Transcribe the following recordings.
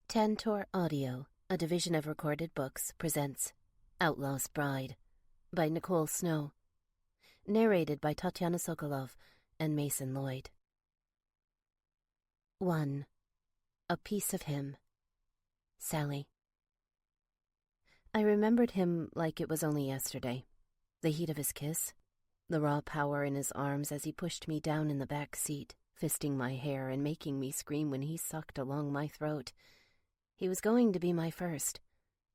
Tantor Audio, a division of Recorded Books, presents Outlaw's Bride by Nicole Snow. Narrated by Tatiana Sokolov and Mason Lloyd. 1. A Piece of Him. Sally. I remembered him like it was only yesterday. The heat of his kiss, the raw power in his arms as he pushed me down in the back seat, fisting my hair and making me scream when he sucked along my throat. He was going to be my first.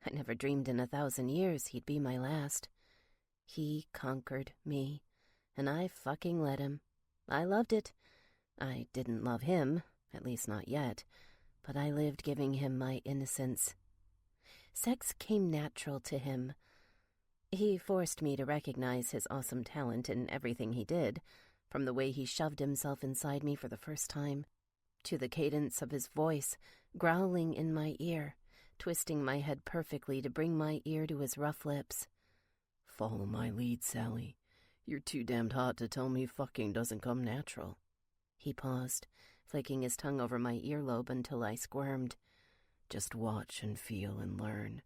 I never dreamed in 1,000 years he'd be my last. He conquered me, and I fucking let him. I loved it. I didn't love him, at least not yet, but I lived giving him my innocence. Sex came natural to him. He forced me to recognize his awesome talent in everything he did, from the way he shoved himself inside me for the first time, to the cadence of his voice, growling in my ear, twisting my head perfectly to bring my ear to his rough lips. "Follow my lead, Sally. You're too damned hot to tell me fucking doesn't come natural." He paused, flicking his tongue over my earlobe until I squirmed. "Just watch and feel and learn.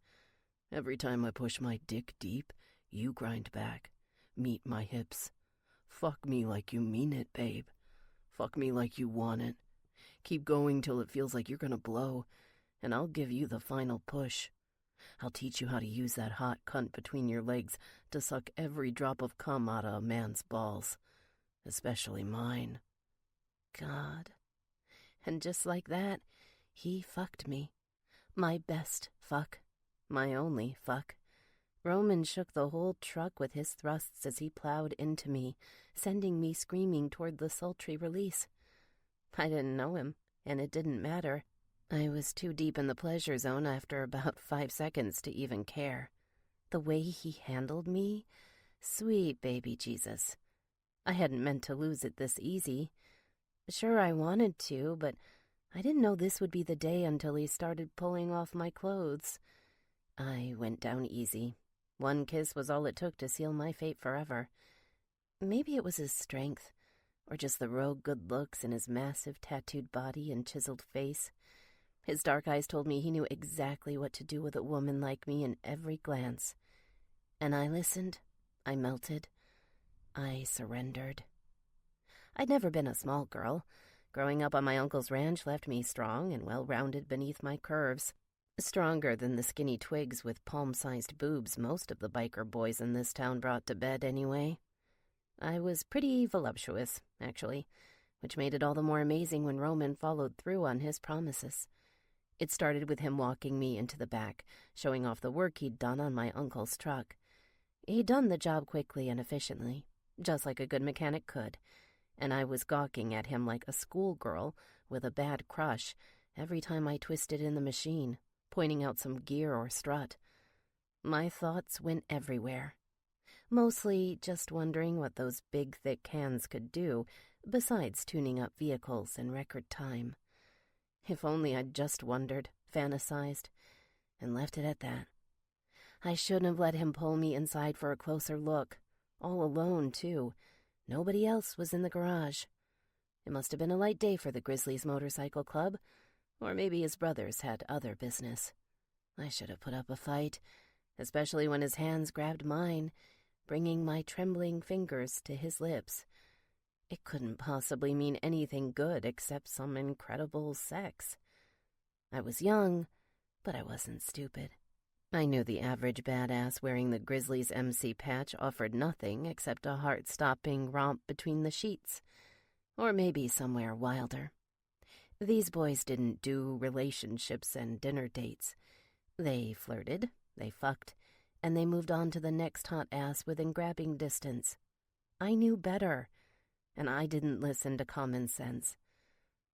Every time I push my dick deep, you grind back. Meet my hips. Fuck me like you mean it, babe. Fuck me like you want it. Keep going till it feels like you're gonna blow, and I'll give you the final push. I'll teach you how to use that hot cunt between your legs to suck every drop of cum out of a man's balls, especially mine." God. And just like that, he fucked me. My best fuck. My only fuck. Roman shook the whole truck with his thrusts as he plowed into me, sending me screaming toward the sultry release. I didn't know him, and it didn't matter. I was too deep in the pleasure zone after about 5 seconds to even care. The way he handled me? Sweet baby Jesus. I hadn't meant to lose it this easy. Sure, I wanted to, but I didn't know this would be the day until he started pulling off my clothes. I went down easy. One kiss was all it took to seal my fate forever. Maybe it was his strength, or just the rogue good looks in his massive tattooed body and chiseled face. His dark eyes told me he knew exactly what to do with a woman like me in every glance. And I listened. I melted. I surrendered. I'd never been a small girl. Growing up on my uncle's ranch left me strong and well-rounded beneath my curves. Stronger than the skinny twigs with palm-sized boobs most of the biker boys in this town brought to bed anyway. I was pretty voluptuous, actually, which made it all the more amazing when Roman followed through on his promises. It started with him walking me into the back, showing off the work he'd done on my uncle's truck. He'd done the job quickly and efficiently, just like a good mechanic could, and I was gawking at him like a schoolgirl with a bad crush every time I twisted in the machine, pointing out some gear or strut. My thoughts went everywhere. Mostly just wondering what those big, thick hands could do, besides tuning up vehicles in record time. If only I'd just wondered, fantasized, and left it at that. I shouldn't have let him pull me inside for a closer look. All alone, too. Nobody else was in the garage. It must have been a light day for the Grizzlies Motorcycle Club, or maybe his brothers had other business. I should have put up a fight, especially when his hands grabbed mine, bringing my trembling fingers to his lips. It couldn't possibly mean anything good except some incredible sex. I was young, but I wasn't stupid. I knew the average badass wearing the Grizzlies MC patch offered nothing except a heart-stopping romp between the sheets, or maybe somewhere wilder. These boys didn't do relationships and dinner dates. They flirted, they fucked, and they moved on to the next hot ass within grabbing distance. I knew better, and I didn't listen to common sense.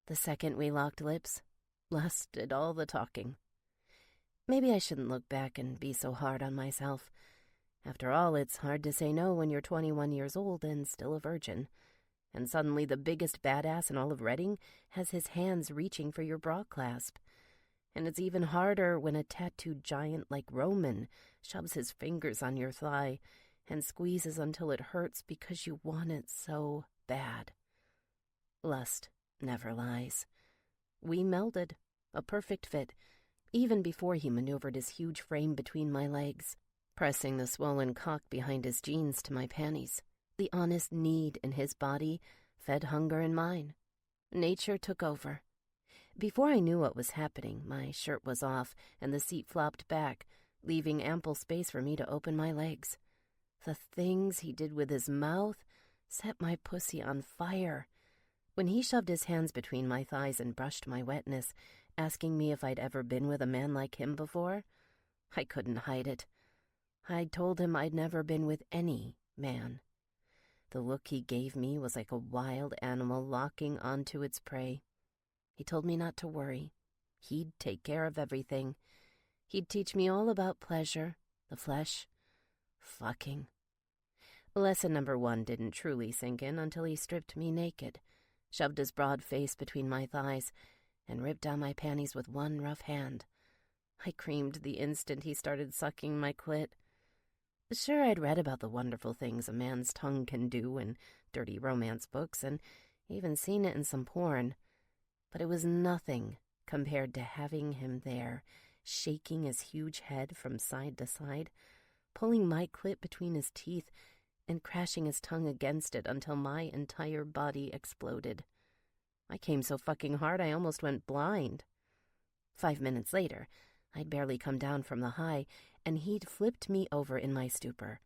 The second we locked lips, lust did all the talking. Maybe I shouldn't look back and be so hard on myself. After all, it's hard to say no when you're 21 years old and still a virgin, and suddenly the biggest badass in all of Reading has his hands reaching for your bra clasp. And it's even harder when a tattooed giant like Roman shoves his fingers on your thigh and squeezes until it hurts because you want it so bad. Lust never lies. We melded, a perfect fit, even before he maneuvered his huge frame between my legs, pressing the swollen cock behind his jeans to my panties. The honest need in his body fed hunger in mine. Nature took over. Before I knew what was happening, my shirt was off and the seat flopped back, leaving ample space for me to open my legs. The things he did with his mouth set my pussy on fire. When he shoved his hands between my thighs and brushed my wetness, asking me if I'd ever been with a man like him before, I couldn't hide it. I'd told him I'd never been with any man. The look he gave me was like a wild animal locking onto its prey. He told me not to worry. He'd take care of everything. He'd teach me all about pleasure, the flesh, fucking. Lesson number 1 didn't truly sink in until he stripped me naked, shoved his broad face between my thighs, and ripped down my panties with one rough hand. I creamed the instant he started sucking my clit. Sure, I'd read about the wonderful things a man's tongue can do in dirty romance books, and even seen it in some porn, but it was nothing compared to having him there, shaking his huge head from side to side, pulling my clit between his teeth, and crashing his tongue against it until my entire body exploded. I came so fucking hard I almost went blind. 5 minutes later, I'd barely come down from the high, and he'd flipped me over in my stupor.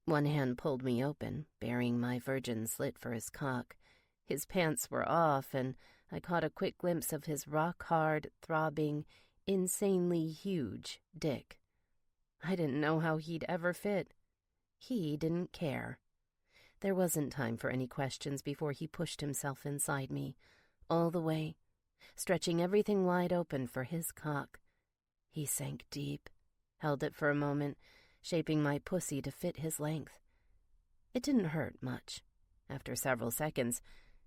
One hand pulled me open, baring my virgin slit for his cock. His pants were off, and I caught a quick glimpse of his rock-hard, throbbing, insanely huge dick. I didn't know how he'd ever fit. He didn't care. There wasn't time for any questions before he pushed himself inside me, all the way, stretching everything wide open for his cock. He sank deep, held it for a moment, shaping my pussy to fit his length. It didn't hurt much. After several seconds,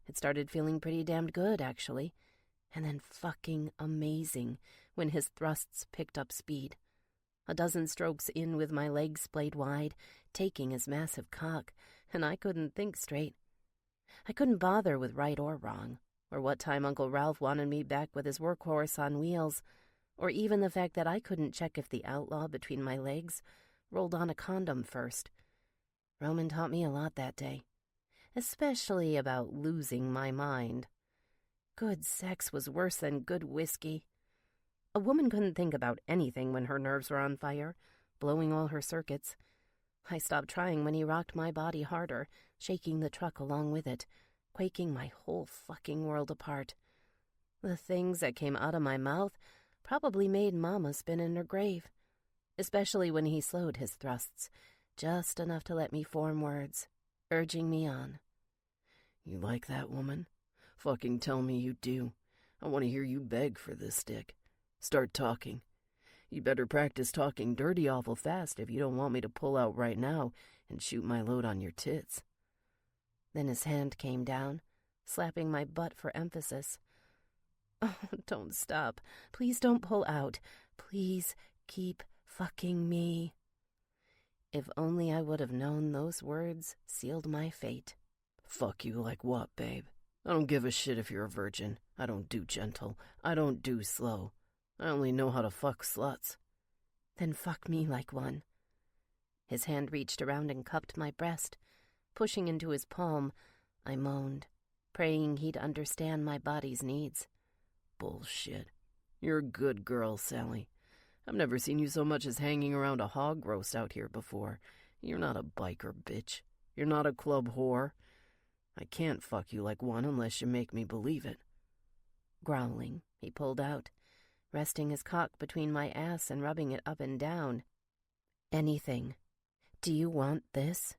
it started feeling pretty damned good, actually, and then fucking amazing when his thrusts picked up speed. A dozen strokes in with my legs splayed wide, taking his massive cock, and I couldn't think straight. I couldn't bother with right or wrong, or what time Uncle Ralph wanted me back with his workhorse on wheels, or even the fact that I couldn't check if the outlaw between my legs rolled on a condom first. Roman taught me a lot that day, especially about losing my mind. Good sex was worse than good whiskey. A woman couldn't think about anything when her nerves were on fire, blowing all her circuits. I stopped trying when he rocked my body harder, shaking the truck along with it, quaking my whole fucking world apart. The things that came out of my mouth probably made Mama spin in her grave, especially when he slowed his thrusts, just enough to let me form words, urging me on. You like that, woman? Fucking tell me you do. I want to hear you beg for this dick. Start talking. You better practice talking dirty awful fast if you don't want me to pull out right now and shoot my load on your tits. Then his hand came down, slapping my butt for emphasis. Oh, don't stop. Please don't pull out. Please keep fucking me. If only I would have known those words sealed my fate. Fuck you like what, babe? I don't give a shit if you're a virgin. I don't do gentle. I don't do slow. I only know how to fuck sluts. Then fuck me like one. His hand reached around and cupped my breast. Pushing into his palm, I moaned, praying he'd understand my body's needs. Bullshit. You're a good girl, Sally. I've never seen you so much as hanging around a hog roast out here before. You're not a biker, bitch. You're not a club whore. I can't fuck you like one unless you make me believe it. Growling, he pulled out, resting his cock between my ass and rubbing it up and down. Anything. Do you want this?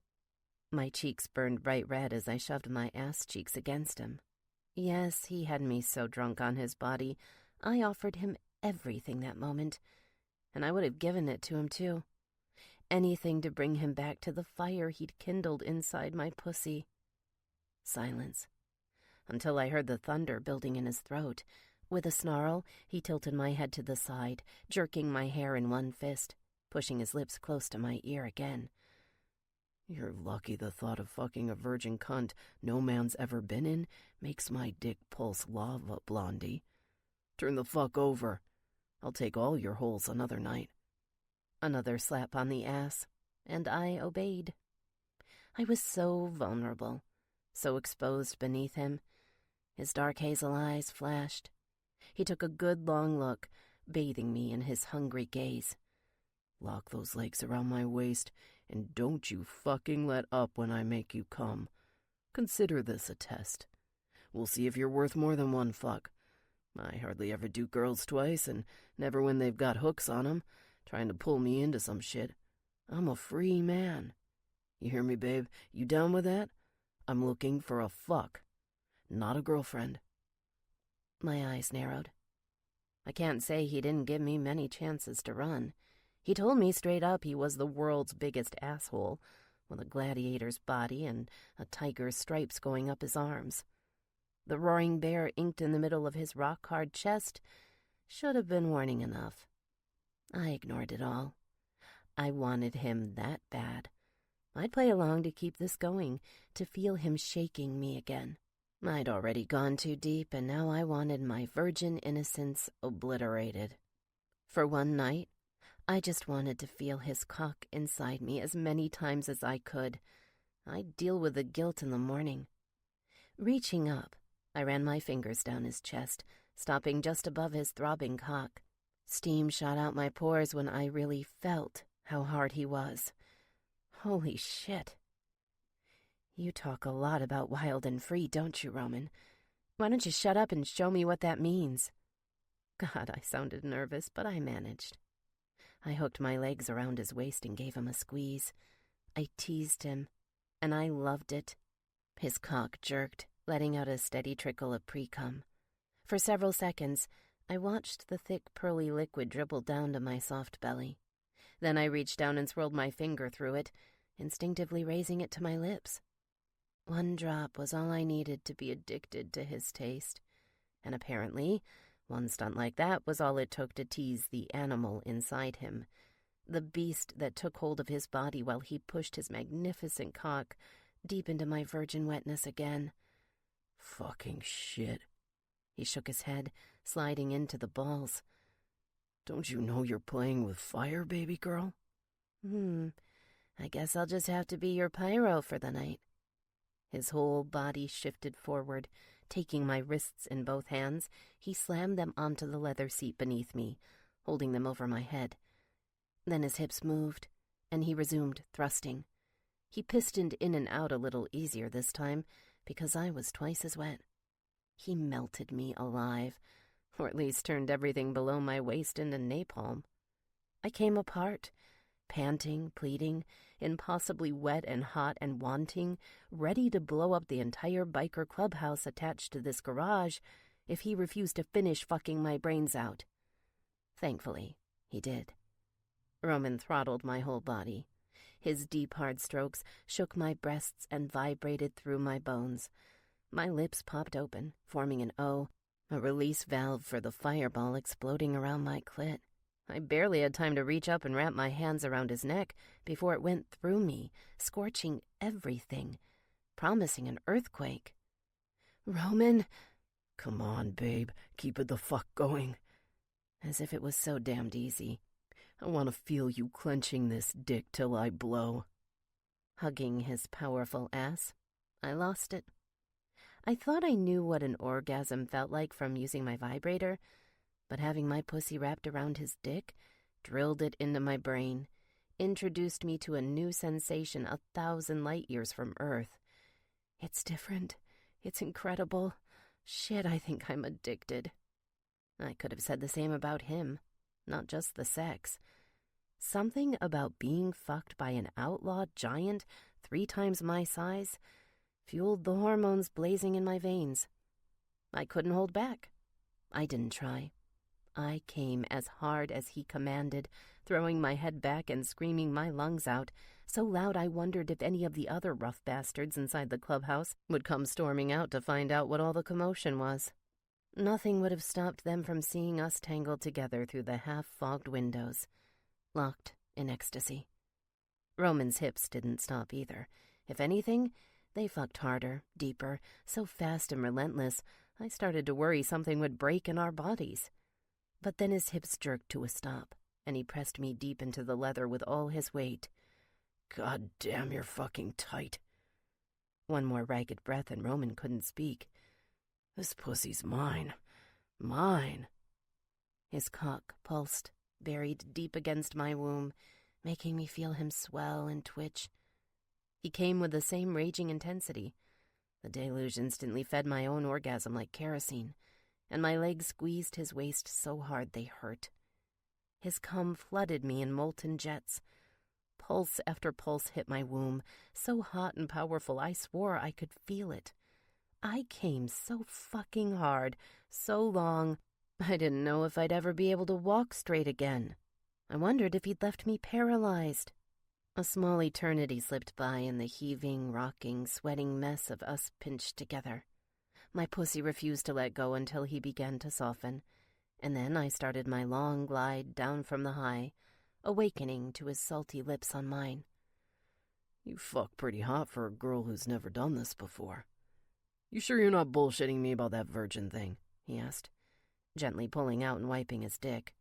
My cheeks burned bright red as I shoved my ass cheeks against him. Yes, he had me so drunk on his body, I offered him everything that moment, and I would have given it to him too. Anything to bring him back to the fire he'd kindled inside my pussy. Silence. Until I heard the thunder building in his throat. With a snarl, he tilted my head to the side, jerking my hair in one fist, pushing his lips close to my ear again. You're lucky the thought of fucking a virgin cunt no man's ever been in makes my dick pulse lava, Blondie. Turn the fuck over. I'll take all your holes another night." Another slap on the ass, and I obeyed. I was so vulnerable, so exposed beneath him. His dark hazel eyes flashed. He took a good long look, bathing me in his hungry gaze. "Lock those legs around my waist, and don't you fucking let up when I make you come. Consider this a test. We'll see if you're worth more than one fuck. I hardly ever do girls twice, and never when they've got hooks on 'em, trying to pull me into some shit. I'm a free man. You hear me, babe? You down with that? I'm looking for a fuck, not a girlfriend." My eyes narrowed. I can't say he didn't give me many chances to run. He told me straight up he was the world's biggest asshole, with a gladiator's body and a tiger's stripes going up his arms. The roaring bear inked in the middle of his rock-hard chest should have been warning enough. I ignored it all. I wanted him that bad. I'd play along to keep this going, to feel him shaking me again. I'd already gone too deep, and now I wanted my virgin innocence obliterated. For one night, I just wanted to feel his cock inside me as many times as I could. I'd deal with the guilt in the morning. Reaching up, I ran my fingers down his chest, stopping just above his throbbing cock. Steam shot out my pores when I really felt how hard he was. Holy shit. You talk a lot about wild and free, don't you, Roman? Why don't you shut up and show me what that means? God, I sounded nervous, but I managed. I hooked my legs around his waist and gave him a squeeze. I teased him, and I loved it. His cock jerked, letting out a steady trickle of pre-cum. For several seconds, I watched the thick, pearly liquid dribble down to my soft belly. Then I reached down and swirled my finger through it, instinctively raising it to my lips. One drop was all I needed to be addicted to his taste, and apparently, one stunt like that was all it took to tease the animal inside him, the beast that took hold of his body while he pushed his magnificent cock deep into my virgin wetness again. "Fucking shit." He shook his head, sliding into the balls. "Don't you know you're playing with fire, baby girl?" I guess I'll just have to be your pyro for the night." His whole body shifted forward. Taking my wrists in both hands, he slammed them onto the leather seat beneath me, holding them over my head. Then his hips moved, and he resumed thrusting. He pistoned in and out a little easier this time, because I was twice as wet. He melted me alive, or at least turned everything below my waist into napalm. I came apart, panting, pleading, impossibly wet and hot and wanting, ready to blow up the entire biker clubhouse attached to this garage if he refused to finish fucking my brains out. Thankfully, he did. Roman throttled my whole body. His deep, hard strokes shook my breasts and vibrated through my bones. My lips popped open, forming an O, a release valve for the fireball exploding around my clit. I barely had time to reach up and wrap my hands around his neck before it went through me, scorching everything, promising an earthquake. "Roman!" "Come on, babe. Keep it the fuck going." As if it was so damned easy. "I want to feel you clenching this dick till I blow." Hugging his powerful ass, I lost it. I thought I knew what an orgasm felt like from using my vibrator, but having my pussy wrapped around his dick drilled it into my brain, introduced me to a new sensation 1,000 light years from Earth. It's different. It's incredible. Shit, I think I'm addicted. I could have said the same about him, not just the sex. Something about being fucked by an outlaw giant 3 times my size fueled the hormones blazing in my veins. I couldn't hold back. I didn't try. I came as hard as he commanded, throwing my head back and screaming my lungs out, so loud I wondered if any of the other rough bastards inside the clubhouse would come storming out to find out what all the commotion was. Nothing would have stopped them from seeing us tangled together through the half-fogged windows, locked in ecstasy. Roman's hips didn't stop either. If anything, they fucked harder, deeper, so fast and relentless, I started to worry something would break in our bodies. But then his hips jerked to a stop, and he pressed me deep into the leather with all his weight. God damn, you're fucking tight. One more ragged breath and Roman couldn't speak. This pussy's mine. Mine. His cock pulsed, buried deep against my womb, making me feel him swell and twitch. He came with the same raging intensity. The deluge instantly fed my own orgasm like kerosene, and my legs squeezed his waist so hard they hurt. His cum flooded me in molten jets. Pulse after pulse hit my womb, so hot and powerful I swore I could feel it. I came so fucking hard, so long, I didn't know if I'd ever be able to walk straight again. I wondered if he'd left me paralyzed. A small eternity slipped by in the heaving, rocking, sweating mess of us pinched together. My pussy refused to let go until he began to soften, and then I started my long glide down from the high, awakening to his salty lips on mine. You fuck pretty hot for a girl who's never done this before. You sure you're not bullshitting me about that virgin thing? He asked, gently pulling out and wiping his dick.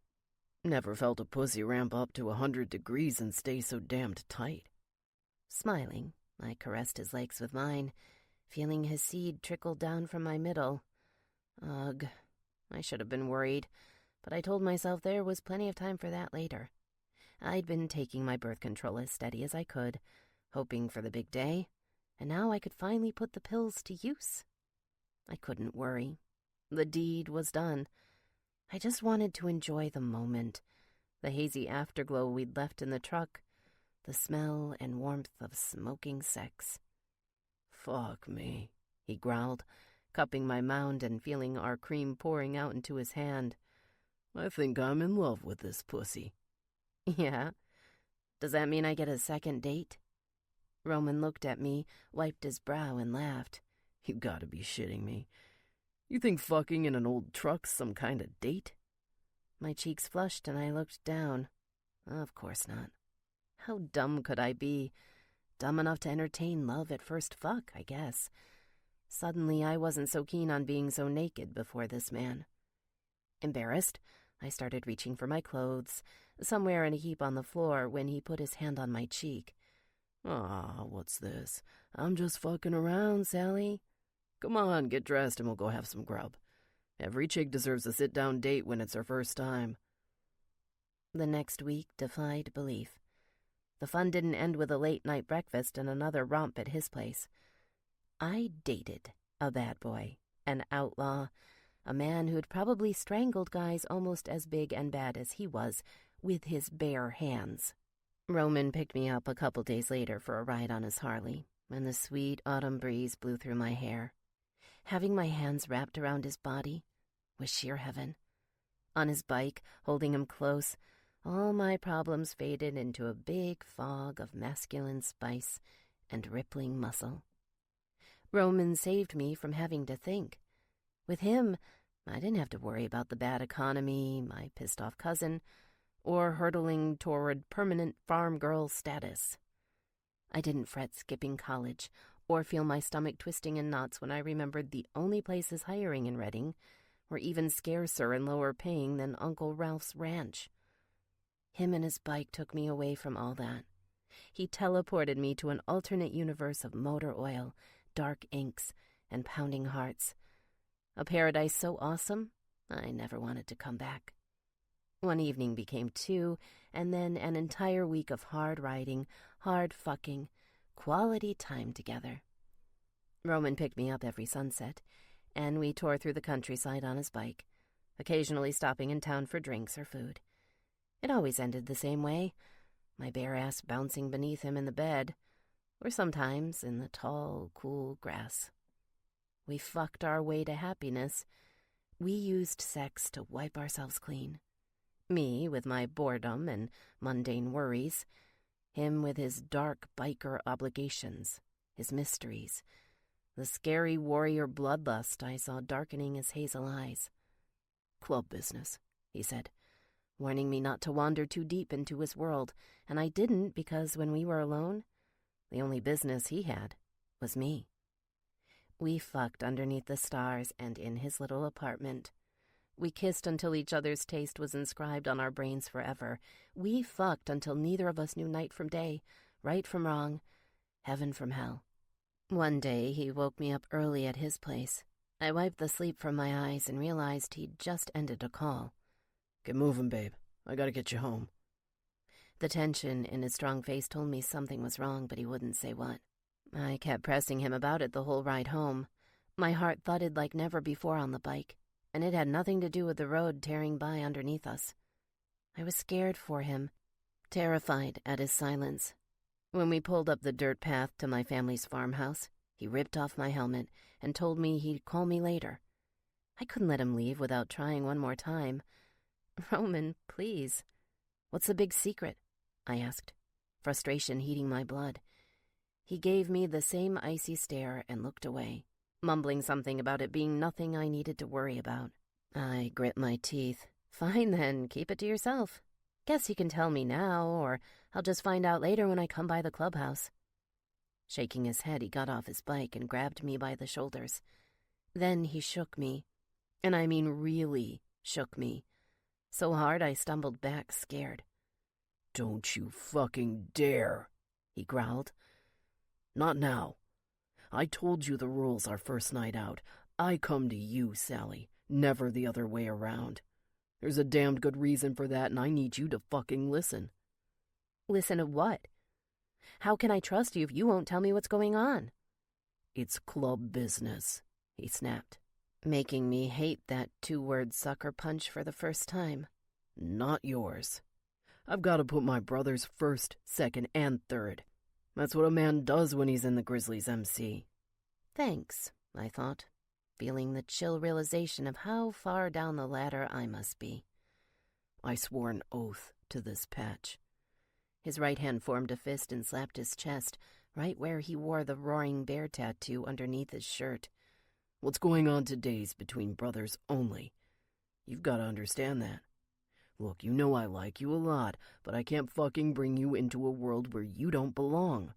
Never felt a pussy ramp up to 100 degrees and stay so damned tight. Smiling, I caressed his legs with mine, feeling his seed trickle down from my middle. Ugh, I should have been worried, but I told myself there was plenty of time for that later. I'd been taking my birth control as steady as I could, hoping for the big day, and now I could finally put the pills to use. I couldn't worry. The deed was done. I just wanted to enjoy the moment, the hazy afterglow we'd left in the truck, the smell and warmth of smoking sex. Fuck me, he growled, cupping my mound and feeling our cream pouring out into his hand. I think I'm in love with this pussy. Yeah? Does that mean I get a second date? Roman looked at me, wiped his brow, and laughed. You gotta be shitting me. You think fucking in an old truck's some kind of date? My cheeks flushed and I looked down. Of course not. How dumb could I be? Dumb enough to entertain love at first fuck, I guess. Suddenly I wasn't so keen on being so naked before this man. Embarrassed, I started reaching for my clothes, somewhere in a heap on the floor, when he put his hand on my cheek. Ah, what's this? I'm just fucking around, Sally. Come on, get dressed and we'll go have some grub. Every chick deserves a sit-down date when it's her first time. The next week defied belief. The fun didn't end with a late-night breakfast and another romp at his place. I dated a bad boy, an outlaw, a man who'd probably strangled guys almost as big and bad as he was with his bare hands. Roman picked me up a couple days later for a ride on his Harley, and the sweet autumn breeze blew through my hair. Having my hands wrapped around his body was sheer heaven. On his bike, holding him close, all my problems faded into a big fog of masculine spice and rippling muscle. Roman saved me from having to think. With him, I didn't have to worry about the bad economy, my pissed-off cousin, or hurtling toward permanent farm girl status. I didn't fret skipping college or feel my stomach twisting in knots when I remembered the only places hiring in Redding were even scarcer and lower paying than Uncle Ralph's ranch. Him and his bike took me away from all that. He teleported me to an alternate universe of motor oil, dark inks, and pounding hearts. A paradise so awesome, I never wanted to come back. One evening became two, and then an entire week of hard riding, hard fucking, quality time together. Roman picked me up every sunset, and we tore through the countryside on his bike, occasionally stopping in town for drinks or food. It always ended the same way, my bare ass bouncing beneath him in the bed, or sometimes in the tall, cool grass. We fucked our way to happiness. We used sex to wipe ourselves clean. Me with my boredom and mundane worries, him with his dark biker obligations, his mysteries, the scary warrior bloodlust I saw darkening his hazel eyes. "Club business," he said, warning me not to wander too deep into his world, and I didn't because when we were alone, the only business he had was me. We fucked underneath the stars and in his little apartment, We kissed until each other's taste was inscribed on our brains forever. We fucked until neither of us knew night from day, right from wrong, heaven from hell. One day, he woke me up early at his place. I wiped the sleep from my eyes and realized he'd just ended a call. Get moving, babe. I gotta get you home. The tension in his strong face told me something was wrong, but he wouldn't say what. I kept pressing him about it the whole ride home. My heart thudded like never before on the bike, and it had nothing to do with the road tearing by underneath us. I was scared for him, terrified at his silence. When we pulled up the dirt path to my family's farmhouse, he ripped off my helmet and told me he'd call me later. I couldn't let him leave without trying one more time. "Roman, please. What's the big secret?" I asked, frustration heating my blood. He gave me the same icy stare and looked away, mumbling something about it being nothing I needed to worry about. I grit my teeth. "Fine then, keep it to yourself. Guess you can tell me now, or I'll just find out later when I come by the clubhouse." Shaking his head, he got off his bike and grabbed me by the shoulders. Then he shook me, and I mean really shook me, so hard I stumbled back, scared. "Don't you fucking dare," he growled. "Not now. I told you the rules our first night out. I come to you, Sally, never the other way around. There's a damned good reason for that, and I need you to fucking listen." "Listen to what? How can I trust you if you won't tell me what's going on?" "It's club business," he snapped, making me hate that two-word sucker punch for the first time. "Not yours. I've got to put my brothers first, second, and third. That's what a man does when he's in the Grizzlies MC. Thanks, I thought, feeling the chill realization of how far down the ladder I must be. I swore an oath to this patch. His right hand formed a fist and slapped his chest, right where he wore the roaring bear tattoo underneath his shirt. What's going on today's between brothers only. You've got to understand that. Look, you know I like you a lot, but I can't fucking bring you into a world where you don't belong.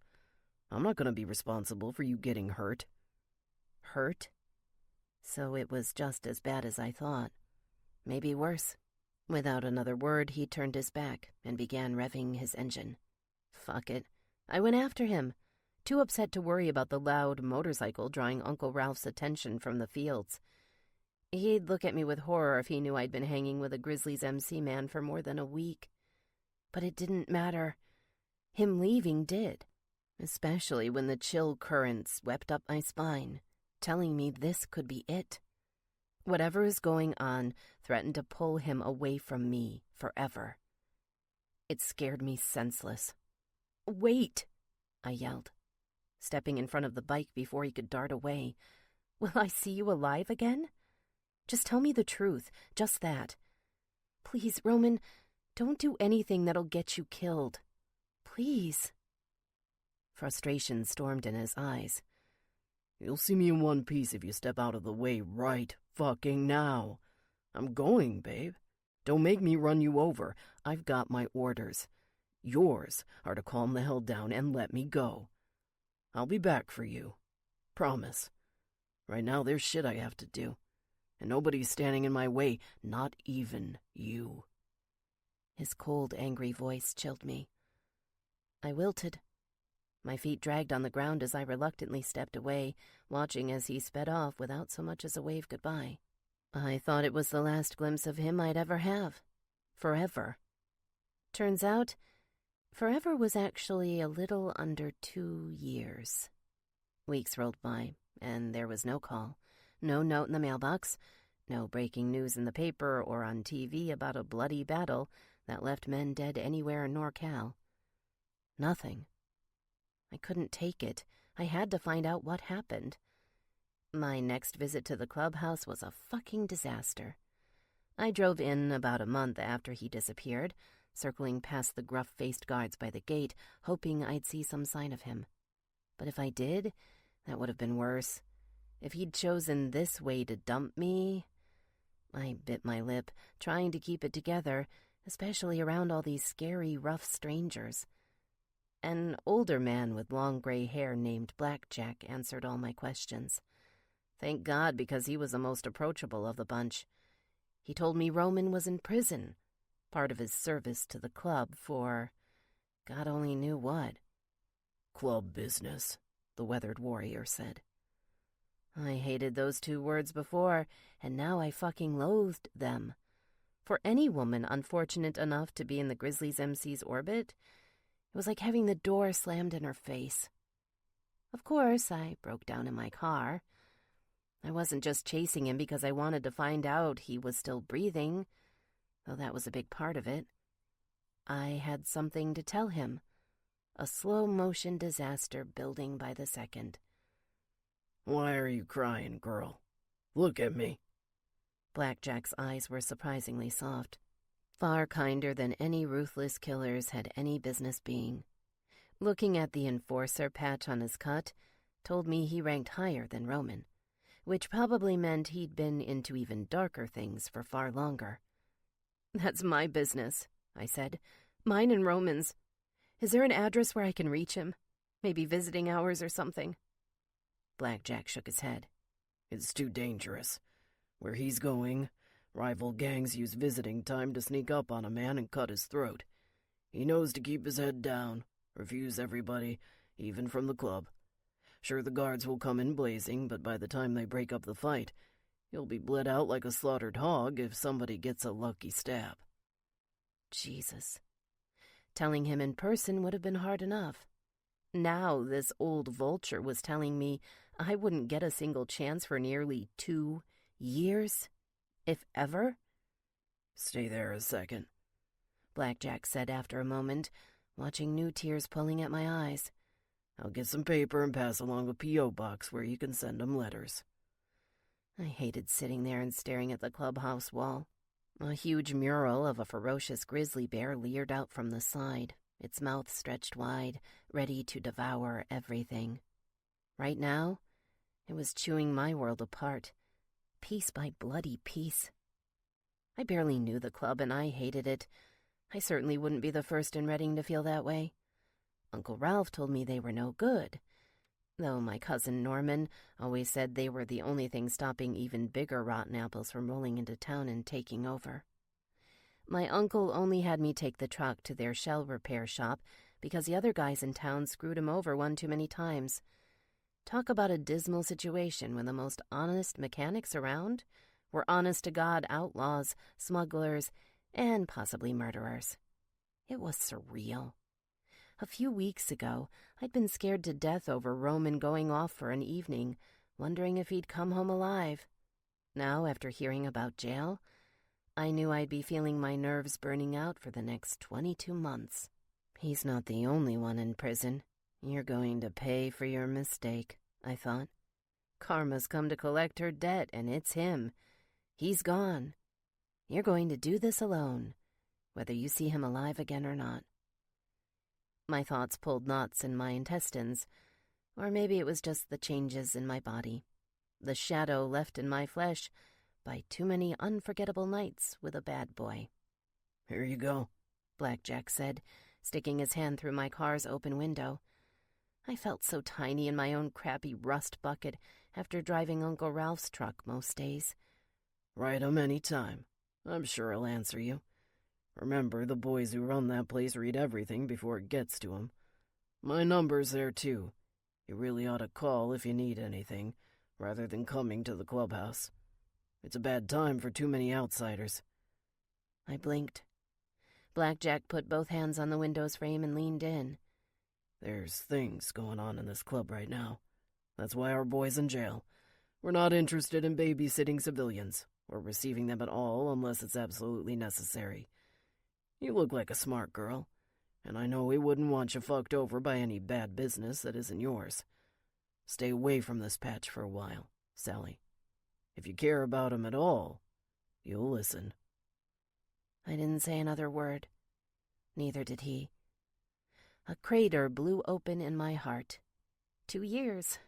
I'm not gonna be responsible for you getting hurt." Hurt? So it was just as bad as I thought. Maybe worse. Without another word, he turned his back and began revving his engine. Fuck it. I went after him, too upset to worry about the loud motorcycle drawing Uncle Ralph's attention from the fields. He'd look at me with horror if he knew I'd been hanging with a Grizzlies MC man for more than a week. But it didn't matter. Him leaving did, especially when the chill current swept up my spine, telling me this could be it. Whatever is going on threatened to pull him away from me forever. It scared me senseless. "Wait!" I yelled, stepping in front of the bike before he could dart away. "Will I see you alive again? Just tell me the truth, just that. Please, Roman, don't do anything that'll get you killed. Please." Frustration stormed in his eyes. "You'll see me in one piece if you step out of the way right fucking now. I'm going, babe. Don't make me run you over. I've got my orders. Yours are to calm the hell down and let me go. I'll be back for you. Promise. Right now there's shit I have to do. And nobody's standing in my way, not even you." His cold, angry voice chilled me. I wilted. My feet dragged on the ground as I reluctantly stepped away, watching as he sped off without so much as a wave goodbye. I thought it was the last glimpse of him I'd ever have. Forever. Turns out, forever was actually a little under 2 years. Weeks rolled by, and there was no call. No note in the mailbox, no breaking news in the paper or on TV about a bloody battle that left men dead anywhere in NorCal. Nothing. I couldn't take it. I had to find out what happened. My next visit to the clubhouse was a fucking disaster. I drove in about a month after he disappeared, circling past the gruff-faced guards by the gate, hoping I'd see some sign of him. But if I did, that would have been worse. If he'd chosen this way to dump me... I bit my lip, trying to keep it together, especially around all these scary, rough strangers. An older man with long gray hair named Blackjack answered all my questions. Thank God, because he was the most approachable of the bunch. He told me Roman was in prison, part of his service to the club for God only knew what. Club business, the weathered warrior said. I hated those 2 words before, and now I fucking loathed them. For any woman unfortunate enough to be in the Grizzlies MC's orbit, it was like having the door slammed in her face. Of course, I broke down in my car. I wasn't just chasing him because I wanted to find out he was still breathing, though that was a big part of it. I had something to tell him. A slow-motion disaster building by the second. Why are you crying, girl? Look at me. Blackjack's eyes were surprisingly soft, far kinder than any ruthless killer's had any business being. Looking at the enforcer patch on his cut told me he ranked higher than Roman, which probably meant he'd been into even darker things for far longer. That's my business, I said. Mine and Roman's. Is there an address where I can reach him? Maybe visiting hours or something? Blackjack shook his head. It's too dangerous. Where he's going, rival gangs use visiting time to sneak up on a man and cut his throat. He knows to keep his head down, refuse everybody, even from the club. Sure, the guards will come in blazing, but by the time they break up the fight, he'll be bled out like a slaughtered hog if somebody gets a lucky stab. Jesus. Telling him in person would have been hard enough. Now this old vulture was telling me I wouldn't get a single chance for nearly 2 years, if ever. Stay there a second, Blackjack said after a moment, watching new tears pulling at my eyes. I'll get some paper and pass along a P.O. box where you can send 'em letters. I hated sitting there and staring at the clubhouse wall. A huge mural of a ferocious grizzly bear leered out from the side, its mouth stretched wide, ready to devour everything. Right now, it was chewing my world apart, piece by bloody piece. I barely knew the club and I hated it. I certainly wouldn't be the first in Reading to feel that way. Uncle Ralph told me they were no good, though my cousin Norman always said they were the only thing stopping even bigger rotten apples from rolling into town and taking over. My uncle only had me take the truck to their shell repair shop because the other guys in town screwed him over one too many times. Talk about a dismal situation when the most honest mechanics around were honest-to-God outlaws, smugglers, and possibly murderers. It was surreal. A few weeks ago, I'd been scared to death over Roman going off for an evening, wondering if he'd come home alive. Now, after hearing about jail, I knew I'd be feeling my nerves burning out for the next 22 months. He's not the only one in prison. You're going to pay for your mistake, I thought. Karma's come to collect her debt, and it's him. He's gone. You're going to do this alone, whether you see him alive again or not. My thoughts pulled knots in my intestines, or maybe it was just the changes in my body, the shadow left in my flesh by too many unforgettable nights with a bad boy. Here you go, Blackjack said, sticking his hand through my car's open window. I felt so tiny in my own crappy rust bucket after driving Uncle Ralph's truck most days. Write 'em any time. I'm sure he'll answer you. Remember, the boys who run that place read everything before it gets to 'em. My number's there, too. You really ought to call if you need anything, rather than coming to the clubhouse. It's a bad time for too many outsiders. I blinked. Blackjack put both hands on the window's frame and leaned in. There's things going on in this club right now. That's why our boy's in jail. We're not interested in babysitting civilians, or receiving them at all unless it's absolutely necessary. You look like a smart girl, and I know we wouldn't want you fucked over by any bad business that isn't yours. Stay away from this patch for a while, Sally. If you care about him at all, you'll listen. I didn't say another word. Neither did he. A crater blew open in my heart. 2 years.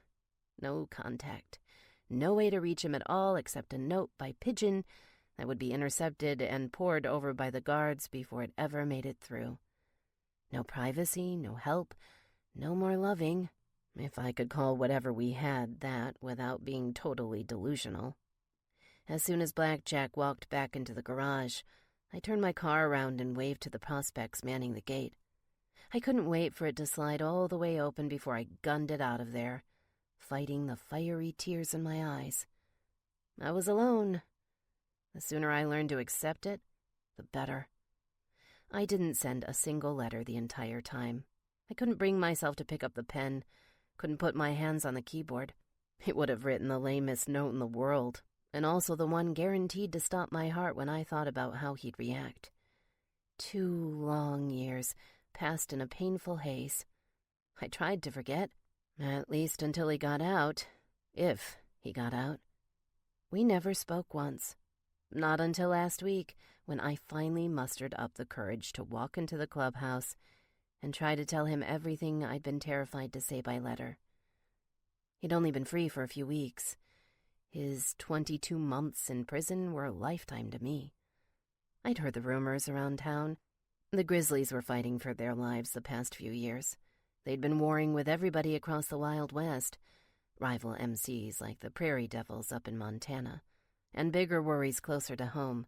No contact. No way to reach him at all except a note by pigeon that would be intercepted and poured over by the guards before it ever made it through. No privacy, no help, no more loving, if I could call whatever we had that without being totally delusional. As soon as Blackjack walked back into the garage, I turned my car around and waved to the prospects manning the gate. I couldn't wait for it to slide all the way open before I gunned it out of there, fighting the fiery tears in my eyes. I was alone. The sooner I learned to accept it, the better. I didn't send a single letter the entire time. I couldn't bring myself to pick up the pen, couldn't put my hands on the keyboard. It would have written the lamest note in the world, and also the one guaranteed to stop my heart when I thought about how he'd react. 2 long years passed in a painful haze. I tried to forget, at least until he got out, if he got out. We never spoke once. Not until last week, when I finally mustered up the courage to walk into the clubhouse and try to tell him everything I'd been terrified to say by letter. He'd only been free for a few weeks. His 22 months in prison were a lifetime to me. I'd heard the rumors around town. The Grizzlies were fighting for their lives the past few years. They'd been warring with everybody across the Wild West, rival MCs like the Prairie Devils up in Montana, and bigger worries closer to home.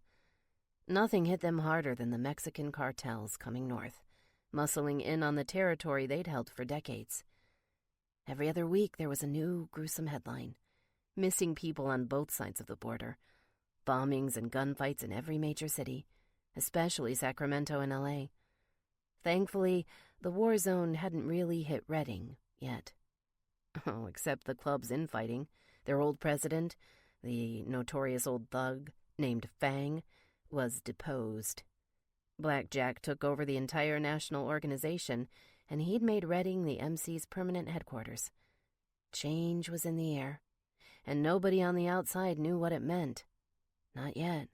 Nothing hit them harder than the Mexican cartels coming north, muscling in on the territory they'd held for decades. Every other week there was a new gruesome headline. Missing people on both sides of the border. Bombings and gunfights in every major city, especially Sacramento and LA. Thankfully, the war zone hadn't really hit Redding yet. Oh, except the club's infighting. Their old president, the notorious old thug named Fang, was deposed. Blackjack took over the entire national organization, and he'd made Redding the MC's permanent headquarters. Change was in the air, and nobody on the outside knew what it meant. Not yet.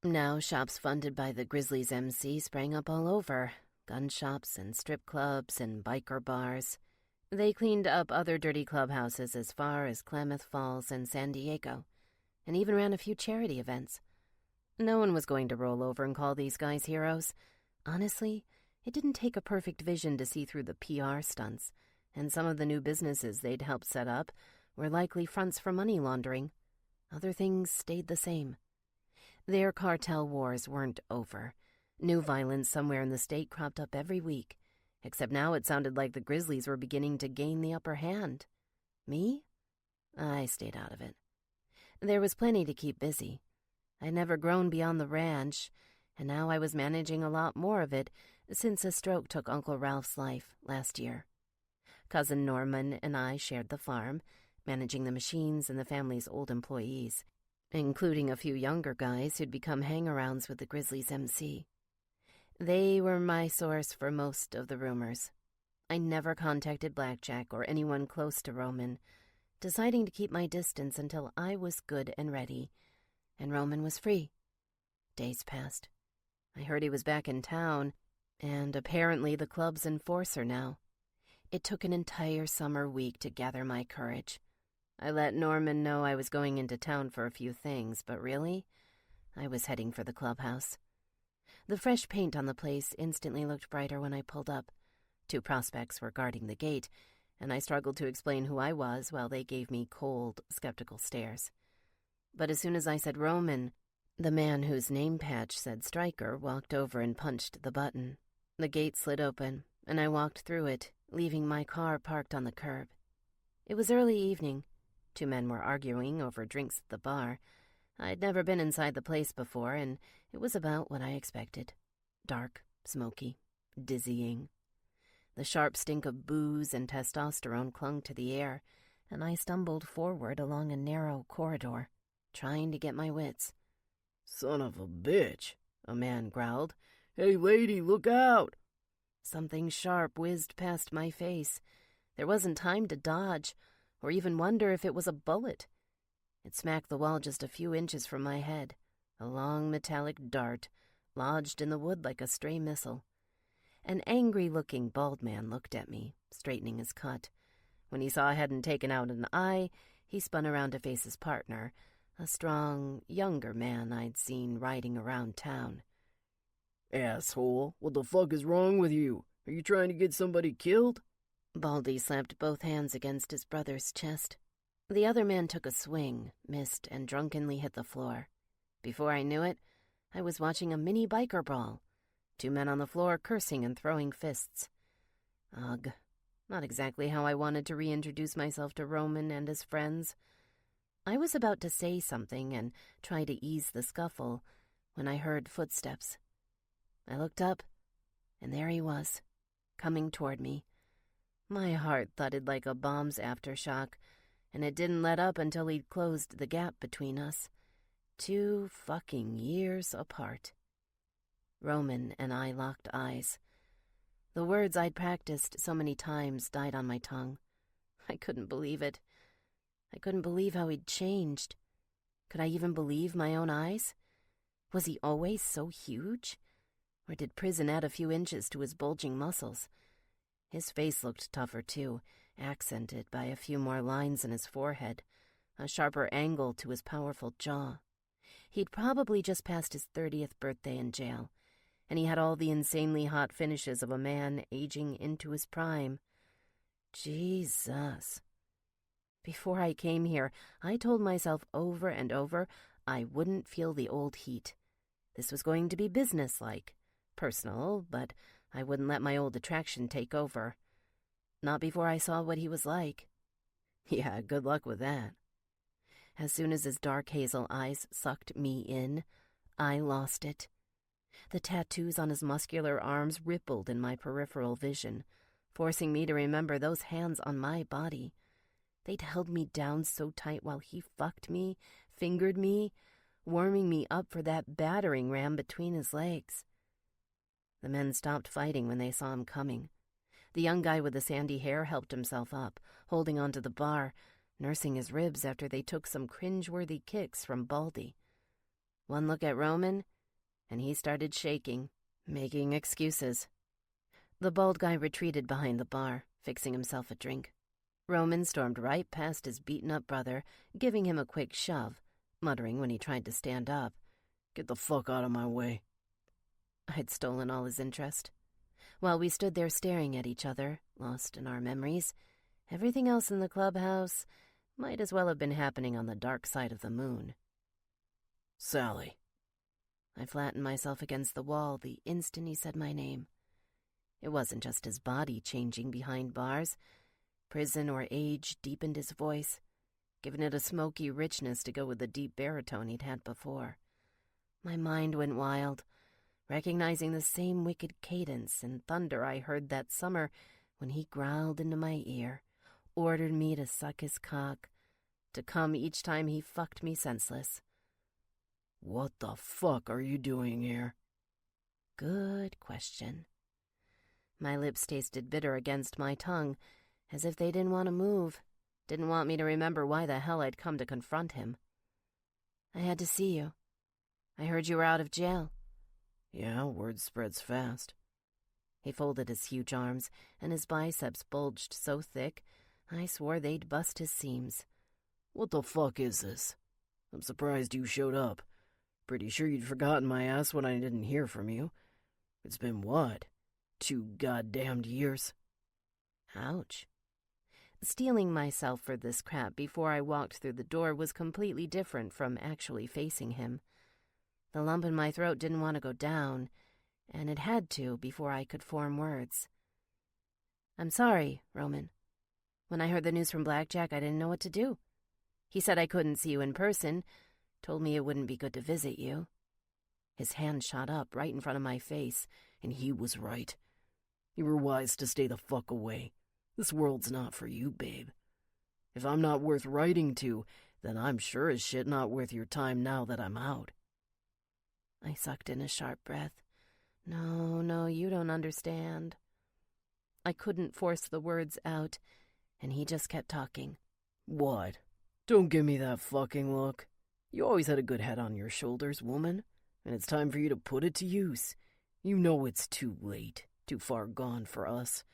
Now shops funded by the Grizzlies MC sprang up all over. Gun shops and strip clubs and biker bars. They cleaned up other dirty clubhouses as far as Klamath Falls and San Diego, and even ran a few charity events. No one was going to roll over and call these guys heroes. Honestly, it didn't take a perfect vision to see through the PR stunts, and some of the new businesses they'd helped set up were likely fronts for money laundering. Other things stayed the same. Their cartel wars weren't over. New violence somewhere in the state cropped up every week, except now it sounded like the Grizzlies were beginning to gain the upper hand. Me? I stayed out of it. There was plenty to keep busy. I'd never grown beyond the ranch, and now I was managing a lot more of it since a stroke took Uncle Ralph's life last year. Cousin Norman and I shared the farm, managing the machines and the family's old employees, including a few younger guys who'd become hang-arounds with the Grizzlies MC. They were my source for most of the rumors. I never contacted Blackjack or anyone close to Roman, deciding to keep my distance until I was good and ready, and Roman was free. Days passed. I heard he was back in town, and apparently the club's enforcer now. It took an entire summer week to gather my courage. I let Norman know I was going into town for a few things, but really, I was heading for the clubhouse. The fresh paint on the place instantly looked brighter when I pulled up. 2 prospects were guarding the gate, and I struggled to explain who I was while they gave me cold, skeptical stares. But as soon as I said Roman, the man whose name patch said Stryker walked over and punched the button. The gate slid open, and I walked through it, leaving my car parked on the curb. It was early evening. 2 men were arguing over drinks at the bar. I'd never been inside the place before, and it was about what I expected. Dark, smoky, dizzying. The sharp stink of booze and testosterone clung to the air, and I stumbled forward along a narrow corridor, trying to get my wits. "Son of a bitch," a man growled. "Hey, lady, look out!" Something sharp whizzed past my face. There wasn't time to dodge, or even wonder if it was a bullet. It smacked the wall just a few inches from my head, a long metallic dart, lodged in the wood like a stray missile. An angry-looking bald man looked at me, straightening his cut. When he saw I hadn't taken out an eye, he spun around to face his partner, a strong, younger man I'd seen riding around town. "Asshole, what the fuck is wrong with you? Are you trying to get somebody killed?" Baldy slapped both hands against his brother's chest. The other man took a swing, missed, and drunkenly hit the floor. Before I knew it, I was watching a mini biker brawl. 2 men on the floor cursing and throwing fists. Ugh, not exactly how I wanted to reintroduce myself to Roman and his friends. I was about to say something and try to ease the scuffle when I heard footsteps. I looked up, and there he was, coming toward me. My heart thudded like a bomb's aftershock, and it didn't let up until he'd closed the gap between us. 2 fucking years apart. Roman and I locked eyes. The words I'd practiced so many times died on my tongue. I couldn't believe it. I couldn't believe how he'd changed. Could I even believe my own eyes? Was he always so huge? Or did prison add a few inches to his bulging muscles? His face looked tougher, too, accented by a few more lines in his forehead, a sharper angle to his powerful jaw. He'd probably just passed his 30th birthday in jail, and he had all the insanely hot finishes of a man aging into his prime. Jesus. Before I came here, I told myself over and over I wouldn't feel the old heat. This was going to be businesslike, personal, but I wouldn't let my old attraction take over. Not before I saw what he was like. Yeah, good luck with that. As soon as his dark hazel eyes sucked me in, I lost it. The tattoos on his muscular arms rippled in my peripheral vision, forcing me to remember those hands on my body. They'd held me down so tight while he fucked me, fingered me, warming me up for that battering ram between his legs. The men stopped fighting when they saw him coming. The young guy with the sandy hair helped himself up, holding onto the bar, nursing his ribs after they took some cringe-worthy kicks from Baldy. One look at Roman, and he started shaking, making excuses. The bald guy retreated behind the bar, fixing himself a drink. Roman stormed right past his beaten-up brother, giving him a quick shove, muttering when he tried to stand up, "Get the fuck out of my way." I'd stolen all his interest. While we stood there staring at each other, lost in our memories, everything else in the clubhouse might as well have been happening on the dark side of the moon. "Sally." I flattened myself against the wall the instant he said my name. It wasn't just his body changing behind bars. Prison or age deepened his voice, giving it a smoky richness to go with the deep baritone he'd had before. My mind went wild, recognizing the same wicked cadence and thunder I heard that summer when he growled into my ear, ordered me to suck his cock, to come each time he fucked me senseless. "What the fuck are you doing here?" Good question. My lips tasted bitter against my tongue, as if they didn't want to move, didn't want me to remember why the hell I'd come to confront him. "I had to see you. I heard you were out of jail." "Yeah, word spreads fast." He folded his huge arms, and his biceps bulged so thick, I swore they'd bust his seams. "What the fuck is this? I'm surprised you showed up. Pretty sure you'd forgotten my ass when I didn't hear from you. It's been what? 2 goddamned years?" Ouch. Steeling myself for this crap before I walked through the door was completely different from actually facing him. The lump in my throat didn't want to go down, and it had to before I could form words. "I'm sorry, Roman. When I heard the news from Blackjack, I didn't know what to do. He said I couldn't see you in person, told me it wouldn't be good to visit you." His hand shot up right in front of my face. And he was right. You were wise to stay the fuck away. This world's not for you, babe. If I'm not worth writing to, then I'm sure as shit not worth your time now that I'm out. I sucked in a sharp breath. No, you don't understand. I couldn't force the words out, and he just kept talking. "What? Don't give me that fucking look. You always had a good head on your shoulders, woman, and it's time for you to put it to use. You know it's too late, too far gone for us.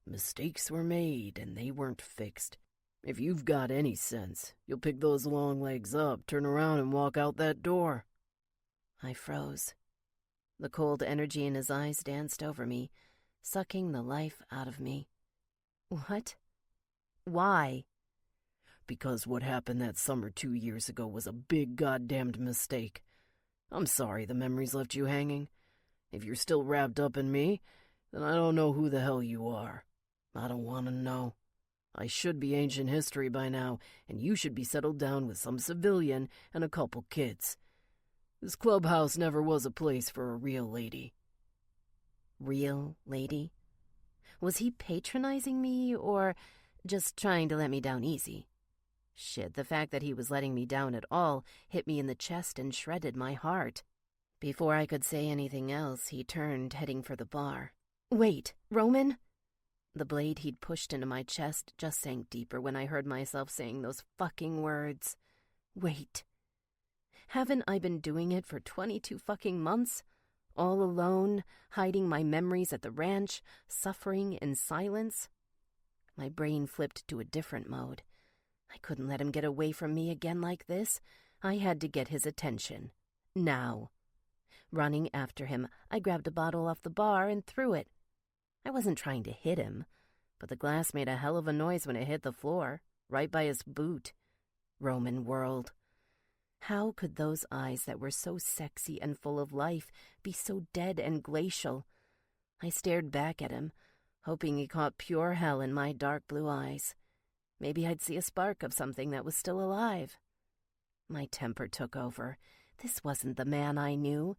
Mistakes were made, and they weren't fixed. If you've got any sense, you'll pick those long legs up, turn around, and walk out that door." I froze. The cold energy in his eyes danced over me, sucking the life out of me. "What? Why?" because what happened that summer 2 years ago was a big goddamned mistake. I'm sorry the memories left you hanging. If you're still wrapped up in me, then I don't know who the hell you are. I don't want to know. I should be ancient history by now, and you should be settled down with some civilian and a couple kids. This clubhouse never was a place for a real lady. Real lady? Was he patronizing me or just trying to let me down easy? Shit, the fact that he was letting me down at all hit me in the chest and shredded my heart. Before I could say anything else, he turned, heading for the bar. Wait, Roman? The blade he'd pushed into my chest just sank deeper when I heard myself saying those fucking words. Wait. Haven't I been doing it for 22 fucking months? All alone, hiding my memories at the ranch, suffering in silence? My brain flipped to a different mode. I couldn't let him get away from me again like this. I had to get his attention. Now. Running after him, I grabbed a bottle off the bar and threw it. I wasn't trying to hit him, but the glass made a hell of a noise when it hit the floor, right by his boot. Roman whirled. How could those eyes that were so sexy and full of life be so dead and glacial? I stared back at him, hoping he caught pure hell in my dark blue eyes. Maybe I'd see a spark of something that was still alive. My temper took over. This wasn't the man I knew.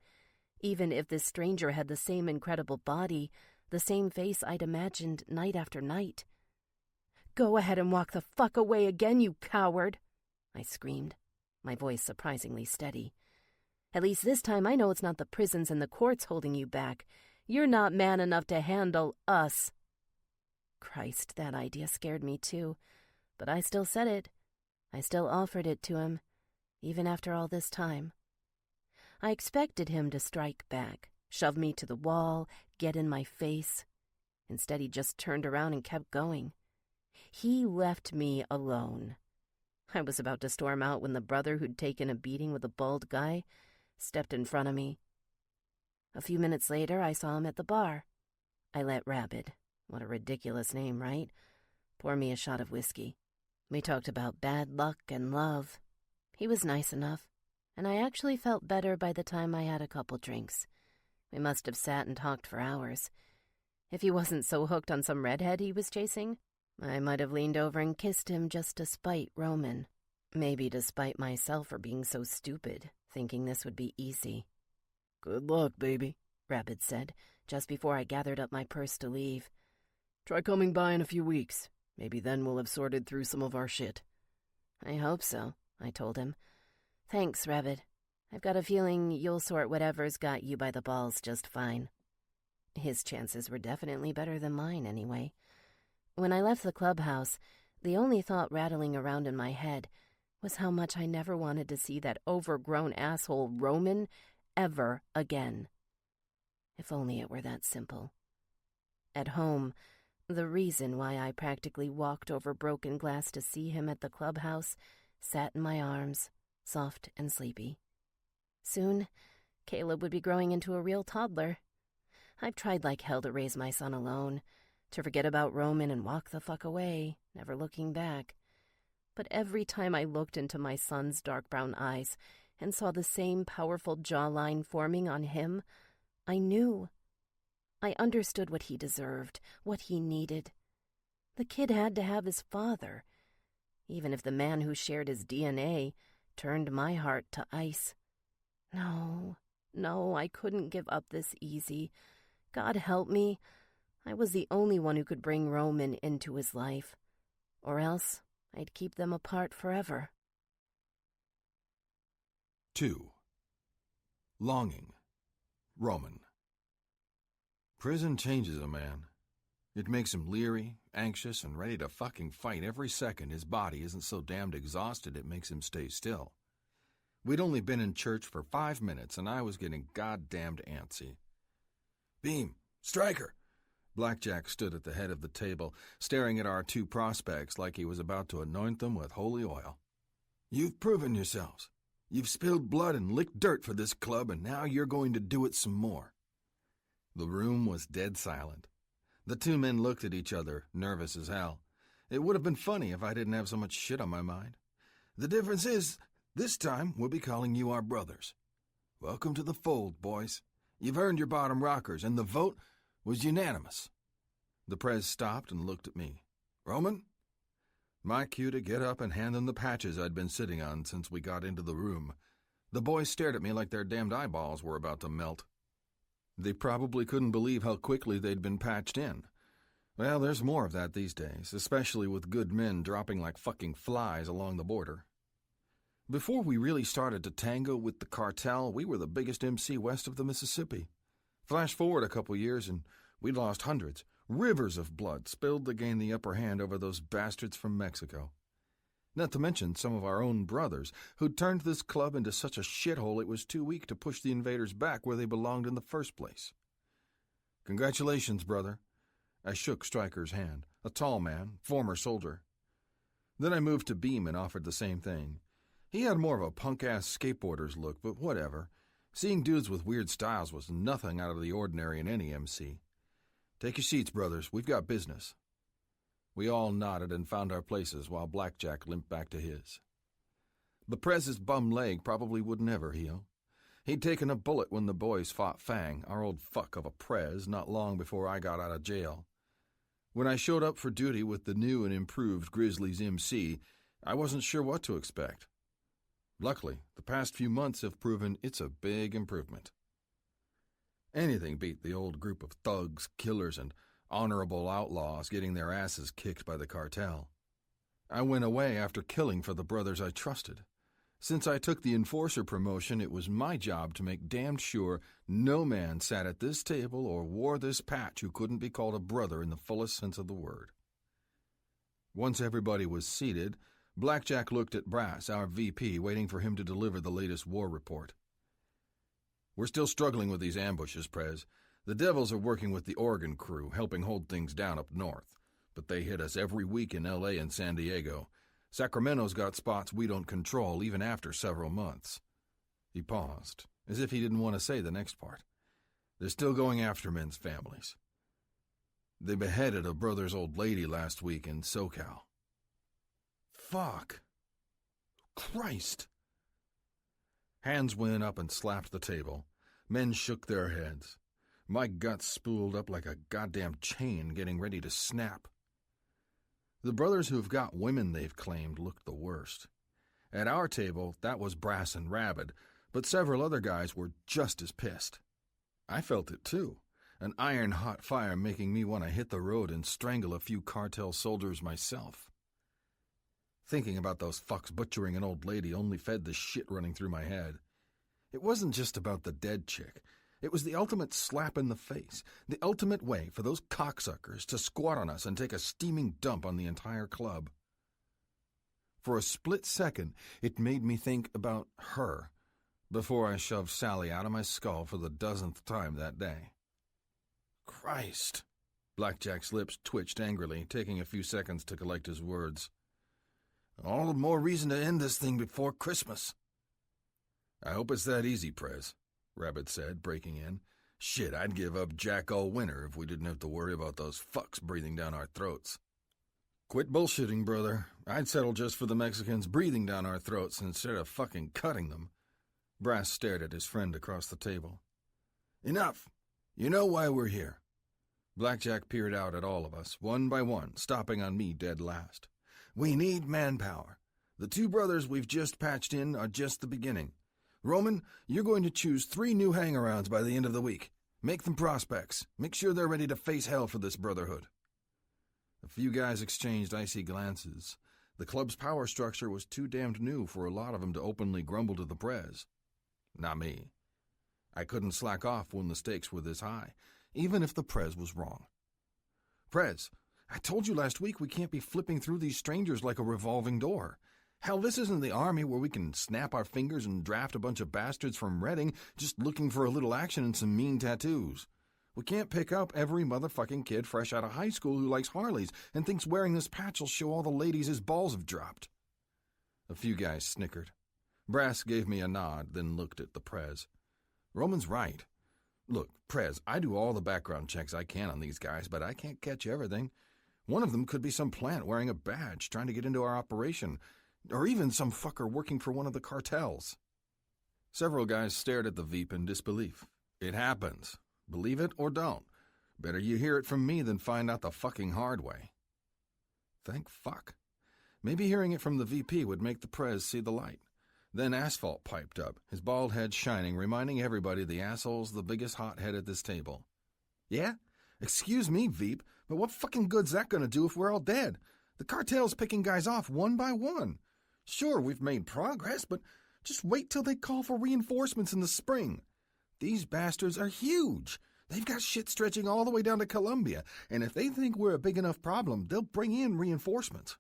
Even if this stranger had the same incredible body, the same face I'd imagined night after night. "Go ahead and walk the fuck away again, you coward!" I screamed, my voice surprisingly steady. "At least this time I know it's not the prisons and the courts holding you back. You're not man enough to handle us." Christ, that idea scared me too, but I still said it. I still offered it to him, even after all this time. I expected him to strike back, shove me to the wall, get in my face. Instead, he just turned around and kept going. He left me alone. I was about to storm out when the brother who'd taken a beating with a bald guy stepped in front of me. A few minutes later, I saw him at the bar. I let Rabid, what a ridiculous name, right, pour me a shot of whiskey. We talked about bad luck and love. He was nice enough, and I actually felt better by the time I had a couple drinks. We must have sat and talked for hours. If he wasn't so hooked on some redhead he was chasing, I might have leaned over and kissed him just to spite Roman. Maybe to spite myself for being so stupid, thinking this would be easy. "Good luck, baby," Rabid said, just before I gathered up my purse to leave. "Try coming by in a few weeks. Maybe then we'll have sorted through some of our shit." "I hope so," I told him. "Thanks, Rabid. I've got a feeling you'll sort whatever's got you by the balls just fine." His chances were definitely better than mine, anyway. When I left the clubhouse, the only thought rattling around in my head was how much I never wanted to see that overgrown asshole Roman ever again. If only it were that simple. At home, the reason why I practically walked over broken glass to see him at the clubhouse sat in my arms, soft and sleepy. Soon, Caleb would be growing into a real toddler. I've tried like hell to raise my son alone, to forget about Roman and walk the fuck away, never looking back. But every time I looked into my son's dark brown eyes and saw the same powerful jawline forming on him, I knew. I understood what he deserved, what he needed. The kid had to have his father, even if the man who shared his DNA turned my heart to ice. No, I couldn't give up this easy. God help me. I was the only one who could bring Roman into his life, or else I'd keep them apart forever. 2. Longing. Roman. Prison changes a man. It makes him leery, anxious, and ready to fucking fight every second his body isn't so damned exhausted it makes him stay still. We'd only been in church for 5 minutes, and I was getting goddamned antsy. "Beam, Stryker!" Blackjack stood at the head of the table, staring at our two prospects like he was about to anoint them with holy oil. "You've proven yourselves. You've spilled blood and licked dirt for this club, and now you're going to do it some more." The room was dead silent. The two men looked at each other, nervous as hell. It would have been funny if I didn't have so much shit on my mind. The difference is, this time we'll be calling you our brothers. Welcome to the fold, boys. You've earned your bottom rockers, and the vote was unanimous. The Prez stopped and looked at me. Roman? My cue to get up and hand them the patches I'd been sitting on since we got into the room. The boys stared at me like their damned eyeballs were about to melt. They probably couldn't believe how quickly they'd been patched in. Well, there's more of that these days, especially with good men dropping like fucking flies along the border. Before we really started to tango with the cartel, we were the biggest MC west of the Mississippi. Flash forward a couple years and we'd lost hundreds. Rivers of blood spilled to gain the upper hand over those bastards from Mexico. Not to mention some of our own brothers, who'd turned this club into such a shithole it was too weak to push the invaders back where they belonged in the first place. Congratulations, brother. I shook Stryker's hand, a tall man, former soldier. Then I moved to Beam and offered the same thing. He had more of a punk-ass skateboarder's look, but whatever. Seeing dudes with weird styles was nothing out of the ordinary in any MC. Take your seats, brothers. We've got business. We all nodded and found our places while Blackjack limped back to his. The Prez's bum leg probably would never heal. He'd taken a bullet when the boys fought Fang, our old fuck of a Prez, not long before I got out of jail. When I showed up for duty with the new and improved Grizzlies MC, I wasn't sure what to expect. Luckily, the past few months have proven it's a big improvement. Anything beat the old group of thugs, killers, and honorable outlaws getting their asses kicked by the cartel. I went away after killing for the brothers I trusted. Since I took the enforcer promotion, it was my job to make damned sure no man sat at this table or wore this patch who couldn't be called a brother in the fullest sense of the word. Once everybody was seated, Blackjack looked at Brass, our VP, waiting for him to deliver the latest war report. We're still struggling with these ambushes, Prez. The Devils are working with the Oregon crew, helping hold things down up north. But they hit us every week in L.A. and San Diego. Sacramento's got spots we don't control, even after several months. He paused, as if he didn't want to say the next part. They're still going after men's families. They beheaded a brother's old lady last week in SoCal. Fuck. Christ. Hands went up and slapped the table. Men shook their heads. My guts spooled up like a goddamn chain getting ready to snap. The brothers who've got women they've claimed looked the worst. At our table, that was Brass and Rabid, but several other guys were just as pissed. I felt it too, an iron-hot fire making me want to hit the road and strangle a few cartel soldiers myself. Thinking about those fucks butchering an old lady only fed the shit running through my head. It wasn't just about the dead chick. It was the ultimate slap in the face, the ultimate way for those cocksuckers to squat on us and take a steaming dump on the entire club. For a split second, it made me think about her before I shoved Sally out of my skull for the 10th time that day. Christ! Blackjack's lips twitched angrily, taking a few seconds to collect his words. All the more reason to end this thing before Christmas. I hope it's that easy, Prez, Rabbit said, breaking in. Shit, I'd give up Jack all winter if we didn't have to worry about those fucks breathing down our throats. Quit bullshitting, brother. I'd settle just for the Mexicans breathing down our throats instead of fucking cutting them. Brass stared at his friend across the table. Enough! You know why we're here. Blackjack peered out at all of us, one by one, stopping on me dead last. We need manpower. The two brothers we've just patched in are just the beginning. Roman, you're going to choose 3 new hang-arounds by the end of the week. Make them prospects. Make sure they're ready to face hell for this brotherhood. A few guys exchanged icy glances. The club's power structure was too damned new for a lot of them to openly grumble to the Prez. Not me. I couldn't slack off when the stakes were this high, even if the Prez was wrong. Prez, I told you last week we can't be flipping through these strangers like a revolving door. Hell, this isn't the army where we can snap our fingers and draft a bunch of bastards from Reading just looking for a little action and some mean tattoos. We can't pick up every motherfucking kid fresh out of high school who likes Harleys and thinks wearing this patch will show all the ladies his balls have dropped. A few guys snickered. Brass gave me a nod, then looked at the Prez. Roman's right. Look, Prez, I do all the background checks I can on these guys, but I can't catch everything. One of them could be some plant wearing a badge trying to get into our operation, or even some fucker working for one of the cartels. Several guys stared at the Veep in disbelief. It happens. Believe it or don't. Better you hear it from me than find out the fucking hard way. Thank fuck. Maybe hearing it from the VP would make the Prez see the light. Then Asphalt piped up, his bald head shining, reminding everybody the asshole's the biggest hothead at this table. Yeah? Excuse me, Veep, but what fucking good's that gonna do if we're all dead? The cartel's picking guys off one by one. Sure, we've made progress, but just wait till they call for reinforcements in the spring. These bastards are huge. They've got shit stretching all the way down to Columbia, and if they think we're a big enough problem, they'll bring in reinforcements.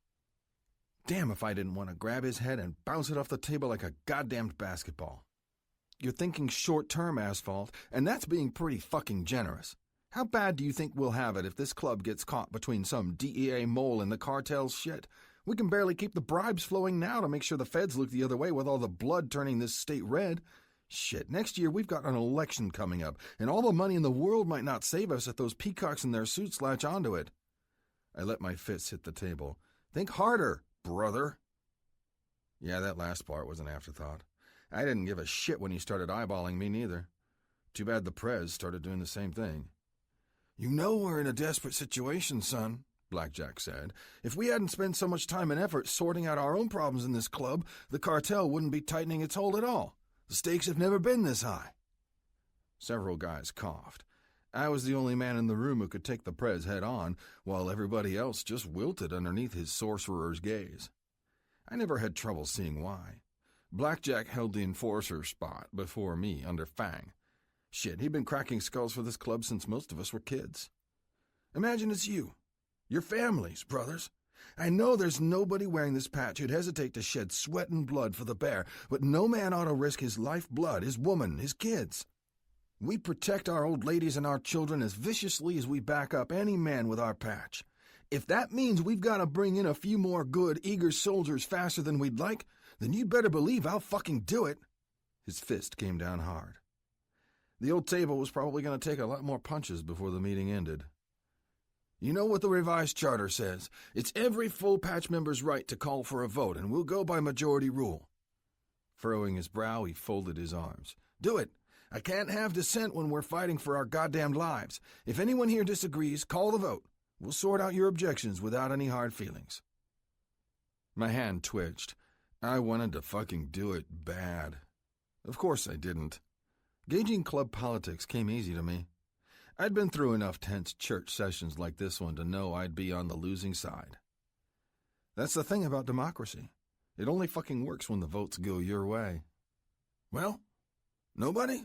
Damn if I didn't want to grab his head and bounce it off the table like a goddamned basketball. You're thinking short-term, Asphalt, and that's being pretty fucking generous. How bad do you think we'll have it if this club gets caught between some DEA mole and the cartel's shit? We can barely keep the bribes flowing now to make sure the feds look the other way with all the blood turning this state red. Shit, next year we've got an election coming up, and all the money in the world might not save us if those peacocks in their suits latch onto it. I let my fists hit the table. Think harder, brother. Yeah, that last part was an afterthought. I didn't give a shit when he started eyeballing me neither. Too bad the Prez started doing the same thing. You know we're in a desperate situation, son, Blackjack said. If we hadn't spent so much time and effort sorting out our own problems in this club, the cartel wouldn't be tightening its hold at all. The stakes have never been this high. Several guys coughed. I was the only man in the room who could take the Prez head on, while everybody else just wilted underneath his sorcerer's gaze. I never had trouble seeing why. Blackjack held the enforcer spot before me under Fang. Shit, he'd been cracking skulls for this club since most of us were kids. Imagine it's you. Your families, brothers. I know there's nobody wearing this patch who'd hesitate to shed sweat and blood for the bear, but no man ought to risk his lifeblood, his woman, his kids. We protect our old ladies and our children as viciously as we back up any man with our patch. If that means we've got to bring in a few more good, eager soldiers faster than we'd like, then you better believe I'll fucking do it. His fist came down hard. The old table was probably going to take a lot more punches before the meeting ended. You know what the revised charter says. It's every full patch member's right to call for a vote, and we'll go by majority rule. Furrowing his brow, he folded his arms. Do it. I can't have dissent when we're fighting for our goddamned lives. If anyone here disagrees, call the vote. We'll sort out your objections without any hard feelings. My hand twitched. I wanted to fucking do it bad. Of course I didn't. Gauging club politics came easy to me. I'd been through enough tense church sessions like this one to know I'd be on the losing side. That's the thing about democracy. It only fucking works when the votes go your way. Well, nobody?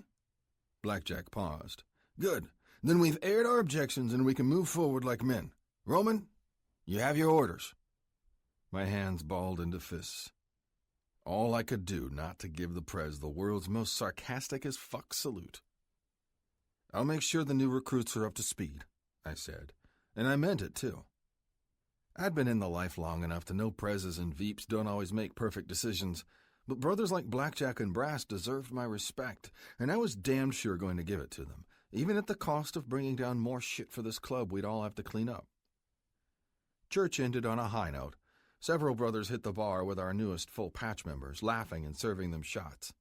Blackjack paused. Good. Then we've aired our objections and we can move forward like men. Roman, you have your orders. My hands balled into fists. All I could do not to give the Prez the world's most sarcastic as fuck salute. I'll make sure the new recruits are up to speed, I said, and I meant it too. I'd been in the life long enough to know Prezes and Veeps don't always make perfect decisions, but brothers like Blackjack and Brass deserved my respect, and I was damn sure going to give it to them, even at the cost of bringing down more shit for this club we'd all have to clean up. Church ended on a high note. Several brothers hit the bar with our newest full patch members, laughing and serving them shots.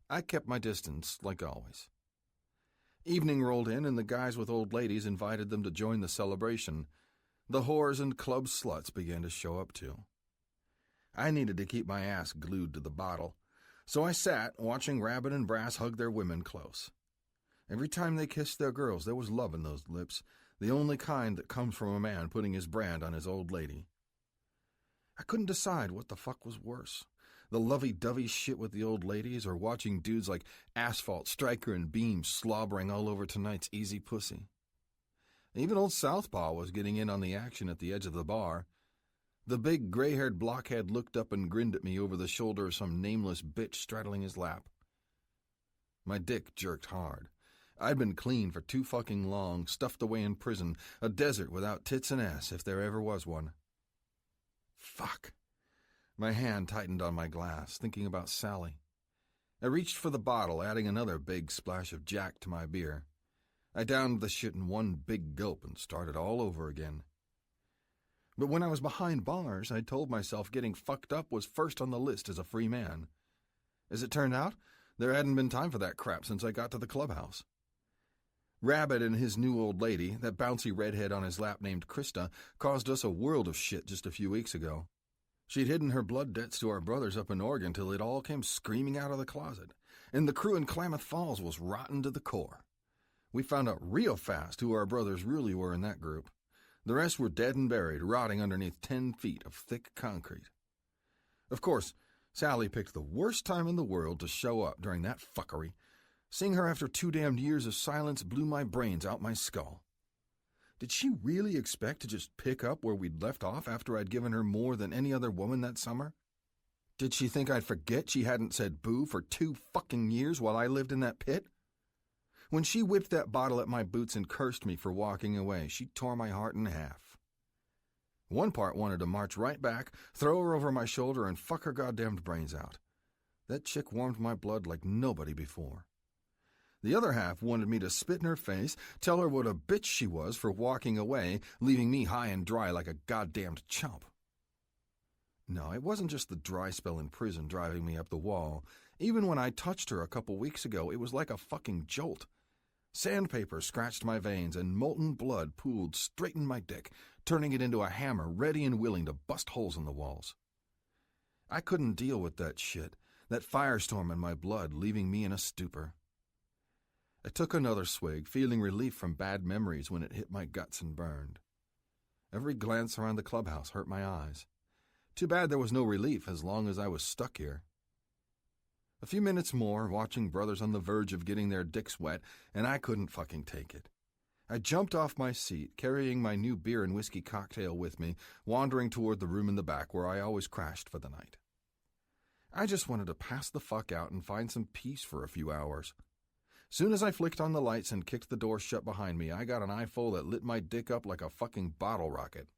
I kept my distance, like always. Evening rolled in, and the guys with old ladies invited them to join the celebration. The whores and club sluts began to show up, too. I needed to keep my ass glued to the bottle, so I sat, watching Rabbit and Brass hug their women close. Every time they kissed their girls, there was love in those lips, the only kind that comes from a man putting his brand on his old lady. I couldn't decide what the fuck was worse, the lovey-dovey shit with the old ladies or watching dudes like Asphalt, Stryker, and Beam slobbering all over tonight's easy pussy. Even old Southpaw was getting in on the action at the edge of the bar. The big gray-haired blockhead looked up and grinned at me over the shoulder of some nameless bitch straddling his lap. My dick jerked hard. I'd been clean for too fucking long, stuffed away in prison, a desert without tits and ass if there ever was one. Fuck. My hand tightened on my glass, thinking about Sally. I reached for the bottle, adding another big splash of Jack to my beer. I downed the shit in one big gulp and started all over again. But when I was behind bars, I told myself getting fucked up was first on the list as a free man. As it turned out, there hadn't been time for that crap since I got to the clubhouse. Rabbit and his new old lady, that bouncy redhead on his lap named Krista, caused us a world of shit just a few weeks ago. She'd hidden her blood debts to our brothers up in Oregon till it all came screaming out of the closet, and the crew in Klamath Falls was rotten to the core. We found out real fast who our brothers really were in that group. The rest were dead and buried, rotting underneath 10 feet of thick concrete. Of course, Sally picked the worst time in the world to show up during that fuckery. Seeing her after 2 damned years of silence blew my brains out my skull. Did she really expect to just pick up where we'd left off after I'd given her more than any other woman that summer? Did she think I'd forget she hadn't said boo for 2 fucking years while I lived in that pit? When she whipped that bottle at my boots and cursed me for walking away, she tore my heart in half. One part wanted to march right back, throw her over my shoulder, and fuck her goddamned brains out. That chick warmed my blood like nobody before. The other half wanted me to spit in her face, tell her what a bitch she was for walking away, leaving me high and dry like a goddamned chump. No, it wasn't just the dry spell in prison driving me up the wall. Even when I touched her a couple weeks ago, it was like a fucking jolt. Sandpaper scratched my veins and molten blood pooled straight in my dick, turning it into a hammer ready and willing to bust holes in the walls. I couldn't deal with that shit, that firestorm in my blood leaving me in a stupor. I took another swig, feeling relief from bad memories when it hit my guts and burned. Every glance around the clubhouse hurt my eyes. Too bad there was no relief as long as I was stuck here. A few minutes more, watching brothers on the verge of getting their dicks wet, and I couldn't fucking take it. I jumped off my seat, carrying my new beer and whiskey cocktail with me, wandering toward the room in the back where I always crashed for the night. I just wanted to pass the fuck out and find some peace for a few hours. Soon as I flicked on the lights and kicked the door shut behind me, I got an eyeful that lit my dick up like a fucking bottle rocket.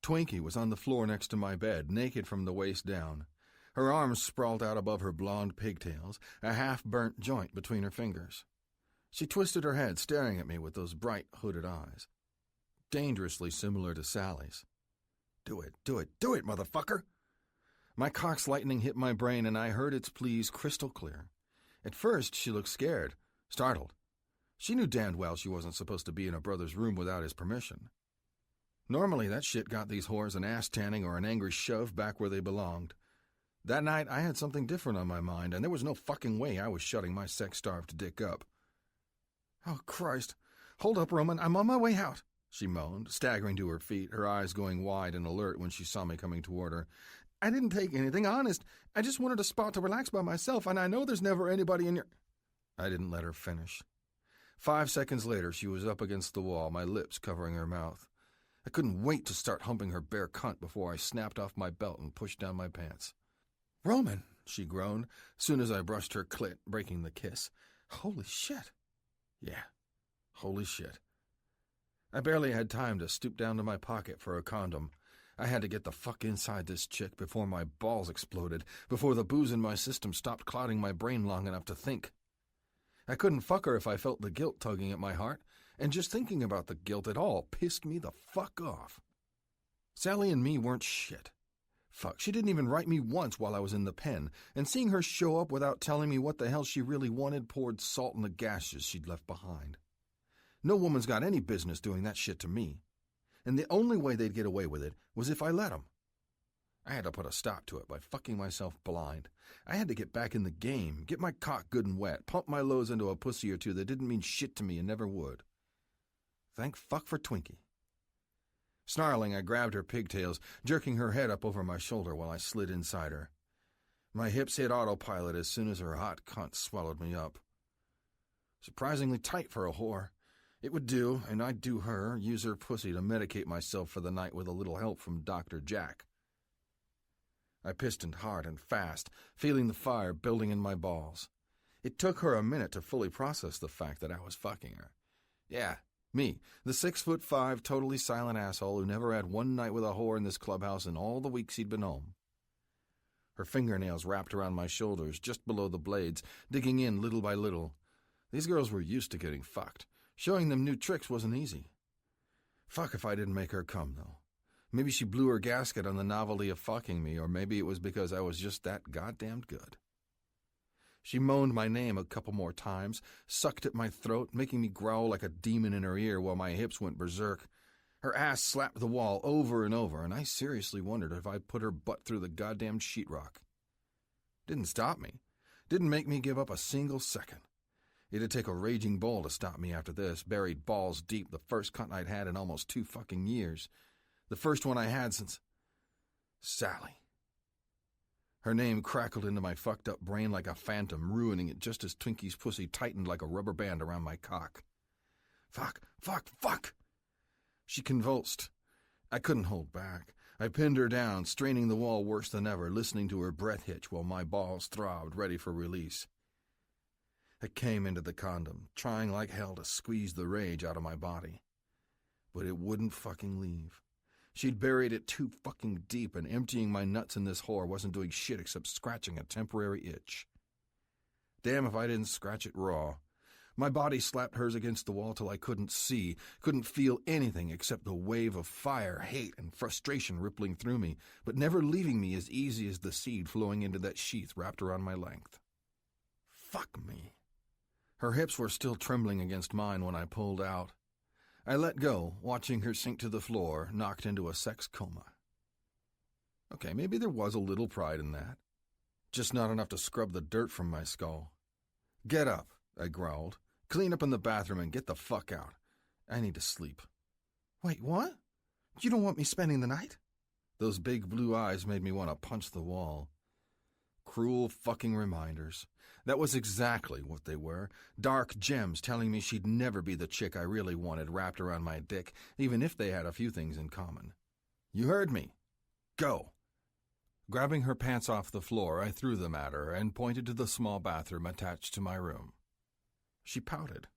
Twinkie was on the floor next to my bed, naked from the waist down. Her arms sprawled out above her blonde pigtails, a half-burnt joint between her fingers. She twisted her head, staring at me with those bright, hooded eyes. Dangerously similar to Sally's. Do it, motherfucker! My cock's lightning hit my brain, and I heard its pleas crystal clear. At first, she looked scared, startled. She knew damned well she wasn't supposed to be in her brother's room without his permission. Normally, that shit got these whores an ass tanning or an angry shove back where they belonged. That night, I had something different on my mind, and there was no fucking way I was shutting my sex-starved dick up. "Oh, Christ. Hold up, Roman. I'm on my way out," she moaned, staggering to her feet, her eyes going wide and alert when she saw me coming toward her. "I didn't take anything, honest. I just wanted a spot to relax by myself, and I know there's never anybody in your—" I didn't let her finish. 5 seconds later, she was up against the wall, my lips covering her mouth. I couldn't wait to start humping her bare cunt before I snapped off my belt and pushed down my pants. "Roman," she groaned, soon as I brushed her clit, breaking the kiss. "Holy shit." Yeah, holy shit. I barely had time to stoop down to my pocket for a condom. I had to get the fuck inside this chick before my balls exploded, before the booze in my system stopped clouding my brain long enough to think. I couldn't fuck her if I felt the guilt tugging at my heart, and just thinking about the guilt at all pissed me the fuck off. Sally and me weren't shit. Fuck, she didn't even write me once while I was in the pen, and seeing her show up without telling me what the hell she really wanted poured salt in the gashes she'd left behind. No woman's got any business doing that shit to me. And the only way they'd get away with it was if I let them. I had to put a stop to it by fucking myself blind. I had to get back in the game, get my cock good and wet, pump my loads into a pussy or two that didn't mean shit to me and never would. Thank fuck for Twinkie. Snarling, I grabbed her pigtails, jerking her head up over my shoulder while I slid inside her. My hips hit autopilot as soon as her hot cunt swallowed me up. Surprisingly tight for a whore. It would do, and I'd do her, use her pussy to medicate myself for the night with a little help from Dr. Jack. I pistoned hard and fast, feeling the fire building in my balls. It took her a minute to fully process the fact that I was fucking her. Yeah, me, the 6'5", totally silent asshole who never had one night with a whore in this clubhouse in all the weeks he'd been home. Her fingernails wrapped around my shoulders, just below the blades, digging in little by little. These girls were used to getting fucked. Showing them new tricks wasn't easy. Fuck if I didn't make her come, though. Maybe she blew her gasket on the novelty of fucking me, or maybe it was because I was just that goddamned good. She moaned my name a couple more times, sucked at my throat, making me growl like a demon in her ear while my hips went berserk. Her ass slapped the wall over and over, and I seriously wondered if I'd put her butt through the goddamn sheetrock. Didn't stop me. Didn't make me give up a single second. It'd take a raging bull to stop me after this, buried balls deep, the first cunt I'd had in almost 2 fucking years. The first one I had since... Sally. Her name crackled into my fucked up brain like a phantom, ruining it just as Twinkie's pussy tightened like a rubber band around my cock. Fuck, fuck, fuck! She convulsed. I couldn't hold back. I pinned her down, straining the wall worse than ever, listening to her breath hitch while my balls throbbed, ready for release. I came into the condom, trying like hell to squeeze the rage out of my body. But it wouldn't fucking leave. She'd buried it too fucking deep, and emptying my nuts in this whore wasn't doing shit except scratching a temporary itch. Damn if I didn't scratch it raw. My body slapped hers against the wall till I couldn't see, couldn't feel anything except the wave of fire, hate, and frustration rippling through me, but never leaving me as easy as the seed flowing into that sheath wrapped around my length. Fuck me. Her hips were still trembling against mine when I pulled out. I let go, watching her sink to the floor, knocked into a sex coma. Okay, maybe there was a little pride in that. Just not enough to scrub the dirt from my skull. Get up, I growled. Clean up in the bathroom and get the fuck out. I need to sleep. Wait, what? You don't want me spending the night? Those big blue eyes made me want to punch the wall. Cruel fucking reminders. That was exactly what they were. Dark gems telling me she'd never be the chick I really wanted wrapped around my dick, even if they had a few things in common. You heard me. Go. Grabbing her pants off the floor, I threw them at her and pointed to the small bathroom attached to my room. She pouted.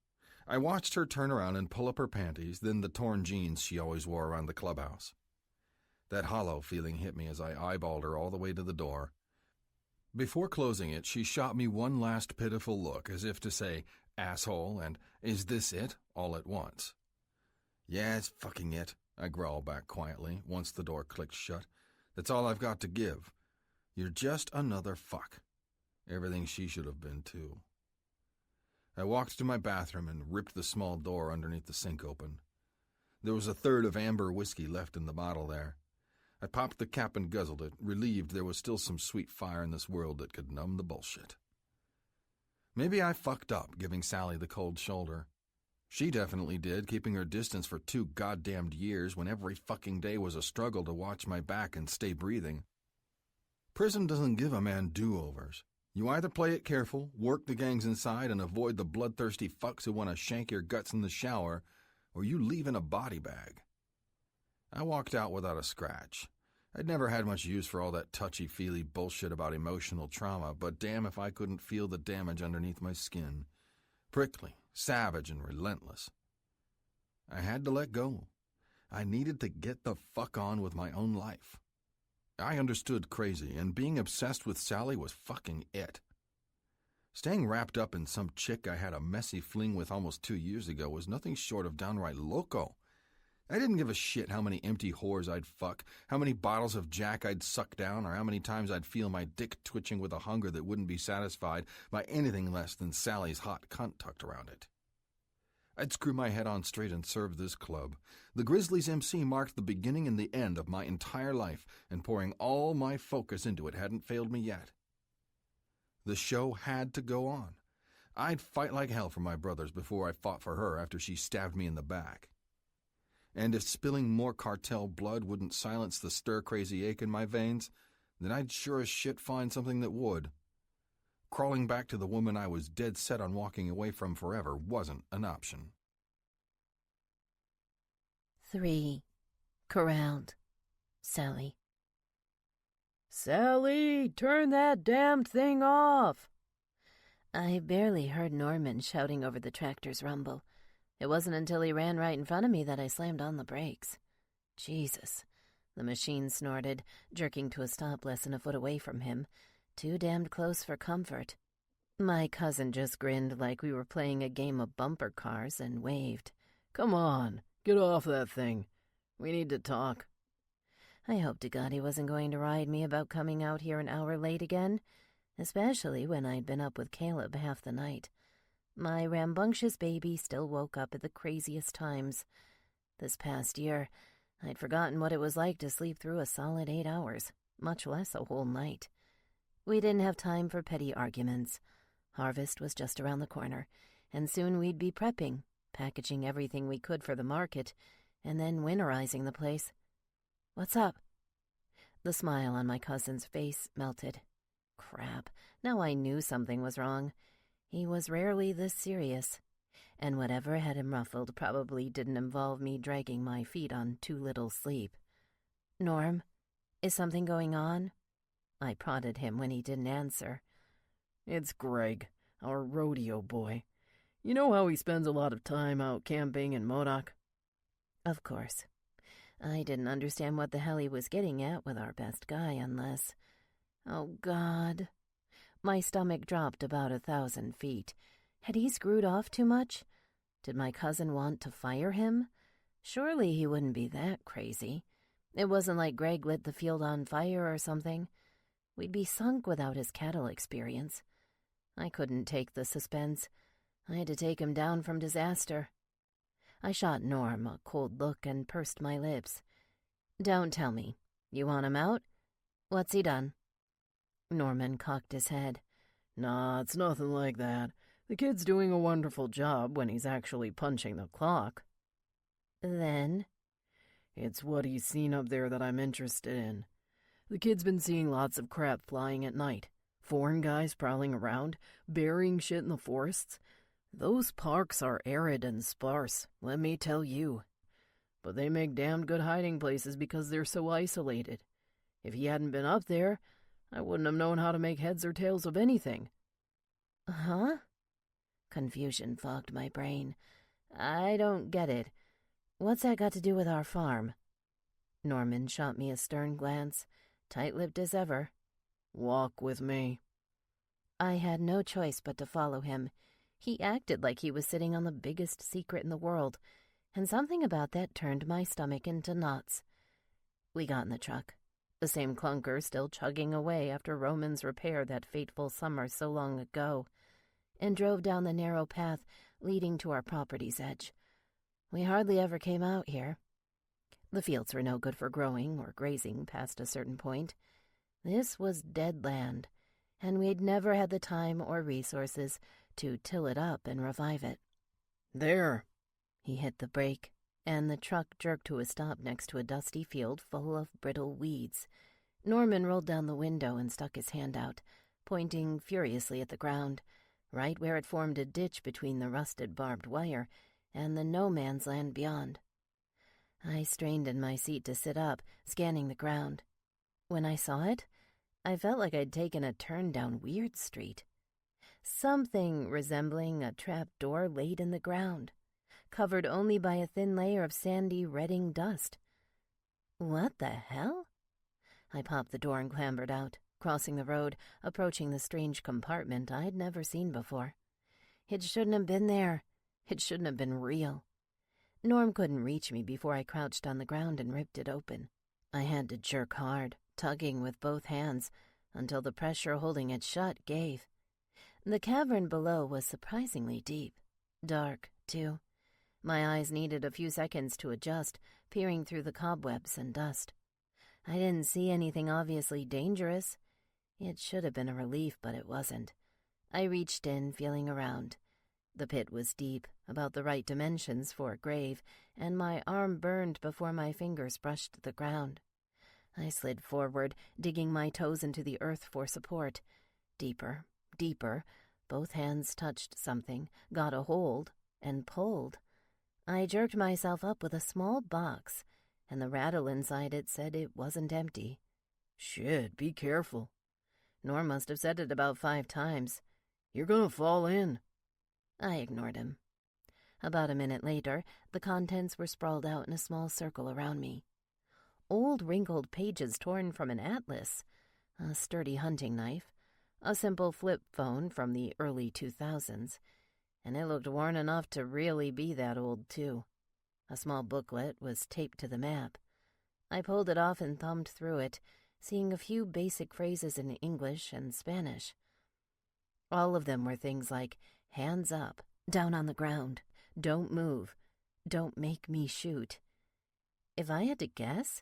I watched her turn around and pull up her panties, then the torn jeans she always wore around the clubhouse. That hollow feeling hit me as I eyeballed her all the way to the door. Before closing it, she shot me one last pitiful look, as if to say, asshole, and is this it, all at once. Yeah, it's fucking it, I growled back quietly, once the door clicked shut. That's all I've got to give. You're just another fuck. Everything she should have been, too. I walked to my bathroom and ripped the small door underneath the sink open. There was a third of amber whiskey left in the bottle there. I popped the cap and guzzled it, relieved there was still some sweet fire in this world that could numb the bullshit. Maybe I fucked up giving Sally the cold shoulder. She definitely did, keeping her distance for 2 goddamned years when every fucking day was a struggle to watch my back and stay breathing. Prison doesn't give a man do-overs. You either play it careful, work the gangs inside, and avoid the bloodthirsty fucks who want to shank your guts in the shower, or you leave in a body bag. I walked out without a scratch. I'd never had much use for all that touchy-feely bullshit about emotional trauma, but damn if I couldn't feel the damage underneath my skin. Prickly, savage, and relentless. I had to let go. I needed to get the fuck on with my own life. I understood crazy, and being obsessed with Sally was fucking it. Staying wrapped up in some chick I had a messy fling with almost 2 years ago was nothing short of downright loco. I didn't give a shit how many empty whores I'd fuck, how many bottles of Jack I'd suck down, or how many times I'd feel my dick twitching with a hunger that wouldn't be satisfied by anything less than Sally's hot cunt tucked around it. I'd screw my head on straight and serve this club. The Grizzlies MC marked the beginning and the end of my entire life, and pouring all my focus into it hadn't failed me yet. The show had to go on. I'd fight like hell for my brothers before I fought for her after she stabbed me in the back. And if spilling more cartel blood wouldn't silence the stir-crazy ache in my veins, then I'd sure as shit find something that would. Crawling back to the woman I was dead set on walking away from forever wasn't an option. 3. Corralled. Sally. Sally, turn that damned thing off! I barely heard Norman shouting over the tractor's rumble. It wasn't until he ran right in front of me that I slammed on the brakes. Jesus. The machine snorted, jerking to a stop less than a foot away from him. Too damned close for comfort. My cousin just grinned like we were playing a game of bumper cars and waved. Come on, get off that thing. We need to talk. I hoped to God he wasn't going to ride me about coming out here an hour late again, especially when I'd been up with Caleb half the night. My rambunctious baby still woke up at the craziest times. This past year, I'd forgotten what it was like to sleep through a solid 8 hours, much less a whole night. We didn't have time for petty arguments. Harvest was just around the corner, and soon we'd be prepping, packaging everything we could for the market, and then winterizing the place. "What's up?" The smile on my cousin's face melted. Crap, now I knew something was wrong. He was rarely this serious, and whatever had him ruffled probably didn't involve me dragging my feet on too little sleep. "Norm, is something going on?" I prodded him when he didn't answer. "It's Greg, our rodeo boy. You know how he spends a lot of time out camping in Modoc?" Of course. I didn't understand what the hell he was getting at with our best guy unless... Oh, God. My stomach dropped about 1,000 feet. Had he screwed off too much? Did my cousin want to fire him? Surely he wouldn't be that crazy. It wasn't like Greg lit the field on fire or something. We'd be sunk without his cattle experience. I couldn't take the suspense. I had to take him down from disaster. I shot Norm a cold look and pursed my lips. "Don't tell me. You want him out? What's he done?" Norman cocked his head. "Nah, it's nothing like that. The kid's doing a wonderful job when he's actually punching the clock." "Then?" "It's what he's seen up there that I'm interested in. The kid's been seeing lots of crap flying at night. Foreign guys prowling around, burying shit in the forests. Those parks are arid and sparse, let me tell you. But they make damn good hiding places because they're so isolated. If he hadn't been up there, I wouldn't have known how to make heads or tails of anything." "Huh?" Confusion fogged my brain. "I don't get it. What's that got to do with our farm?" Norman shot me a stern glance, tight-lipped as ever. "Walk with me." I had no choice but to follow him. He acted like he was sitting on the biggest secret in the world, and something about that turned my stomach into knots. We got in the truck, the same clunker still chugging away after Roman's repair that fateful summer so long ago, and drove down the narrow path leading to our property's edge. We hardly ever came out here. The fields were no good for growing or grazing past a certain point. This was dead land, and we'd never had the time or resources to till it up and revive it. "There." He hit the brake, and the truck jerked to a stop next to a dusty field full of brittle weeds. Norman rolled down the window and stuck his hand out, pointing furiously at the ground, right where it formed a ditch between the rusted barbed wire and the no-man's land beyond. I strained in my seat to sit up, scanning the ground. When I saw it, I felt like I'd taken a turn down Weird Street. Something resembling a trap door laid in the ground, covered only by a thin layer of sandy redding dust. What the hell? I popped the door and clambered out, crossing the road, approaching the strange compartment I'd never seen before. It shouldn't have been there. It shouldn't have been real. Norm couldn't reach me before I crouched on the ground and ripped it open. I had to jerk hard, tugging with both hands, until the pressure holding it shut gave. The cavern below was surprisingly deep. Dark, too. My eyes needed a few seconds to adjust, peering through the cobwebs and dust. I didn't see anything obviously dangerous. It should have been a relief, but it wasn't. I reached in, feeling around. The pit was deep, about the right dimensions for a grave, and my arm burned before my fingers brushed the ground. I slid forward, digging my toes into the earth for support. Deeper, deeper. Both hands touched something, got a hold, and pulled. I jerked myself up with a small box, and the rattle inside it said it wasn't empty. "Shit, be careful." Norm must have said it about 5 times. "You're gonna fall in." I ignored him. About a minute later, the contents were sprawled out in a small circle around me. Old wrinkled pages torn from an atlas, a sturdy hunting knife, a simple flip phone from the early 2000s, and it looked worn enough to really be that old, too. A small booklet was taped to the map. I pulled it off and thumbed through it, seeing a few basic phrases in English and Spanish. All of them were things like, hands up, down on the ground, don't move, don't make me shoot. If I had to guess,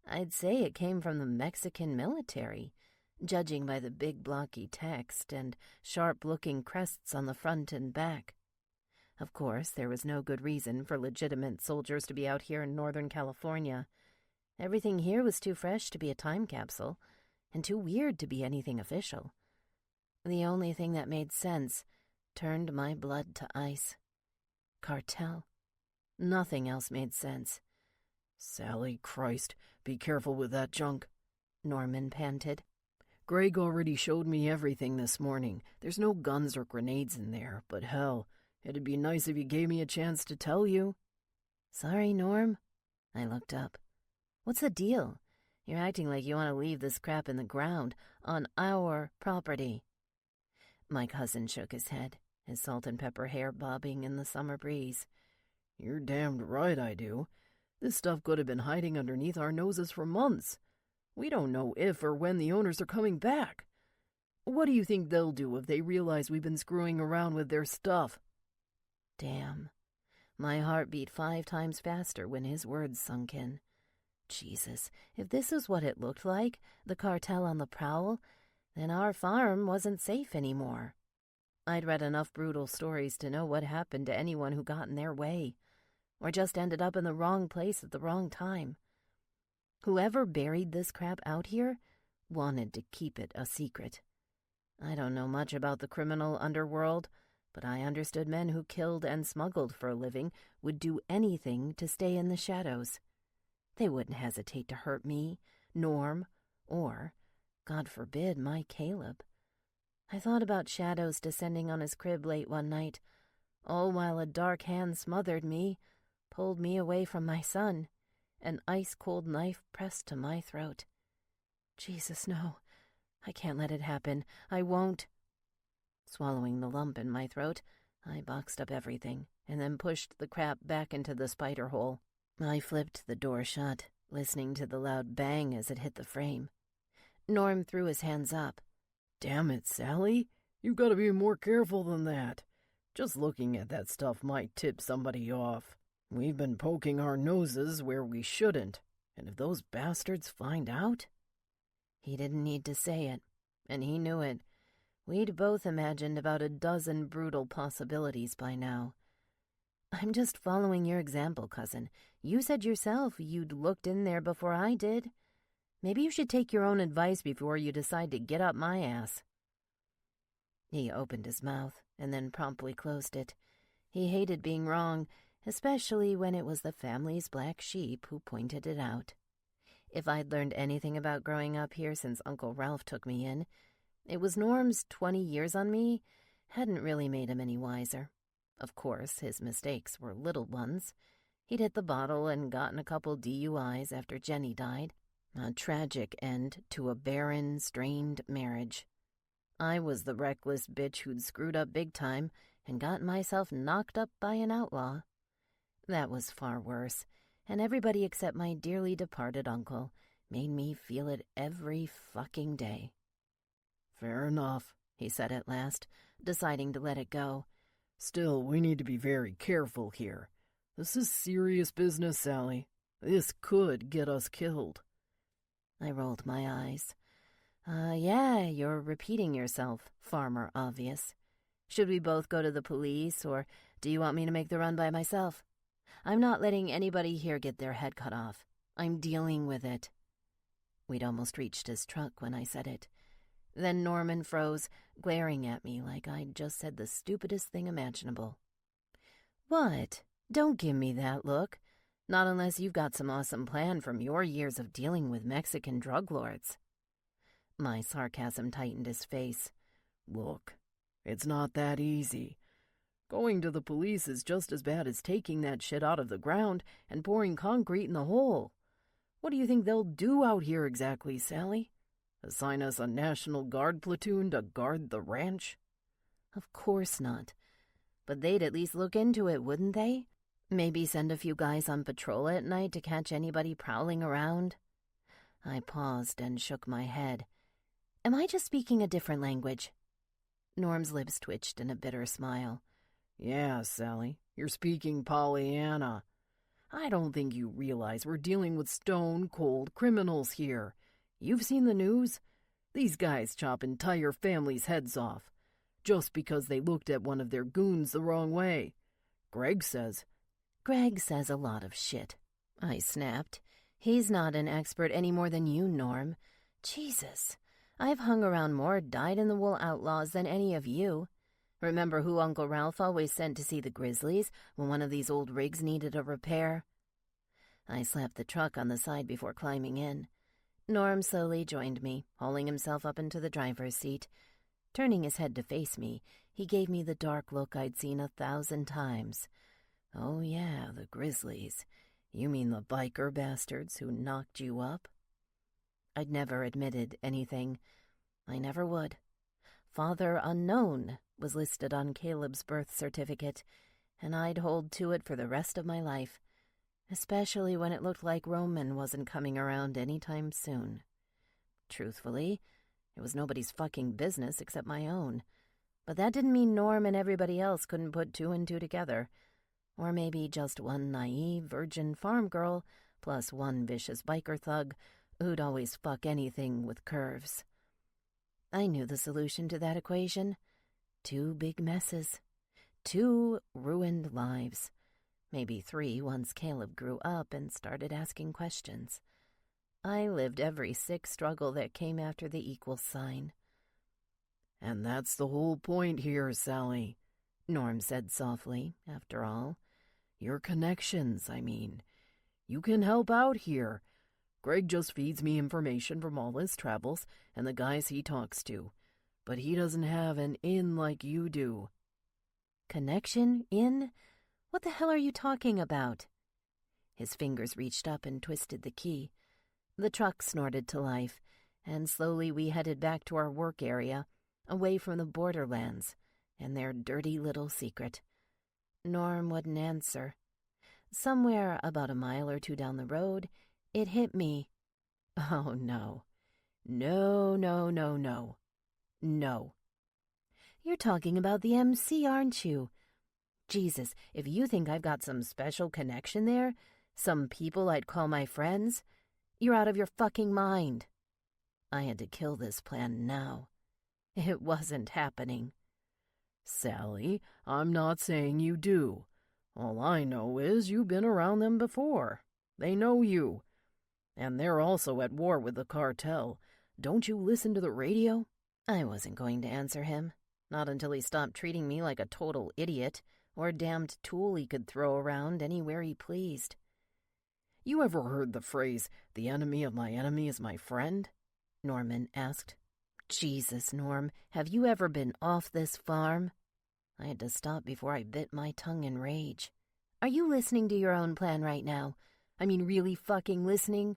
I'd say it came from the Mexican military, judging by the big blocky text and sharp-looking crests on the front and back. Of course, there was no good reason for legitimate soldiers to be out here in Northern California. Everything here was too fresh to be a time capsule, and too weird to be anything official. The only thing that made sense turned my blood to ice. Cartel. Nothing else made sense. Sally, Christ, be careful with that junk, Norman panted. Greg already showed me everything this morning. There's no guns or grenades in there, but hell, it'd be nice if you gave me a chance to tell you. Sorry, Norm. I looked up. What's the deal? You're acting like you want to leave this crap in the ground, on our property. My cousin shook his head, his salt and pepper hair bobbing in the summer breeze. You're damned right I do. This stuff could have been hiding underneath our noses for months. We don't know if or when the owners are coming back. What do you think they'll do if they realize we've been screwing around with their stuff? Damn. My heart beat 5 times faster when his words sunk in. Jesus, if this is what it looked like, the cartel on the prowl, then our farm wasn't safe anymore. I'd read enough brutal stories to know what happened to anyone who got in their way, or just ended up in the wrong place at the wrong time. Whoever buried this crap out here wanted to keep it a secret. I don't know much about the criminal underworld, but I understood men who killed and smuggled for a living would do anything to stay in the shadows. They wouldn't hesitate to hurt me, Norm, or, God forbid, my Caleb. I thought about shadows descending on his crib late one night, all while a dark hand smothered me, pulled me away from my son, an ice-cold knife pressed to my throat. Jesus, no. I can't let it happen. I won't. Swallowing the lump in my throat, I boxed up everything and then pushed the crap back into the spider hole. I flipped the door shut, listening to the loud bang as it hit the frame. Norm threw his hands up. Damn it, Sally. You've got to be more careful than that. Just looking at that stuff might tip somebody off. We've been poking our noses where we shouldn't, and if those bastards find out... He didn't need to say it, and he knew it. We'd both imagined about a dozen brutal possibilities by now. I'm just following your example, cousin. You said yourself you'd looked in there before I did. Maybe you should take your own advice before you decide to get up my ass. He opened his mouth and then promptly closed it. He hated being wrong, especially when it was the family's black sheep who pointed it out. If I'd learned anything about growing up here since Uncle Ralph took me in, it was Norm's 20 years on me hadn't really made him any wiser. Of course, his mistakes were little ones. He'd hit the bottle and gotten a couple DUIs after Jenny died, a tragic end to a barren, strained marriage. I was the reckless bitch who'd screwed up big time and got myself knocked up by an outlaw. That was far worse, and everybody except my dearly departed uncle made me feel it every fucking day. Fair enough, he said at last, deciding to let it go. Still, we need to be very careful here. This is serious business, Sally. This could get us killed. I rolled my eyes. Yeah, you're repeating yourself, Farmer Obvious. Should we both go to the police, or do you want me to make the run by myself? I'm not letting anybody here get their head cut off. I'm dealing with it. We'd almost reached his truck when I said it. Then Norman froze, glaring at me like I'd just said the stupidest thing imaginable. What? Don't give me that look. Not unless you've got some awesome plan from your years of dealing with Mexican drug lords. My sarcasm tightened his face. Look, it's not that easy. Going to the police is just as bad as taking that shit out of the ground and pouring concrete in the hole. What do you think they'll do out here exactly, Sally? Assign us a National Guard platoon to guard the ranch? Of course not. But they'd at least look into it, wouldn't they? Maybe send a few guys on patrol at night to catch anybody prowling around? I paused and shook my head. Am I just speaking a different language? Norm's lips twitched in a bitter smile. Yeah, Sally, you're speaking Pollyanna. I don't think you realize we're dealing with stone-cold criminals here. You've seen the news? These guys chop entire families' heads off, just because they looked at one of their goons the wrong way. Greg says a lot of shit, I snapped. He's not an expert any more than you, Norm. Jesus, I've hung around more dyed-in-the-wool outlaws than any of you. Remember who Uncle Ralph always sent to see the Grizzlies when one of these old rigs needed a repair? I slapped the truck on the side before climbing in. Norm slowly joined me, hauling himself up into the driver's seat. Turning his head to face me, he gave me the dark look I'd seen 1,000 times. Oh yeah, the Grizzlies. You mean the biker bastards who knocked you up? I'd never admitted anything. I never would. Father Unknown was listed on Caleb's birth certificate, and I'd hold to it for the rest of my life, especially when it looked like Roman wasn't coming around anytime soon. Truthfully, it was nobody's fucking business except my own, but that didn't mean Norm and everybody else couldn't put 2 and 2 together. Or maybe just one naive virgin farm girl plus one vicious biker thug who'd always fuck anything with curves. I knew the solution to that equation. 2 big messes. 2 ruined lives. Maybe 3 once Caleb grew up and started asking questions. I lived every sick struggle that came after the equal sign. And that's the whole point here, Sally, Norm said softly, after all. Your connections, I mean. You can help out here. Greg just feeds me information from all his travels and the guys he talks to. But he doesn't have an in like you do. Connection? In? What the hell are you talking about? His fingers reached up and twisted the key. The truck snorted to life, and slowly we headed back to our work area, away from the borderlands and their dirty little secret. Norm wouldn't answer. Somewhere about a mile or 2 down the road, it hit me. Oh, no. No, no, no, no. No. You're talking about the MC, aren't you? Jesus, if you think I've got some special connection there, some people I'd call my friends, you're out of your fucking mind. I had to kill this plan now. It wasn't happening. Sally, I'm not saying you do. All I know is you've been around them before. They know you. And they're also at war with the cartel. Don't you listen to the radio? I wasn't going to answer him. Not until he stopped treating me like a total idiot or a damned tool he could throw around anywhere he pleased. You ever heard the phrase, "the enemy of my enemy is my friend"? Norman asked. Jesus, Norm, have you ever been off this farm? I had to stop before I bit my tongue in rage. Are you listening to your own plan right now? I mean, really fucking listening?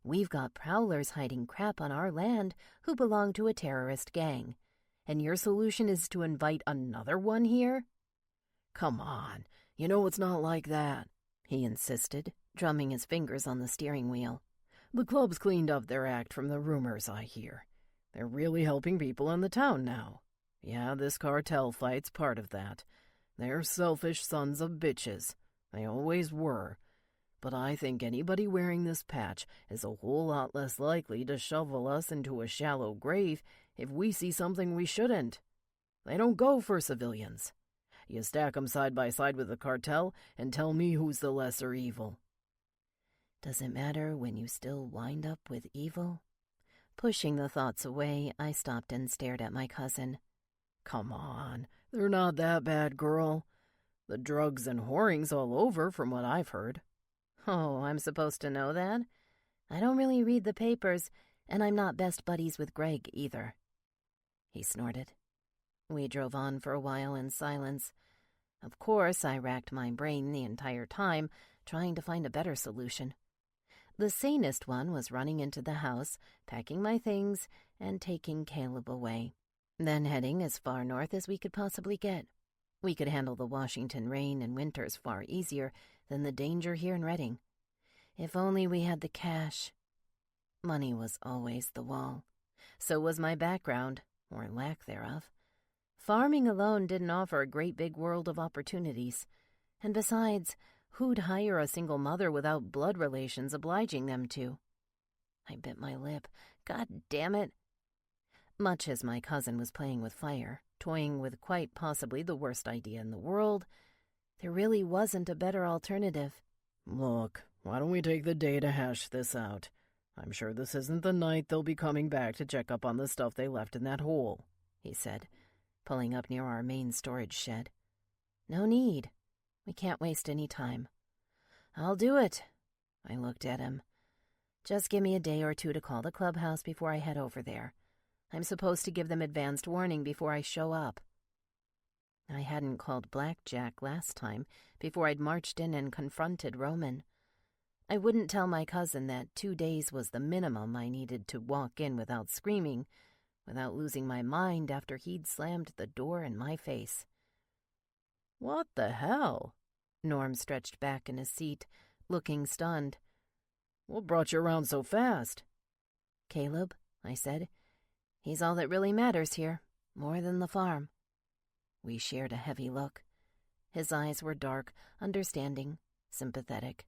We've got prowlers hiding crap on our land who belong to a terrorist gang. And your solution is to invite another one here? Come on, you know it's not like that, he insisted, drumming his fingers on the steering wheel. The club's cleaned up their act from the rumors I hear. They're really helping people in the town now. Yeah, this cartel fight's part of that. They're selfish sons of bitches. They always were. But I think anybody wearing this patch is a whole lot less likely to shovel us into a shallow grave if we see something we shouldn't. They don't go for civilians. You stack 'em side by side with the cartel and tell me who's the lesser evil. Does it matter when you still wind up with evil? Pushing the thoughts away, I stopped and stared at my cousin. Come on, they're not that bad, girl. The drugs and whoring's all over from what I've heard. Oh, I'm supposed to know that? I don't really read the papers, and I'm not best buddies with Greg either. He snorted. We drove on for a while in silence. Of course, I racked my brain the entire time, trying to find a better solution. The sanest one was running into the house, packing my things, and taking Caleb away, then heading as far north as we could possibly get. We could handle the Washington rain and winters far easier than the danger here in Redding. If only we had the cash. Money was always the wall. So was my background, or lack thereof. Farming alone didn't offer a great big world of opportunities. And besides, who'd hire a single mother without blood relations obliging them to? I bit my lip. God damn it. Much as my cousin was playing with fire, toying with quite possibly the worst idea in the world, there really wasn't a better alternative. Look, why don't we take the day to hash this out? I'm sure this isn't the night they'll be coming back to check up on the stuff they left in that hole, he said, pulling up near our main storage shed. No need. We can't waste any time. I'll do it. I looked at him. Just give me a day or two to call the clubhouse before I head over there. I'm supposed to give them advanced warning before I show up. I hadn't called Blackjack last time before I'd marched in and confronted Roman. I wouldn't tell my cousin that 2 days was the minimum I needed to walk in without screaming, without losing my mind after he'd slammed the door in my face. What the hell? Norm stretched back in his seat, looking stunned. What brought you around so fast? Caleb, I said. He's all that really matters here, more than the farm. We shared a heavy look. His eyes were dark, understanding, sympathetic.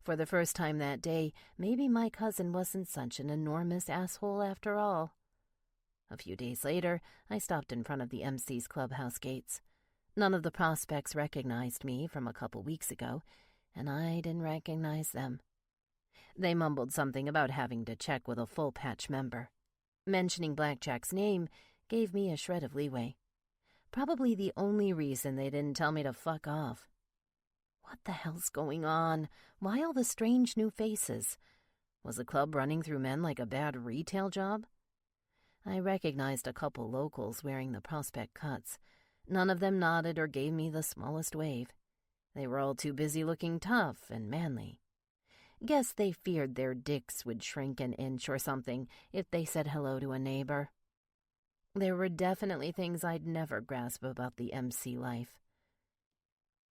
For the first time that day, maybe my cousin wasn't such an enormous asshole after all. A few days later, I stopped in front of the MC's clubhouse gates. None of the prospects recognized me from a couple weeks ago, and I didn't recognize them. They mumbled something about having to check with a full-patch member. Mentioning Blackjack's name gave me a shred of leeway. Probably the only reason they didn't tell me to fuck off. What the hell's going on? Why all the strange new faces? Was the club running through men like a bad retail job? I recognized a couple locals wearing the prospect cuts. None of them nodded or gave me the smallest wave. They were all too busy looking tough and manly. Guess they feared their dicks would shrink an inch or something if they said hello to a neighbor. There were definitely things I'd never grasp about the MC life.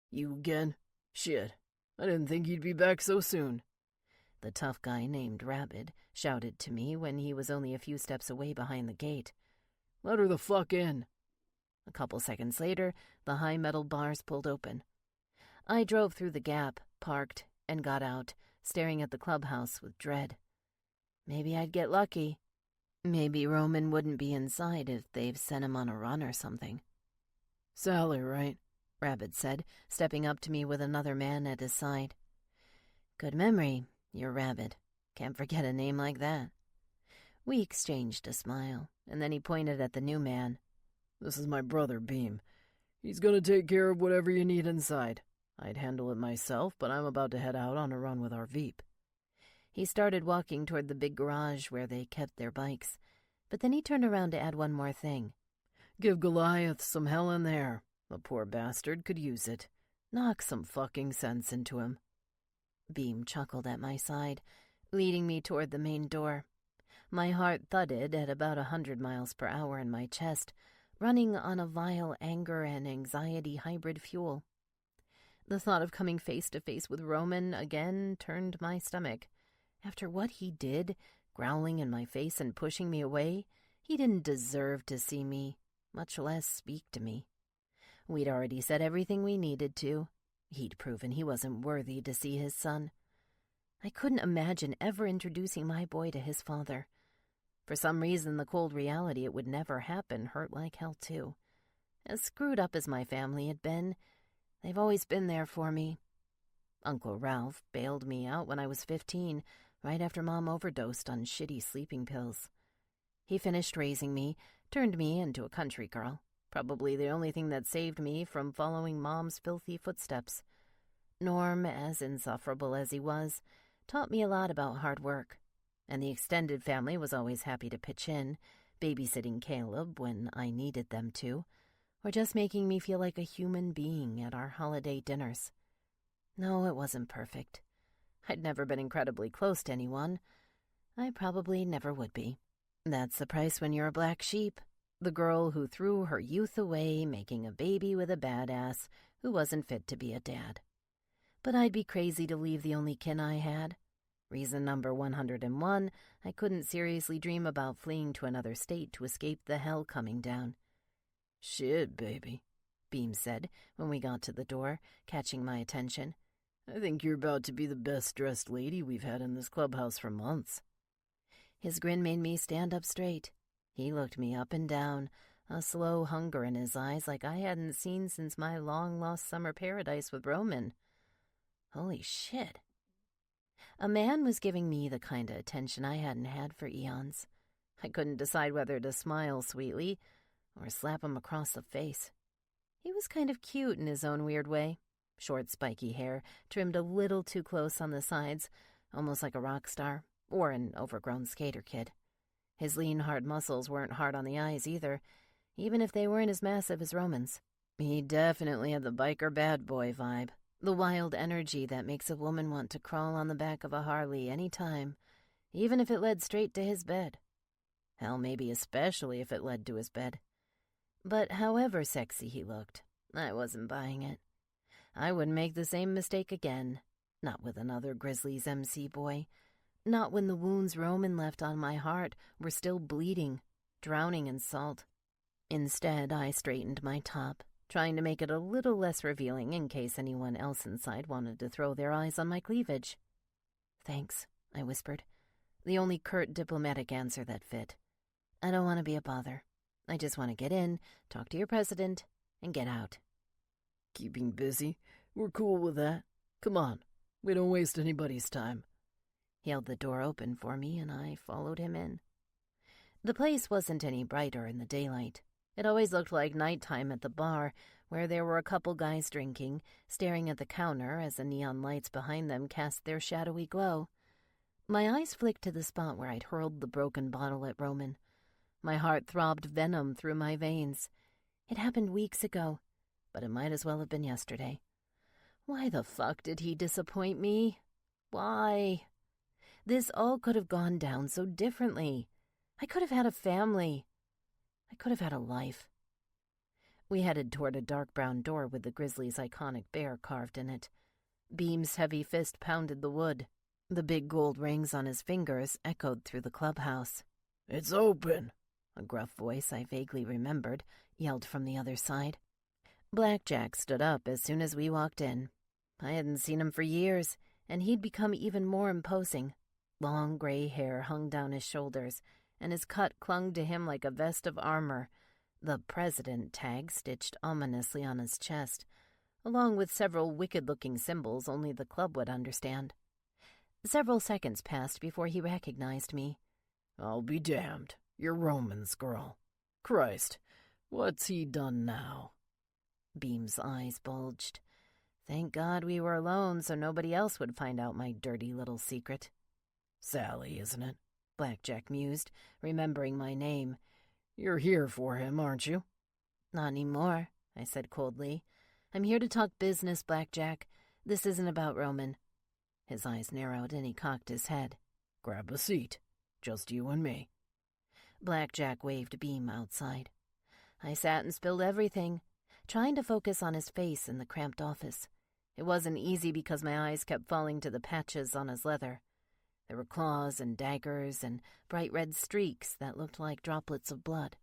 You again? Shit, I didn't think you'd be back so soon. The tough guy named Rabid shouted to me when he was only a few steps away behind the gate. Let her the fuck in. A couple seconds later, the high metal bars pulled open. I drove through the gap, parked, and got out, staring at the clubhouse with dread. Maybe I'd get lucky. Maybe Roman wouldn't be inside if they've sent him on a run or something. Sally, right? Rabid said, stepping up to me with another man at his side. Good memory, you're Rabid. Can't forget a name like that. We exchanged a smile, and then he pointed at the new man. This is my brother, Beam. He's gonna take care of whatever you need inside. I'd handle it myself, but I'm about to head out on a run with our Veep. He started walking toward the big garage where they kept their bikes, but then he turned around to add one more thing. Give Goliath some hell in there. The poor bastard could use it. Knock some fucking sense into him. Beam chuckled at my side, leading me toward the main door. My heart thudded at about 100 miles per hour in my chest, running on a vile anger and anxiety hybrid fuel. The thought of coming face to face with Roman again turned my stomach. After what he did, growling in my face and pushing me away, he didn't deserve to see me, much less speak to me. We'd already said everything we needed to. He'd proven he wasn't worthy to see his son. I couldn't imagine ever introducing my boy to his father. For some reason, the cold reality it would never happen hurt like hell, too. As screwed up as my family had been, they've always been there for me. Uncle Ralph bailed me out when I was 15, right after Mom overdosed on shitty sleeping pills. He finished raising me, turned me into a country girl. Probably the only thing that saved me from following Mom's filthy footsteps. Norm, as insufferable as he was, taught me a lot about hard work, and the extended family was always happy to pitch in, babysitting Caleb when I needed them to, or just making me feel like a human being at our holiday dinners. No, it wasn't perfect. I'd never been incredibly close to anyone. I probably never would be. That's the price when you're a black sheep. The girl who threw her youth away making a baby with a badass who wasn't fit to be a dad. But I'd be crazy to leave the only kin I had. Reason number 101, I couldn't seriously dream about fleeing to another state to escape the hell coming down. "Shit, baby," Beam said when we got to the door, catching my attention. "I think you're about to be the best-dressed lady we've had in this clubhouse for months." His grin made me stand up straight. He looked me up and down, a slow hunger in his eyes like I hadn't seen since my long-lost summer paradise with Roman. Holy shit. A man was giving me the kind of attention I hadn't had for eons. I couldn't decide whether to smile sweetly or slap him across the face. He was kind of cute in his own weird way. Short, spiky hair, trimmed a little too close on the sides, almost like a rock star or an overgrown skater kid. His lean, hard muscles weren't hard on the eyes either, even if they weren't as massive as Roman's. He definitely had the biker bad boy vibe, the wild energy that makes a woman want to crawl on the back of a Harley any time, even if it led straight to his bed. Hell, maybe especially if it led to his bed. But however sexy he looked, I wasn't buying it. I wouldn't make the same mistake again, not with another Grizzlies MC boy. Not when the wounds Roman left on my heart were still bleeding, drowning in salt. Instead, I straightened my top, trying to make it a little less revealing in case anyone else inside wanted to throw their eyes on my cleavage. "Thanks," I whispered, the only curt diplomatic answer that fit. "I don't want to be a bother. I just want to get in, talk to your president, and get out." "Keeping busy? We're cool with that. Come on, we don't waste anybody's time." He held the door open for me, and I followed him in. The place wasn't any brighter in the daylight. It always looked like nighttime at the bar, where there were a couple guys drinking, staring at the counter as the neon lights behind them cast their shadowy glow. My eyes flicked to the spot where I'd hurled the broken bottle at Roman. My heart throbbed venom through my veins. It happened weeks ago, but it might as well have been yesterday. Why the fuck did he disappoint me? Why? This all could have gone down so differently. I could have had a family. I could have had a life. We headed toward a dark brown door with the Grizzlies' iconic bear carved in it. Beam's heavy fist pounded the wood. The big gold rings on his fingers echoed through the clubhouse. "It's open," a gruff voice I vaguely remembered yelled from the other side. Blackjack stood up as soon as we walked in. I hadn't seen him for years, and he'd become even more imposing. Long gray hair hung down his shoulders, and his cut clung to him like a vest of armor, the President tag stitched ominously on his chest, along with several wicked-looking symbols only the club would understand. Several seconds passed before he recognized me. "I'll be damned. You're Roman's girl. Christ, what's he done now?" Beam's eyes bulged. Thank God we were alone so nobody else would find out my dirty little secret. "Sally, isn't it?" Blackjack mused, remembering my name. "You're here for him, aren't you?" "Not anymore," I said coldly. "I'm here to talk business, Blackjack. This isn't about Roman." His eyes narrowed and he cocked his head. "Grab a seat. Just you and me." Blackjack waved Beam outside. I sat and spilled everything, trying to focus on his face in the cramped office. It wasn't easy because my eyes kept falling to the patches on his leather. There were claws and daggers and bright red streaks that looked like droplets of blood.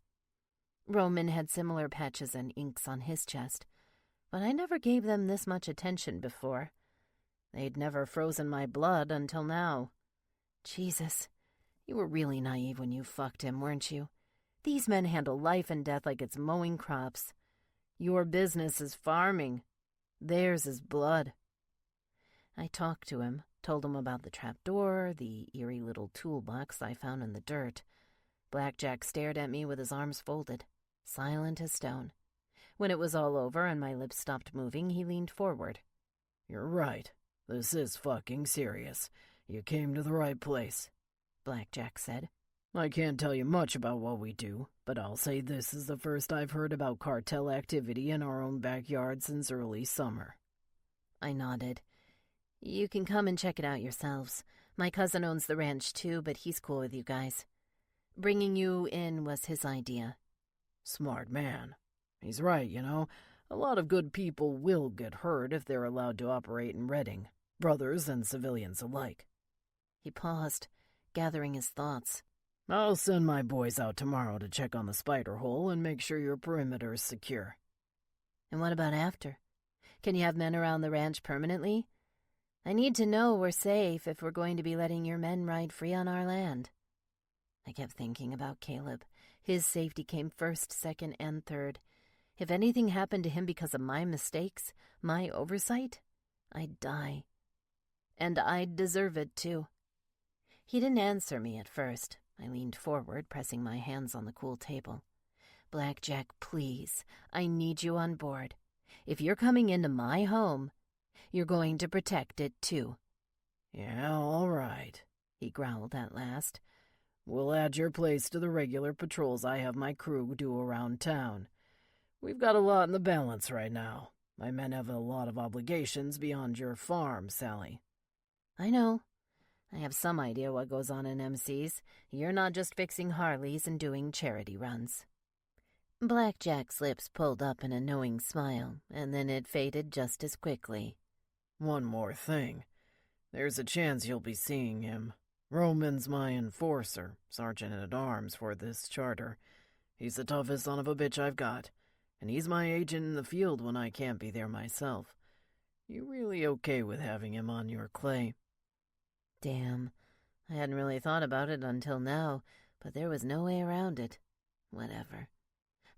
Roman had similar patches and inks on his chest, but I never gave them this much attention before. They'd never frozen my blood until now. Jesus, you were really naive when you fucked him, weren't you? These men handle life and death like it's mowing crops. Your business is farming. Theirs is blood. I talked to him, told him about the trapdoor, the eerie little toolbox I found in the dirt. Blackjack stared at me with his arms folded, silent as stone. When it was all over and my lips stopped moving, he leaned forward. "You're right. This is fucking serious. You came to the right place," Blackjack said. "I can't tell you much about what we do, but I'll say this is the first I've heard about cartel activity in our own backyard since early summer." I nodded. "You can come and check it out yourselves. My cousin owns the ranch too, but he's cool with you guys. Bringing you in was his idea." Smart man. He's right, you know. A lot of good people will get hurt if they're allowed to operate in Reading, brothers and civilians alike. He paused, gathering his thoughts. I'll send my boys out tomorrow to check on the spider hole and make sure your perimeter is secure. And what about after? Can you have men around the ranch permanently? I need to know we're safe if we're going to be letting your men ride free on our land. I kept thinking about Caleb. His safety came first, second, and third. If anything happened to him because of my mistakes, my oversight, I'd die. And I'd deserve it, too. He didn't answer me at first. I leaned forward, pressing my hands on the cool table. Blackjack, please, I need you on board. If you're coming into my home, you're going to protect it, too. Yeah, all right, he growled at last. We'll add your place to the regular patrols I have my crew do around town. We've got a lot in the balance right now. My men have a lot of obligations beyond your farm, Sally. I know. I have some idea what goes on in MCs. You're not just fixing Harleys and doing charity runs. Blackjack's lips pulled up in a knowing smile, and then it faded just as quickly. One more thing. There's a chance you'll be seeing him. Roman's my enforcer, sergeant-at-arms for this charter. He's the toughest son of a bitch I've got, and he's my agent in the field when I can't be there myself. You really okay with having him on your clay? Damn. I hadn't really thought about it until now, but there was no way around it. Whatever.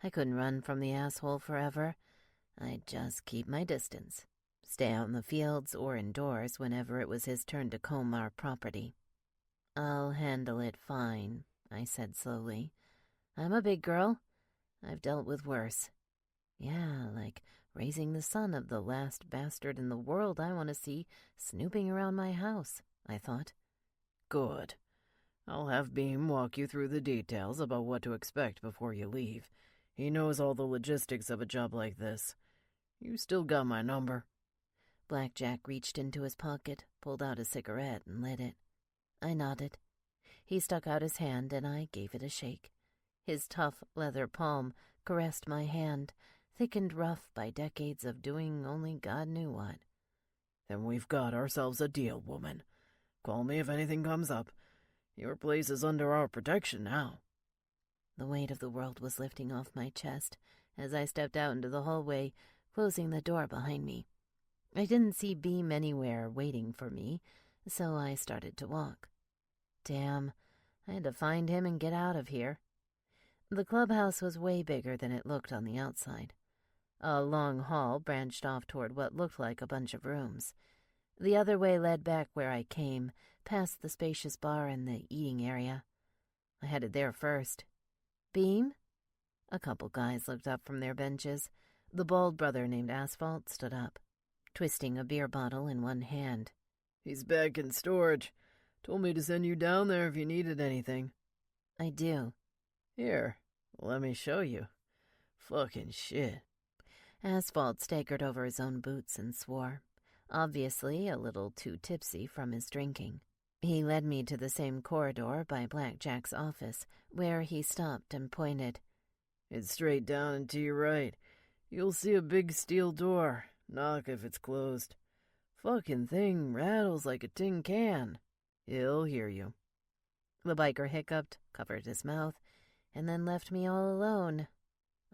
I couldn't run from the asshole forever. I'd just keep my distance. Stay out in the fields or indoors whenever it was his turn to comb our property. I'll handle it fine, I said slowly. I'm a big girl. I've dealt with worse. Yeah, like raising the son of the last bastard in the world I want to see snooping around my house, I thought. Good. I'll have Beam walk you through the details about what to expect before you leave. He knows all the logistics of a job like this. You still got my number? Blackjack reached into his pocket, pulled out a cigarette, and lit it. I nodded. He stuck out his hand, and I gave it a shake. His tough leather palm caressed my hand, thickened rough by decades of doing only God knew what. Then we've got ourselves a deal, woman. Call me if anything comes up. Your place is under our protection now. The weight of the world was lifting off my chest as I stepped out into the hallway, closing the door behind me. I didn't see Beam anywhere waiting for me, so I started to walk. Damn, I had to find him and get out of here. The clubhouse was way bigger than it looked on the outside. A long hall branched off toward what looked like a bunch of rooms. The other way led back where I came, past the spacious bar and the eating area. I headed there first. Beam? A couple guys looked up from their benches. The bald brother named Asphalt stood up, twisting a beer bottle in one hand. He's back in storage. Told me to send you down there if you needed anything. I do. Here, let me show you. Fucking shit. Asphalt staggered over his own boots and swore, obviously a little too tipsy from his drinking. He led me to the same corridor by Blackjack's office, where he stopped and pointed. It's straight down and to your right. You'll see a big steel door. Knock if it's closed. Fucking thing rattles like a tin can. He'll hear you. The biker hiccuped, covered his mouth, and then left me all alone.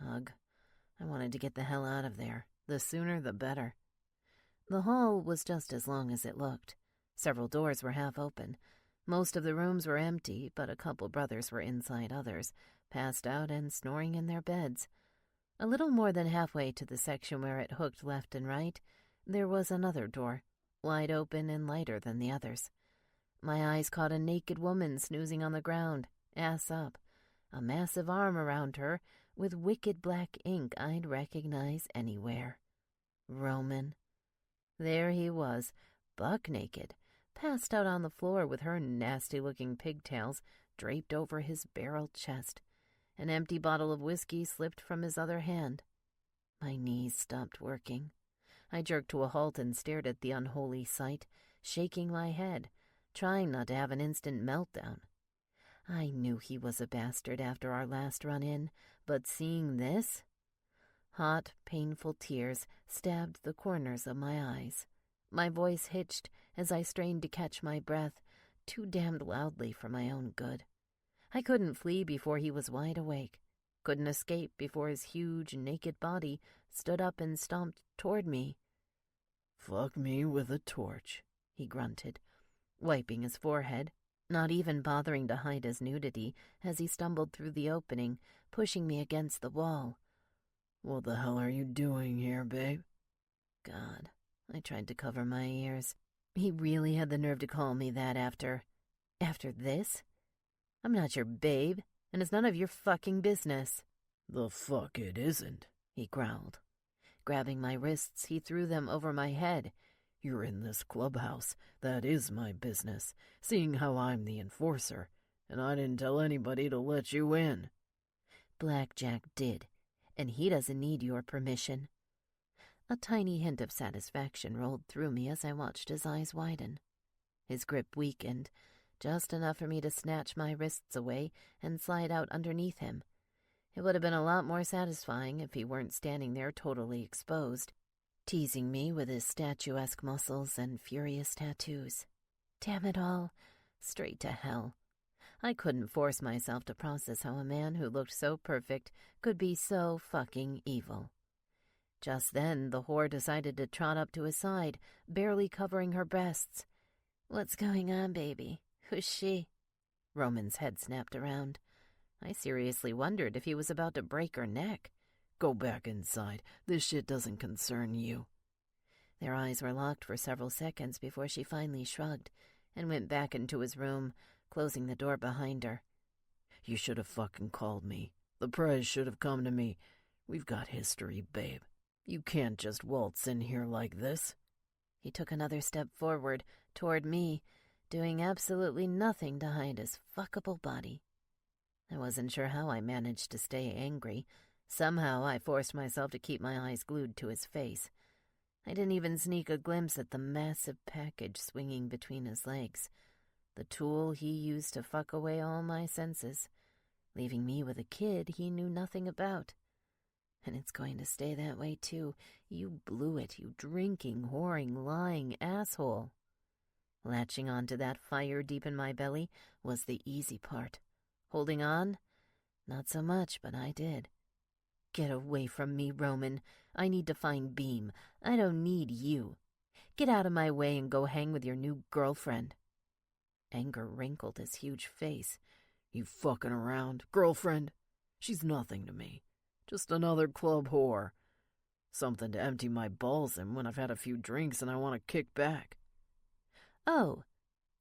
Ugh. I wanted to get the hell out of there. The sooner the better. The hall was just as long as it looked. Several doors were half open. Most of the rooms were empty, but a couple brothers were inside others, passed out and snoring in their beds. A little more than halfway to the section where it hooked left and right, there was another door, wide open and lighter than the others. My eyes caught a naked woman snoozing on the ground, ass up, a massive arm around her with wicked black ink I'd recognize anywhere. Roman. There he was, buck naked, passed out on the floor with her nasty-looking pigtails draped over his barrel chest. An empty bottle of whiskey slipped from his other hand. My knees stopped working. I jerked to a halt and stared at the unholy sight, shaking my head, trying not to have an instant meltdown. I knew he was a bastard after our last run-in, But seeing this, hot, painful tears stabbed the corners of my eyes. My voice hitched as I strained to catch my breath, too damned loudly for my own good. I couldn't flee before he was wide awake, couldn't escape before his huge, naked body stood up and stomped toward me. "Fuck me with a torch," he grunted, wiping his forehead, not even bothering to hide his nudity as he stumbled through the opening, pushing me against the wall. "What the hell are you doing here, babe?" God, I tried to cover my ears. He really had the nerve to call me that after this? I'm not your babe, and it's none of your fucking business. "The fuck it isn't," he growled. Grabbing my wrists, he threw them over my head. "You're in this clubhouse. That is my business, seeing how I'm the enforcer, and I didn't tell anybody to let you in." Blackjack did, and he doesn't need your permission. A tiny hint of satisfaction rolled through me as I watched his eyes widen. His grip weakened, just enough for me to snatch my wrists away and slide out underneath him. It would have been a lot more satisfying if he weren't standing there totally exposed, teasing me with his statuesque muscles and furious tattoos. Damn it all, straight to hell. I couldn't force myself to process how a man who looked so perfect could be so fucking evil. Just then, the whore decided to trot up to his side, barely covering her breasts. "What's going on, baby? Who's she?" Roman's head snapped around. I seriously wondered if he was about to break her neck. "Go back inside. This shit doesn't concern you." Their eyes were locked for several seconds before she finally shrugged and went back into his room, closing the door behind her. "You should have fucking called me. The prez should have come to me. We've got history, babe. You can't just waltz in here like this." He took another step forward, toward me, doing absolutely nothing to hide his fuckable body. I wasn't sure how I managed to stay angry. Somehow I forced myself to keep my eyes glued to his face. I didn't even sneak a glimpse at the massive package swinging between his legs, the tool he used to fuck away all my senses, leaving me with a kid he knew nothing about. And it's going to stay that way, too. You blew it, you drinking, whoring, lying asshole. Latching onto that fire deep in my belly was the easy part. Holding on? Not so much, but I did. Get away from me, Roman. I need to find Beam. I don't need you. Get out of my way and go hang with your new girlfriend. Anger wrinkled his huge face. "You fucking around? Girlfriend? She's nothing to me. Just another club whore. Something to empty my balls in when I've had a few drinks and I want to kick back." "Oh,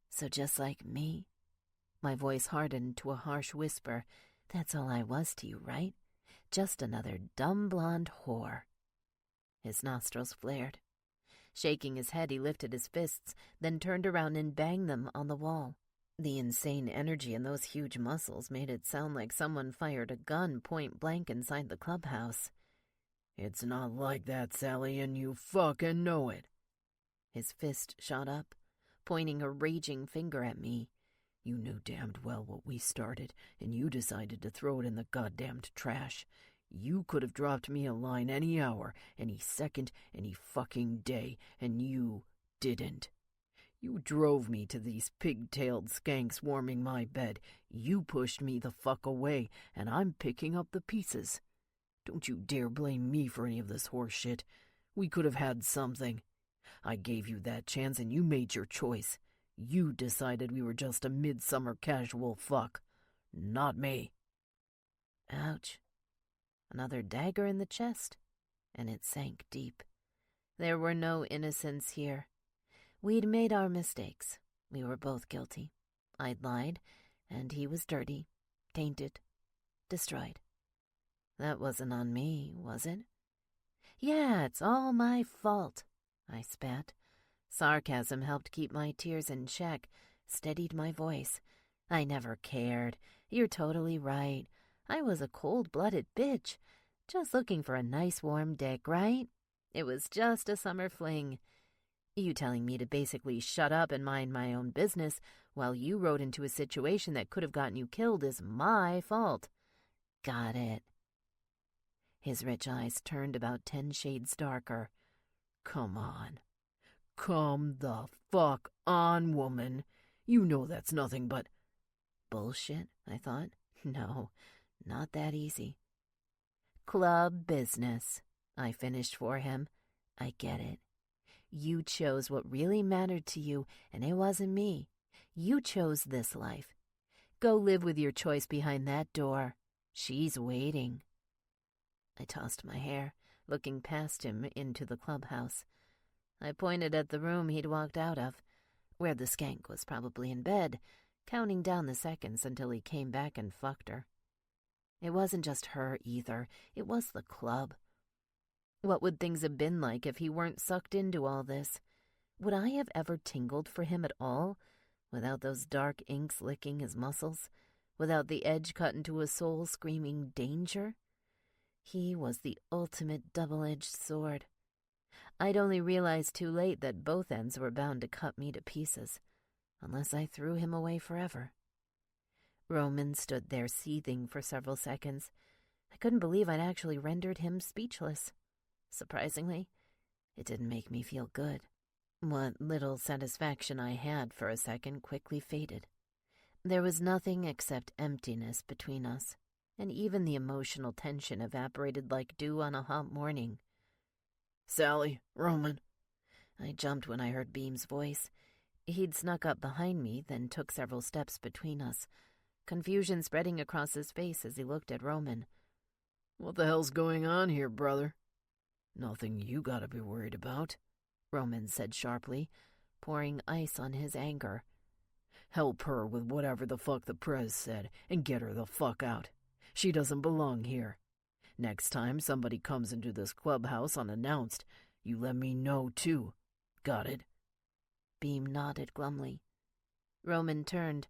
so just like me?" My voice hardened to a harsh whisper. "That's all I was to you, right? Just another dumb blonde whore." His nostrils flared. Shaking his head, he lifted his fists, then turned around and banged them on the wall. The insane energy in those huge muscles made it sound like someone fired a gun point blank inside the clubhouse. "It's not like that, Sally, and you fucking know it." His fist shot up, pointing a raging finger at me. "You knew damned well what we started, and you decided to throw it in the goddamned trash. You could have dropped me a line any hour, any second, any fucking day, and you didn't. You drove me to these pig-tailed skanks warming my bed. You pushed me the fuck away, and I'm picking up the pieces. Don't you dare blame me for any of this horse shit. We could have had something. I gave you that chance, and you made your choice. You decided we were just a midsummer casual fuck. Not me." Ouch. Another dagger in the chest, and it sank deep. There were no innocents here. We'd made our mistakes. We were both guilty. I'd lied, and he was dirty, tainted, destroyed. That wasn't on me, was it? "Yeah, it's all my fault," I spat. Sarcasm helped keep my tears in check, steadied my voice. "I never cared. You're totally right. I was a cold-blooded bitch, just looking for a nice warm dick, right? It was just a summer fling. You telling me to basically shut up and mind my own business while you rode into a situation that could have gotten you killed is my fault. Got it. His rich eyes turned about 10 shades darker. "Come on. Come the fuck on, woman. You know that's nothing but—" Bullshit, I thought. No, not that easy. "Club business," I finished for him. "I get it. You chose what really mattered to you, and it wasn't me. You chose this life. Go live with your choice behind that door. She's waiting." I tossed my hair, looking past him into the clubhouse. I pointed at the room he'd walked out of, where the skank was probably in bed, counting down the seconds until he came back and fucked her. It wasn't just her either. It was the club. What would things have been like if he weren't sucked into all this? Would I have ever tingled for him at all, without those dark inks licking his muscles, without the edge cut into his soul screaming danger? He was the ultimate double-edged sword. I'd only realized too late that both ends were bound to cut me to pieces, unless I threw him away forever. Roman stood there seething for several seconds. I couldn't believe I'd actually rendered him speechless. Surprisingly, it didn't make me feel good. What little satisfaction I had for a second quickly faded. There was nothing except emptiness between us, and even the emotional tension evaporated like dew on a hot morning. "Sally, Roman." I jumped when I heard Beam's voice. He'd snuck up behind me, then took several steps between us, confusion spreading across his face as he looked at Roman. "What the hell's going on here, brother?" "Nothing you gotta be worried about," Roman said sharply, pouring ice on his anger. "Help her with whatever the fuck the prez said, and get her the fuck out. She doesn't belong here. Next time somebody comes into this clubhouse unannounced, you let me know too. Got it?" Beam nodded glumly. Roman turned.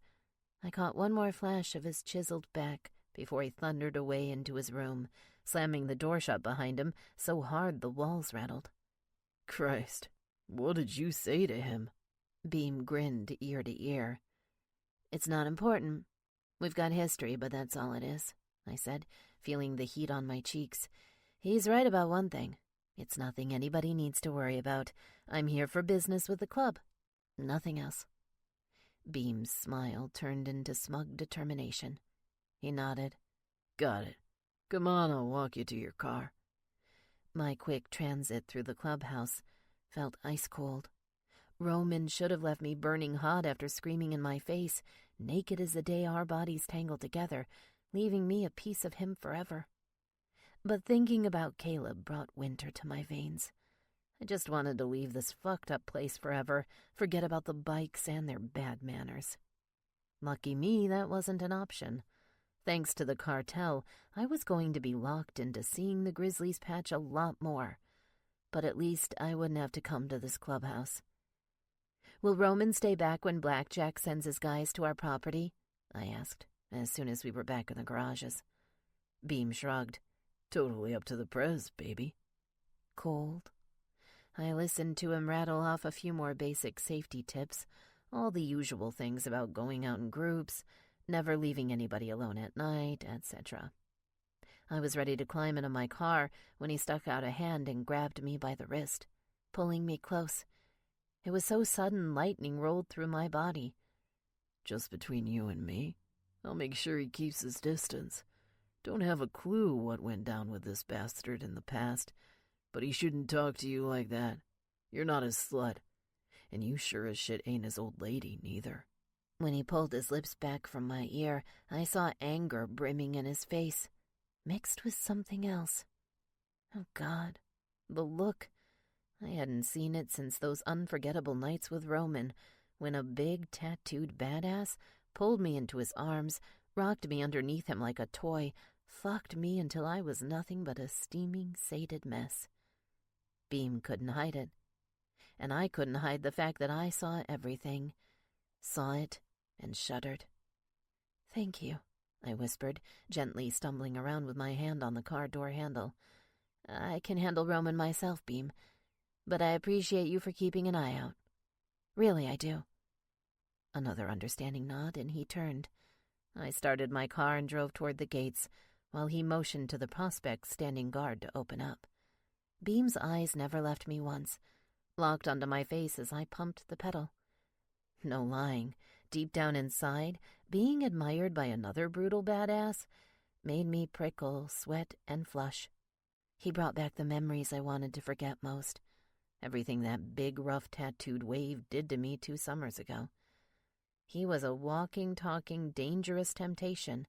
I caught one more flash of his chiseled back before he thundered away into his room, slamming the door shut behind him so hard the walls rattled. "Christ, what did you say to him?" Beam grinned ear to ear. "It's not important. We've got history, but that's all it is," I said, feeling the heat on my cheeks. "He's right about one thing. It's nothing anybody needs to worry about. I'm here for business with the club. Nothing else." Beam's smile turned into smug determination. He nodded. "Got it. Come on, I'll walk you to your car." My quick transit through the clubhouse felt ice cold. Roman should have left me burning hot after screaming in my face, naked as the day our bodies tangled together, leaving me a piece of him forever. But thinking about Caleb brought winter to my veins. I just wanted to leave this fucked up place forever, forget about the bikes and their bad manners. Lucky me, that wasn't an option. Thanks to the cartel, I was going to be locked into seeing the Grizzlies patch a lot more. But at least I wouldn't have to come to this clubhouse. "Will Roman stay back when Blackjack sends his guys to our property?" I asked, as soon as we were back in the garages. Beam shrugged. "Totally up to the prez, baby." Cold. I listened to him rattle off a few more basic safety tips, all the usual things about going out in groups, never leaving anybody alone at night, etc. I was ready to climb into my car when he stuck out a hand and grabbed me by the wrist, pulling me close. It was so sudden lightning rolled through my body. "Just between you and me, I'll make sure he keeps his distance. Don't have a clue what went down with this bastard in the past, but he shouldn't talk to you like that. You're not his slut, and you sure as shit ain't his old lady, neither." When he pulled his lips back from my ear, I saw anger brimming in his face, mixed with something else. Oh, God, the look. I hadn't seen it since those unforgettable nights with Roman, when a big, tattooed badass pulled me into his arms, rocked me underneath him like a toy, fucked me until I was nothing but a steaming, sated mess. Beam couldn't hide it. And I couldn't hide the fact that I saw everything. Saw it and shuddered. "Thank you," I whispered, gently stumbling around with my hand on the car door handle. "I can handle Roman myself, Beam, but I appreciate you for keeping an eye out. Really, I do." Another understanding nod, and he turned. I started my car and drove toward the gates, while he motioned to the prospect standing guard to open up. Beam's eyes never left me once, locked onto my face as I pumped the pedal. No lying, deep down inside, being admired by another brutal badass made me prickle, sweat, and flush. He brought back the memories I wanted to forget most. Everything that big, rough, tattooed wave did to me 2 summers ago. He was a walking, talking, dangerous temptation.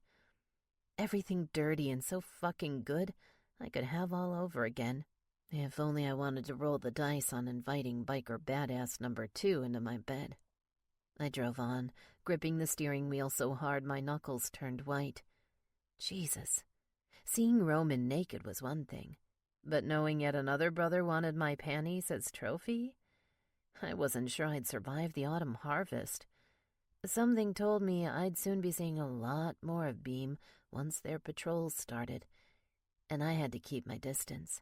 Everything dirty and so fucking good I could have all over again. If only I wanted to roll the dice on inviting biker badass number 2 into my bed. I drove on, gripping the steering wheel so hard my knuckles turned white. Jesus. Seeing Roman naked was one thing, but knowing yet another brother wanted my panties as trophy? I wasn't sure I'd survive the autumn harvest. Something told me I'd soon be seeing a lot more of Beam once their patrols started, and I had to keep my distance.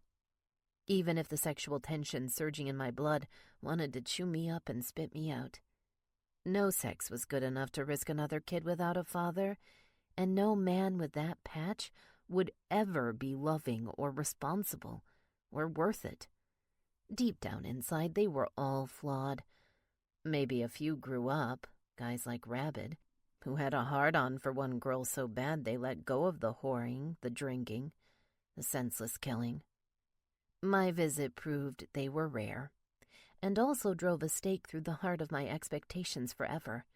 Even if the sexual tension surging in my blood wanted to chew me up and spit me out. No sex was good enough to risk another kid without a father, and no man with that patch would ever be loving or responsible or worth it. Deep down inside, they were all flawed. Maybe a few grew up, guys like Rabid, who had a hard-on for one girl so bad they let go of the whoring, the drinking, the senseless killing. My visit proved they were rare, and also drove a stake through the heart of my expectations forever.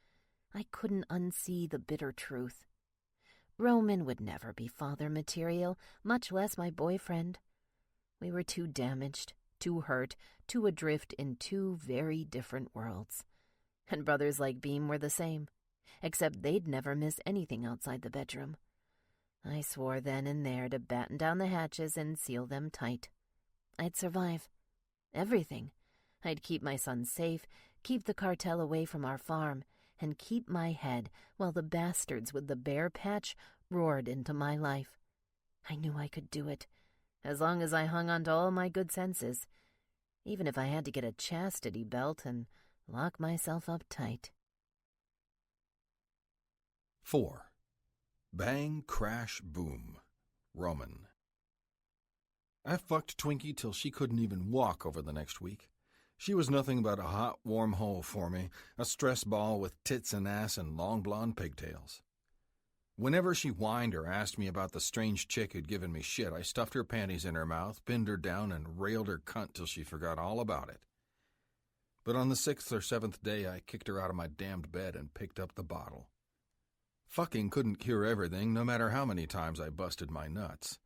I couldn't unsee the bitter truth. Roman would never be father material, much less my boyfriend. We were too damaged, too hurt, too adrift in 2 very different worlds. And brothers like Beam were the same, except they'd never miss anything outside the bedroom. I swore then and there to batten down the hatches and seal them tight. I'd survive. Everything. I'd keep my son safe, keep the cartel away from our farm, and keep my head while the bastards with the bare patch roared into my life. I knew I could do it, as long as I hung on to all my good senses, even if I had to get a chastity belt and lock myself up tight. 4. Bang, crash, boom. Roman. I fucked Twinkie till she couldn't even walk over the next week. She was nothing but a hot, warm hole for me, a stress ball with tits and ass and long blonde pigtails. Whenever she whined or asked me about the strange chick who'd given me shit, I stuffed her panties in her mouth, pinned her down, and railed her cunt till she forgot all about it. But on the 6th or 7th day, I kicked her out of my damned bed and picked up the bottle. Fucking couldn't cure everything, no matter how many times I busted my nuts.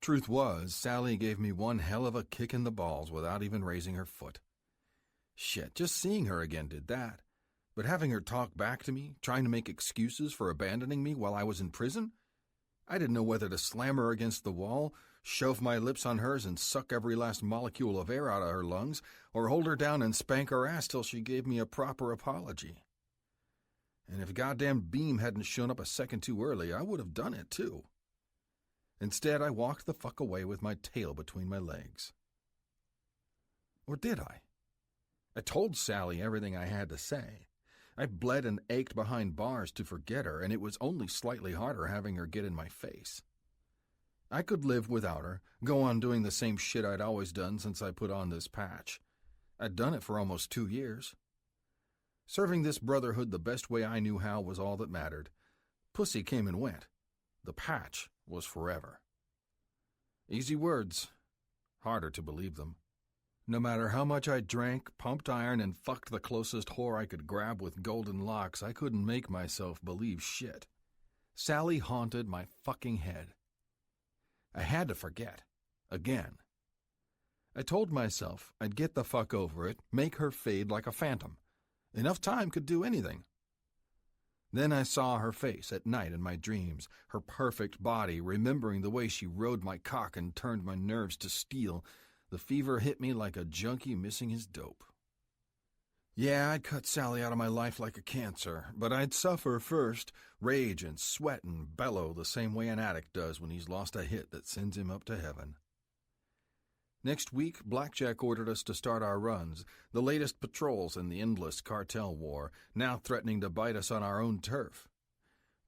Truth was, Sally gave me one hell of a kick in the balls without even raising her foot. Shit, just seeing her again did that. But having her talk back to me, trying to make excuses for abandoning me while I was in prison? I didn't know whether to slam her against the wall, shove my lips on hers and suck every last molecule of air out of her lungs, or hold her down and spank her ass till she gave me a proper apology. And if goddamn Beam hadn't shown up a second too early, I would have done it too. Instead, I walked the fuck away with my tail between my legs. Or did I? I told Sally everything I had to say. I bled and ached behind bars to forget her, and it was only slightly harder having her get in my face. I could live without her, go on doing the same shit I'd always done since I put on this patch. I'd done it for almost 2 years. Serving this brotherhood the best way I knew how was all that mattered. Pussy came and went. The patch was forever. Easy words. Harder to believe them. No matter how much I drank, pumped iron, and fucked the closest whore I could grab with golden locks, I couldn't make myself believe shit. Sally haunted my fucking head. I had to forget. Again. I told myself I'd get the fuck over it, make her fade like a phantom. Enough time could do anything. Then I saw her face at night in my dreams, her perfect body, remembering the way she rode my cock and turned my nerves to steel. The fever hit me like a junkie missing his dope. Yeah, I'd cut Sally out of my life like a cancer, but I'd suffer first, rage and sweat and bellow the same way an addict does when he's lost a hit that sends him up to heaven. Next week, Blackjack ordered us to start our runs, the latest patrols in the endless cartel war, now threatening to bite us on our own turf.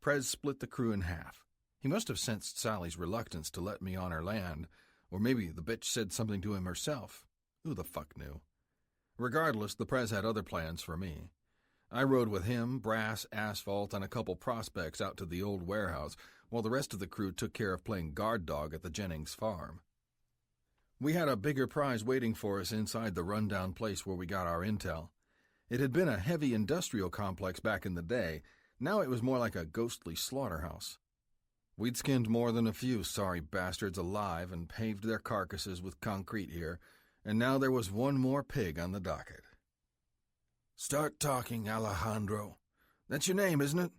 Prez split the crew in half. He must have sensed Sally's reluctance to let me on her land, or maybe the bitch said something to him herself. Who the fuck knew? Regardless, the Prez had other plans for me. I rode with him, Brass, Asphalt, and a couple prospects out to the old warehouse, while the rest of the crew took care of playing guard dog at the Jennings farm. We had a bigger prize waiting for us inside the rundown place where we got our intel. It had been a heavy industrial complex back in the day. Now it was more like a ghostly slaughterhouse. We'd skinned more than a few sorry bastards alive and paved their carcasses with concrete here, and now there was one more pig on the docket. "Start talking, Alejandro. That's your name, isn't it?"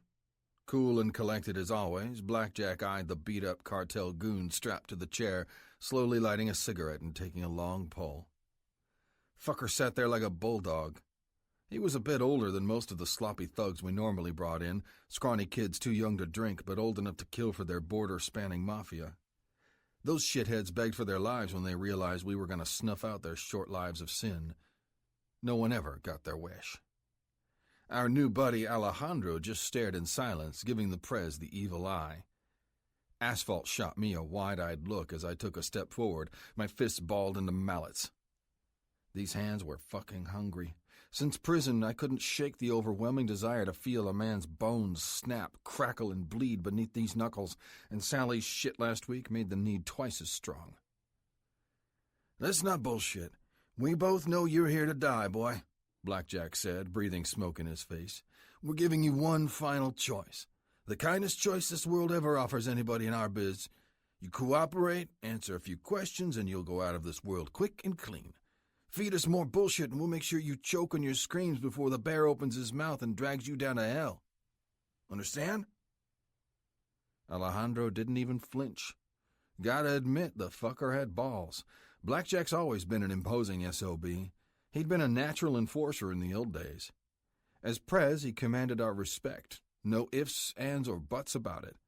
Cool and collected as always, Blackjack eyed the beat-up cartel goon strapped to the chair, slowly lighting a cigarette and taking a long pull. Fucker sat there like a bulldog. He was a bit older than most of the sloppy thugs we normally brought in, scrawny kids too young to drink but old enough to kill for their border-spanning mafia. Those shitheads begged for their lives when they realized we were going to snuff out their short lives of sin. No one ever got their wish. Our new buddy Alejandro just stared in silence, giving the Prez the evil eye. Asphalt shot me a wide-eyed look as I took a step forward, my fists balled into mallets. These hands were fucking hungry. Since prison, I couldn't shake the overwhelming desire to feel a man's bones snap, crackle, and bleed beneath these knuckles, and Sally's shit last week made the need twice as strong. "Let's not bullshit. We both know you're here to die, boy," Blackjack said, breathing smoke in his face. "We're giving you one final choice. The kindest choice this world ever offers anybody in our biz. You cooperate, answer a few questions, and you'll go out of this world quick and clean. Feed us more bullshit, and we'll make sure you choke on your screams before the bear opens his mouth and drags you down to hell. Understand?" Alejandro didn't even flinch. Gotta admit, the fucker had balls. Blackjack's always been an imposing SOB. He'd been a natural enforcer in the old days. As Prez, he commanded our respect. No ifs, ands, or buts about it.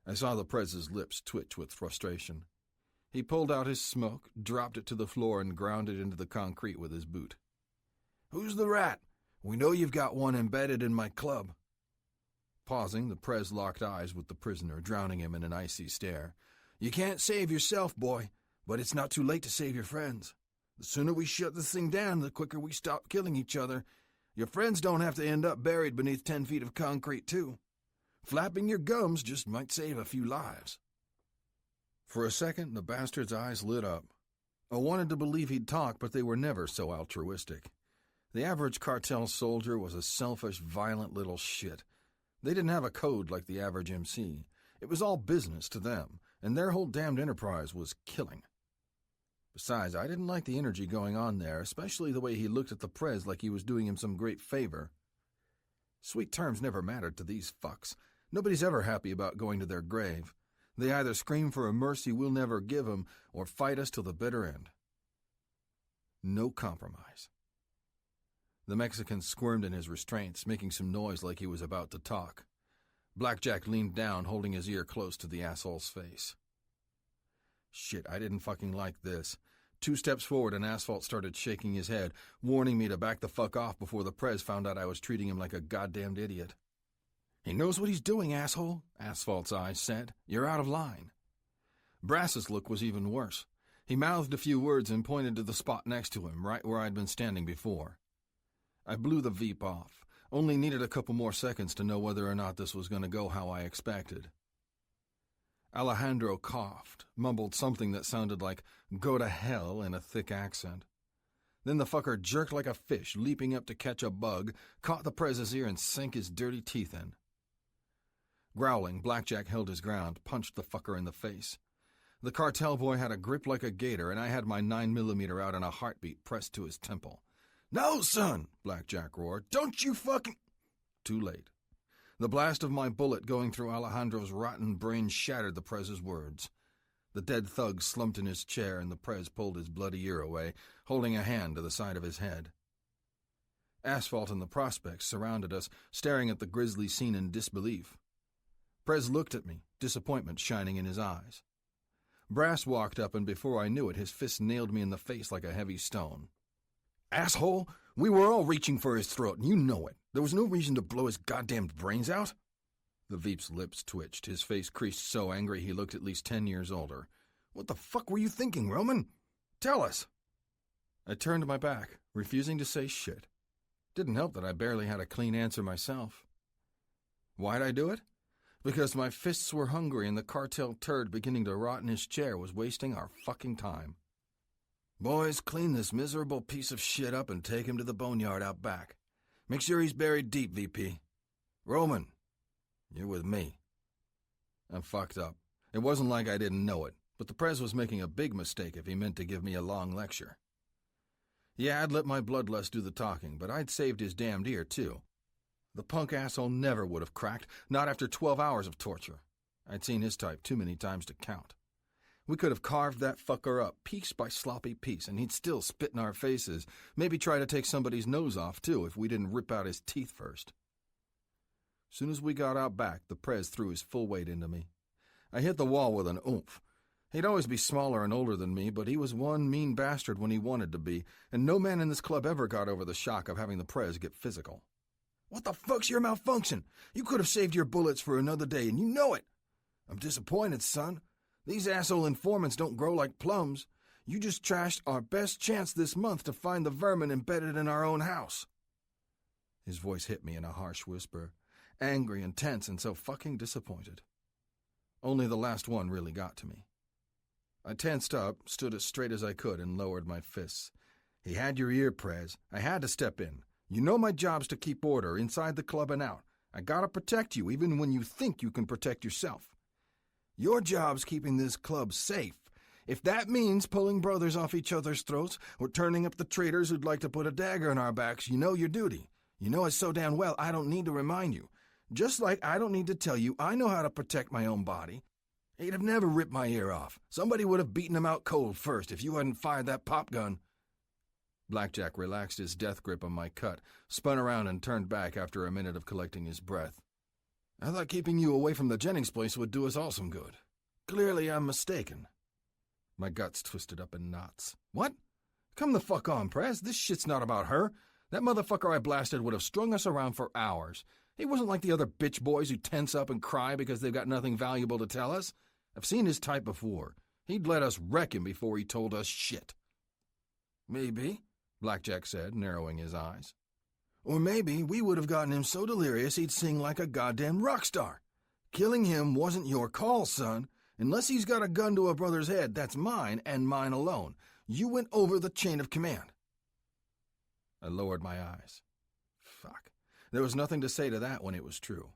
I saw the Prez's lips twitch with frustration. He pulled out his smoke, dropped it to the floor, and ground it into the concrete with his boot. "Who's the rat? We know you've got one embedded in my club." Pausing, the Prez locked eyes with the prisoner, drowning him in an icy stare. "You can't save yourself, boy, but it's not too late to save your friends. The sooner we shut this thing down, the quicker we stop killing each other. Your friends don't have to end up buried beneath 10 feet of concrete, too. Flapping your gums just might save a few lives." For a second, the bastard's eyes lit up. I wanted to believe he'd talk, but they were never so altruistic. The average cartel soldier was a selfish, violent little shit. They didn't have a code like the average MC. It was all business to them, and their whole damned enterprise was killing. Besides, I didn't like the energy going on there, especially the way he looked at the Prez like he was doing him some great favor. Sweet terms never mattered to these fucks. Nobody's ever happy about going to their grave. They either scream for a mercy we'll never give 'em or fight us till the bitter end. No compromise. The Mexican squirmed in his restraints, making some noise like he was about to talk. Blackjack leaned down, holding his ear close to the asshole's face. Shit, I didn't fucking like this. 2 steps forward and Asphalt started shaking his head, warning me to back the fuck off before the Prez found out I was treating him like a goddamned idiot. "He knows what he's doing, asshole," Asphalt's eyes said. "You're out of line." Brass's look was even worse. He mouthed a few words and pointed to the spot next to him, right where I'd been standing before. I blew the Veep off. Only needed a couple more seconds to know whether or not this was going to go how I expected. Alejandro coughed, mumbled something that sounded like, "Go to hell," in a thick accent. Then the fucker jerked like a fish, leaping up to catch a bug, caught the Prez's ear and sank his dirty teeth in. Growling, Blackjack held his ground, punched the fucker in the face. The cartel boy had a grip like a gator, and I had my 9mm out in a heartbeat pressed to his temple. "No, son!" Blackjack roared. "Don't you fucking—" Too late. The blast of my bullet going through Alejandro's rotten brain shattered the Prez's words. The dead thug slumped in his chair, and the Prez pulled his bloody ear away, holding a hand to the side of his head. Asphalt and the prospects surrounded us, staring at the grisly scene in disbelief. Prez looked at me, disappointment shining in his eyes. Brass walked up, and before I knew it, his fist nailed me in the face like a heavy stone. "Asshole! We were all reaching for his throat, and you know it. There was no reason to blow his goddamn brains out." The Veep's lips twitched. His face creased so angry he looked at least 10 years older. What the fuck were you thinking, Roman? Tell us. I turned my back, refusing to say shit. Didn't help that I barely had a clean answer myself. Why'd I do it? Because my fists were hungry and the cartel turd beginning to rot in his chair was wasting our fucking time. Boys, clean this miserable piece of shit up and take him to the boneyard out back. Make sure he's buried deep, VP. Roman, you're with me. I'm fucked up. It wasn't like I didn't know it, but the Prez was making a big mistake if he meant to give me a long lecture. Yeah, I'd let my bloodlust do the talking, but I'd saved his damned ear, too. The punk asshole never would have cracked, not after 12 hours of torture. I'd seen his type too many times to count. We could have carved that fucker up piece by sloppy piece, and he'd still spit in our faces, maybe try to take somebody's nose off, too, if we didn't rip out his teeth first. Soon as we got out back, the Prez threw his full weight into me. I hit the wall with an oomph. He'd always be smaller and older than me, but he was one mean bastard when he wanted to be, and no man in this club ever got over the shock of having the Prez get physical. What the fuck's your malfunction? You could have saved your bullets for another day, and you know it. I'm disappointed, son. These asshole informants don't grow like plums. You just trashed our best chance this month to find the vermin embedded in our own house. His voice hit me in a harsh whisper, angry and tense and so fucking disappointed. Only the last one really got to me. I tensed up, stood as straight as I could, and lowered my fists. He had your ear, Prez. I had to step in. You know my job's to keep order, inside the club and out. I gotta protect you, even when you think you can protect yourself. Your job's keeping this club safe. If that means pulling brothers off each other's throats or turning up the traitors who'd like to put a dagger in our backs, you know your duty. You know it so damn well I don't need to remind you. Just like I don't need to tell you I know how to protect my own body. He'd have never ripped my ear off. Somebody would have beaten him out cold first if you hadn't fired that pop gun. Blackjack relaxed his death grip on my cut, spun around and turned back after a minute of collecting his breath. I thought keeping you away from the Jennings place would do us all some good. Clearly I'm mistaken. My guts twisted up in knots. What? Come the fuck on, Prez. This shit's not about her. That motherfucker I blasted would have strung us around for hours. He wasn't like the other bitch boys who tense up and cry because they've got nothing valuable to tell us. I've seen his type before. He'd let us wreck him before he told us shit. Maybe, Blackjack said, narrowing his eyes. Or maybe we would have gotten him so delirious he'd sing like a goddamn rock star. Killing him wasn't your call, son. Unless he's got a gun to a brother's head, that's mine and mine alone. You went over the chain of command. I lowered my eyes. Fuck. There was nothing to say to that when it was true.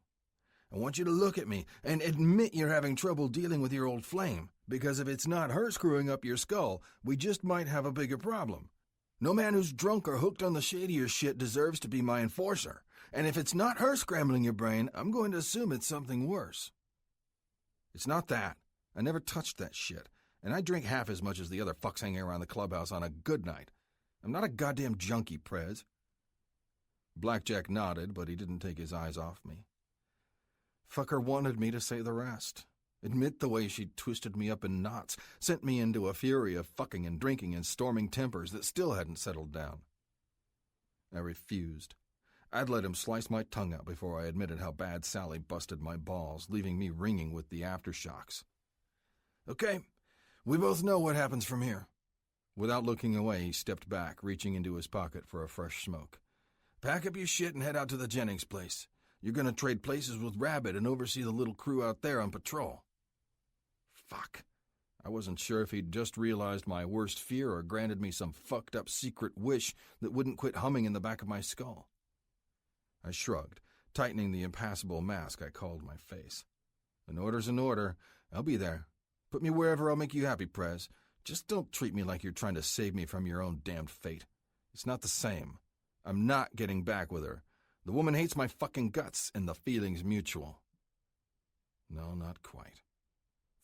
I want you to look at me and admit you're having trouble dealing with your old flame, because if it's not her screwing up your skull, we just might have a bigger problem. No man who's drunk or hooked on the shadier shit deserves to be my enforcer, and if it's not her scrambling your brain, I'm going to assume it's something worse. It's not that. I never touched that shit, and I drink half as much as the other fucks hanging around the clubhouse on a good night. I'm not a goddamn junkie, Prez. Blackjack nodded, but he didn't take his eyes off me. Fucker wanted me to say the rest. Admit the way she'd twisted me up in knots, sent me into a fury of fucking and drinking and storming tempers that still hadn't settled down. I refused. I'd let him slice my tongue out before I admitted how bad Sally busted my balls, leaving me ringing with the aftershocks. Okay, we both know what happens from here. Without looking away, he stepped back, reaching into his pocket for a fresh smoke. Pack up your shit and head out to the Jennings place. You're going to trade places with Rabbit and oversee the little crew out there on patrol. Fuck. I wasn't sure if he'd just realized my worst fear or granted me some fucked up secret wish that wouldn't quit humming in the back of my skull. I shrugged, tightening the impassable mask I called my face. An order's an order. I'll be there. Put me wherever I'll make you happy, Prez. Just don't treat me like you're trying to save me from your own damned fate. It's not the same. I'm not getting back with her. The woman hates my fucking guts, and the feeling's mutual. No, not quite.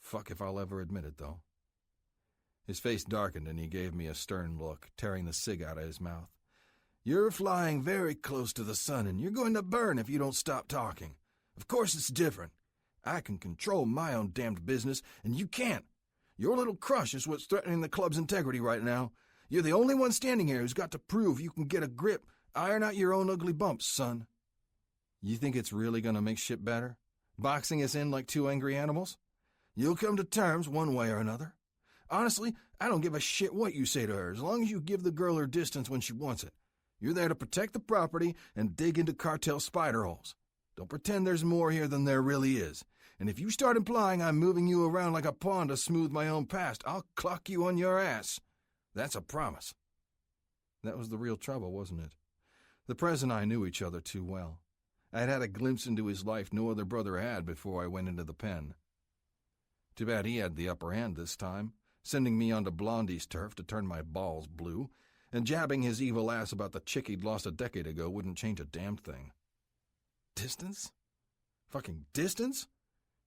Fuck if I'll ever admit it, though. His face darkened, and he gave me a stern look, tearing the cig out of his mouth. You're flying very close to the sun, and you're going to burn if you don't stop talking. Of course it's different. I can control my own damned business, and you can't. Your little crush is what's threatening the club's integrity right now. You're the only one standing here who's got to prove you can get a grip, iron out your own ugly bumps, son. You think it's really going to make shit better? Boxing us in like two angry animals? You'll come to terms one way or another. Honestly, I don't give a shit what you say to her, as long as you give the girl her distance when she wants it. You're there to protect the property and dig into cartel spider holes. Don't pretend there's more here than there really is. And if you start implying I'm moving you around like a pawn to smooth my own past, I'll clock you on your ass. That's a promise. That was the real trouble, wasn't it? The Prez and I knew each other too well. I had had a glimpse into his life no other brother had before I went into the pen. Too bad he had the upper hand this time, sending me onto Blondie's turf to turn my balls blue, and jabbing his evil ass about the chick he'd lost a decade ago wouldn't change a damned thing. Distance? Fucking distance?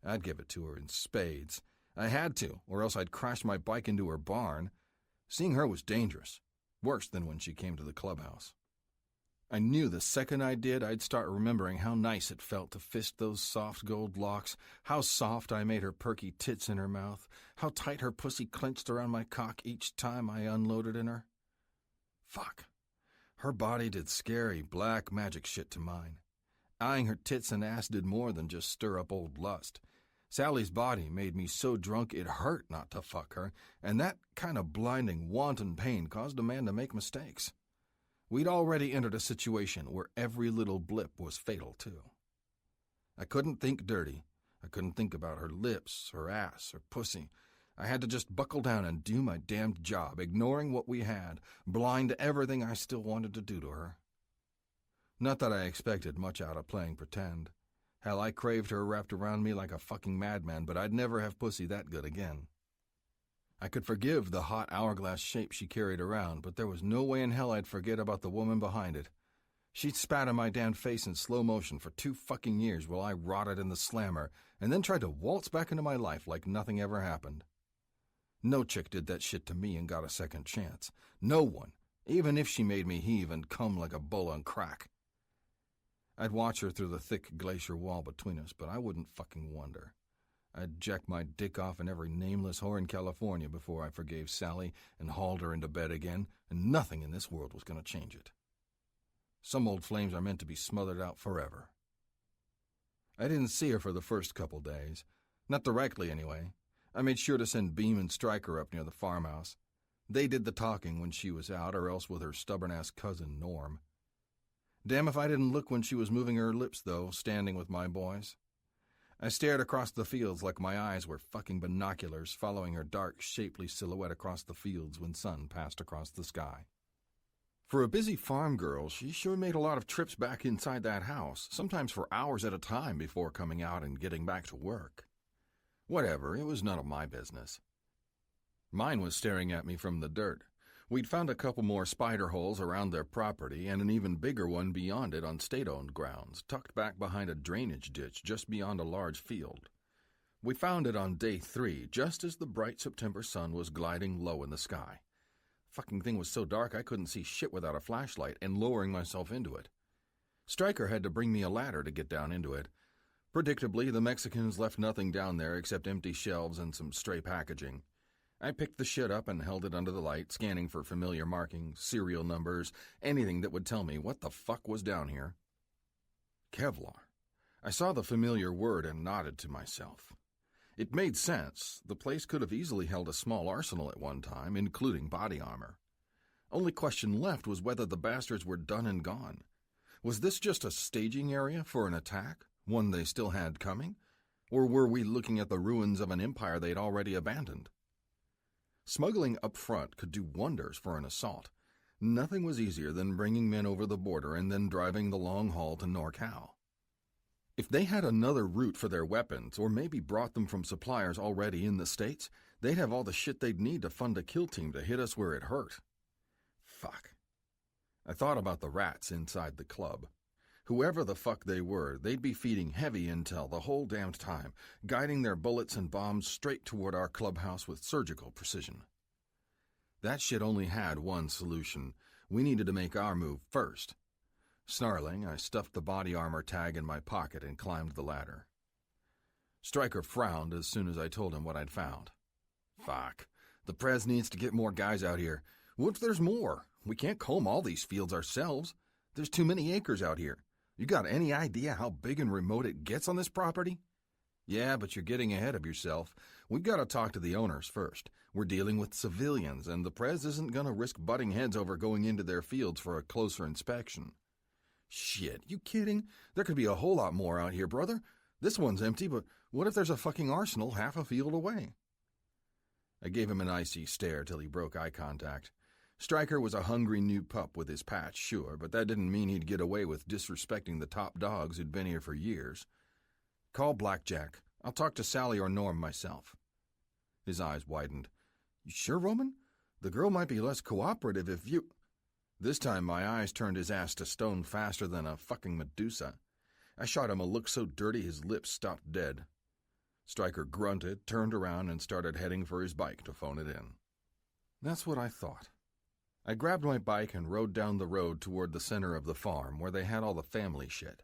I'd give it to her in spades. I had to, or else I'd crash my bike into her barn. Seeing her was dangerous, worse than when she came to the clubhouse. I knew the second I did, I'd start remembering how nice it felt to fist those soft gold locks, how soft I made her perky tits in her mouth, how tight her pussy clenched around my cock each time I unloaded in her. Fuck. Her body did scary, black magic shit to mine. Eyeing her tits and ass did more than just stir up old lust. Sally's body made me so drunk it hurt not to fuck her, and that kind of blinding, wanton pain caused a man to make mistakes. We'd already entered a situation where every little blip was fatal, too. I couldn't think dirty. I couldn't think about her lips, her ass, her pussy. I had to just buckle down and do my damned job, ignoring what we had, blind to everything I still wanted to do to her. Not that I expected much out of playing pretend. Hell, I craved her wrapped around me like a fucking madman, but I'd never have pussy that good again. I could forgive the hot hourglass shape she carried around, but there was no way in hell I'd forget about the woman behind it. She'd spat in my damn face in slow motion for 2 fucking years while I rotted in the slammer, and then tried to waltz back into my life like nothing ever happened. No chick did that shit to me and got a second chance. No one, even if she made me heave and cum like a bull on crack. I'd watch her through the thick glacier wall between us, but I wouldn't fucking wonder. I'd jack my dick off in every nameless whore in California before I forgave Sally and hauled her into bed again, and nothing in this world was going to change it. Some old flames are meant to be smothered out forever. I didn't see her for the first couple days. Not directly, anyway. I made sure to send Beam and Stryker up near the farmhouse. They did the talking when she was out, or else with her stubborn-ass cousin, Norm. Damn if I didn't look when she was moving her lips, though, standing with my boys. I stared across the fields like my eyes were fucking binoculars, following her dark, shapely silhouette across the fields when sun passed across the sky. For a busy farm girl, she sure made a lot of trips back inside that house, sometimes for hours at a time before coming out and getting back to work. Whatever, it was none of my business. Mine was staring at me from the dirt. We'd found a couple more spider holes around their property and an even bigger one beyond it on state-owned grounds, tucked back behind a drainage ditch just beyond a large field. We found it on day 3, just as the bright September sun was gliding low in the sky. Fucking thing was so dark I couldn't see shit without a flashlight and lowering myself into it. Stryker had to bring me a ladder to get down into it. Predictably, the Mexicans left nothing down there except empty shelves and some stray packaging. I picked the shit up and held it under the light, scanning for familiar markings, serial numbers, anything that would tell me what the fuck was down here. Kevlar. I saw the familiar word and nodded to myself. It made sense. The place could have easily held a small arsenal at one time, including body armor. Only question left was whether the bastards were done and gone. Was this just a staging area for an attack, one they still had coming? Or were we looking at the ruins of an empire they'd already abandoned? Smuggling up front could do wonders for an assault. Nothing was easier than bringing men over the border and then driving the long haul to NorCal. If they had another route for their weapons, or maybe brought them from suppliers already in the States, they'd have all the shit they'd need to fund a kill team to hit us where it hurt. Fuck. I thought about the rats inside the club. Whoever the fuck they were, they'd be feeding heavy intel the whole damned time, guiding their bullets and bombs straight toward our clubhouse with surgical precision. That shit only had one solution. We needed to make our move first. Snarling, I stuffed the body armor tag in my pocket and climbed the ladder. Stryker frowned as soon as I told him what I'd found. Fuck. The Prez needs to get more guys out here. What if there's more? We can't comb all these fields ourselves. There's too many acres out here. You got any idea how big and remote it gets on this property? Yeah, but you're getting ahead of yourself. We've got to talk to the owners first. We're dealing with civilians, and the Prez isn't going to risk butting heads over going into their fields for a closer inspection. Shit, you kidding? There could be a whole lot more out here, brother. This one's empty, but what if there's a fucking arsenal half a field away? I gave him an icy stare till he broke eye contact. Stryker was a hungry new pup with his patch, sure, but that didn't mean he'd get away with disrespecting the top dogs who'd been here for years. Call Blackjack. I'll talk to Sally or Norm myself. His eyes widened. You sure, Roman? The girl might be less cooperative if you... This time my eyes turned his ass to stone faster than a fucking Medusa. I shot him a look so dirty his lips stopped dead. Stryker grunted, turned around, and started heading for his bike to phone it in. That's what I thought. I grabbed my bike and rode down the road toward the center of the farm where they had all the family shit.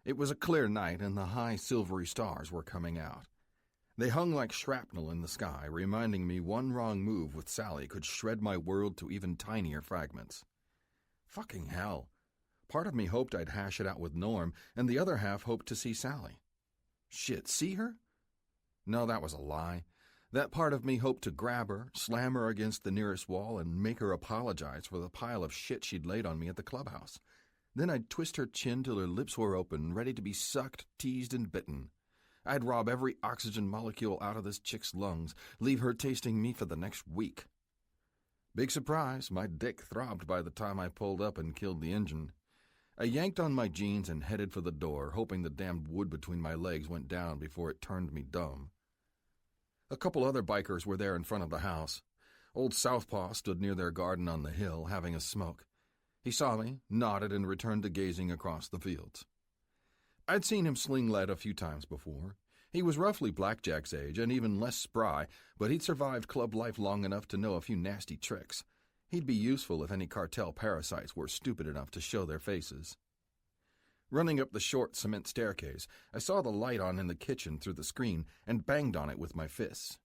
It was a clear night and the high silvery stars were coming out. They hung like shrapnel in the sky, reminding me one wrong move with Sally could shred my world to even tinier fragments. Fucking hell. Part of me hoped I'd hash it out with Norm, and the other half hoped to see Sally. Shit, see her? No, that was a lie. That part of me hoped to grab her, slam her against the nearest wall, and make her apologize for the pile of shit she'd laid on me at the clubhouse. Then I'd twist her chin till her lips were open, ready to be sucked, teased, and bitten. I'd rob every oxygen molecule out of this chick's lungs, leave her tasting me for the next week. Big surprise, my dick throbbed by the time I pulled up and killed the engine. I yanked on my jeans and headed for the door, hoping the damned wood between my legs went down before it turned me dumb. A couple other bikers were there in front of the house. Old Southpaw stood near their garden on the hill, having a smoke. He saw me, nodded, and returned to gazing across the fields. I'd seen him sling lead a few times before. He was roughly Blackjack's age and even less spry, but he'd survived club life long enough to know a few nasty tricks. He'd be useful if any cartel parasites were stupid enough to show their faces. Running up the short cement staircase, I saw the light on in the kitchen through the screen and banged on it with my fists.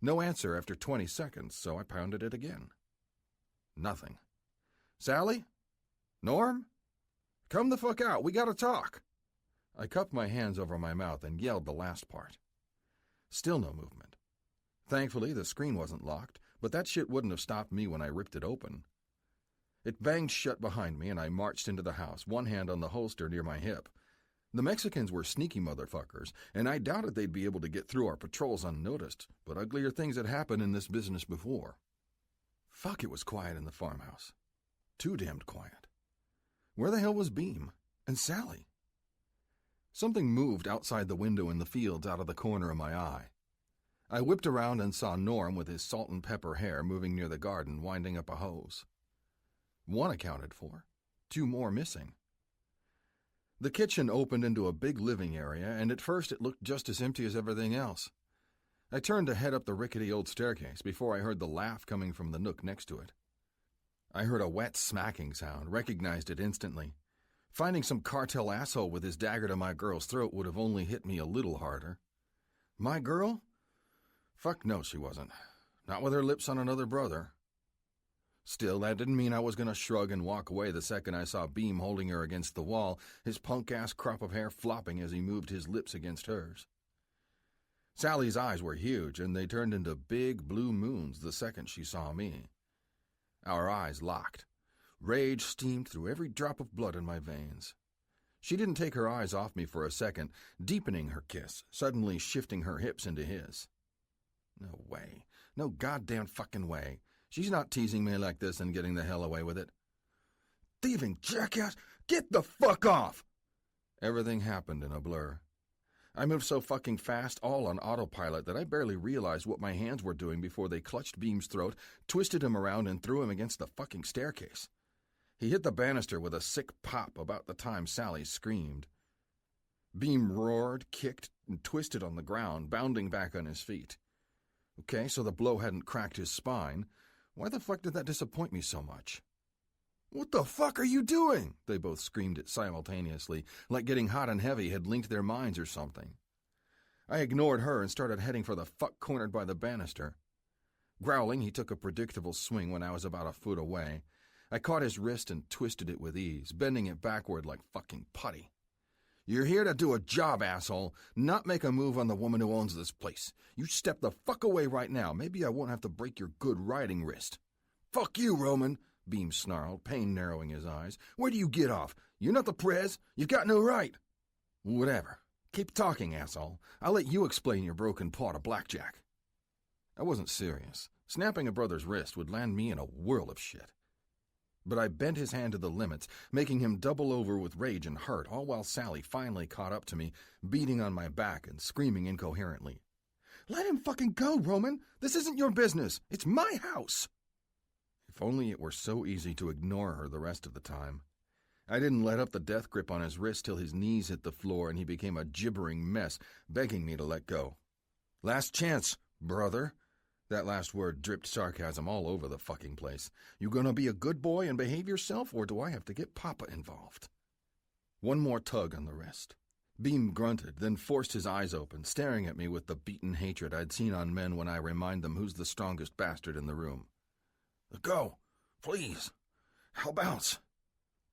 No answer after 20 seconds, so I pounded it again. Nothing. Sally? Norm? Come the fuck out, we gotta talk. I cupped my hands over my mouth and yelled the last part. Still no movement. Thankfully, the screen wasn't locked, but that shit wouldn't have stopped me when I ripped it open. It banged shut behind me and I marched into the house, one hand on the holster near my hip. The Mexicans were sneaky motherfuckers, and I doubted they'd be able to get through our patrols unnoticed, but uglier things had happened in this business before. Fuck, it was quiet in the farmhouse. Too damned quiet. Where the hell was Beam? And Sally? Something moved outside the window in the fields out of the corner of my eye. I whipped around and saw Norm with his salt and pepper hair moving near the garden, winding up a hose. One accounted for. 2 more missing. The kitchen opened into a big living area, and at first it looked just as empty as everything else. I turned to head up the rickety old staircase before I heard the laugh coming from the nook next to it. I heard a wet smacking sound, recognized it instantly. Finding some cartel asshole with his dagger to my girl's throat would have only hit me a little harder. My girl? Fuck no, she wasn't. Not with her lips on another brother. Still, that didn't mean I was going to shrug and walk away the second I saw Beam holding her against the wall, his punk-ass crop of hair flopping as he moved his lips against hers. Sally's eyes were huge, and they turned into big blue moons the second she saw me. Our eyes locked. Rage steamed through every drop of blood in my veins. She didn't take her eyes off me for a second, deepening her kiss, suddenly shifting her hips into his. No way. No goddamn fucking way. She's not teasing me like this and getting the hell away with it. Thieving jackass! Get the fuck off! Everything happened in a blur. I moved so fucking fast, all on autopilot, that I barely realized what my hands were doing before they clutched Beam's throat, twisted him around, and threw him against the fucking staircase. He hit the banister with a sick pop about the time Sally screamed. Beam roared, kicked, and twisted on the ground, bounding back on his feet. Okay, so the blow hadn't cracked his spine. Why the fuck did that disappoint me so much? What the fuck are you doing? They both screamed it simultaneously, like getting hot and heavy had linked their minds or something. I ignored her and started heading for the fuck cornered by the banister. Growling, he took a predictable swing when I was about a foot away. I caught his wrist and twisted it with ease, bending it backward like fucking putty. You're here to do a job, asshole, not make a move on the woman who owns this place. You step the fuck away right now. Maybe I won't have to break your good riding wrist. Fuck you, Roman, Beam snarled, pain narrowing his eyes. Where do you get off? You're not the prez. You got no right. Whatever. Keep talking, asshole. I'll let you explain your broken paw to Blackjack. I wasn't serious. Snapping a brother's wrist would land me in a whirl of shit. But I bent his hand to the limits, making him double over with rage and hurt, all while Sally finally caught up to me, beating on my back and screaming incoherently. Let him fucking go, Roman! This isn't your business! It's my house! If only it were so easy to ignore her the rest of the time. I didn't let up the death grip on his wrist till his knees hit the floor and he became a gibbering mess, begging me to let go. Last chance, brother. That last word dripped sarcasm all over the fucking place. You gonna be a good boy and behave yourself, or do I have to get Papa involved? One more tug on the wrist. Beam grunted, then forced his eyes open, staring at me with the beaten hatred I'd seen on men when I remind them who's the strongest bastard in the room. Go, please. How bounce?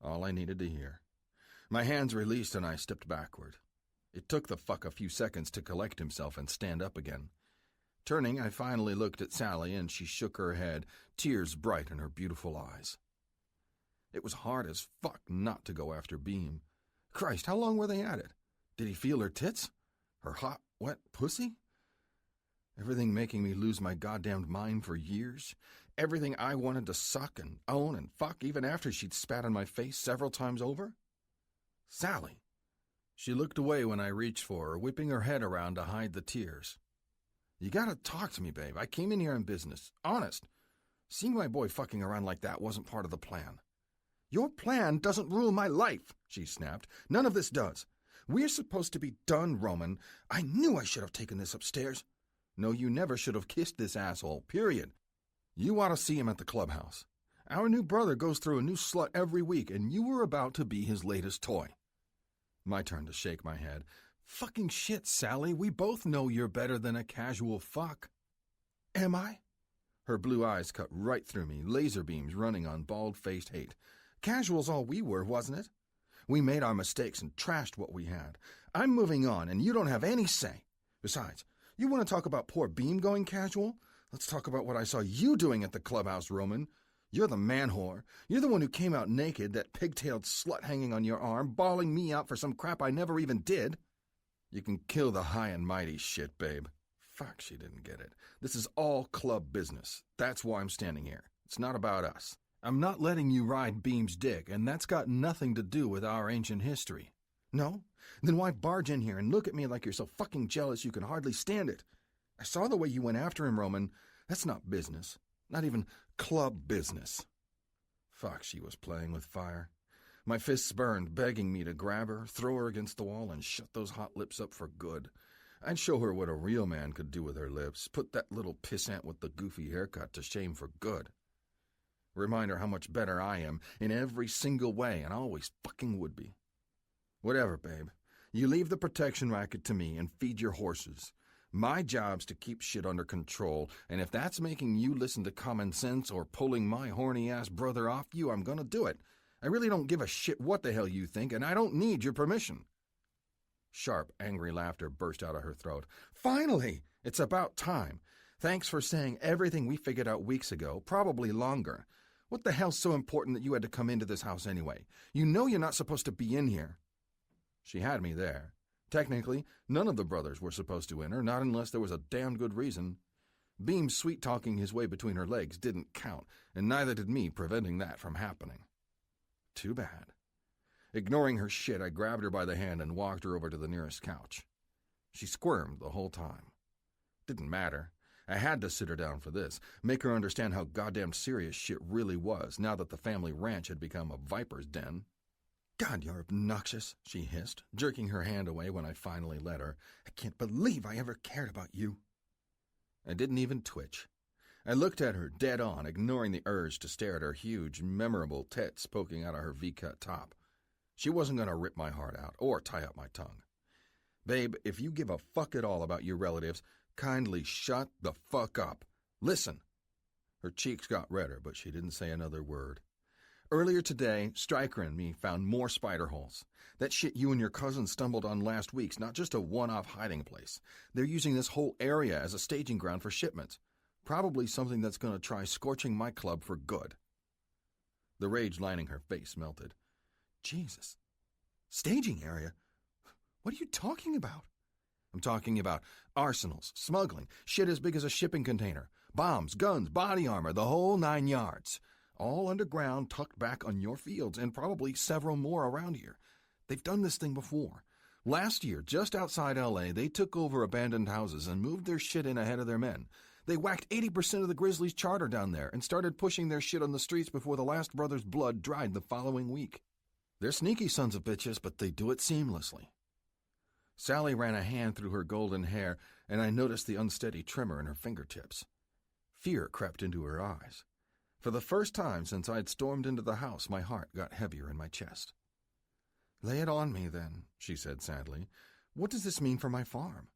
All I needed to hear. My hands released and I stepped backward. It took the fuck a few seconds to collect himself and stand up again. Turning, I finally looked at Sally, and she shook her head, tears bright in her beautiful eyes. It was hard as fuck not to go after Beam. Christ, how long were they at it? Did he feel her tits? Her hot, wet pussy? Everything making me lose my goddamned mind for years. Everything I wanted to suck and own and fuck even after she'd spat on my face several times over? Sally. She looked away when I reached for her, whipping her head around to hide the tears. You gotta talk to me, babe. I came in here on business. Honest. Seeing my boy fucking around like that wasn't part of the plan. Your plan doesn't rule my life, she snapped. None of this does. We're supposed to be done, Roman. I knew I should have taken this upstairs. No, you never should have kissed this asshole, period. You ought to see him at the clubhouse. Our new brother goes through a new slut every week, and you were about to be his latest toy. My turn to shake my head. Fucking shit, Sally. We both know you're better than a casual fuck. Am I? Her blue eyes cut right through me, laser beams running on bald-faced hate. Casual's all we were, wasn't it? We made our mistakes and trashed what we had. I'm moving on, and you don't have any say. Besides, you want to talk about poor Beam going casual? Let's talk about what I saw you doing at the clubhouse, Roman. You're the man whore. You're the one who came out naked, that pigtailed slut hanging on your arm, bawling me out for some crap I never even did. You can kill the high and mighty shit, babe. Fuck, she didn't get it. This is all club business. That's why I'm standing here. It's not about us. I'm not letting you ride Beam's dick, and that's got nothing to do with our ancient history. No? Then why barge in here and look at me like you're so fucking jealous you can hardly stand it? I saw the way you went after him, Roman. That's not business. Not even club business. Fuck, she was playing with fire. My fists burned, begging me to grab her, throw her against the wall, and shut those hot lips up for good. I'd show her what a real man could do with her lips, put that little pissant with the goofy haircut to shame for good. Remind her how much better I am in every single way, and always fucking would be. Whatever, babe. You leave the protection racket to me and feed your horses. My job's to keep shit under control, and if that's making you listen to common sense or pulling my horny-ass brother off you, I'm gonna do it. I really don't give a shit what the hell you think, and I don't need your permission. Sharp, angry laughter burst out of her throat. Finally! It's about time. Thanks for saying everything we figured out weeks ago, probably longer. What the hell's so important that you had to come into this house anyway? You know you're not supposed to be in here. She had me there. Technically, none of the brothers were supposed to enter, not unless there was a damn good reason. Beam sweet-talking his way between her legs didn't count, and neither did me preventing that from happening. Too bad. Ignoring her shit, I grabbed her by the hand and walked her over to the nearest couch. She squirmed the whole time. Didn't matter. I had to sit her down for this, make her understand how goddamn serious shit really was now that the family ranch had become a viper's den. God, you're obnoxious, she hissed, jerking her hand away when I finally let her. I can't believe I ever cared about you. I didn't even twitch. I looked at her dead on, ignoring the urge to stare at her huge, memorable tits poking out of her V-cut top. She wasn't going to rip my heart out or tie up my tongue. Babe, if you give a fuck at all about your relatives, kindly shut the fuck up. Listen. Her cheeks got redder, but she didn't say another word. Earlier today, Stryker and me found more spider holes. That shit you and your cousin stumbled on last week's not just a one-off hiding place. They're using this whole area as a staging ground for shipments. Probably something that's going to try scorching my club for good. The rage lining her face melted. Jesus. Staging area? What are you talking about? I'm talking about arsenals, smuggling, shit as big as a shipping container, bombs, guns, body armor, the whole 9 yards. All underground, tucked back on your fields, and probably several more around here. They've done this thing before. Last year, just outside L.A., they took over abandoned houses and moved their shit in ahead of their men. They whacked 80% of the Grizzlies' charter down there and started pushing their shit on the streets before the last brother's blood dried the following week. They're sneaky sons of bitches, but they do it seamlessly. Sally ran a hand through her golden hair, and I noticed the unsteady tremor in her fingertips. Fear crept into her eyes. For the first time since I'd stormed into the house, my heart got heavier in my chest. "Lay it on me, then," she said sadly. "What does this mean for my farm?"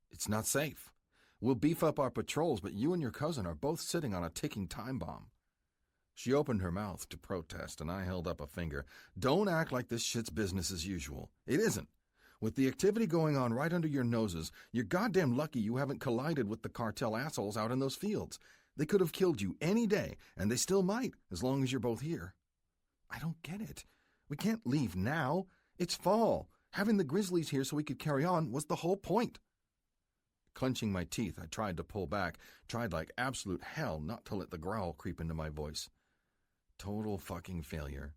"It's not safe. We'll beef up our patrols, but you and your cousin are both sitting on a ticking time bomb." She opened her mouth to protest, and I held up a finger. "Don't act like this shit's business as usual. It isn't. With the activity going on right under your noses, you're goddamn lucky you haven't collided with the cartel assholes out in those fields. They could have killed you any day, and they still might, as long as you're both here." "I don't get it. We can't leave now. It's fall. Having the Grizzlies here so we could carry on was the whole point." Clenching my teeth, I tried to pull back, tried like absolute hell not to let the growl creep into my voice. Total fucking failure.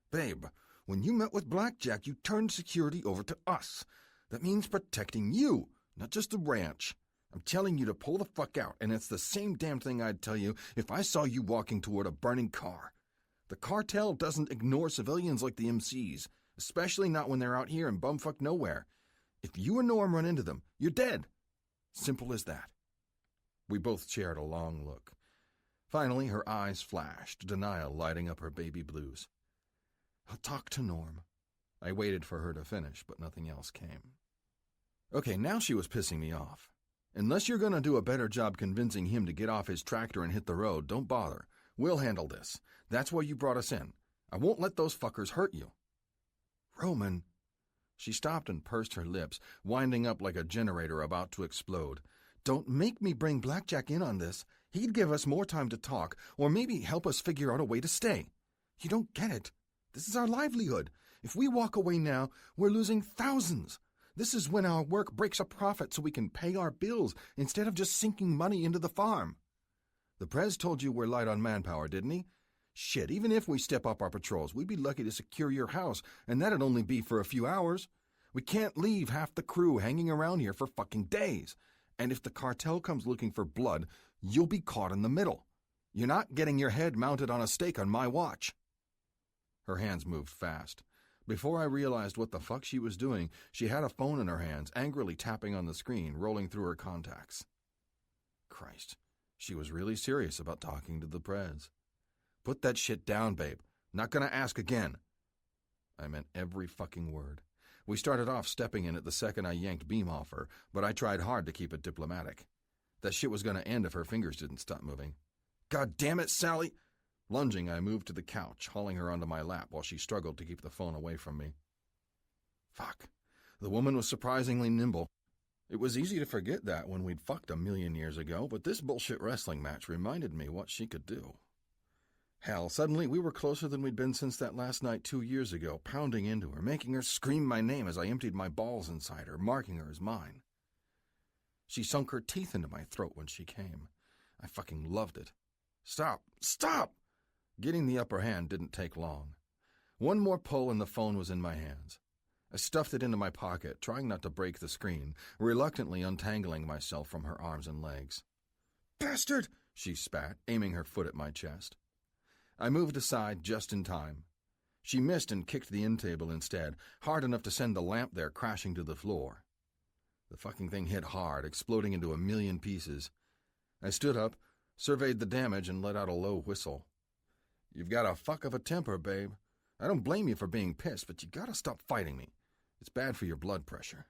"Babe, when you met with Blackjack, you turned security over to us. That means protecting you, not just the ranch. I'm telling you to pull the fuck out, and it's the same damn thing I'd tell you if I saw you walking toward a burning car. The cartel doesn't ignore civilians like the MCs, especially not when they're out here in bumfuck nowhere. If you or Norm run into them, you're dead. Simple as that." We both shared a long look. Finally, her eyes flashed, denial lighting up her baby blues. "I'll talk to Norm." I waited for her to finish, but nothing else came. Okay, now she was pissing me off. "Unless you're going to do a better job convincing him to get off his tractor and hit the road, don't bother. We'll handle this. That's why you brought us in. I won't let those fuckers hurt you." "Roman." She stopped and pursed her lips, winding up like a generator about to explode. "Don't make me bring Blackjack in on this. He'd give us more time to talk, or maybe help us figure out a way to stay. You don't get it. This is our livelihood. If we walk away now, we're losing thousands. This is when our work breaks a profit so we can pay our bills instead of just sinking money into the farm. The Prez told you we're light on manpower, didn't he? Shit, even if we step up our patrols, we'd be lucky to secure your house, and that'd only be for a few hours. We can't leave half the crew hanging around here for fucking days. And if the cartel comes looking for blood, you'll be caught in the middle. You're not getting your head mounted on a stake on my watch." Her hands moved fast. Before I realized what the fuck she was doing, she had a phone in her hands, angrily tapping on the screen, rolling through her contacts. Christ, she was really serious about talking to the Prez. "Put that shit down, babe. Not gonna ask again." I meant every fucking word. We started off stepping in it the second I yanked beam off her, but I tried hard to keep it diplomatic. That shit was gonna end if her fingers didn't stop moving. "God damn it, Sally!" Lunging, I moved to the couch, hauling her onto my lap while she struggled to keep the phone away from me. Fuck. The woman was surprisingly nimble. It was easy to forget that when we'd fucked a million years ago, but this bullshit wrestling match reminded me what she could do. Hell, suddenly we were closer than we'd been since that last night 2 years ago, pounding into her, making her scream my name as I emptied my balls inside her, marking her as mine. She sunk her teeth into my throat when she came. I fucking loved it. "Stop! Stop!" Getting the upper hand didn't take long. One more pull and the phone was in my hands. I stuffed it into my pocket, trying not to break the screen, reluctantly untangling myself from her arms and legs. "Bastard!" she spat, aiming her foot at my chest. I moved aside just in time. She missed and kicked the end table instead, hard enough to send the lamp there crashing to the floor. The fucking thing hit hard, exploding into a million pieces. I stood up, surveyed the damage, and let out a low whistle. "You've got a fuck of a temper, babe. I don't blame you for being pissed, but you gotta stop fighting me. It's bad for your blood pressure."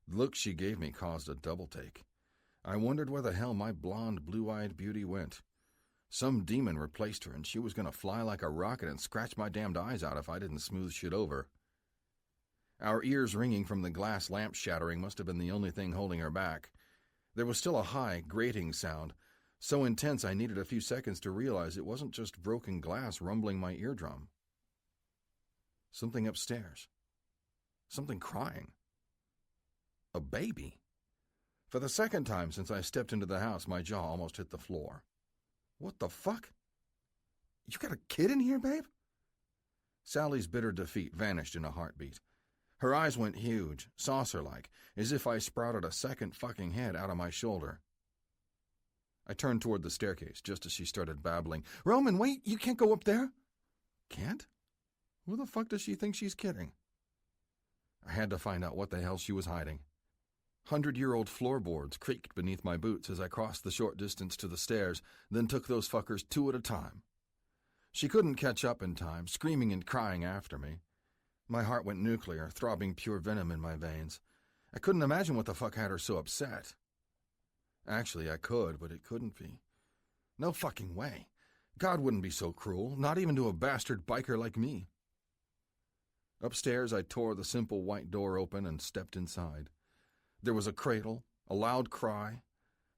The look she gave me caused a double take. I wondered where the hell my blonde, blue-eyed beauty went. Some demon replaced her, and she was going to fly like a rocket and scratch my damned eyes out if I didn't smooth shit over. Our ears ringing from the glass lamp shattering must have been the only thing holding her back. There was still a high, grating sound, so intense I needed a few seconds to realize it wasn't just broken glass rumbling my eardrum. Something upstairs. Something crying. A baby. For the second time since I stepped into the house, my jaw almost hit the floor. What the fuck? You got a kid in here, babe? Sally's bitter defeat vanished in a heartbeat. Her eyes went huge, saucer-like, as if I sprouted a second fucking head out of my shoulder. I turned toward the staircase just as she started babbling. Roman, wait, you can't go up there. Can't? Who the fuck does she think she's kidding? I had to find out what the hell she was hiding. 100-year-old floorboards creaked beneath my boots as I crossed the short distance to the stairs, then took those fuckers 2 at a time. She couldn't catch up in time, screaming and crying after me. My heart went nuclear, throbbing pure venom in my veins. I couldn't imagine what the fuck had her so upset. Actually, I could, but it couldn't be. No fucking way. God wouldn't be so cruel, not even to a bastard biker like me. Upstairs, I tore the simple white door open and stepped inside. There was a cradle, a loud cry,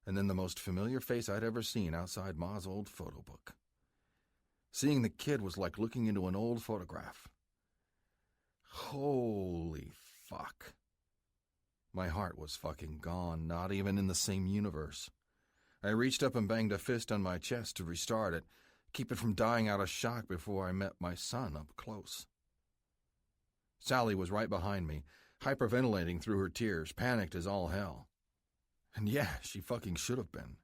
and then the most familiar face I'd ever seen outside Ma's old photo book. Seeing the kid was like looking into an old photograph. Holy fuck. My heart was fucking gone, not even in the same universe. I reached up and banged a fist on my chest to restart it, keep it from dying out of shock before I met my son up close. Sally was right behind me, hyperventilating through her tears, panicked as all hell. And yeah, she fucking should have been.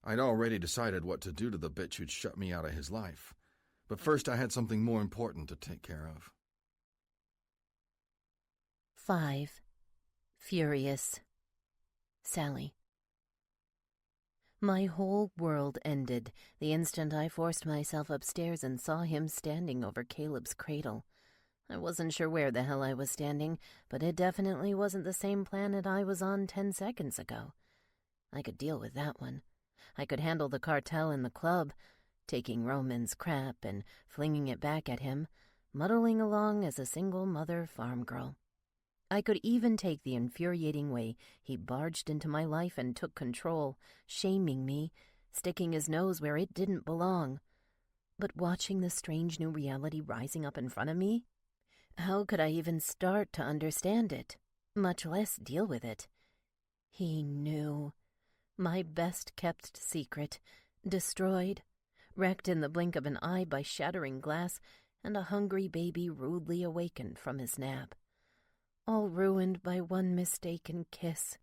I'd already decided what to do to the bitch who'd shut me out of his life, but first I had something more important to take care of. 5. Furious. Sally. My whole world ended the instant I forced myself upstairs and saw him standing over Caleb's cradle. I wasn't sure where the hell I was standing, but it definitely wasn't the same planet I was on 10 seconds ago. I could deal with that one. I could handle the cartel in the club, taking Roman's crap and flinging it back at him, muddling along as a single mother farm girl. I could even take the infuriating way he barged into my life and took control, shaming me, sticking his nose where it didn't belong. But watching the strange new reality rising up in front of me, how could I even start to understand it, much less deal with it? He knew. My best-kept secret, destroyed, wrecked in the blink of an eye by shattering glass and a hungry baby rudely awakened from his nap. All ruined by one mistaken kiss.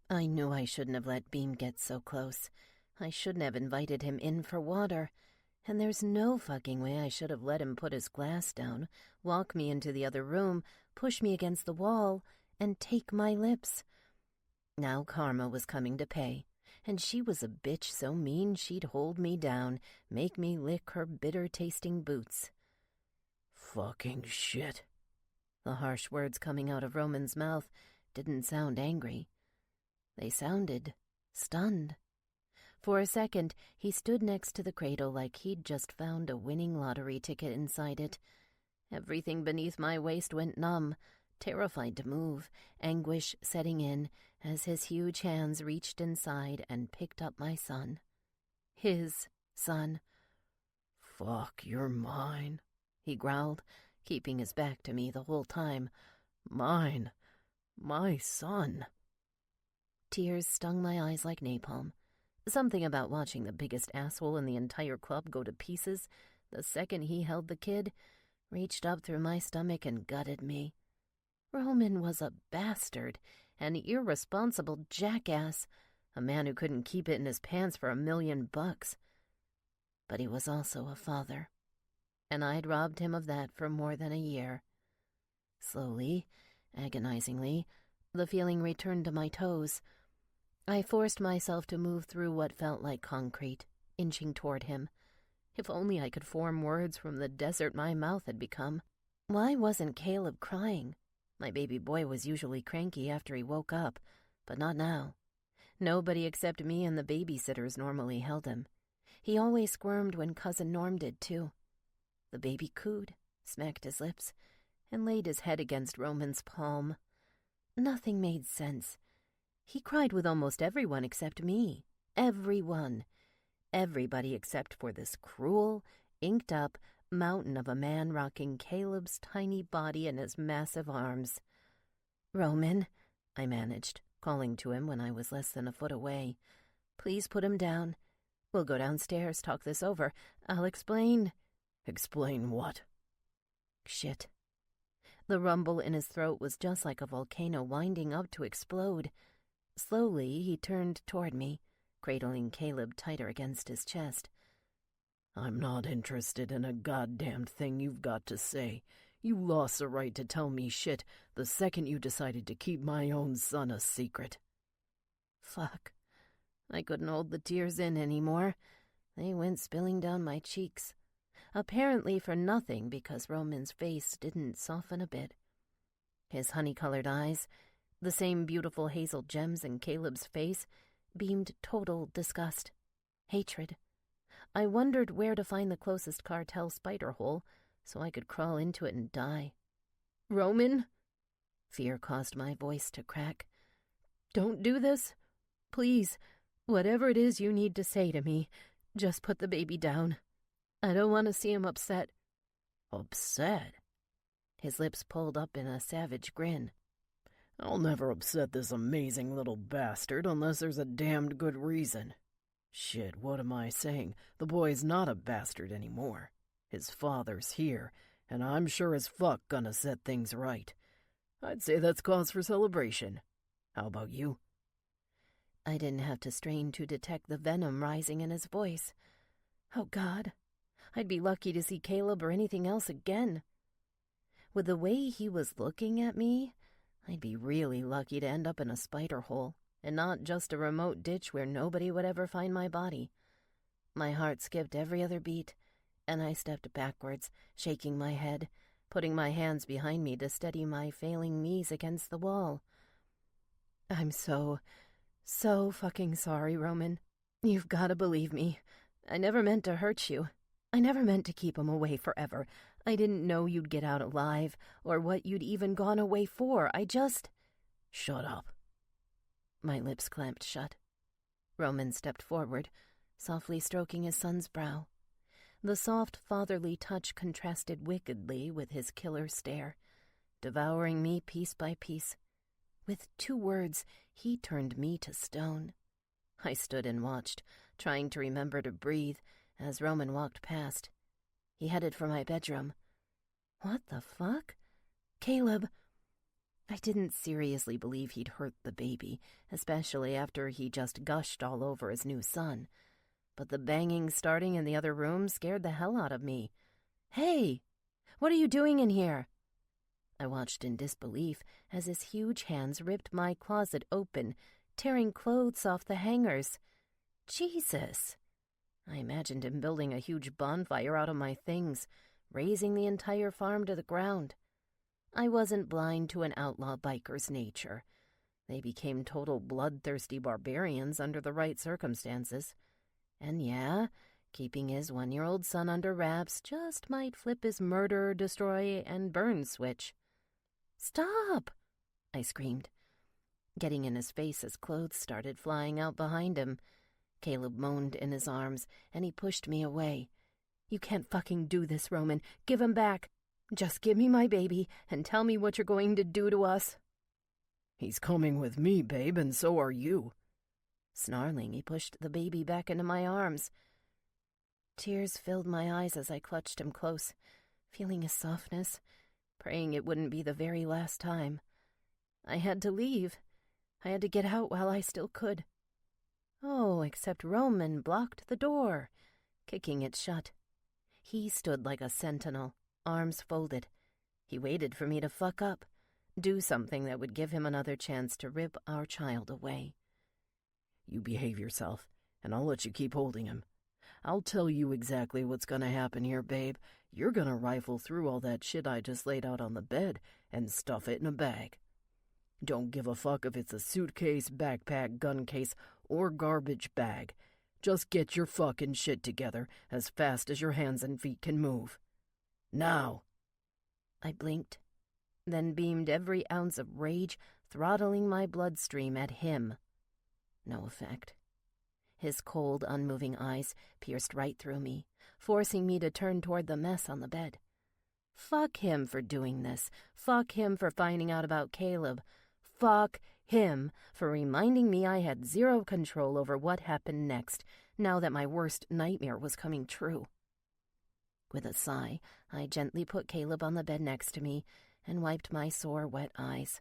I knew I shouldn't have let Beam get so close. I shouldn't have invited him in for water. And there's no fucking way I should have let him put his glass down, walk me into the other room, push me against the wall, and take my lips. Now karma was coming to pay, and she was a bitch so mean she'd hold me down, make me lick her bitter-tasting boots. Fucking shit. The harsh words coming out of Roman's mouth didn't sound angry. They sounded stunned. For a second, he stood next to the cradle like he'd just found a winning lottery ticket inside it. Everything beneath my waist went numb, terrified to move, anguish setting in as his huge hands reached inside and picked up my son. His son. "Fuck, you're mine," he growled, keeping his back to me the whole time. "Mine. My son." Tears stung my eyes like napalm. Something about watching the biggest asshole in the entire club go to pieces the second he held the kid reached up through my stomach and gutted me. Roman was a bastard, an irresponsible jackass, a man who couldn't keep it in his pants for $1,000,000. But he was also a father, and I'd robbed him of that for more than a year. Slowly, agonizingly, the feeling returned to my toes. I forced myself to move through what felt like concrete, inching toward him. If only I could form words from the desert my mouth had become. Why wasn't Caleb crying? My baby boy was usually cranky after he woke up, but not now. Nobody except me and the babysitters normally held him. He always squirmed when Cousin Norm did, too. The baby cooed, smacked his lips, and laid his head against Roman's palm. Nothing made sense. He cried with almost everyone except me. Everyone. Everybody except for this cruel, inked-up mountain of a man rocking Caleb's tiny body in his massive arms. "Roman," I managed, calling to him when I was less than a foot away. "Please put him down. We'll go downstairs, talk this over. I'll explain." "Explain what?" Shit. The rumble in his throat was just like a volcano winding up to explode. Slowly, he turned toward me, cradling Caleb tighter against his chest. "I'm not interested in a goddamn thing you've got to say. You lost the right to tell me shit the second you decided to keep my own son a secret." Fuck. I couldn't hold the tears in anymore. They went spilling down my cheeks. Apparently for nothing, because Roman's face didn't soften a bit. His honey-colored eyes, the same beautiful hazel gems in Caleb's face, beamed total disgust, hatred. I wondered where to find the closest cartel spider hole so I could crawl into it and die. "Roman?" Fear caused my voice to crack. "Don't do this. Please, whatever it is you need to say to me, just put the baby down. I don't want to see him upset." "Upset?" His lips pulled up in a savage grin. "I'll never upset this amazing little bastard unless there's a damned good reason. Shit, what am I saying? The boy's not a bastard anymore. His father's here, and I'm sure as fuck gonna set things right. I'd say that's cause for celebration. How about you?" I didn't have to strain to detect the venom rising in his voice. Oh, God. I'd be lucky to see Caleb or anything else again. With the way he was looking at me, I'd be really lucky to end up in a spider hole, and not just a remote ditch where nobody would ever find my body. My heart skipped every other beat, and I stepped backwards, shaking my head, putting my hands behind me to steady my failing knees against the wall. "I'm so fucking sorry, Roman. You've got to believe me. I never meant to hurt you. I never meant to keep him away forever. I didn't know you'd get out alive, or what you'd even gone away for. I just—" "Shut up." My lips clamped shut. Roman stepped forward, softly stroking his son's brow. The soft, fatherly touch contrasted wickedly with his killer stare, devouring me piece by piece. With 2 words, he turned me to stone. I stood and watched, trying to remember to breathe, as Roman walked past. He headed for my bedroom. What the fuck? Caleb! I didn't seriously believe he'd hurt the baby, especially after he just gushed all over his new son. But the banging starting in the other room scared the hell out of me. "Hey! What are you doing in here?" I watched in disbelief as his huge hands ripped my closet open, tearing clothes off the hangers. Jesus! I imagined him building a huge bonfire out of my things, razing the entire farm to the ground. I wasn't blind to an outlaw biker's nature. They became total bloodthirsty barbarians under the right circumstances. And yeah, keeping his 1-year-old son under wraps just might flip his murder, destroy, and burn switch. "Stop!" I screamed, getting in his face as clothes started flying out behind him. Caleb moaned in his arms, and he pushed me away. "You can't fucking do this, Roman. Give him back. Just give me my baby and tell me what you're going to do to us." "He's coming with me, babe, and so are you." Snarling, he pushed the baby back into my arms. Tears filled my eyes as I clutched him close, feeling his softness, praying it wouldn't be the very last time. I had to leave. I had to get out while I still could. Oh, except Roman blocked the door, kicking it shut. He stood like a sentinel, arms folded. He waited for me to fuck up, do something that would give him another chance to rip our child away. "You behave yourself, and I'll let you keep holding him. I'll tell you exactly what's gonna happen here, babe. You're gonna rifle through all that shit I just laid out on the bed and stuff it in a bag. Don't give a fuck if it's a suitcase, backpack, gun case, or garbage bag. Just get your fucking shit together as fast as your hands and feet can move. Now. I blinked, then beamed every ounce of rage throttling my bloodstream at him. No effect. His cold, unmoving eyes pierced right through me, forcing me to turn toward the mess on the bed. Fuck him for doing this. Fuck him for finding out about Caleb. Fuck him for reminding me I had zero control over what happened next, now that my worst nightmare was coming true. With a sigh, I gently put Caleb on the bed next to me and wiped my sore, wet eyes.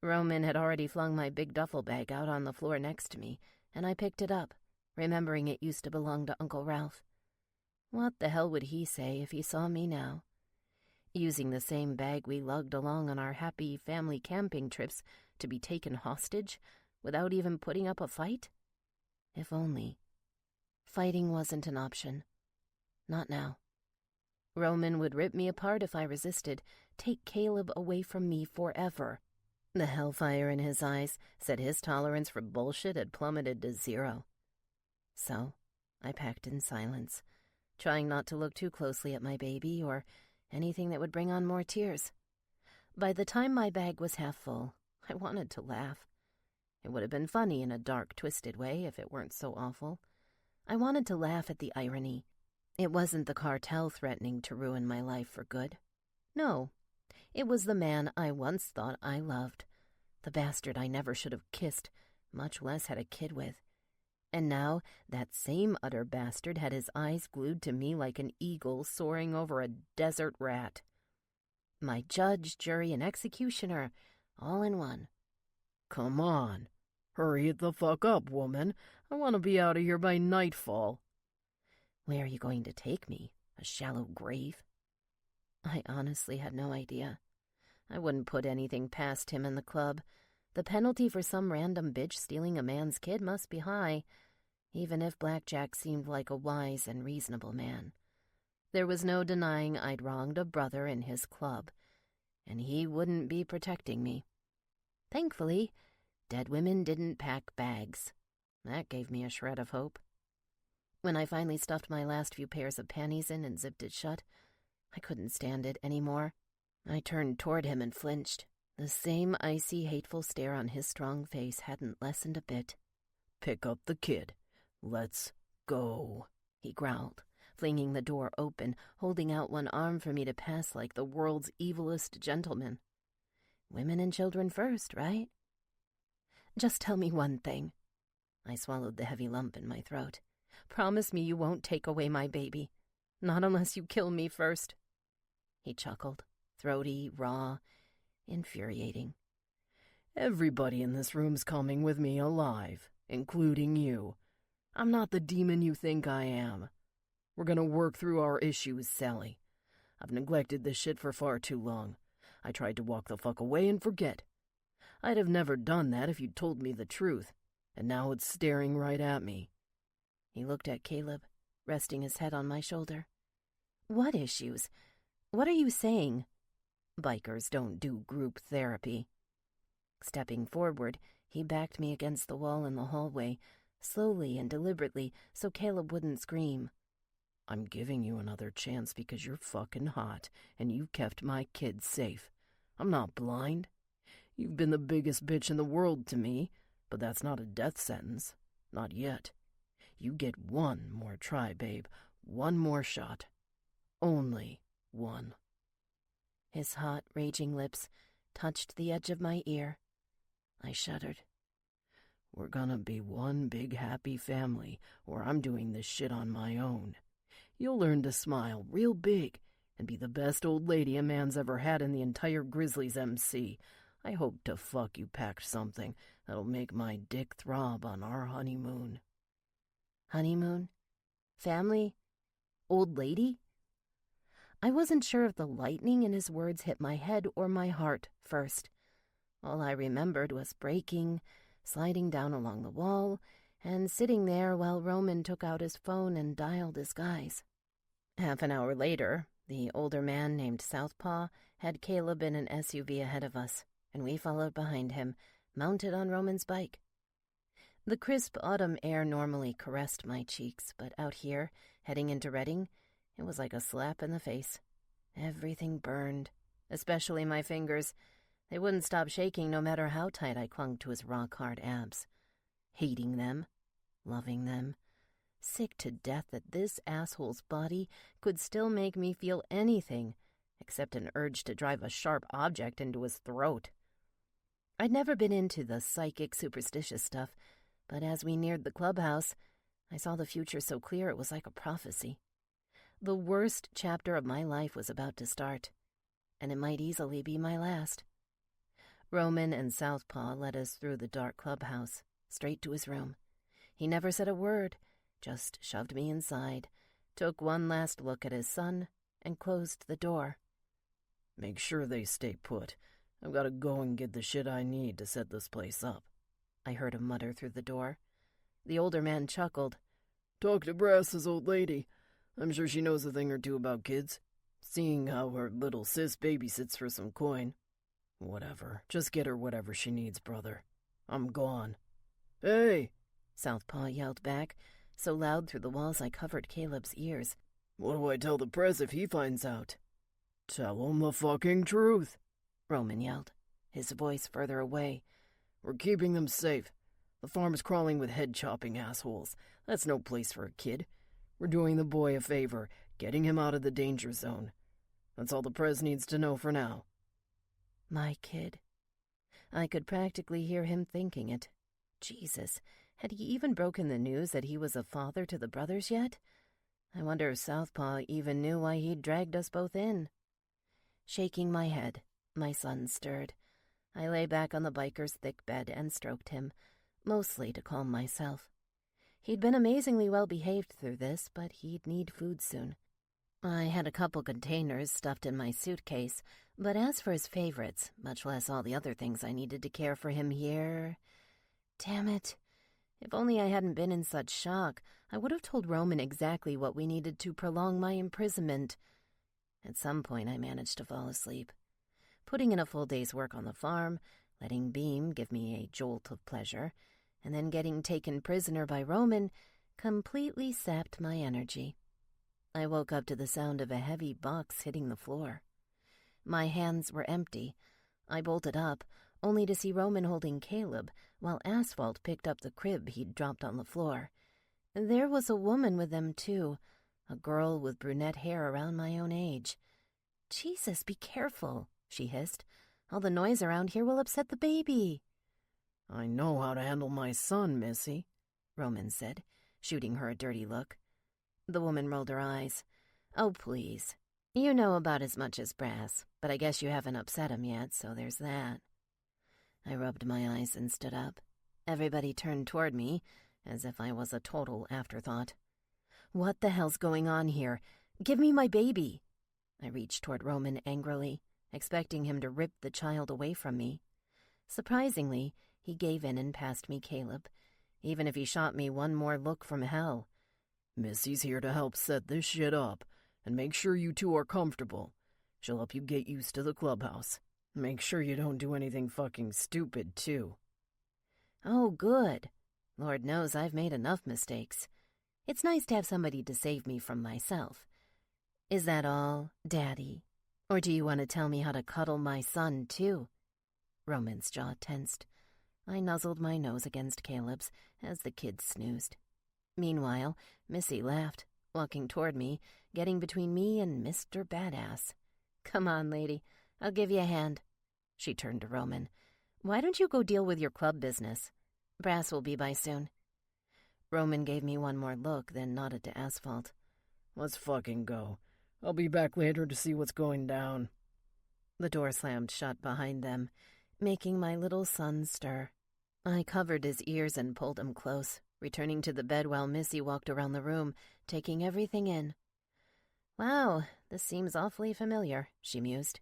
Roman had already flung my big duffel bag out on the floor next to me, and I picked it up, remembering it used to belong to Uncle Ralph. What the hell would he say if he saw me now? Using the same bag we lugged along on our happy family camping trips to be taken hostage without even putting up a fight? If only. Fighting wasn't an option. Not now. Roman would rip me apart if I resisted, take Caleb away from me forever. The hellfire in his eyes said his tolerance for bullshit had plummeted to 0. So, I packed in silence, trying not to look too closely at my baby or anything that would bring on more tears. By the time my bag was half full, I wanted to laugh. It would have been funny in a dark, twisted way if it weren't so awful. I wanted to laugh at the irony. It wasn't the cartel threatening to ruin my life for good. No, it was the man I once thought I loved, the bastard I never should have kissed, much less had a kid with. And now that same utter bastard had his eyes glued to me like an eagle soaring over a desert rat. My judge, jury, and executioner, all in one. Come on. Hurry it the fuck up, woman. I want to be out of here by nightfall. Where are you going to take me? A shallow grave? I honestly had no idea. I wouldn't put anything past him in the club. The penalty for some random bitch stealing a man's kid must be high, even if Blackjack seemed like a wise and reasonable man. There was no denying I'd wronged a brother in his club, and he wouldn't be protecting me. Thankfully, dead women didn't pack bags. That gave me a shred of hope. When I finally stuffed my last few pairs of panties in and zipped it shut, I couldn't stand it anymore. I turned toward him and flinched. The same icy, hateful stare on his strong face hadn't lessened a bit. Pick up the kid. Let's go, he growled, flinging the door open, holding out one arm for me to pass like the world's evilest gentleman. Women and children first, right? Just tell me one thing. I swallowed the heavy lump in my throat. Promise me you won't take away my baby. Not unless you kill me first. He chuckled, throaty, raw, infuriating. Everybody in this room's coming with me alive, including you. I'm not the demon you think I am. We're gonna work through our issues, Sally. I've neglected this shit for far too long. I tried to walk the fuck away and forget. I'd have never done that if you'd told me the truth, and now it's staring right at me. He looked at Caleb, resting his head on my shoulder. What issues? What are you saying? Bikers don't do group therapy. Stepping forward, he backed me against the wall in the hallway, slowly and deliberately, so Caleb wouldn't scream. I'm giving you another chance because you're fucking hot, and you kept my kids safe. I'm not blind. You've been the biggest bitch in the world to me, but that's not a death sentence. Not yet. You get one more try, babe. One more shot. Only one. His hot, raging lips touched the edge of my ear. I shuddered. We're gonna be one big happy family, or I'm doing this shit on my own. You'll learn to smile real big and be the best old lady a man's ever had in the entire Grizzlies MC. I hope to fuck you packed something that'll make my dick throb on our honeymoon. Honeymoon? Family? Old lady? I wasn't sure if the lightning in his words hit my head or my heart first. All I remembered was breaking, sliding down along the wall, and sitting there while Roman took out his phone and dialed his guys. Half an hour later, the older man named Southpaw had Caleb in an SUV ahead of us, and we followed behind him, mounted on Roman's bike. The crisp autumn air normally caressed my cheeks, but out here, heading into Reading, it was like a slap in the face. Everything burned, especially my fingers. They wouldn't stop shaking no matter how tight I clung to his rock-hard abs. Hating them, loving them, sick to death that this asshole's body could still make me feel anything except an urge to drive a sharp object into his throat. I'd never been into the psychic superstitious stuff, but as we neared the clubhouse, I saw the future so clear it was like a prophecy. The worst chapter of my life was about to start, and it might easily be my last. Roman and Southpaw led us through the dark clubhouse, straight to his room. He never said a word, just shoved me inside, took one last look at his son, and closed the door. "Make sure they stay put. I've got to go and get the shit I need to set this place up," I heard him mutter through the door. The older man chuckled. "Talk to Brass's old lady. I'm sure she knows a thing or two about kids, seeing how her little sis babysits for some coin. Whatever. Just get her whatever she needs, brother. I'm gone." "Hey!" Southpaw yelled back, so loud through the walls I covered Caleb's ears. "What do I tell the press if he finds out?" "Tell him the fucking truth," Roman yelled, his voice further away. "We're keeping them safe. The farm's crawling with head-chopping assholes. That's no place for a kid. We're doing the boy a favor, getting him out of the danger zone. That's all the press needs to know for now." My kid. I could practically hear him thinking it. Jesus, had he even broken the news that he was a father to the brothers yet? I wonder if Southpaw even knew why he'd dragged us both in. Shaking my head, my son stirred. I lay back on the biker's thick bed and stroked him, mostly to calm myself. He'd been amazingly well behaved through this, but he'd need food soon. I had a couple containers stuffed in my suitcase, but as for his favorites, much less all the other things I needed to care for him here... Damn it. If only I hadn't been in such shock, I would have told Roman exactly what we needed to prolong my imprisonment. At some point, I managed to fall asleep. Putting in a full day's work on the farm, letting Beam give me a jolt of pleasure, and then getting taken prisoner by Roman completely sapped my energy. I woke up to the sound of a heavy box hitting the floor. My hands were empty. I bolted up, only to see Roman holding Caleb, while Asphalt picked up the crib he'd dropped on the floor. There was a woman with them, too, a girl with brunette hair around my own age. "Jesus, be careful," she hissed. "All the noise around here will upset the baby." "I know how to handle my son, Missy," Roman said, shooting her a dirty look. The woman rolled her eyes. "Oh, please. You know about as much as Brass, but I guess you haven't upset him yet, so there's that." I rubbed my eyes and stood up. Everybody turned toward me, as if I was a total afterthought. "What the hell's going on here? Give me my baby!" I reached toward Roman angrily, expecting him to rip the child away from me. Surprisingly, he gave in and passed me Caleb, even if he shot me one more look from hell. "Missy's here to help set this shit up, and make sure you two are comfortable. She'll help you get used to the clubhouse. Make sure you don't do anything fucking stupid, too." Oh, good. Lord knows I've made enough mistakes. It's nice to have somebody to save me from myself. Is that all, Daddy? Or do you want to tell me how to cuddle my son, too? Roman's jaw tensed. I nuzzled my nose against Caleb's as the kid snoozed. Meanwhile, Missy laughed, walking toward me, getting between me and Mr. Badass. "Come on, lady. I'll give you a hand." She turned to Roman. "Why don't you go deal with your club business? Brass will be by soon." Roman gave me one more look, then nodded to Asphalt. "Let's fucking go. I'll be back later to see what's going down." The door slammed shut behind them, making my little son stir. I covered his ears and pulled him close, returning to the bed while Missy walked around the room, taking everything in. "Wow, this seems awfully familiar," she mused.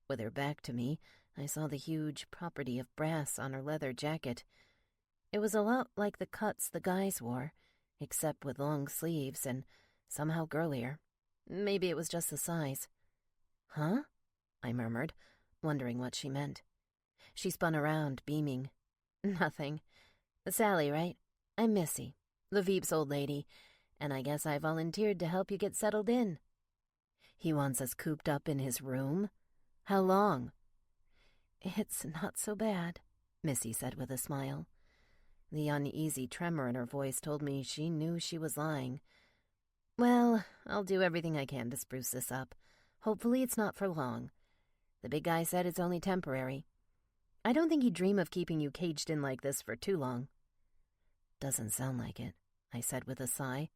With her back to me, I saw the huge property of Brass on her leather jacket. It was a lot like the cuts the guys wore, except with long sleeves and somehow girlier. Maybe it was just the size. "Huh?" I murmured, wondering what she meant. She spun around, beaming. "Nothing. Sally, right? I'm Missy, the Veep's old lady, and I guess I volunteered to help you get settled in. He wants us cooped up in his room? How long? It's not so bad, Missy said with a smile. The uneasy tremor in her voice told me she knew she was lying. Well, I'll do everything I can to spruce this up. Hopefully it's not for long. The big guy said it's only temporary. I don't think he'd dream of keeping you caged in like this for too long. Doesn't sound like it, I said with a sigh,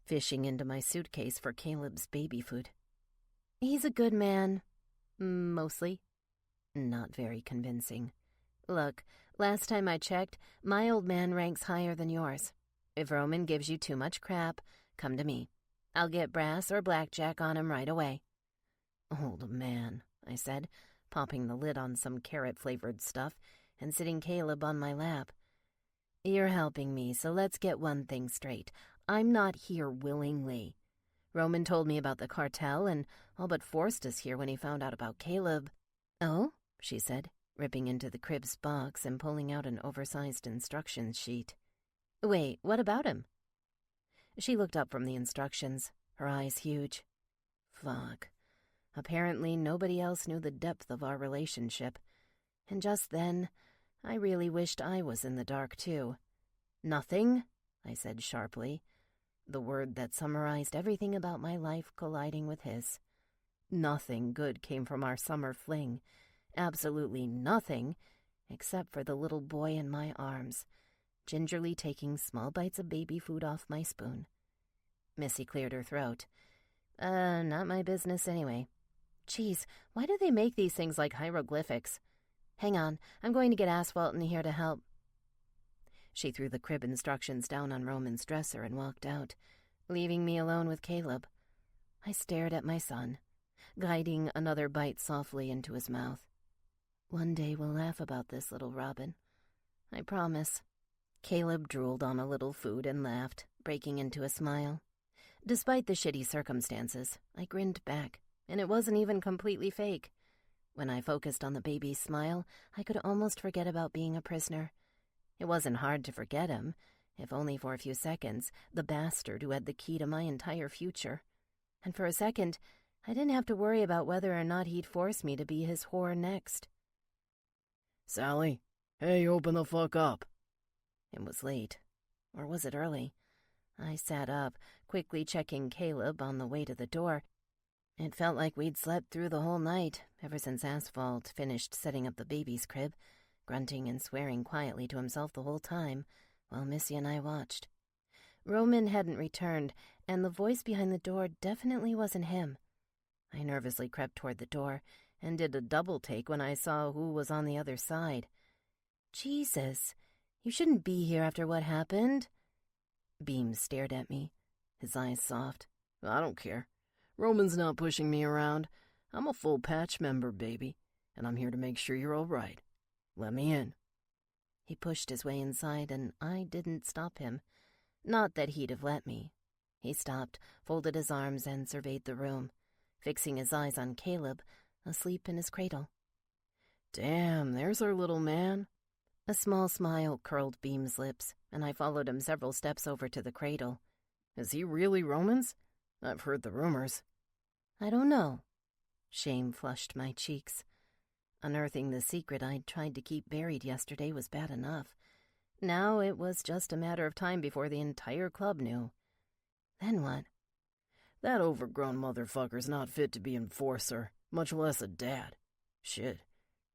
fishing into my suitcase for Caleb's baby food. He's a good man. Mostly. Not very convincing. Look, last time I checked, my old man ranks higher than yours. If Roman gives you too much crap, come to me. I'll get brass or blackjack on him right away. Old man, I said, popping the lid on some carrot-flavored stuff and sitting Caleb on my lap. You're helping me, so let's get one thing straight. I'm not here willingly. Roman told me about the cartel and all but forced us here when he found out about Caleb. Oh, she said, ripping into the crib's box and pulling out an oversized instructions sheet. Wait, what about him? She looked up from the instructions, her eyes huge. Fuck. Apparently nobody else knew the depth of our relationship. And just then, I really wished I was in the dark, too. Nothing, I said sharply, the word that summarized everything about my life colliding with his. Nothing good came from our summer fling. Absolutely nothing, except for the little boy in my arms, gingerly taking small bites of baby food off my spoon. Missy cleared her throat. Not my business anyway. Geez, why do they make these things like hieroglyphics? Hang on, I'm going to get Asphalt in here to help. She threw the crib instructions down on Roman's dresser and walked out, leaving me alone with Caleb. I stared at my son, guiding another bite softly into his mouth. One day we'll laugh about this, little Robin. I promise. Caleb drooled on a little food and laughed, breaking into a smile. Despite the shitty circumstances, I grinned back, and it wasn't even completely fake. When I focused on the baby's smile, I could almost forget about being a prisoner. It wasn't hard to forget him, if only for a few seconds, the bastard who had the key to my entire future. And for a second, I didn't have to worry about whether or not he'd force me to be his whore next. Sally, hey, open the fuck up. It was late. Or was it early? I sat up, quickly checking Caleb on the way to the door. It felt like we'd slept through the whole night, ever since Asphalt finished setting up the baby's crib, grunting and swearing quietly to himself the whole time, while Missy and I watched. Roman hadn't returned, and the voice behind the door definitely wasn't him. I nervously crept toward the door, and did a double take when I saw who was on the other side. Jesus, you shouldn't be here after what happened. Beam stared at me, his eyes soft. I don't care. Roman's not pushing me around. I'm a full patch member, baby, and I'm here to make sure you're all right. Let me in. He pushed his way inside, and I didn't stop him. Not that he'd have let me. He stopped, folded his arms, and surveyed the room, fixing his eyes on Caleb, asleep in his cradle. Damn, there's our little man. A small smile curled Beam's lips, and I followed him several steps over to the cradle. Is he really Roman's? I've heard the rumors. I don't know. Shame flushed my cheeks. Unearthing the secret I'd tried to keep buried yesterday was bad enough. Now it was just a matter of time before the entire club knew. Then what? That overgrown motherfucker's not fit to be enforcer, much less a dad. Shit,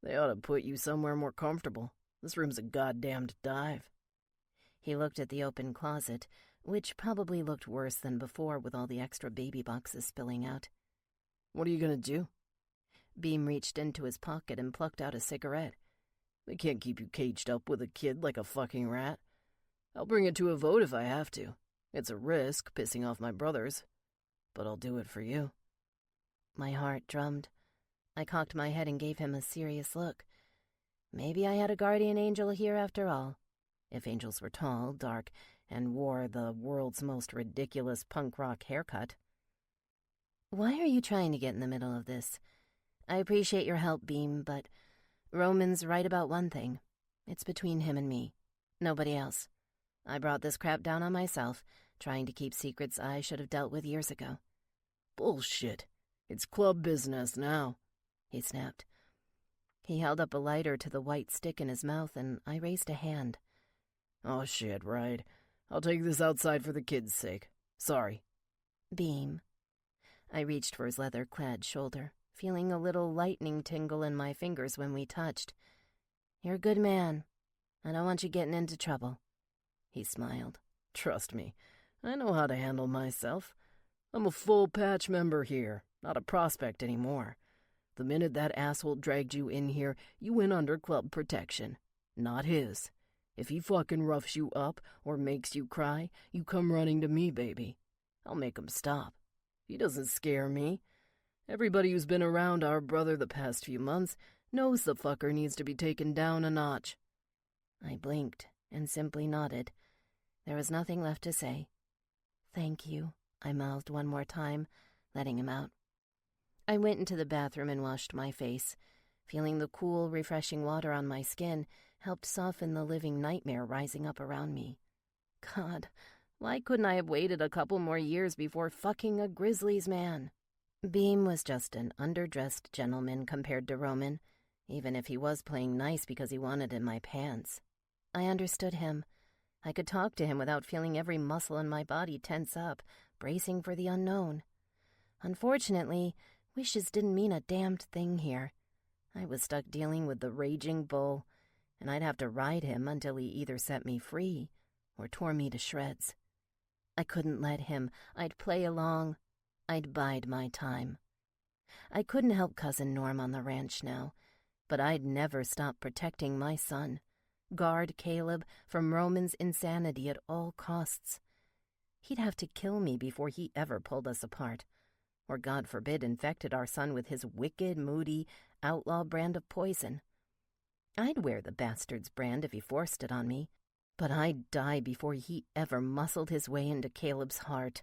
they ought to put you somewhere more comfortable. This room's a goddamned dive. He looked at the open closet, which probably looked worse than before with all the extra baby boxes spilling out. What are you gonna do? Beam reached into his pocket and plucked out a cigarette. They can't keep you caged up with a kid like a fucking rat. I'll bring it to a vote if I have to. It's a risk, pissing off my brothers. But I'll do it for you. My heart drummed. I cocked my head and gave him a serious look. Maybe I had a guardian angel here after all. If angels were tall, dark, and wore the world's most ridiculous punk rock haircut. Why are you trying to get in the middle of this? I appreciate your help, Beam, but Roman's right about one thing. It's between him and me. Nobody else. I brought this crap down on myself, trying to keep secrets I should have dealt with years ago. Bullshit. It's club business now, he snapped. He held up a lighter to the white stick in his mouth, and I raised a hand. Oh shit, right. I'll take this outside for the kids' sake. Sorry. Beam. I reached for his leather-clad shoulder, feeling a little lightning tingle in my fingers when we touched. You're a good man. I don't want you getting into trouble. He smiled. Trust me, I know how to handle myself. I'm a full patch member here, not a prospect anymore. The minute that asshole dragged you in here, you went under club protection. Not his. If he fucking roughs you up or makes you cry, you come running to me, baby. I'll make him stop. He doesn't scare me. Everybody who's been around our brother the past few months knows the fucker needs to be taken down a notch. I blinked and simply nodded. There was nothing left to say. Thank you, I mouthed one more time, letting him out. I went into the bathroom and washed my face. Feeling the cool, refreshing water on my skin helped soften the living nightmare rising up around me. God, why couldn't I have waited a couple more years before fucking a Grizzlies man? Beam was just an underdressed gentleman compared to Roman, even if he was playing nice because he wanted in my pants. I understood him. I could talk to him without feeling every muscle in my body tense up, bracing for the unknown. Unfortunately, wishes didn't mean a damned thing here. I was stuck dealing with the raging bull, and I'd have to ride him until he either set me free or tore me to shreds. I couldn't let him. I'd play along. I'd bide my time. I couldn't help Cousin Norm on the ranch now, but I'd never stop protecting my son. Guard Caleb from Roman's insanity at all costs. He'd have to kill me before he ever pulled us apart, or God forbid infected our son with his wicked, moody, outlaw brand of poison. I'd wear the bastard's brand if he forced it on me, but I'd die before he ever muscled his way into Caleb's heart,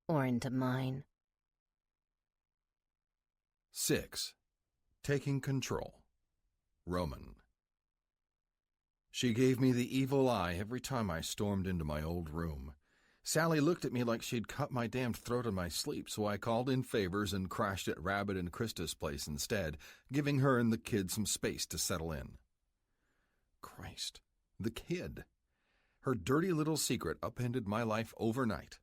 or into mine. 6. Taking control. Roman. She gave me the evil eye every time I stormed into my old room. Sally looked at me like she'd cut my damned throat in my sleep, so I called in favors and crashed at Rabbit and Krista's place instead, giving her and the kid some space to settle in. Christ, the kid. Her dirty little secret upended my life overnight.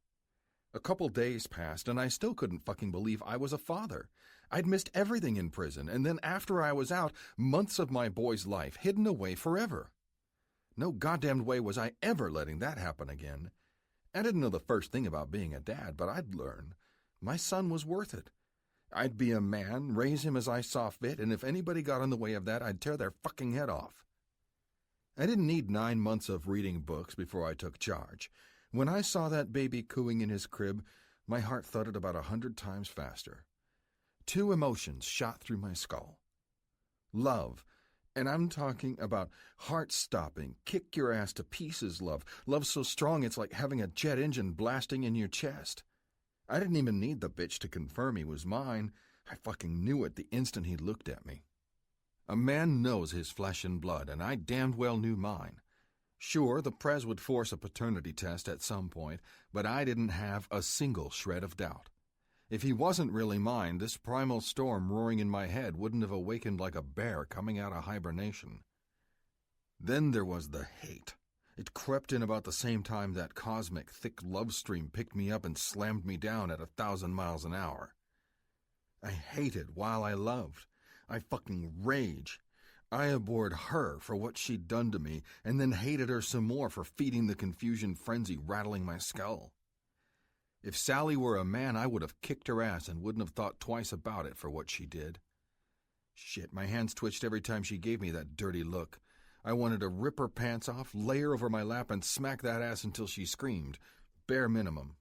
A couple days passed, and I still couldn't fucking believe I was a father. I'd missed everything in prison, and then after I was out, months of my boy's life hidden away forever. No goddamned way was I ever letting that happen again. I didn't know the first thing about being a dad, but I'd learn. My son was worth it. I'd be a man, raise him as I saw fit, and if anybody got in the way of that, I'd tear their fucking head off. I didn't need 9 months of reading books before I took charge. When I saw that baby cooing in his crib, my heart thudded about 100 times faster. 2 emotions shot through my skull. Love, and I'm talking about heart-stopping, kick-your-ass-to-pieces love. Love so strong it's like having a jet engine blasting in your chest. I didn't even need the bitch to confirm he was mine. I fucking knew it the instant he looked at me. A man knows his flesh and blood, and I damned well knew mine. Sure, the Prez would force a paternity test at some point, but I didn't have a single shred of doubt. If he wasn't really mine, this primal storm roaring in my head wouldn't have awakened like a bear coming out of hibernation. Then there was the hate. It crept in about the same time that cosmic, thick love stream picked me up and slammed me down at 1,000 miles an hour. I hated while I loved. I fucking rage. I abhorred her for what she'd done to me, and then hated her some more for feeding the confusion frenzy rattling my skull. If Sally were a man, I would have kicked her ass and wouldn't have thought twice about it for what she did. Shit, my hands twitched every time she gave me that dirty look. I wanted to rip her pants off, lay her over my lap, and smack that ass until she screamed. Bare minimum.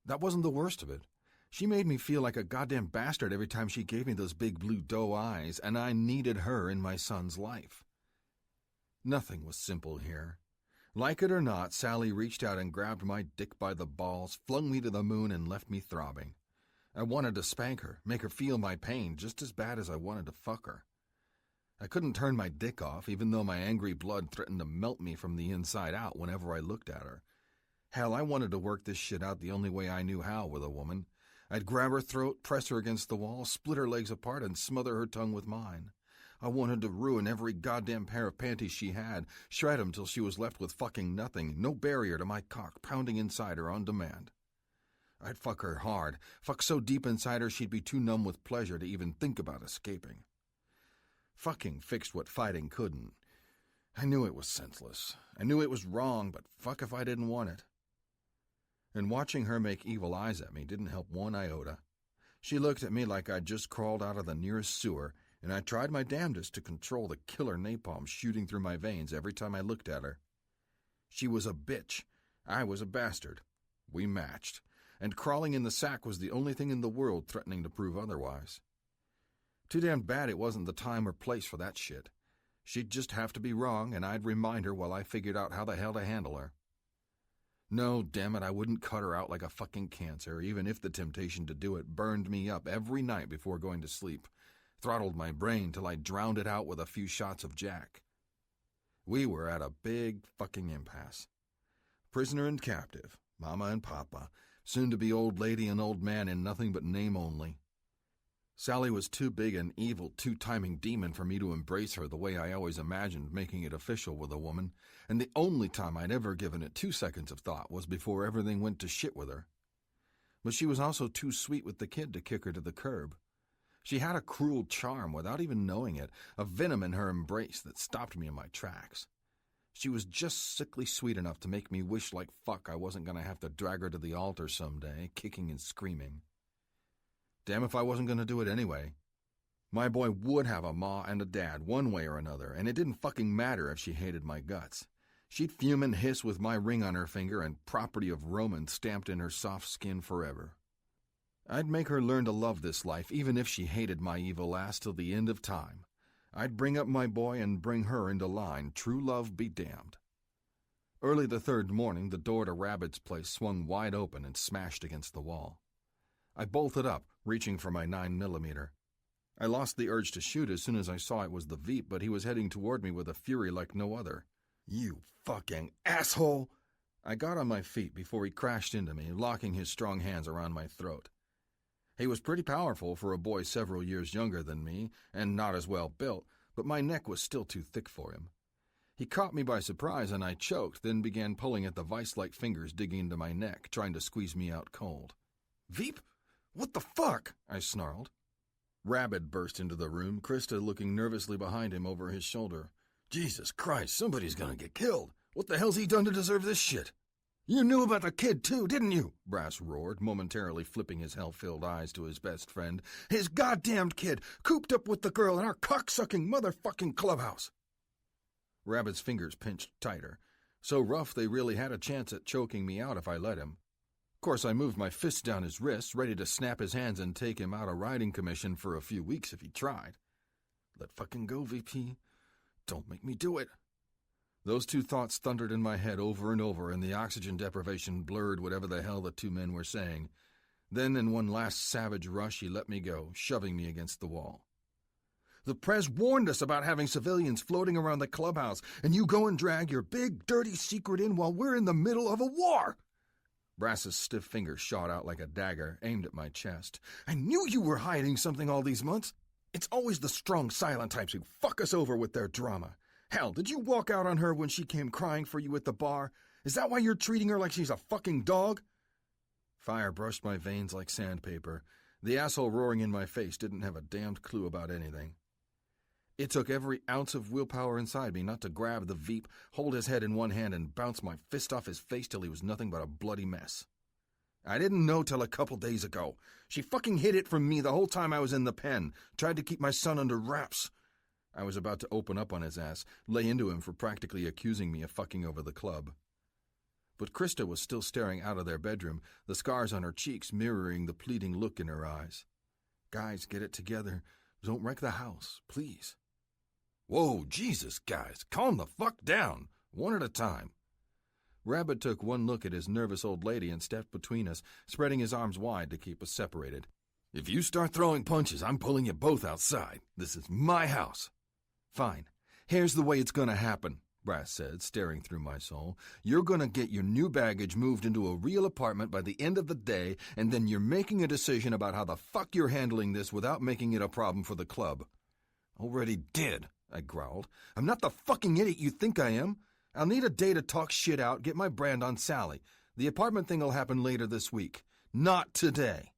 That wasn't the worst of it. She made me feel like a goddamn bastard every time she gave me those big blue doe eyes, and I needed her in my son's life. Nothing was simple here. Like it or not, Sally reached out and grabbed my dick by the balls, flung me to the moon, and left me throbbing. I wanted to spank her, make her feel my pain just as bad as I wanted to fuck her. I couldn't turn my dick off, even though my angry blood threatened to melt me from the inside out whenever I looked at her. Hell, I wanted to work this shit out the only way I knew how with a woman. I'd grab her throat, press her against the wall, split her legs apart, and smother her tongue with mine. I wanted to ruin every goddamn pair of panties she had, shred 'em till she was left with fucking nothing, no barrier to my cock pounding inside her on demand. I'd fuck her hard, fuck so deep inside her she'd be too numb with pleasure to even think about escaping. Fucking fixed what fighting couldn't. I knew it was senseless. I knew it was wrong, but fuck if I didn't want it. And watching her make evil eyes at me didn't help one iota. She looked at me like I'd just crawled out of the nearest sewer, and I tried my damnedest to control the killer napalm shooting through my veins every time I looked at her. She was a bitch. I was a bastard. We matched, and crawling in the sack was the only thing in the world threatening to prove otherwise. Too damn bad it wasn't the time or place for that shit. She'd just have to be wrong, and I'd remind her while I figured out how the hell to handle her. No, damn it, I wouldn't cut her out like a fucking cancer, even if the temptation to do it burned me up every night before going to sleep, throttled my brain till I drowned it out with a few shots of Jack. We were at a big fucking impasse. Prisoner and captive, Mama and Papa, soon to be old lady and old man in nothing but name only. Sally was too big an evil, two-timing demon for me to embrace her the way I always imagined making it official with a woman, and the only time I'd ever given it 2 seconds of thought was before everything went to shit with her. But she was also too sweet with the kid to kick her to the curb. She had a cruel charm without even knowing it, a venom in her embrace that stopped me in my tracks. She was just sickly sweet enough to make me wish like fuck I wasn't going to have to drag her to the altar someday, kicking and screaming. Damn if I wasn't going to do it anyway. My boy would have a ma and a dad, one way or another, and it didn't fucking matter if she hated my guts. She'd fume and hiss with my ring on her finger and property of Roman stamped in her soft skin forever. I'd make her learn to love this life, even if she hated my evil ass till the end of time. I'd bring up my boy and bring her into line, true love be damned. Early the third morning, the door to Rabbit's place swung wide open and smashed against the wall. I bolted up, reaching for my 9mm. I lost the urge to shoot as soon as I saw it was the Veep, but he was heading toward me with a fury like no other. You fucking asshole! I got on my feet before he crashed into me, locking his strong hands around my throat. He was pretty powerful for a boy several years younger than me, and not as well built, but my neck was still too thick for him. He caught me by surprise and I choked, then began pulling at the vice-like fingers digging into my neck, trying to squeeze me out cold. Veep? What the fuck? I snarled. Rabbit burst into the room, Krista looking nervously behind him over his shoulder. Jesus Christ, somebody's gonna get killed. What the hell's he done to deserve this shit? You knew about the kid too, didn't you? Brass roared, momentarily flipping his hell-filled eyes to his best friend. His goddamned kid, cooped up with the girl in our cocksucking motherfucking clubhouse. Rabbit's fingers pinched tighter, so rough they really had a chance at choking me out if I let him. Of course, I moved my fist down his wrists, ready to snap his hands and take him out of riding commission for a few weeks if he tried. Let fucking go, VP. Don't make me do it. Those two thoughts thundered in my head over and over, and the oxygen deprivation blurred whatever the hell the two men were saying. Then, in one last savage rush, he let me go, shoving me against the wall. The press warned us about having civilians floating around the clubhouse, and you go and drag your big, dirty secret in while we're in the middle of a war. Brass's stiff finger shot out like a dagger, aimed at my chest. I knew you were hiding something all these months. It's always the strong, silent types who fuck us over with their drama. Hell, did you walk out on her when she came crying for you at the bar? Is that why you're treating her like she's a fucking dog? Fire brushed my veins like sandpaper. The asshole roaring in my face didn't have a damned clue about anything. It took every ounce of willpower inside me not to grab the Veep, hold his head in one hand, and bounce my fist off his face till he was nothing but a bloody mess. I didn't know till a couple days ago. She fucking hid it from me the whole time I was in the pen, tried to keep my son under wraps. I was about to open up on his ass, lay into him for practically accusing me of fucking over the club. But Krista was still staring out of their bedroom, the scars on her cheeks mirroring the pleading look in her eyes. Guys, get it together. Don't wreck the house, please. Whoa, Jesus, guys, calm the fuck down, one at a time. Rabbit took one look at his nervous old lady and stepped between us, spreading his arms wide to keep us separated. If you start throwing punches, I'm pulling you both outside. This is my house. Fine. Here's the way it's gonna happen, Brass said, staring through my soul. You're gonna get your new baggage moved into a real apartment by the end of the day, and then you're making a decision about how the fuck you're handling this without making it a problem for the club. Already did, I growled. I'm not the fucking idiot you think I am. I'll need a day to talk shit out, get my brand on Sally. The apartment thing will happen later this week. Not today.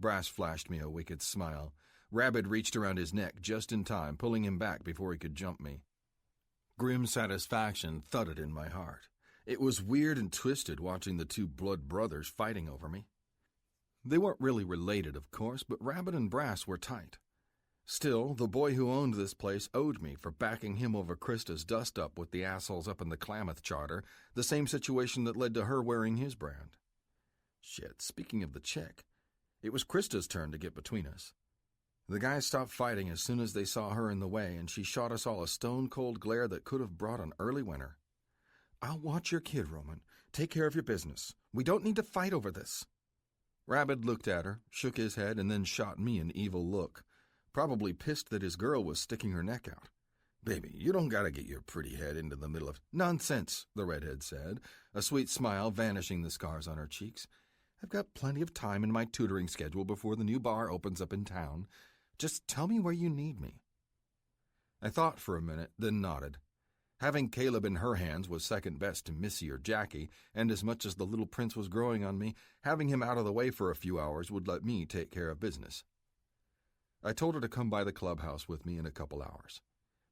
Brass flashed me a wicked smile. Rabbit reached around his neck just in time, pulling him back before he could jump me. Grim satisfaction thudded in my heart. It was weird and twisted watching the two blood brothers fighting over me. They weren't really related, of course, but Rabbit and Brass were tight. Still, the boy who owned this place owed me for backing him over Krista's dust-up with the assholes up in the Klamath Charter, the same situation that led to her wearing his brand. Shit, speaking of the chick, it was Krista's turn to get between us. The guys stopped fighting as soon as they saw her in the way, and she shot us all a stone-cold glare that could have brought an early winter. I'll watch your kid, Roman. Take care of your business. We don't need to fight over this. Rabbit looked at her, shook his head, and then shot me an evil look. Probably pissed that his girl was sticking her neck out. Baby, you don't gotta get your pretty head into the middle of... Nonsense, the redhead said, a sweet smile vanishing the scars on her cheeks. I've got plenty of time in my tutoring schedule before the new bar opens up in town. Just tell me where you need me. I thought for a minute, then nodded. Having Caleb in her hands was second best to Missy or Jackie, and as much as the little prince was growing on me, having him out of the way for a few hours would let me take care of business. I told her to come by the clubhouse with me in a couple hours.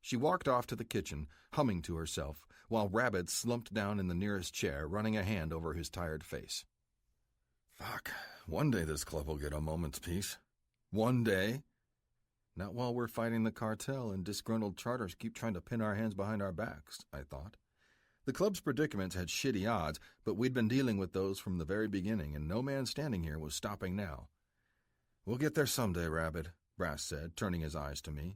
She walked off to the kitchen, humming to herself, while Rabbit slumped down in the nearest chair, running a hand over his tired face. Fuck, one day this club will get a moment's peace. One day. Not while we're fighting the cartel and disgruntled charters keep trying to pin our hands behind our backs, I thought. The club's predicaments had shitty odds, but we'd been dealing with those from the very beginning, and no man standing here was stopping now. We'll get there someday, Rabbit, Brass said, turning his eyes to me.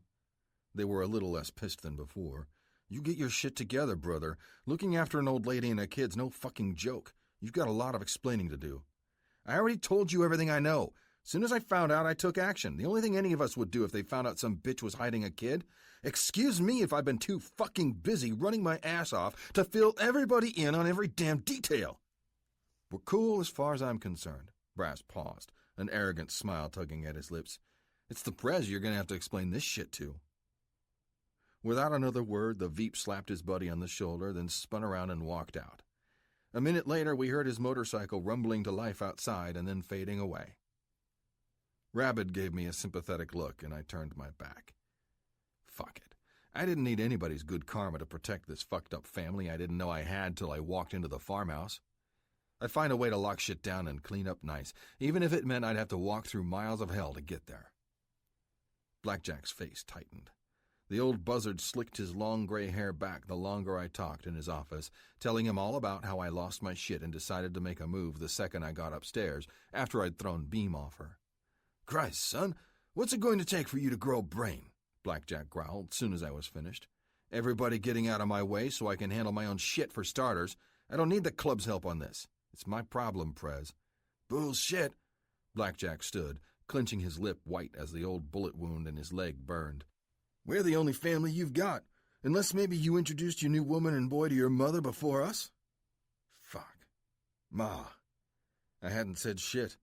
They were a little less pissed than before. You get your shit together, brother. Looking after an old lady and a kid's no fucking joke. You've got a lot of explaining to do. I already told you everything I know. Soon as I found out, I took action. The only thing any of us would do if they found out some bitch was hiding a kid. Excuse me if I've been too fucking busy running my ass off to fill everybody in on every damn detail. We're cool as far as I'm concerned. Brass paused, an arrogant smile tugging at his lips. It's the Prez you're going to have to explain this shit to. Without another word, the Veep slapped his buddy on the shoulder, then spun around and walked out. A minute later, we heard his motorcycle rumbling to life outside and then fading away. Rabbit gave me a sympathetic look, and I turned my back. Fuck it. I didn't need anybody's good karma to protect this fucked-up family I didn't know I had till I walked into the farmhouse. I'd find a way to lock shit down and clean up nice, even if it meant I'd have to walk through miles of hell to get there. Blackjack's face tightened. The old buzzard slicked his long gray hair back the longer I talked in his office, telling him all about how I lost my shit and decided to make a move the second I got upstairs, after I'd thrown Beam off her. Christ, son, what's it going to take for you to grow a brain? Blackjack growled soon as I was finished. Everybody getting out of my way so I can handle my own shit for starters. I don't need the club's help on this. It's my problem, Prez. Bullshit. Blackjack stood, clenching his lip white as the old bullet wound in his leg burned. We're the only family you've got, unless maybe you introduced your new woman and boy to your mother before us? Fuck. Ma. I hadn't said shit.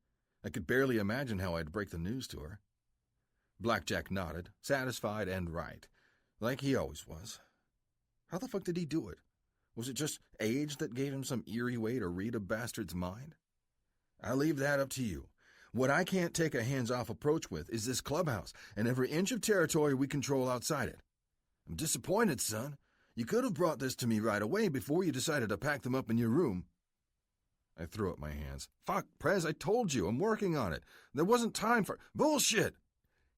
I could barely imagine how I'd break the news to her. Blackjack nodded, satisfied and right, like he always was. How the fuck did he do it? Was it just age that gave him some eerie way to read a bastard's mind? I'll leave that up to you. What I can't take a hands-off approach with is this clubhouse and every inch of territory we control outside it. I'm disappointed, son. You could have brought this to me right away before you decided to pack them up in your room. I threw up my hands. Fuck, Prez, I told you, I'm working on it. There wasn't time for... Bullshit!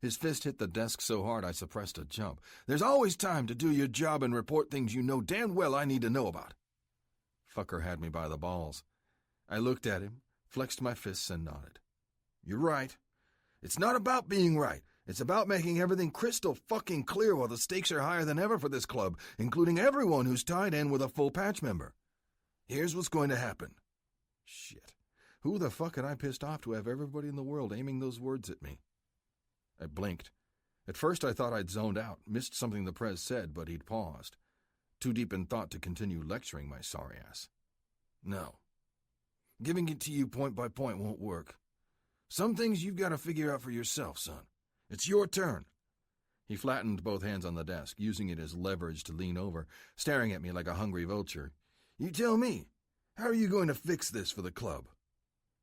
His fist hit the desk so hard I suppressed a jump. There's always time to do your job and report things you know damn well I need to know about. Fucker had me by the balls. I looked at him, flexed my fists, and nodded. You're right. It's not about being right. It's about making everything crystal fucking clear while the stakes are higher than ever for this club, including everyone who's tied in with a full patch member. Here's what's going to happen. Shit. Who the fuck had I pissed off to have everybody in the world aiming those words at me? I blinked. At first I thought I'd zoned out, missed something the Prez said, but he'd paused, too deep in thought to continue lecturing my sorry ass. No. Giving it to you point by point won't work. Some things you've got to figure out for yourself, son. It's your turn. He flattened both hands on the desk, using it as leverage to lean over, staring at me like a hungry vulture. You tell me, how are you going to fix this for the club?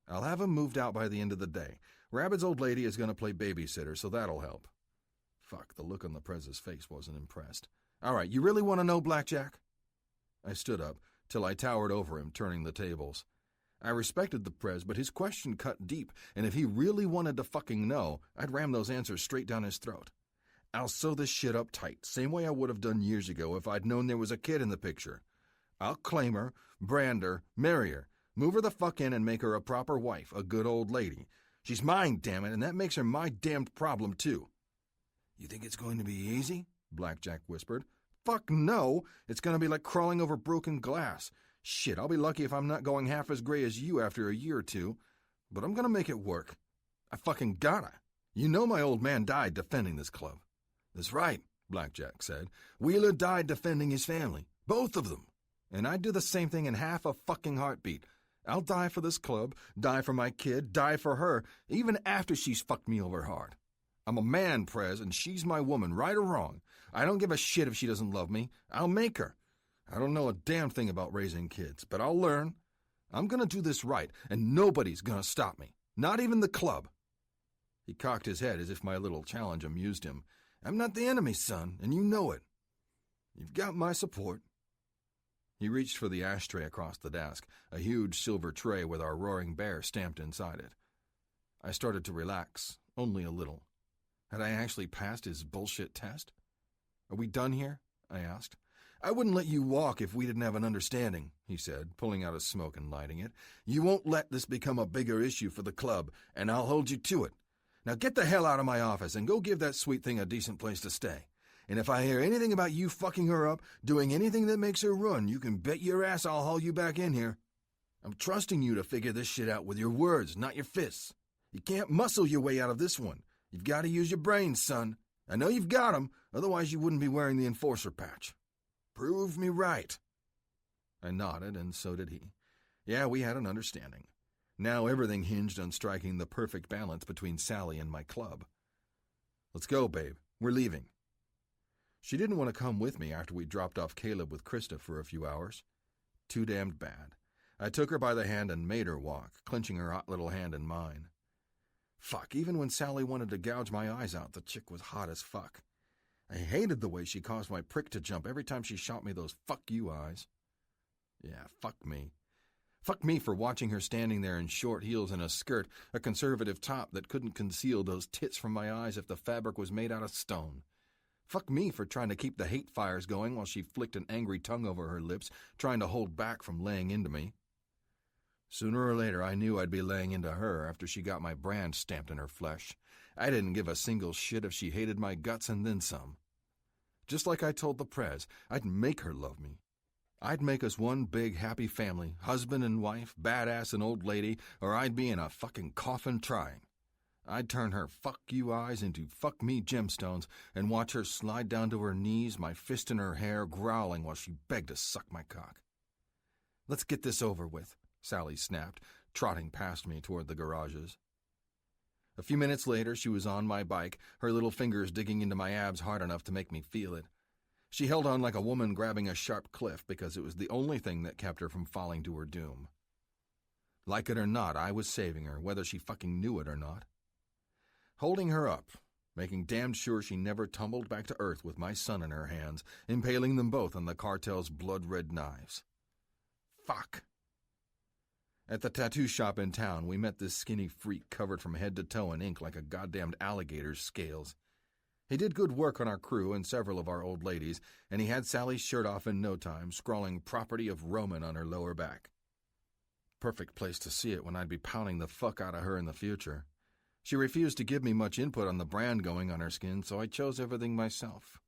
I'll have him moved out by the end of the day. Rabbit's old lady is going to play babysitter, so that'll help. Fuck, the look on the Prez's face wasn't impressed. All right, you really want to know, Blackjack? I stood up, till I towered over him, turning the tables. I respected the Prez, but his question cut deep, and if he really wanted to fucking know, I'd ram those answers straight down his throat. I'll sew this shit up tight, same way I would have done years ago if I'd known there was a kid in the picture. I'll claim her, brand her, marry her, move her the fuck in and make her a proper wife, a good old lady. She's mine, damn it, and that makes her my damned problem, too. You think it's going to be easy? Blackjack whispered. Fuck no! It's going to be like crawling over broken glass. Shit, I'll be lucky if I'm not going half as gray as you after a year or two. But I'm going to make it work. I fucking gotta. You know my old man died defending this club. That's right, Blackjack said. Wheeler died defending his family. Both of them. And I'd do the same thing in half a fucking heartbeat. I'll die for this club, die for my kid, die for her, even after she's fucked me over hard. I'm a man, Prez, and she's my woman, right or wrong. I don't give a shit if she doesn't love me. I'll make her. I don't know a damn thing about raising kids, but I'll learn. I'm going to do this right, and nobody's going to stop me. Not even the club. He cocked his head as if my little challenge amused him. I'm not the enemy, son, and you know it. You've got my support. He reached for the ashtray across the desk, a huge silver tray with our roaring bear stamped inside it. I started to relax, only a little. Had I actually passed his bullshit test? Are we done here? I asked. I wouldn't let you walk if we didn't have an understanding, he said, pulling out a smoke and lighting it. You won't let this become a bigger issue for the club, and I'll hold you to it. Now get the hell out of my office and go give that sweet thing a decent place to stay. And if I hear anything about you fucking her up, doing anything that makes her run, you can bet your ass I'll haul you back in here. I'm trusting you to figure this shit out with your words, not your fists. You can't muscle your way out of this one. You've got to use your brains, son. I know you've got 'em, otherwise you wouldn't be wearing the enforcer patch. Prove me right. I nodded, and so did he. Yeah, we had an understanding. Now everything hinged on striking the perfect balance between Sally and my club. Let's go, babe. We're leaving. She didn't want to come with me after we dropped off Caleb with Krista for a few hours. Too damned bad. I took her by the hand and made her walk, clenching her hot little hand in mine. Fuck, even when Sally wanted to gouge my eyes out, the chick was hot as fuck. I hated the way she caused my prick to jump every time she shot me those fuck you eyes. Yeah, fuck me. Fuck me for watching her standing there in short heels and a skirt, a conservative top that couldn't conceal those tits from my eyes if the fabric was made out of stone. Fuck me for trying to keep the hate fires going while she flicked an angry tongue over her lips, trying to hold back from laying into me. Sooner or later, I knew I'd be laying into her after she got my brand stamped in her flesh. I didn't give a single shit if she hated my guts and then some. Just like I told the Prez, I'd make her love me. I'd make us one big happy family, husband and wife, badass and old lady, or I'd be in a fucking coffin trying. I'd turn her fuck you eyes into fuck me gemstones and watch her slide down to her knees, my fist in her hair, growling while she begged to suck my cock. Let's get this over with, Sally snapped, trotting past me toward the garages. A few minutes later, she was on my bike, her little fingers digging into my abs hard enough to make me feel it. She held on like a woman grabbing a sharp cliff because it was the only thing that kept her from falling to her doom. Like it or not, I was saving her, whether she fucking knew it or not. Holding her up, making damn sure she never tumbled back to earth with my son in her hands, impaling them both on the cartel's blood-red knives. Fuck. At the tattoo shop in town, we met this skinny freak covered from head to toe in ink like a goddamned alligator's scales. He did good work on our crew and several of our old ladies, and he had Sally's shirt off in no time, scrawling property of Roman on her lower back. Perfect place to see it when I'd be pounding the fuck out of her in the future. She refused to give me much input on the brand going on her skin, so I chose everything myself.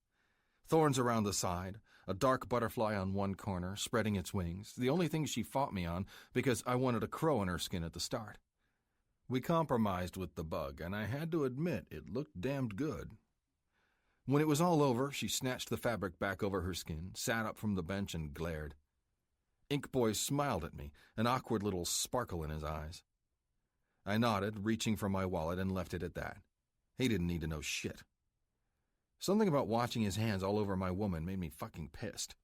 Thorns around the side, a dark butterfly on one corner, spreading its wings, the only thing she fought me on because I wanted a crow in her skin at the start. We compromised with the bug, and I had to admit it looked damned good. When it was all over, she snatched the fabric back over her skin, sat up from the bench, and glared. Ink Boy smiled at me, an awkward little sparkle in his eyes. I nodded, reaching for my wallet, and left it at that. He didn't need to know shit. Something about watching his hands all over my woman made me fucking pissed.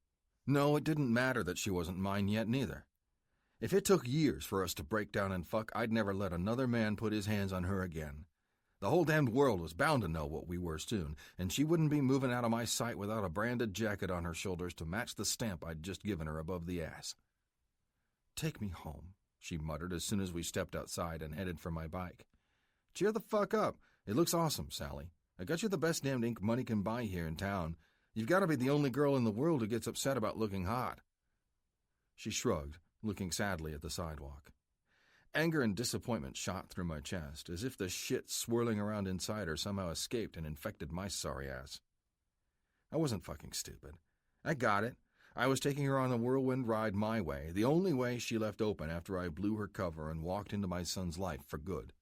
No, it didn't matter that she wasn't mine yet, neither. If it took years for us to break down and fuck, I'd never let another man put his hands on her again. The whole damned world was bound to know what we were soon, and she wouldn't be moving out of my sight without a branded jacket on her shoulders to match the stamp I'd just given her above the ass. "Take me home," she muttered as soon as we stepped outside and headed for my bike. "Cheer the fuck up. It looks awesome, Sally. I got you the best damned ink money can buy here in town. You've got to be the only girl in the world who gets upset about looking hot." She shrugged, looking sadly at the sidewalk. Anger and disappointment shot through my chest, as if the shit swirling around inside her somehow escaped and infected my sorry ass. I wasn't fucking stupid. I got it. I was taking her on a whirlwind ride my way, the only way she left open after I blew her cover and walked into my son's life for good.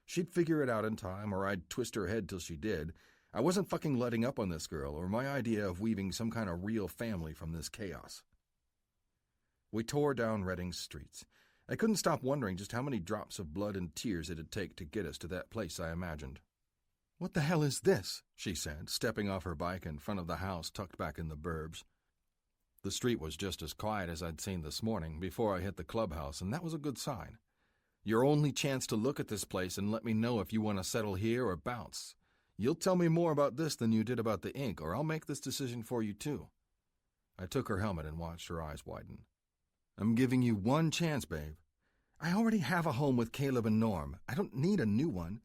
She'd figure it out in time, or I'd twist her head till she did. I wasn't fucking letting up on this girl, or my idea of weaving some kind of real family from this chaos. We tore down Redding's streets. I couldn't stop wondering just how many drops of blood and tears it'd take to get us to that place I imagined. "What the hell is this?" she said, stepping off her bike in front of the house tucked back in the burbs. The street was just as quiet as I'd seen this morning before I hit the clubhouse, and that was a good sign. "Your only chance to look at this place and let me know if you want to settle here or bounce. You'll tell me more about this than you did about the ink, or I'll make this decision for you too." I took her helmet and watched her eyes widen. "I'm giving you one chance, babe. I already have a home with Caleb and Norm. I don't need a new one.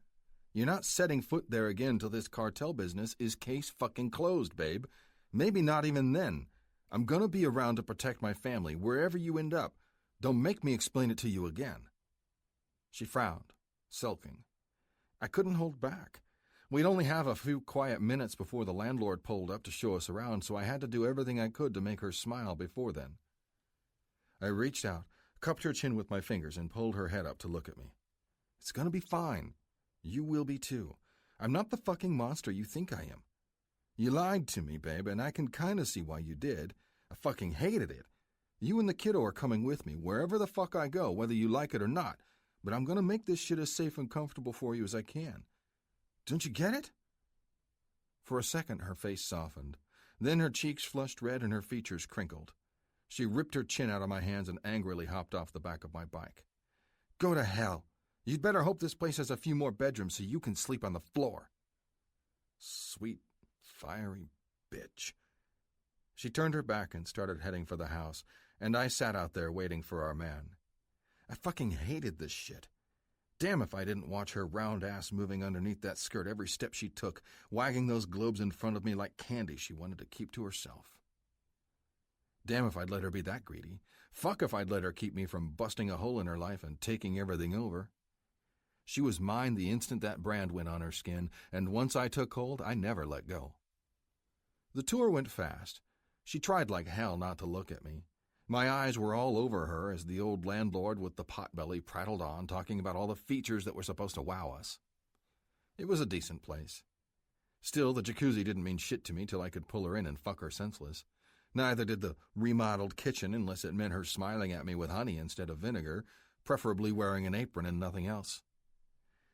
You're not setting foot there again till this cartel business is case fucking closed, babe. Maybe not even then. I'm gonna be around to protect my family wherever you end up. Don't make me explain it to you again." She frowned, sulking. I couldn't hold back. We'd only have a few quiet minutes before the landlord pulled up to show us around, so I had to do everything I could to make her smile before then. I reached out, cupped her chin with my fingers, and pulled her head up to look at me. "It's gonna be fine. You will be too. I'm not the fucking monster you think I am. You lied to me, babe, and I can kinda see why you did. I fucking hated it. You and the kiddo are coming with me, wherever the fuck I go, whether you like it or not, but I'm gonna make this shit as safe and comfortable for you as I can. Don't you get it?" For a second, her face softened. Then her cheeks flushed red and her features crinkled. She ripped her chin out of my hands and angrily hopped off the back of my bike. "Go to hell. You'd better hope this place has a few more bedrooms so you can sleep on the floor." Sweet, fiery bitch. She turned her back and started heading for the house, and I sat out there waiting for our man. I fucking hated this shit. Damn if I didn't watch her round ass moving underneath that skirt every step she took, wagging those globes in front of me like candy she wanted to keep to herself. Damn if I'd let her be that greedy. Fuck if I'd let her keep me from busting a hole in her life and taking everything over. She was mine the instant that brand went on her skin, and once I took hold, I never let go. The tour went fast. She tried like hell not to look at me. My eyes were all over her as the old landlord with the potbelly prattled on, talking about all the features that were supposed to wow us. It was a decent place. Still, the jacuzzi didn't mean shit to me till I could pull her in and fuck her senseless. Neither did the remodeled kitchen unless it meant her smiling at me with honey instead of vinegar, preferably wearing an apron and nothing else.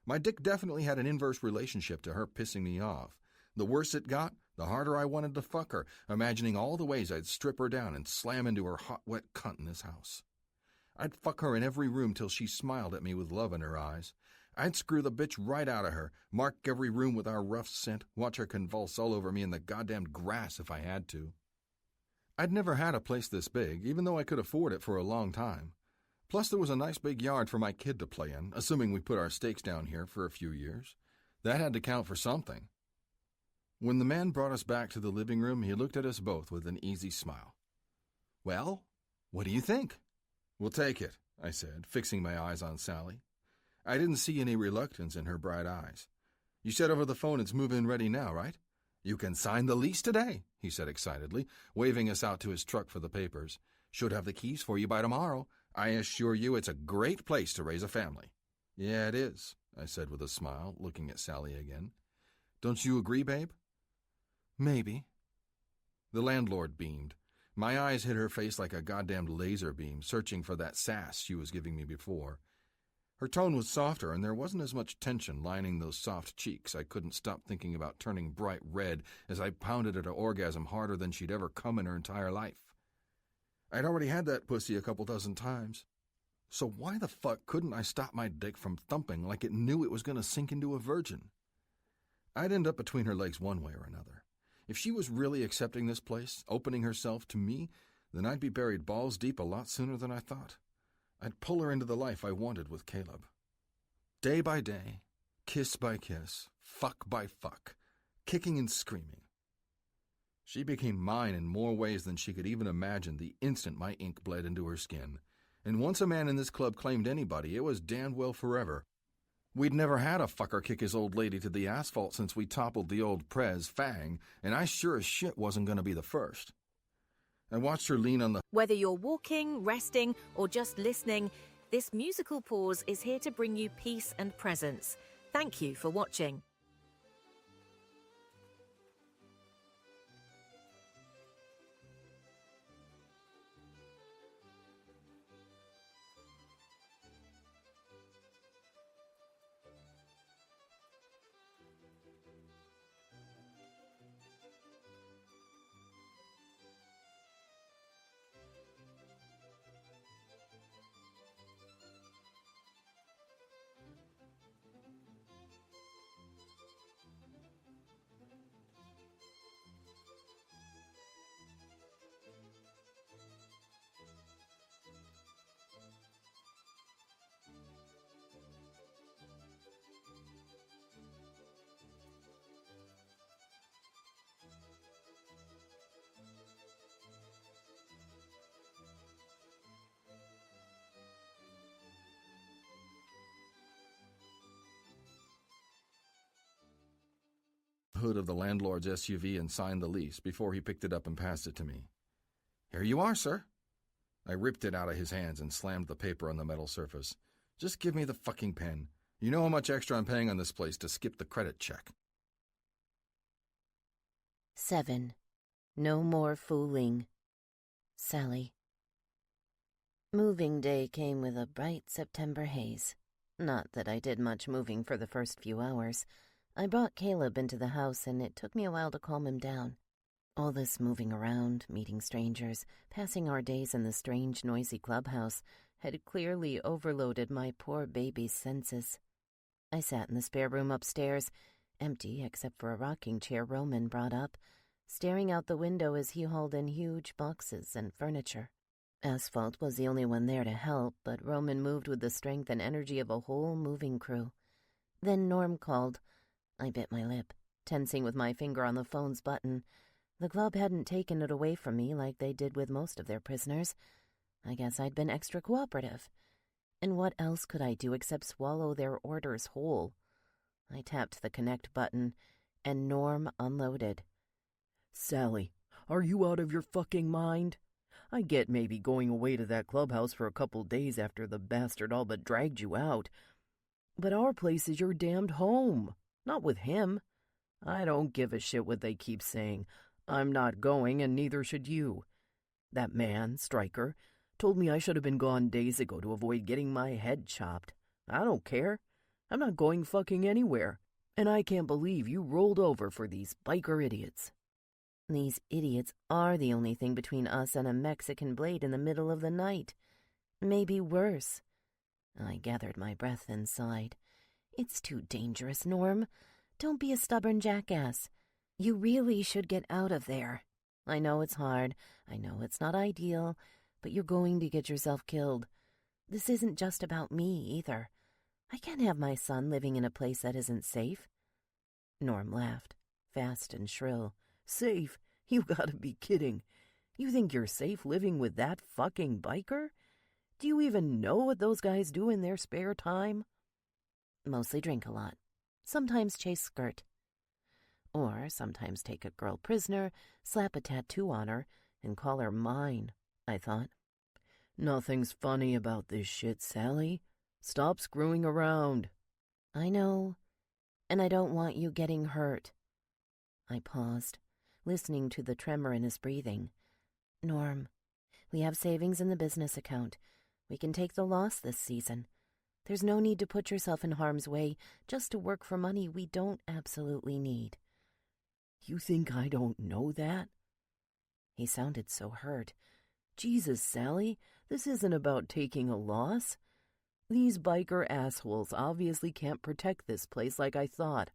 My dick definitely had an inverse relationship to her pissing me off. The worse it got, the harder I wanted to fuck her, imagining all the ways I'd strip her down and slam into her hot, wet cunt in this house. I'd fuck her in every room till she smiled at me with love in her eyes. I'd screw the bitch right out of her, mark every room with our rough scent, watch her convulse all over me in the goddamn grass if I had to. I'd never had a place this big, even though I could afford it for a long time. Plus there was a nice big yard for my kid to play in, assuming we put our stakes down here for a few years. That had to count for something. When the man brought us back to the living room, he looked at us both with an easy smile. "Well, what do you think?" "We'll take it," I said, fixing my eyes on Sally. I didn't see any reluctance in her bright eyes. "You said over the phone it's move-in ready now, right?" "You can sign the lease today," he said excitedly, waving us out to his truck for the papers. "Should have the keys for you by tomorrow. I assure you it's a great place to raise a family." "Yeah, it is," I said with a smile, looking at Sally again. "Don't you agree, babe?" Maybe. The landlord beamed. My eyes hit her face like a goddamn laser beam, searching for that sass she was giving me before. Her tone was softer, and there wasn't as much tension lining those soft cheeks. I couldn't stop thinking about turning bright red as I pounded at her orgasm harder than she'd ever come in her entire life. I'd already had that pussy a couple dozen times. So why the fuck couldn't I stop my dick from thumping like it knew it was going to sink into a virgin? I'd end up between her legs one way or another. If she was really accepting this place, opening herself to me, then I'd be buried balls deep a lot sooner than I thought. I'd pull her into the life I wanted with Caleb. Day by day, kiss by kiss, fuck by fuck, kicking and screaming. She became mine in more ways than she could even imagine the instant my ink bled into her skin. And once a man in this club claimed anybody, it was damned well forever. We'd never had a fucker kick his old lady to the asphalt since we toppled the old Prez Fang, and I sure as shit wasn't going to be the first. I watched her lean on the... Whether you're walking, resting, or just listening, this musical pause is here to bring you peace and presence. Thank you for watching. hood of the landlord's SUV and signed the lease before he picked it up and passed it to me. "Here you are, sir." I ripped it out of his hands and slammed the paper on the metal surface. "Just give me the fucking pen. You know how much extra I'm paying on this place to skip the credit check." 7. No more fooling. Sally. Moving day came with a bright September haze. Not that I did much moving for the first few hours. I brought Caleb into the house, and it took me a while to calm him down. All this moving around, meeting strangers, passing our days in the strange, noisy clubhouse had clearly overloaded my poor baby's senses. I sat in the spare room upstairs, empty except for a rocking chair Roman brought up, staring out the window as he hauled in huge boxes and furniture. Asphalt was the only one there to help, but Roman moved with the strength and energy of a whole moving crew. Then Norm called. I bit my lip, tensing with my finger on the phone's button. The club hadn't taken it away from me like they did with most of their prisoners. I guess I'd been extra cooperative. And what else could I do except swallow their orders whole? I tapped the connect button, and Norm unloaded. "Sally, are you out of your fucking mind? I get maybe going away to that clubhouse for a couple days after the bastard all but dragged you out. But our place is your damned home, not with him. I don't give a shit what they keep saying. I'm not going, and neither should you. That man, Stryker, told me I should have been gone days ago to avoid getting my head chopped. I don't care. I'm not going fucking anywhere. And I can't believe you rolled over for these biker idiots." These idiots are the only thing between us and a Mexican blade in the middle of the night. Maybe worse. I gathered my breath and sighed. It's too dangerous, Norm. Don't be a stubborn jackass. You really should get out of there. I know it's hard. I know it's not ideal, but you're going to get yourself killed. This isn't just about me, either. I can't have my son living in a place that isn't safe. Norm laughed, fast and shrill. "Safe? You gotta be kidding. You think you're safe living with that fucking biker? Do you even know what those guys do in their spare time?" Mostly drink a lot. Sometimes chase skirt. Or sometimes take a girl prisoner, slap a tattoo on her, and call her mine, I thought. "Nothing's funny about this shit, Sally. Stop screwing around." I know, and I don't want you getting hurt. I paused. listening to the tremor in his breathing. "Norm, we have savings in the business account. We can take the loss this season. There's no need to put yourself in harm's way just to work for money we don't absolutely need." "You think I don't know that?" He sounded so hurt. "Jesus, Sally, this isn't about taking a loss. These biker assholes obviously can't protect this place like I thought.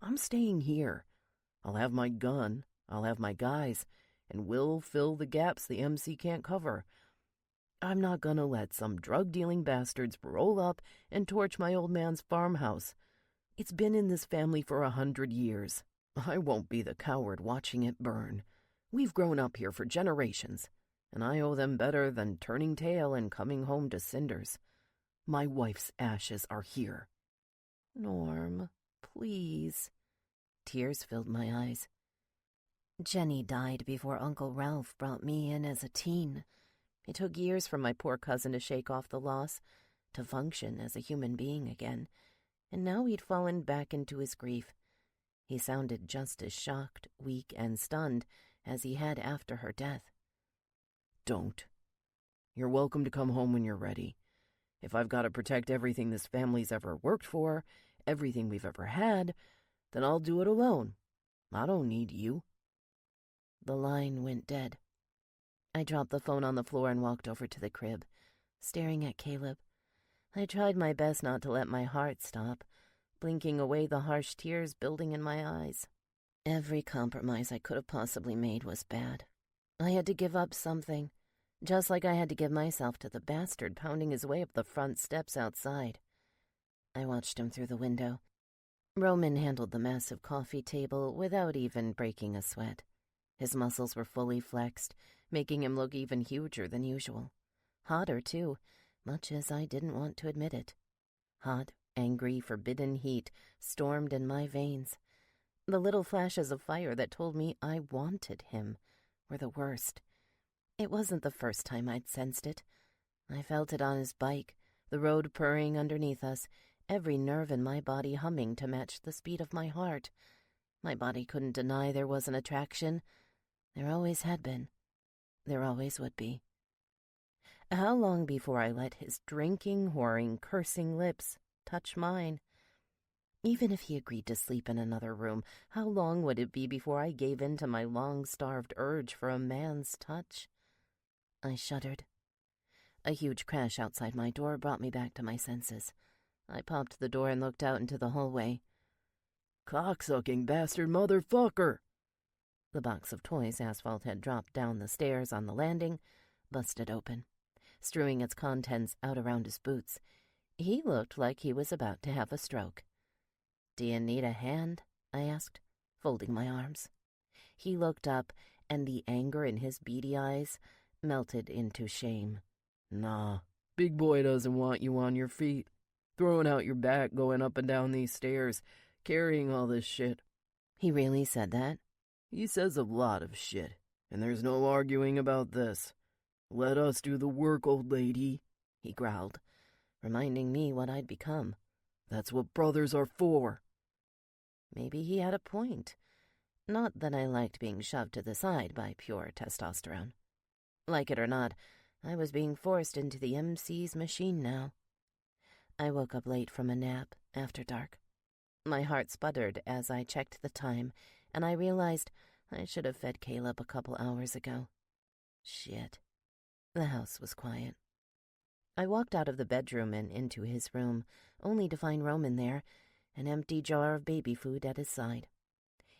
I'm staying here. I'll have my gun, I'll have my guys, and we'll fill the gaps the MC can't cover. I'm not gonna let some drug-dealing bastards roll up and torch my old man's farmhouse. It's been in this family for 100 years. I won't be the coward watching it burn. We've grown up here for generations, and I owe them better than turning tail and coming home to cinders. My wife's ashes are here." "Norm, please." Tears filled my eyes. "Jenny died before Uncle Ralph brought me in as a teen. It took years for my poor cousin to shake off the loss, to function as a human being again, and now he'd fallen back into his grief. He sounded just as shocked, weak, and stunned as he had after her death." "Don't. You're welcome to come home when you're ready. If I've got to protect everything this family's ever worked for, everything we've ever had, then I'll do it alone. I don't need you." The line went dead. I dropped the phone on the floor and walked over to the crib, staring at Caleb. I tried my best not to let my heart stop, blinking away the harsh tears building in my eyes. Every compromise I could have possibly made was bad. I had to give up something, just like I had to give myself to the bastard pounding his way up the front steps outside. I watched him through the window. Roman handled the massive coffee table without even breaking a sweat. His muscles were fully flexed, making him look even huger than usual. Hotter, too, much as I didn't want to admit it. Hot, angry, forbidden heat stormed in my veins. The little flashes of fire that told me I wanted him were the worst. It wasn't the first time I'd sensed it. I felt it on his bike, the road purring underneath us, every nerve in my body humming to match the speed of my heart. My body couldn't deny there was an attraction. There always had been. There always would be. How long before I let his drinking, whoring, cursing lips touch mine? Even if he agreed to sleep in another room, how long would it be before I gave in to my long-starved urge for a man's touch? I shuddered. A huge crash outside my door brought me back to my senses. I popped the door and looked out into the hallway. "Cocksucking bastard motherfucker!" The box of toys Asphalt had dropped down the stairs on the landing busted open, strewing its contents out around his boots. He looked like he was about to have a stroke. "Do you need a hand?" I asked, folding my arms. He looked up, and the anger in his beady eyes melted into shame. "Nah, big boy doesn't want you on your feet, throwing out your back going up and down these stairs, carrying all this shit." He really said that? "He says a lot of shit, and there's no arguing about this. Let us do the work, old lady," he growled, reminding me what I'd become. "That's what brothers are for." Maybe he had a point. Not that I liked being shoved to the side by pure testosterone. Like it or not, I was being forced into the MC's machine now. I woke up late from a nap after dark. My heart sputtered as I checked the time, and I realized I should have fed Caleb a couple hours ago. Shit. The house was quiet. I walked out of the bedroom and into his room, only to find Roman there, an empty jar of baby food at his side.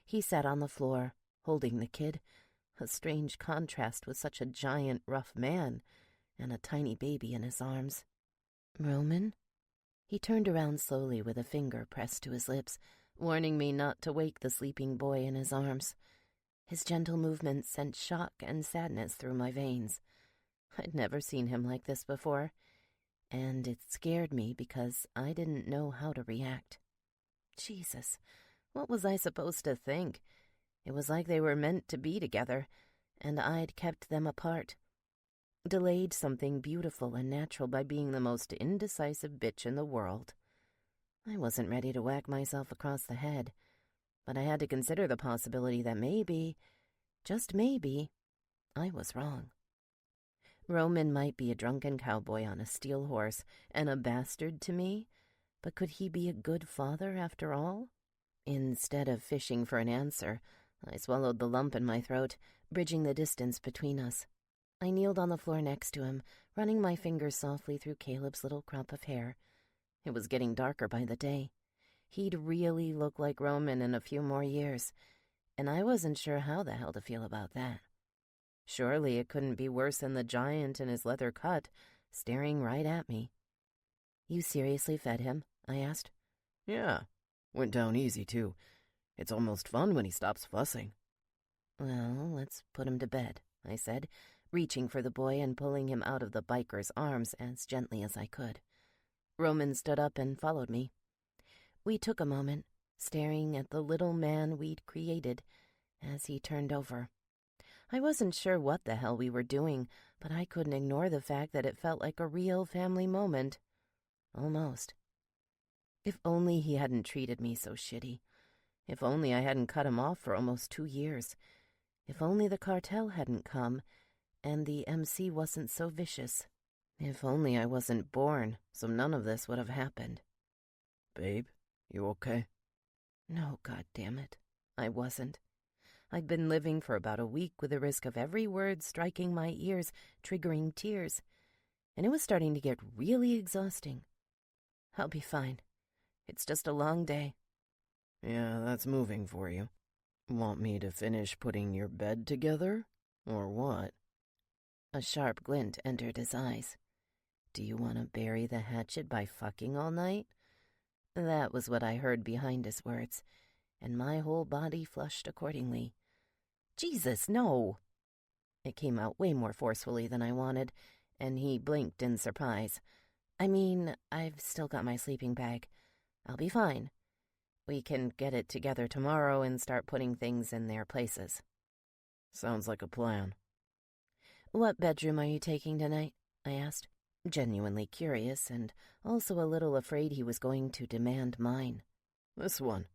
He sat on the floor, holding the kid, a strange contrast with such a giant, rough man and a tiny baby in his arms. "Roman?" He turned around slowly with a finger pressed to his lips, warning me not to wake the sleeping boy in his arms. His gentle movements sent shock and sadness through my veins. I'd never seen him like this before, and it scared me because I didn't know how to react. Jesus, what was I supposed to think? It was like they were meant to be together, and I'd kept them apart. Delayed something beautiful and natural by being the most indecisive bitch in the world. I wasn't ready to whack myself across the head. But I had to consider the possibility that maybe, just maybe, I was wrong. Roman might be a drunken cowboy on a steel horse and a bastard to me, but could he be a good father after all? Instead of fishing for an answer, I swallowed the lump in my throat, bridging the distance between us. I kneeled on the floor next to him, running my fingers softly through Caleb's little crop of hair. It was getting darker by the day. He'd really look like Roman in a few more years, and I wasn't sure how the hell to feel about that. Surely it couldn't be worse than the giant in his leather cut, staring right at me. "You seriously fed him?" I asked. "Yeah. Went down easy, too. It's almost fun when he stops fussing." "Well, let's put him to bed," I said, reaching for the boy and pulling him out of the biker's arms as gently as I could. Roman stood up and followed me. We took a moment, staring at the little man we'd created as he turned over. I wasn't sure what the hell we were doing, but I couldn't ignore the fact that it felt like a real family moment. Almost. If only he hadn't treated me so shitty. If only I hadn't cut him off for almost 2 years. If only the cartel hadn't come, and the MC wasn't so vicious. If only I wasn't born, so none of this would have happened. "Babe, you okay?" No, goddammit, I wasn't. I'd been living for about a week with the risk of every word striking my ears, triggering tears, and it was starting to get really exhausting. I'll be fine. It's just a long day. "Yeah, that's moving for you. Want me to finish putting your bed together, or what?" A sharp glint entered his eyes. "Do you want to bury the hatchet by fucking all night?" That was what I heard behind his words, and my whole body flushed accordingly. "Jesus, no!" It came out way more forcefully than I wanted, and he blinked in surprise. "I mean, I've still got my sleeping bag. I'll be fine. We can get it together tomorrow and start putting things in their places." "Sounds like a plan." "What bedroom are you taking tonight?" I asked, genuinely curious and also a little afraid he was going to demand mine. "This one.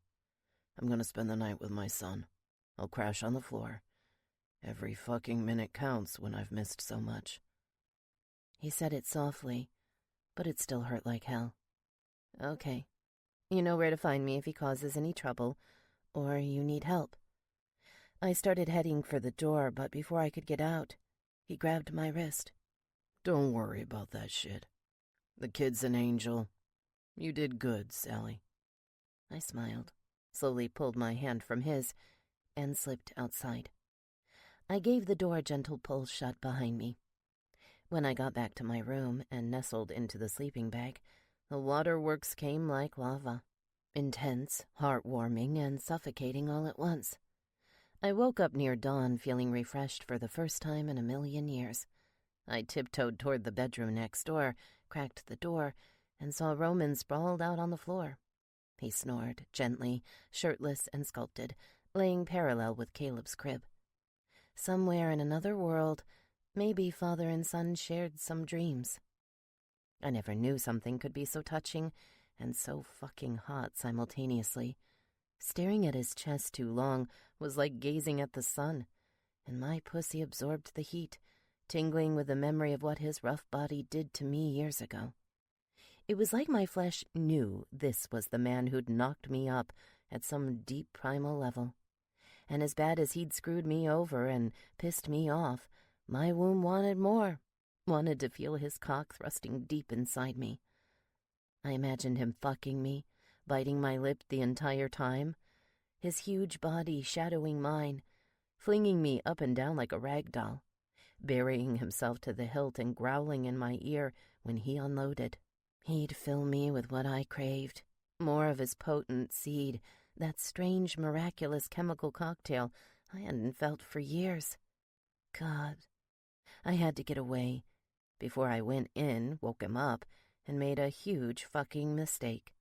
I'm gonna spend the night with my son. I'll crash on the floor. Every fucking minute counts when I've missed so much." He said it softly, but it still hurt like hell. "Okay. You know where to find me if he causes any trouble, or you need help." I started heading for the door, but before I could get out, he grabbed my wrist. "Don't worry about that shit. The kid's an angel. You did good, Sally." I smiled, slowly pulled my hand from his, and slipped outside. I gave the door a gentle pull shut behind me. When I got back to my room and nestled into the sleeping bag, the waterworks came like lava. Intense, heartwarming, and suffocating all at once. I woke up near dawn feeling refreshed for the first time in a million years. I tiptoed toward the bedroom next door, cracked the door, and saw Roman sprawled out on the floor. He snored, gently, shirtless and sculpted, laying parallel with Caleb's crib. Somewhere in another world, maybe father and son shared some dreams. I never knew something could be so touching and so fucking hot simultaneously. Staring at his chest too long was like gazing at the sun, and my pussy absorbed the heat, tingling with the memory of what his rough body did to me years ago. It was like my flesh knew this was the man who'd knocked me up at some deep primal level. And as bad as he'd screwed me over and pissed me off, my womb wanted more, wanted to feel his cock thrusting deep inside me. I imagined him fucking me, biting my lip the entire time, his huge body shadowing mine, flinging me up and down like a rag doll, burying himself to the hilt and growling in my ear when he unloaded. He'd fill me with what I craved, more of his potent seed, that strange, miraculous chemical cocktail I hadn't felt for years. God, I had to get away before I went in, woke him up, and made a huge fucking mistake.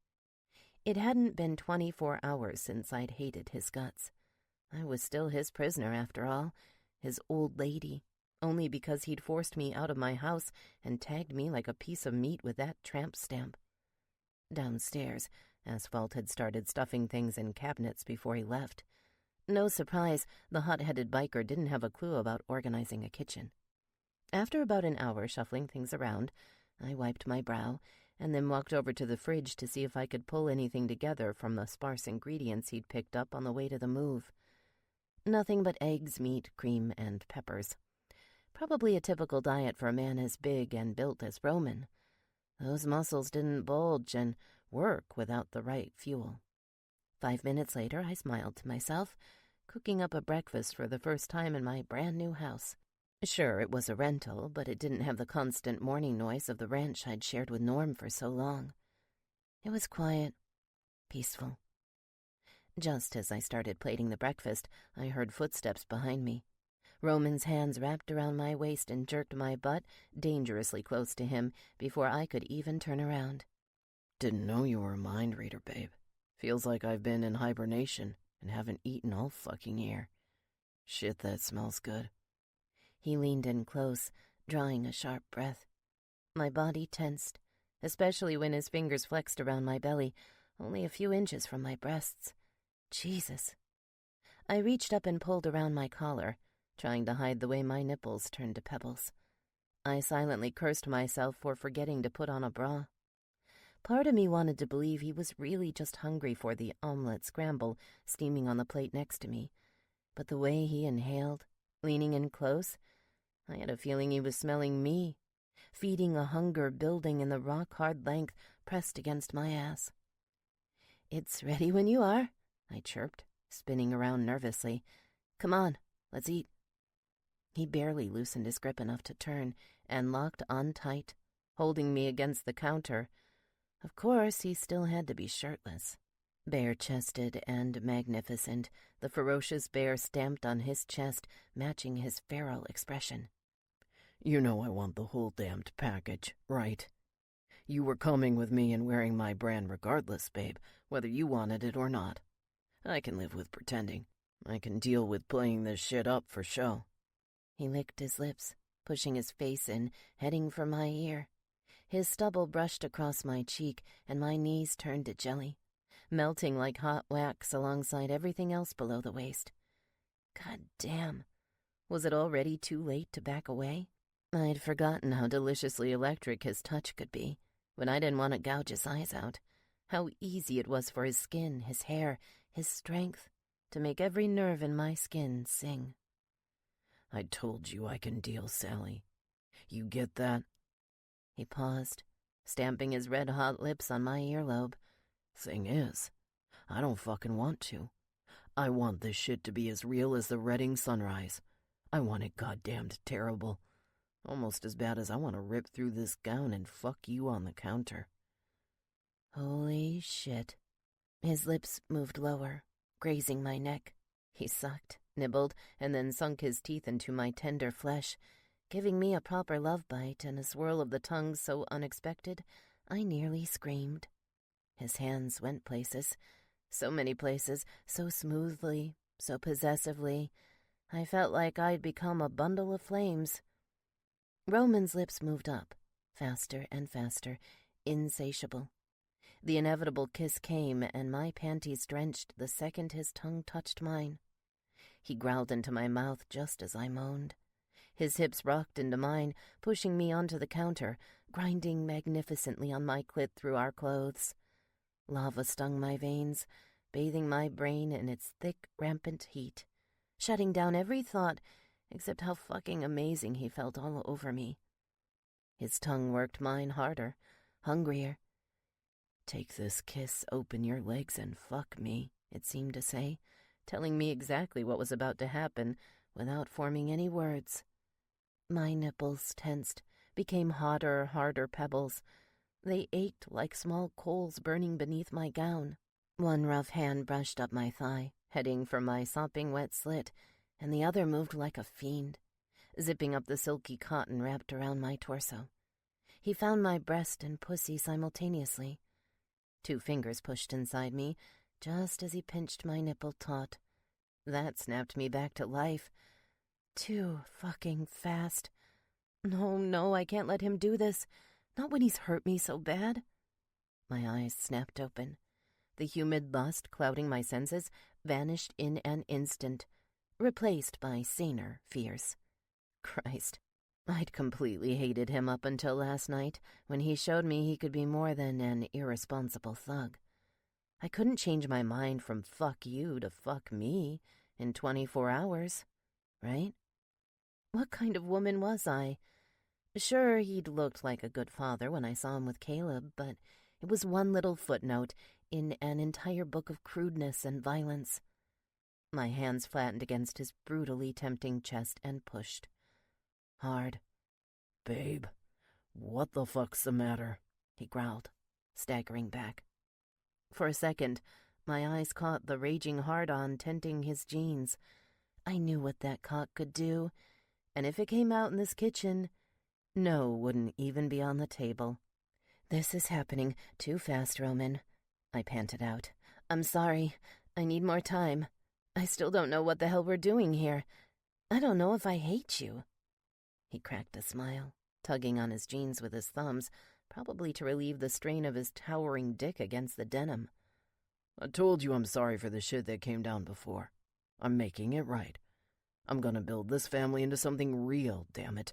It hadn't been 24 hours since I'd hated his guts. I was still his prisoner, after all, his old lady, only because he'd forced me out of my house and tagged me like a piece of meat with that tramp stamp. Downstairs, Asphalt had started stuffing things in cabinets before he left. No surprise, the hot-headed biker didn't have a clue about organizing a kitchen. After about an hour shuffling things around, I wiped my brow and then walked over to the fridge to see if I could pull anything together from the sparse ingredients he'd picked up on the way to the move. Nothing but eggs, meat, cream, and peppers. Probably a typical diet for a man as big and built as Roman. Those muscles didn't bulge and work without the right fuel. 5 minutes later, I smiled to myself, cooking up a breakfast for the first time in my brand-new house. Sure, it was a rental, but it didn't have the constant morning noise of the ranch I'd shared with Norm for so long. It was quiet, peaceful. Just as I started plating the breakfast, I heard footsteps behind me. Roman's hands wrapped around my waist and jerked my butt dangerously close to him before I could even turn around. Didn't know you were a mind reader, babe. Feels like I've been in hibernation and haven't eaten all fucking year. Shit, that smells good. He leaned in close, drawing a sharp breath. My body tensed, especially when his fingers flexed around my belly, only a few inches from my breasts. Jesus. I reached up and pulled around my collar, trying to hide the way my nipples turned to pebbles. I silently cursed myself for forgetting to put on a bra. Part of me wanted to believe he was really just hungry for the omelet scramble steaming on the plate next to me, but the way he inhaled, leaning in close, I had a feeling he was smelling me, feeding a hunger building in the rock-hard length pressed against my ass. "It's ready when you are," I chirped, spinning around nervously. "Come on, let's eat." He barely loosened his grip enough to turn and locked on tight, holding me against the counter. Of course, he still had to be shirtless. Bare-chested and magnificent, the ferocious bear stamped on his chest, matching his feral expression. You know I want the whole damned package, right? You were coming with me and wearing my brand regardless, babe, whether you wanted it or not. I can live with pretending. I can deal with playing this shit up for show. He licked his lips, pushing his face in, heading for my ear. His stubble brushed across my cheek, and my knees turned to jelly, melting like hot wax alongside everything else below the waist. God damn. Was it already too late to back away? I'd forgotten how deliciously electric his touch could be, when I didn't want to gouge his eyes out. How easy it was for his skin, his hair, his strength, to make every nerve in my skin sing. I told you I can deal, Sally. You get that? He paused, stamping his red-hot lips on my earlobe. Thing is, I don't fucking want to. I want this shit to be as real as the Redding sunrise. I want it goddamned terrible. Almost as bad as I want to rip through this gown and fuck you on the counter. Holy shit. His lips moved lower, grazing my neck. He sucked, nibbled, and then sunk his teeth into my tender flesh, giving me a proper love bite and a swirl of the tongue so unexpected I nearly screamed. His hands went places, so many places, so smoothly, so possessively. I felt like I'd become a bundle of flames. Roman's lips moved up, faster and faster, insatiable. The inevitable kiss came, and my panties drenched the second his tongue touched mine. He growled into my mouth just as I moaned. His hips rocked into mine, pushing me onto the counter, grinding magnificently on my clit through our clothes. Lava stung my veins, bathing my brain in its thick, rampant heat, shutting down every thought except how fucking amazing he felt all over me. His tongue worked mine harder, hungrier. "Take this kiss, open your legs, and fuck me," it seemed to say, telling me exactly what was about to happen without forming any words. My nipples tensed, became hotter, harder pebbles. They ached like small coals burning beneath my gown. One rough hand brushed up my thigh, heading for my sopping wet slit, and the other moved like a fiend, zipping up the silky cotton wrapped around my torso. He found my breast and pussy simultaneously. 2 fingers pushed inside me, just as he pinched my nipple taut. That snapped me back to life. Too fucking fast. No, I can't let him do this. Not when he's hurt me so bad. My eyes snapped open. The humid lust clouding my senses vanished in an instant, replaced by saner fears. Christ, I'd completely hated him up until last night, when he showed me he could be more than an irresponsible thug. I couldn't change my mind from fuck you to fuck me in 24 hours, right? What kind of woman was I? Sure, he'd looked like a good father when I saw him with Caleb, but it was one little footnote in an entire book of crudeness and violence. My hands flattened against his brutally tempting chest and pushed. Hard. Babe, what the fuck's the matter? He growled, staggering back. For a second, my eyes caught the raging hard-on tenting his jeans. I knew what that cock could do, and if it came out in this kitchen, no wouldn't even be on the table. This is happening too fast, Roman, I panted out. I'm sorry. I need more time. I still don't know what the hell we're doing here. I don't know if I hate you. He cracked a smile, tugging on his jeans with his thumbs, probably to relieve the strain of his towering dick against the denim. I told you I'm sorry for the shit that came down before. I'm making it right. I'm gonna build this family into something real, damn it.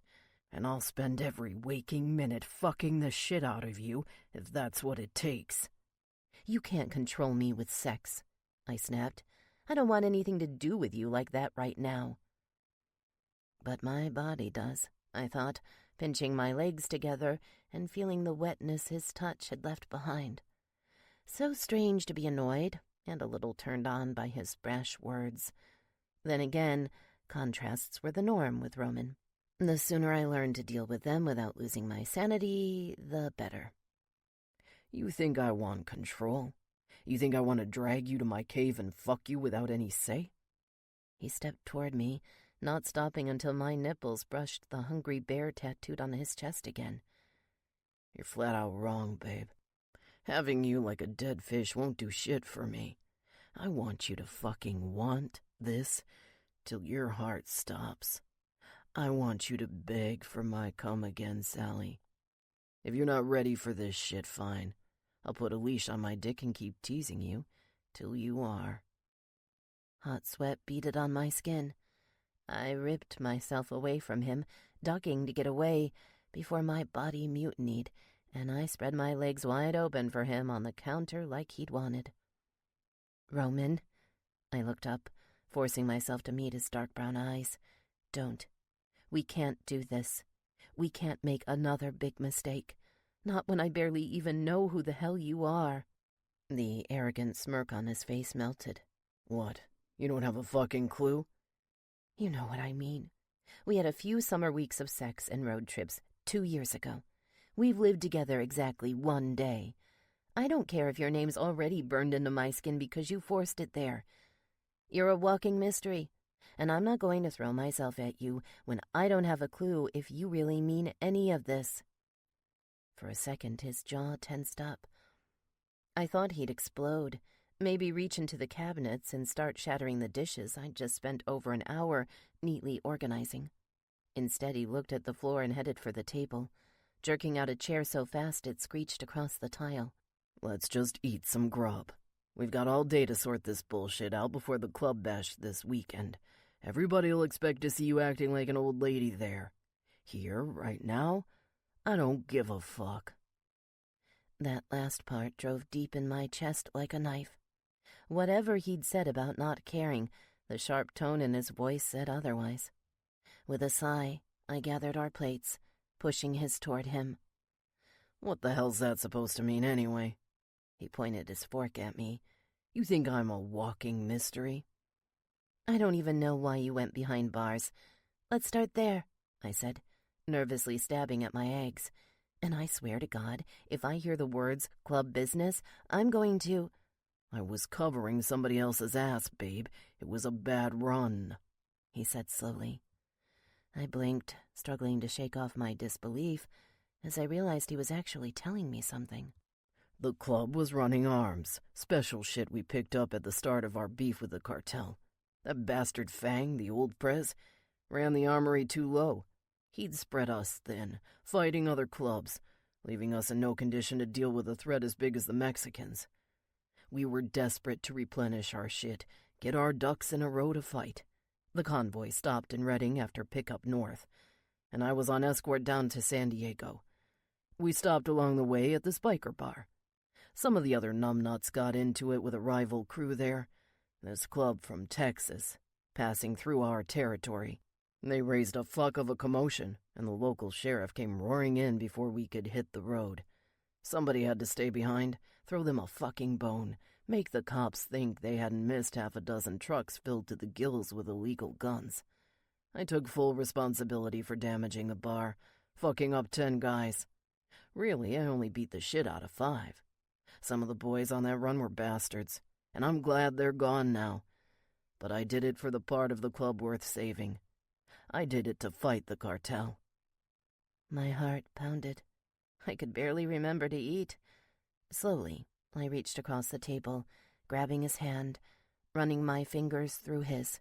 And I'll spend every waking minute fucking the shit out of you if that's what it takes. You can't control me with sex, I snapped. I don't want anything to do with you like that right now. But my body does, I thought, pinching my legs together and feeling the wetness his touch had left behind. So strange to be annoyed and a little turned on by his brash words. Then again, contrasts were the norm with Roman. The sooner I learned to deal with them without losing my sanity, the better. You think I want control? You think I want to drag you to my cave and fuck you without any say? He stepped toward me, not stopping until my nipples brushed the hungry bear tattooed on his chest again. You're flat out wrong, babe. Having you like a dead fish won't do shit for me. I want you to fucking want this till your heart stops. I want you to beg for my come again, Sally. If you're not ready for this shit, fine. I'll put a leash on my dick and keep teasing you till you are. Hot sweat beaded on my skin. I ripped myself away from him, ducking to get away, before my body mutinied, and I spread my legs wide open for him on the counter like he'd wanted. Roman, I looked up, forcing myself to meet his dark brown eyes. Don't. We can't do this. We can't make another big mistake. Not when I barely even know who the hell you are. The arrogant smirk on his face melted. What? You don't have a fucking clue? You know what I mean. We had a few summer weeks of sex and road trips 2 years ago. We've lived together exactly 1 day. I don't care if your name's already burned into my skin because you forced it there. You're a walking mystery, and I'm not going to throw myself at you when I don't have a clue if you really mean any of this. For a second, his jaw tensed up. I thought he'd explode, maybe reach into the cabinets and start shattering the dishes I'd just spent over an hour neatly organizing. Instead, he looked at the floor and headed for the table, jerking out a chair so fast it screeched across the tile. Let's just eat some grub. We've got all day to sort this bullshit out before the club bash this weekend. Everybody'll expect to see you acting like an old lady there. Here, right now, I don't give a fuck. That last part drove deep in my chest like a knife. Whatever he'd said about not caring, the sharp tone in his voice said otherwise. With a sigh, I gathered our plates, pushing his toward him. What the hell's that supposed to mean anyway? He pointed his fork at me. You think I'm a walking mystery? I don't even know why you went behind bars. Let's start there, I said, nervously stabbing at my eggs. And I swear to God, if I hear the words club business, I'm going to... I was covering somebody else's ass, babe. It was a bad run, he said slowly. I blinked, struggling to shake off my disbelief, as I realized he was actually telling me something. The club was running arms. Special shit we picked up at the start of our beef with the cartel. That bastard Fang, the old prez, ran the armory too low. He'd spread us thin, fighting other clubs, leaving us in no condition to deal with a threat as big as the Mexicans. We were desperate to replenish our shit, get our ducks in a row to fight. The convoy stopped in Redding after pickup north, and I was on escort down to San Diego. We stopped along the way at this biker bar. Some of the other numbnuts got into it with a rival crew there, this club from Texas, passing through our territory. They raised a fuck of a commotion, and the local sheriff came roaring in before we could hit the road. Somebody had to stay behind, throw them a fucking bone, make the cops think they hadn't missed half a dozen trucks filled to the gills with illegal guns. I took full responsibility for damaging the bar, fucking up 10 guys. Really, I only beat the shit out of 5. Some of the boys on that run were bastards, and I'm glad they're gone now. But I did it for the part of the club worth saving. I did it to fight the cartel. My heart pounded. I could barely remember to eat. Slowly, I reached across the table, grabbing his hand, running my fingers through his.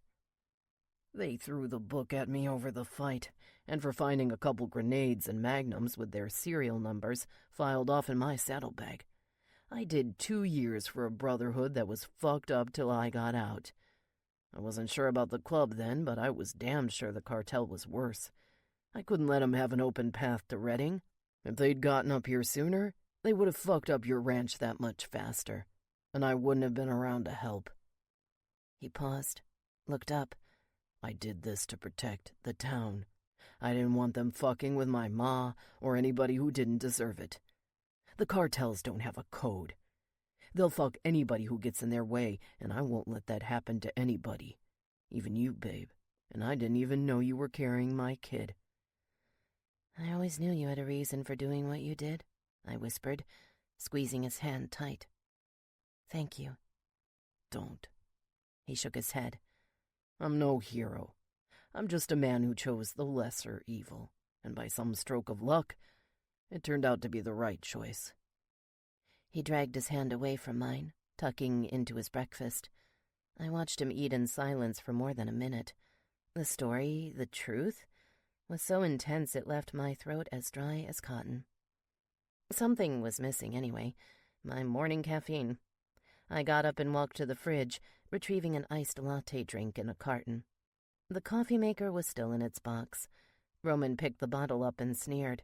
They threw the book at me over the fight, and for finding a couple grenades and magnums with their serial numbers filed off in my saddlebag. I did 2 years for a brotherhood that was fucked up till I got out. I wasn't sure about the club then, but I was damned sure the cartel was worse. I couldn't let 'em have an open path to Redding. If they'd gotten up here sooner, they would have fucked up your ranch that much faster, and I wouldn't have been around to help. He paused, looked up. I did this to protect the town. I didn't want them fucking with my ma or anybody who didn't deserve it. The cartels don't have a code. They'll fuck anybody who gets in their way, and I won't let that happen to anybody. Even you, babe. And I didn't even know you were carrying my kid. I always knew you had a reason for doing what you did, I whispered, squeezing his hand tight. Thank you. Don't. He shook his head. I'm no hero. I'm just a man who chose the lesser evil, and by some stroke of luck, it turned out to be the right choice. He dragged his hand away from mine, tucking into his breakfast. I watched him eat in silence for more than a minute. The story, the truth, was so intense it left my throat as dry as cotton. Something was missing anyway, my morning caffeine. I got up and walked to the fridge, retrieving an iced latte drink in a carton. The coffee maker was still in its box. Roman picked the bottle up and sneered.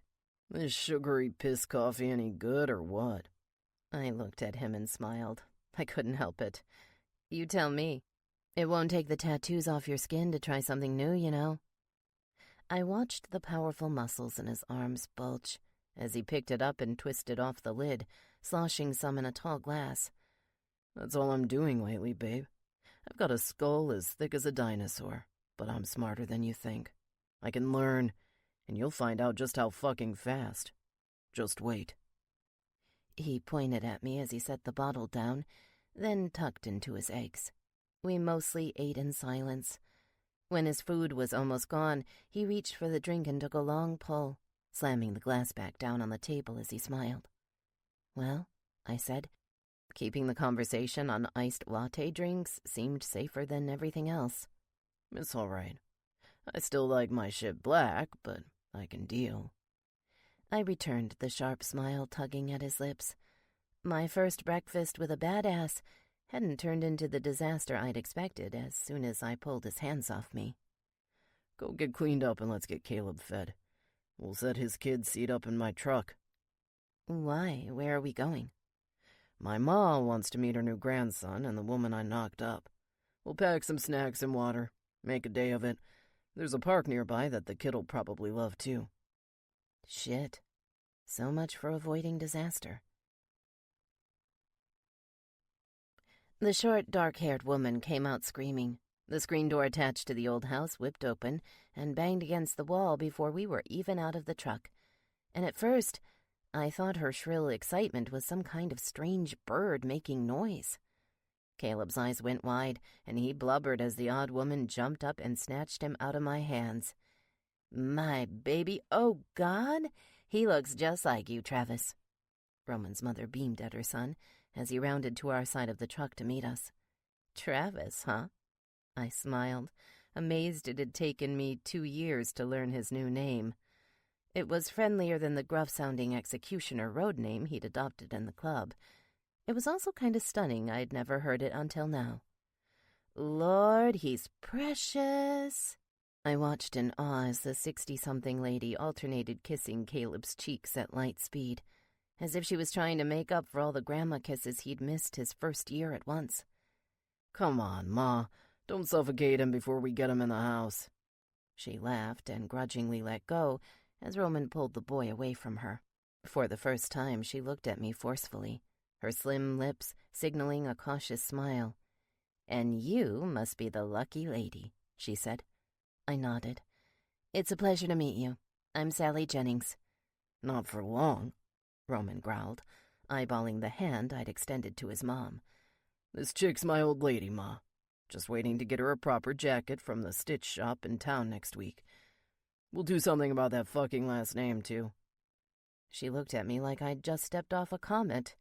Is sugary piss coffee any good or what? I looked at him and smiled. I couldn't help it. You tell me. It won't take the tattoos off your skin to try something new, you know. I watched the powerful muscles in his arms bulge as he picked it up and twisted off the lid, sloshing some in a tall glass. That's all I'm doing lately, babe. I've got a skull as thick as a dinosaur, but I'm smarter than you think. I can learn, and you'll find out just how fucking fast. Just wait. He pointed at me as he set the bottle down, then tucked into his eggs. We mostly ate in silence. When his food was almost gone, he reached for the drink and took a long pull, slamming the glass back down on the table as he smiled. Well, I said, keeping the conversation on iced latte drinks seemed safer than everything else. It's all right. I still like my shit black, but I can deal. I returned the sharp smile tugging at his lips. My first breakfast with a badass hadn't turned into the disaster I'd expected as soon as I pulled his hands off me. Go get cleaned up and let's get Caleb fed. We'll set his kid seat up in my truck. Why? Where are we going? My ma wants to meet her new grandson and the woman I knocked up. We'll pack some snacks and water, make a day of it. There's a park nearby that the kid'll probably love too. Shit. So much for avoiding disaster. The short, dark-haired woman came out screaming. The screen door attached to the old house whipped open and banged against the wall before we were even out of the truck. And at first, I thought her shrill excitement was some kind of strange bird making noise. Caleb's eyes went wide, and he blubbered as the odd woman jumped up and snatched him out of my hands. My baby, oh God, he looks just like you, Travis. Roman's mother beamed at her son as he rounded to our side of the truck to meet us. Travis, huh? I smiled, amazed it had taken me 2 years to learn his new name. It was friendlier than the gruff-sounding executioner road name he'd adopted in the club. It was also kind of stunning. I'd never heard it until now. Lord, he's precious. I watched in awe as the 60-something lady alternated kissing Caleb's cheeks at light speed, as if she was trying to make up for all the grandma kisses he'd missed his first year at once. Come on, Ma. Don't suffocate him before we get him in the house. She laughed and grudgingly let go as Roman pulled the boy away from her. For the first time, she looked at me forcefully, her slim lips signaling a cautious smile. "And you must be the lucky lady," she said. I nodded. "It's a pleasure to meet you. I'm Sally Jennings." "Not for long," Roman growled, eyeballing the hand I'd extended to his mom. "This chick's my old lady, Ma. Just waiting to get her a proper jacket from the stitch shop in town next week. We'll do something about that fucking last name, too." She looked at me like I'd just stepped off a comet.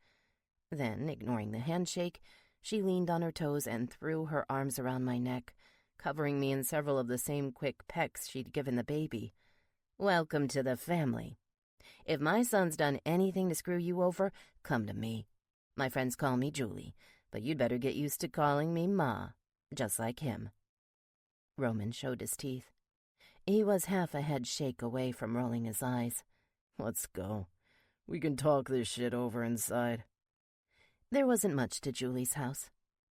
Then, ignoring the handshake, she leaned on her toes and threw her arms around my neck, covering me in several of the same quick pecks she'd given the baby. "Welcome to the family. If my son's done anything to screw you over, come to me. My friends call me Julie, but you'd better get used to calling me Ma, just like him." Roman showed his teeth. He was half a head shake away from rolling his eyes. "Let's go. We can talk this shit over inside." There wasn't much to Julie's house.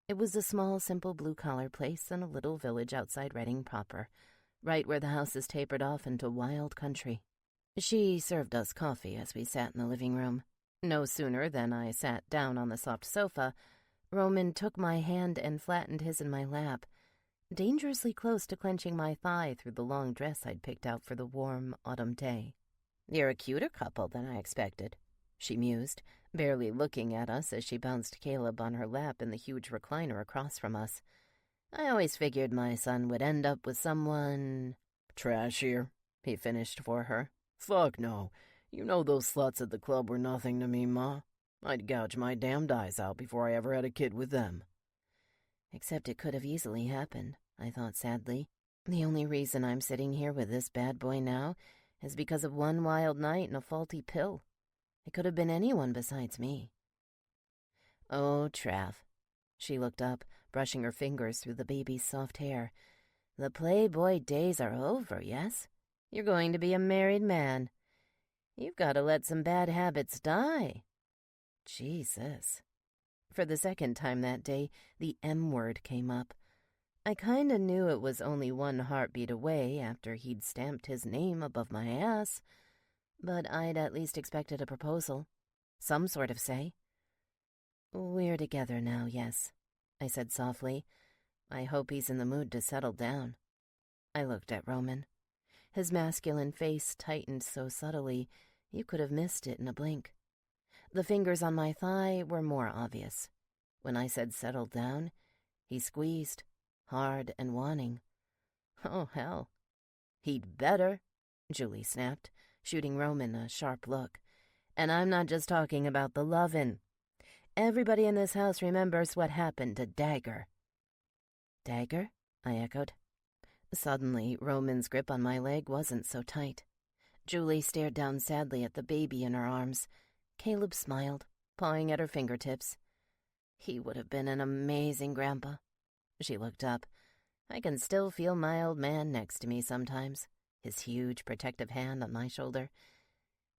It was a small, simple blue-collar place in a little village outside Reading proper, right where the houses tapered off into wild country. She served us coffee as we sat in the living room. No sooner than I sat down on the soft sofa, Roman took my hand and flattened his in my lap, dangerously close to clenching my thigh through the long dress I'd picked out for the warm autumn day. "You're a cuter couple than I expected," she mused, barely looking at us as she bounced Caleb on her lap in the huge recliner across from us. "I always figured my son would end up with someone—" "Trashier," he finished for her. "Fuck no. You know those sluts at the club were nothing to me, Ma. I'd gouge my damned eyes out before I ever had a kid with them." Except it could have easily happened, I thought sadly. The only reason I'm sitting here with this bad boy now is because of one wild night and a faulty pill. It could have been anyone besides me. "Oh, Trav." She looked up, brushing her fingers through the baby's soft hair. "The playboy days are over, yes? You're going to be a married man. You've got to let some bad habits die." Jesus. For the second time that day, the M word came up. I kinda knew it was only one heartbeat away after he'd stamped his name above my ass, but I'd at least expected a proposal. Some sort of say. "We're together now, yes," I said softly. "I hope he's in the mood to settle down." I looked at Roman. His masculine face tightened so subtly you could have missed it in a blink. The fingers on my thigh were more obvious. When I said settle down, he squeezed, hard and wanting. Oh, hell. "He'd better," Julie snapped, shooting Roman a sharp look. "And I'm not just talking about the lovin'. Everybody in this house remembers what happened to Dagger." "Dagger?" I echoed. Suddenly, Roman's grip on my leg wasn't so tight. Julie stared down sadly at the baby in her arms. Caleb smiled, pawing at her fingertips. "He would have been an amazing grandpa." She looked up. I can still feel my old man next to me sometimes, his huge protective hand on my shoulder.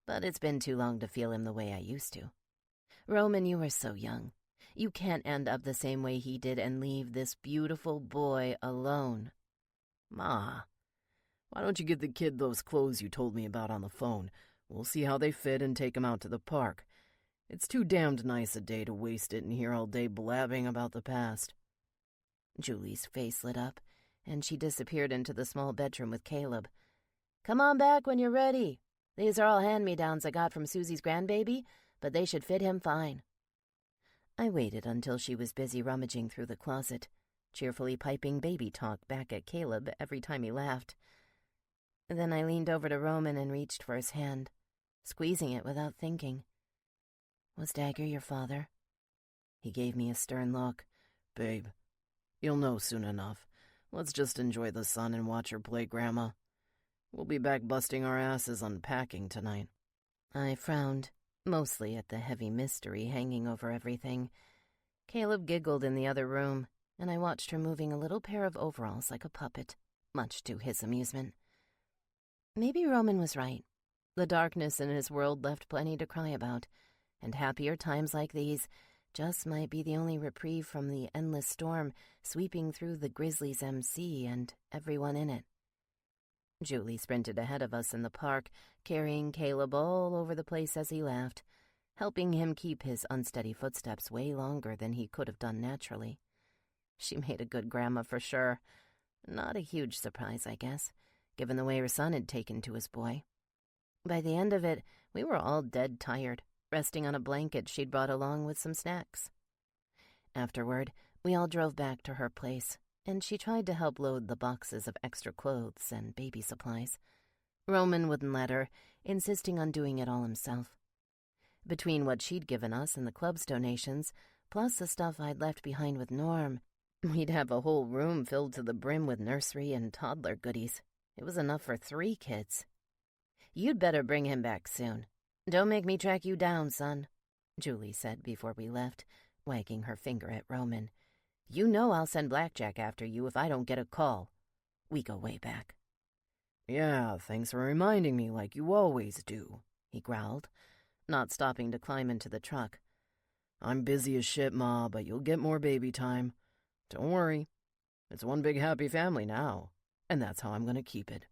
But it's been too long to feel him the way I used to. "Roman, you were so young. You can't end up the same way he did and leave this beautiful boy alone." "Ma, why don't you get the kid those clothes you told me about on the phone? We'll see how they fit and take him out to the park. It's too damned nice a day to waste it in here all day blabbing about the past." Julie's face lit up, and she disappeared into the small bedroom with Caleb. "Come on back when you're ready. These are all hand-me-downs I got from Susie's grandbaby, but they should fit him fine." I waited until she was busy rummaging through the closet, cheerfully piping baby talk back at Caleb every time he laughed. Then I leaned over to Roman and reached for his hand, squeezing it without thinking. "Was Dagger your father?" He gave me a stern look. "Babe, you'll know soon enough. Let's just enjoy the sun and watch her play Grandma. We'll be back busting our asses unpacking tonight." I frowned. mostly at the heavy mystery hanging over everything. Caleb giggled in the other room, and I watched her moving a little pair of overalls like a puppet, much to his amusement. Maybe Roman was right. The darkness in his world left plenty to cry about, and happier times like these just might be the only reprieve from the endless storm sweeping through the Grizzlies' MC and everyone in it. Julie sprinted ahead of us in the park, carrying Caleb all over the place as he laughed, helping him keep his unsteady footsteps way longer than he could have done naturally. She made a good grandma for sure. Not a huge surprise, I guess, given the way her son had taken to his boy. By the end of it, we were all dead tired, resting on a blanket she'd brought along with some snacks. Afterward, we all drove back to her place, and she tried to help load the boxes of extra clothes and baby supplies. Roman wouldn't let her, insisting on doing it all himself. Between what she'd given us and the club's donations, plus the stuff I'd left behind with Norm, we'd have a whole room filled to the brim with nursery and toddler goodies. It was enough for 3 kids. "You'd better bring him back soon. Don't make me track you down, son," Julie said before we left, wagging her finger at Roman. "You know I'll send Blackjack after you if I don't get a call. We go way back." "Yeah, thanks for reminding me like you always do," he growled, not stopping to climb into the truck. "I'm busy as shit, Ma, but you'll get more baby time. Don't worry. It's one big happy family now, and that's how I'm going to keep it."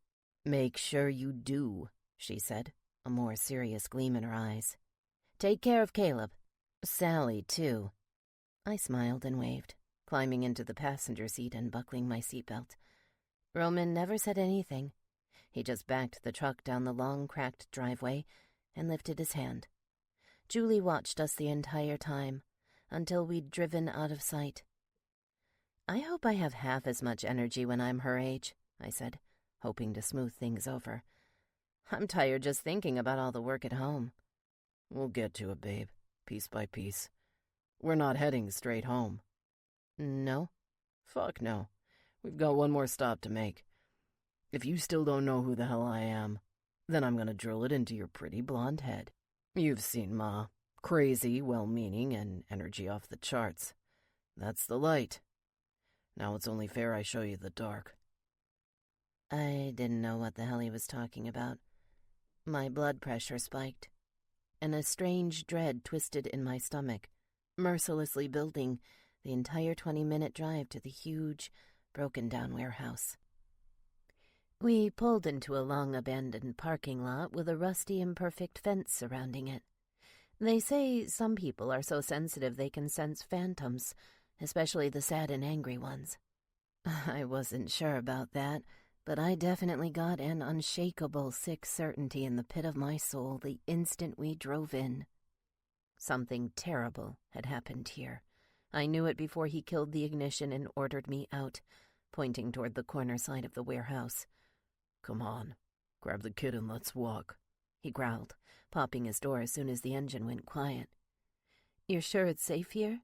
"Make sure you do," she said, a more serious gleam in her eyes. "Take care of Caleb. Sally, too." I smiled and waved, climbing into the passenger seat and buckling my seatbelt. Roman never said anything. He just backed the truck down the long, cracked driveway and lifted his hand. Julie watched us the entire time, until we'd driven out of sight. "I hope I have half as much energy when I'm her age," I said, hoping to smooth things over. "I'm tired just thinking about all the work at home." "We'll get to it, babe, piece by piece. We're not heading straight home." "No?" "Fuck no. We've got one more stop to make. If you still don't know who the hell I am, then I'm gonna drill it into your pretty blonde head. You've seen Ma. Crazy, well-meaning, and energy off the charts. That's the light. Now it's only fair I show you the dark." I didn't know what the hell he was talking about. My blood pressure spiked, and a strange dread twisted in my stomach, mercilessly building the entire 20-minute drive to the huge, broken-down warehouse. We pulled into a long abandoned parking lot with a rusty, imperfect fence surrounding it. They say some people are so sensitive they can sense phantoms, especially the sad and angry ones. I wasn't sure about that, but I definitely got an unshakable, sick certainty in the pit of my soul the instant we drove in. Something terrible had happened here. I knew it before he killed the ignition and ordered me out, pointing toward the corner side of the warehouse. "Come on, grab the kid and let's walk," he growled, popping his door as soon as the engine went quiet. "You're sure it's safe here?"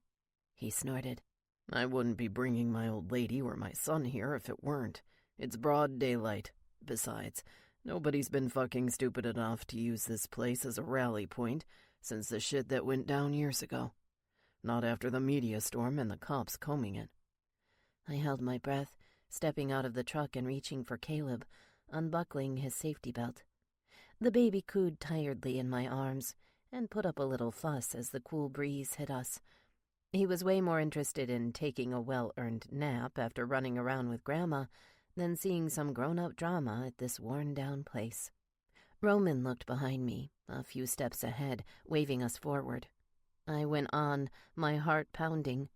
he snorted. "I wouldn't be bringing my old lady or my son here if it weren't. It's broad daylight. Besides, nobody's been fucking stupid enough to use this place as a rally point since the shit that went down years ago. Not after the media storm and the cops combing it." I held my breath, stepping out of the truck and reaching for Caleb, unbuckling his safety belt. The baby cooed tiredly in my arms and put up a little fuss as the cool breeze hit us. He was way more interested in taking a well-earned nap after running around with Grandma than seeing some grown-up drama at this worn-down place. Roman looked behind me, a few steps ahead, waving us forward. I went on, my heart pounding.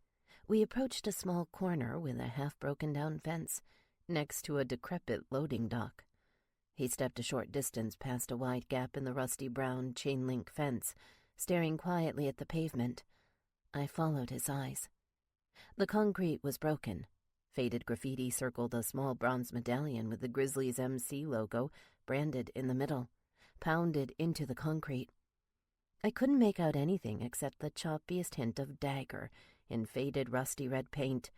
We approached a small corner with a half-broken-down fence, next to a decrepit loading dock. He stepped a short distance past a wide gap in the rusty brown chain-link fence, staring quietly at the pavement. I followed his eyes. The concrete was broken. Faded graffiti circled a small bronze medallion with the Grizzlies MC logo branded in the middle, pounded into the concrete. I couldn't make out anything except the choppiest hint of dagger in faded rusty red paint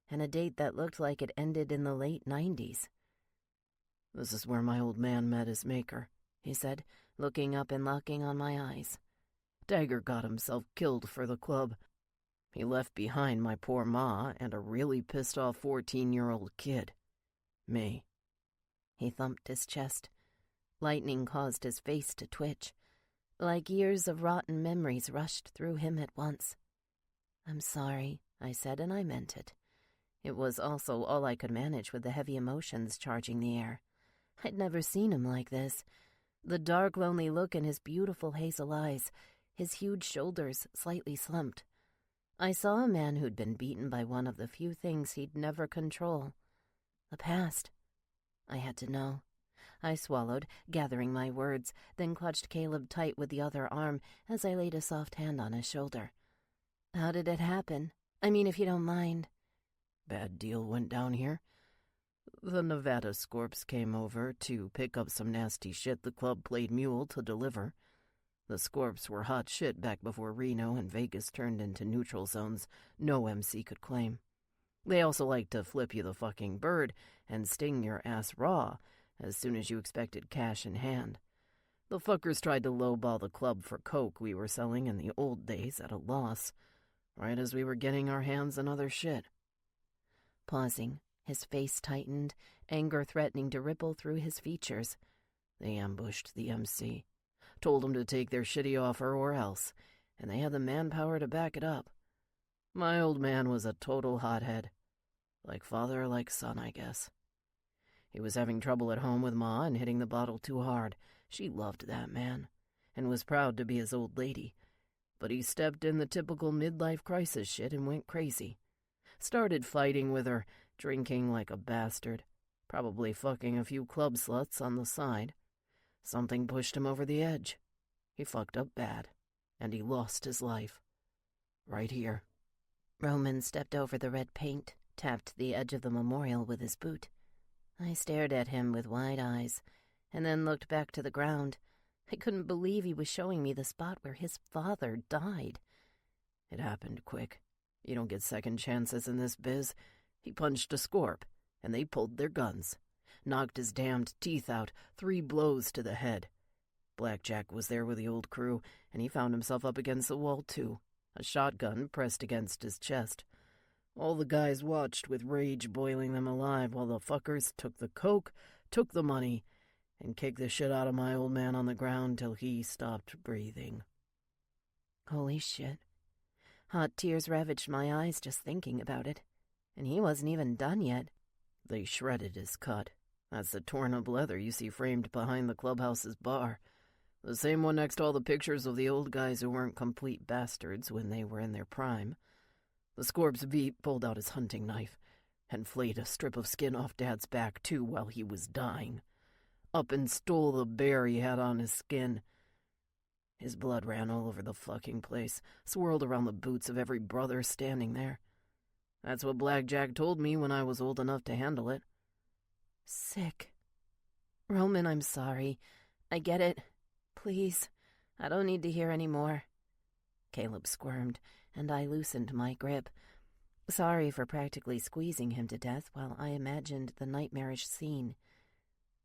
and a date that looked like it ended in the late 90s. "This is where my old man met his maker," he said, looking up and locking on my eyes. Dagger got himself killed for the club. He left behind my poor ma and a really pissed-off 14-year-old kid. Me. He thumped his chest. Lightning caused his face to twitch. Like years of rotten memories rushed through him at once. "I'm sorry," I said, and I meant it. It was also all I could manage with the heavy emotions charging the air. I'd never seen him like this. The dark, lonely look in his beautiful hazel eyes, his huge shoulders slightly slumped. I saw a man who'd been beaten by one of the few things he'd never control. The past. I had to know. I swallowed, gathering my words, then clutched Caleb tight with the other arm as I laid a soft hand on his shoulder. "How did it happen? I mean, if you don't mind." Bad deal went down here. The Nevada Scorps came over to pick up some nasty shit the club played mule to deliver. The Scorps were hot shit back before Reno and Vegas turned into neutral zones no MC could claim. They also like to flip you the fucking bird and sting your ass raw as soon as you expected cash in hand. The fuckers tried to lowball the club for coke we were selling in the old days at a loss, right as we were getting our hands on other shit. Pausing, his face tightened, anger threatening to ripple through his features. They ambushed the MC, told them to take their shitty offer or else, and they had the manpower to back it up. My old man was a total hothead. Like father, like son, I guess. He was having trouble at home with Ma and hitting the bottle too hard. She loved that man, and was proud to be his old lady. But he stepped in the typical midlife crisis shit and went crazy. Started fighting with her, drinking like a bastard, probably fucking a few club sluts on the side. Something pushed him over the edge. He fucked up bad, and he lost his life. Right here. Roman stepped over the red paint, tapped the edge of the memorial with his boot. I stared at him with wide eyes, and then looked back to the ground. I couldn't believe he was showing me the spot where his father died. It happened quick. You don't get second chances in this biz. He punched a Scorp, and they pulled their guns. Knocked his damned teeth out, 3 blows to the head. Blackjack was there with the old crew, and he found himself up against the wall too, a shotgun pressed against his chest. All the guys watched with rage boiling them alive while the fuckers took the coke, took the money, and kicked the shit out of my old man on the ground till he stopped breathing. Holy shit. Hot tears ravaged my eyes just thinking about it. And he wasn't even done yet. They shredded his cut. That's the torn-up leather you see framed behind the clubhouse's bar. The same one next to all the pictures of the old guys who weren't complete bastards when they were in their prime. The Scorp's Veep pulled out his hunting knife and flayed a strip of skin off Dad's back, too, while he was dying. Up and stole the bear he had on his skin. His blood ran all over the fucking place, swirled around the boots of every brother standing there. That's what Blackjack told me when I was old enough to handle it. Sick. Roman, I'm sorry. I get it. Please, I don't need to hear any more. Caleb squirmed, and I loosened my grip. Sorry for practically squeezing him to death while I imagined the nightmarish scene.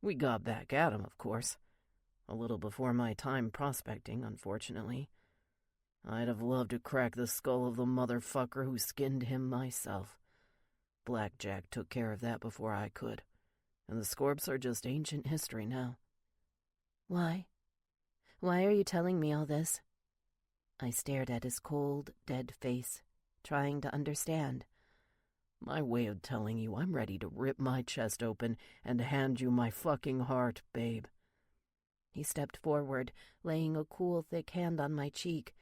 We got back at him, of course. A little before my time prospecting, unfortunately. I'd have loved to crack the skull of the motherfucker who skinned him myself. Blackjack took care of that before I could, and the Scorps are just ancient history now. Why? Why are you telling me all this? I stared at his cold, dead face, trying to understand. My way of telling you I'm ready to rip my chest open and hand you my fucking heart, babe. He stepped forward, laying a cool, thick hand on my cheek.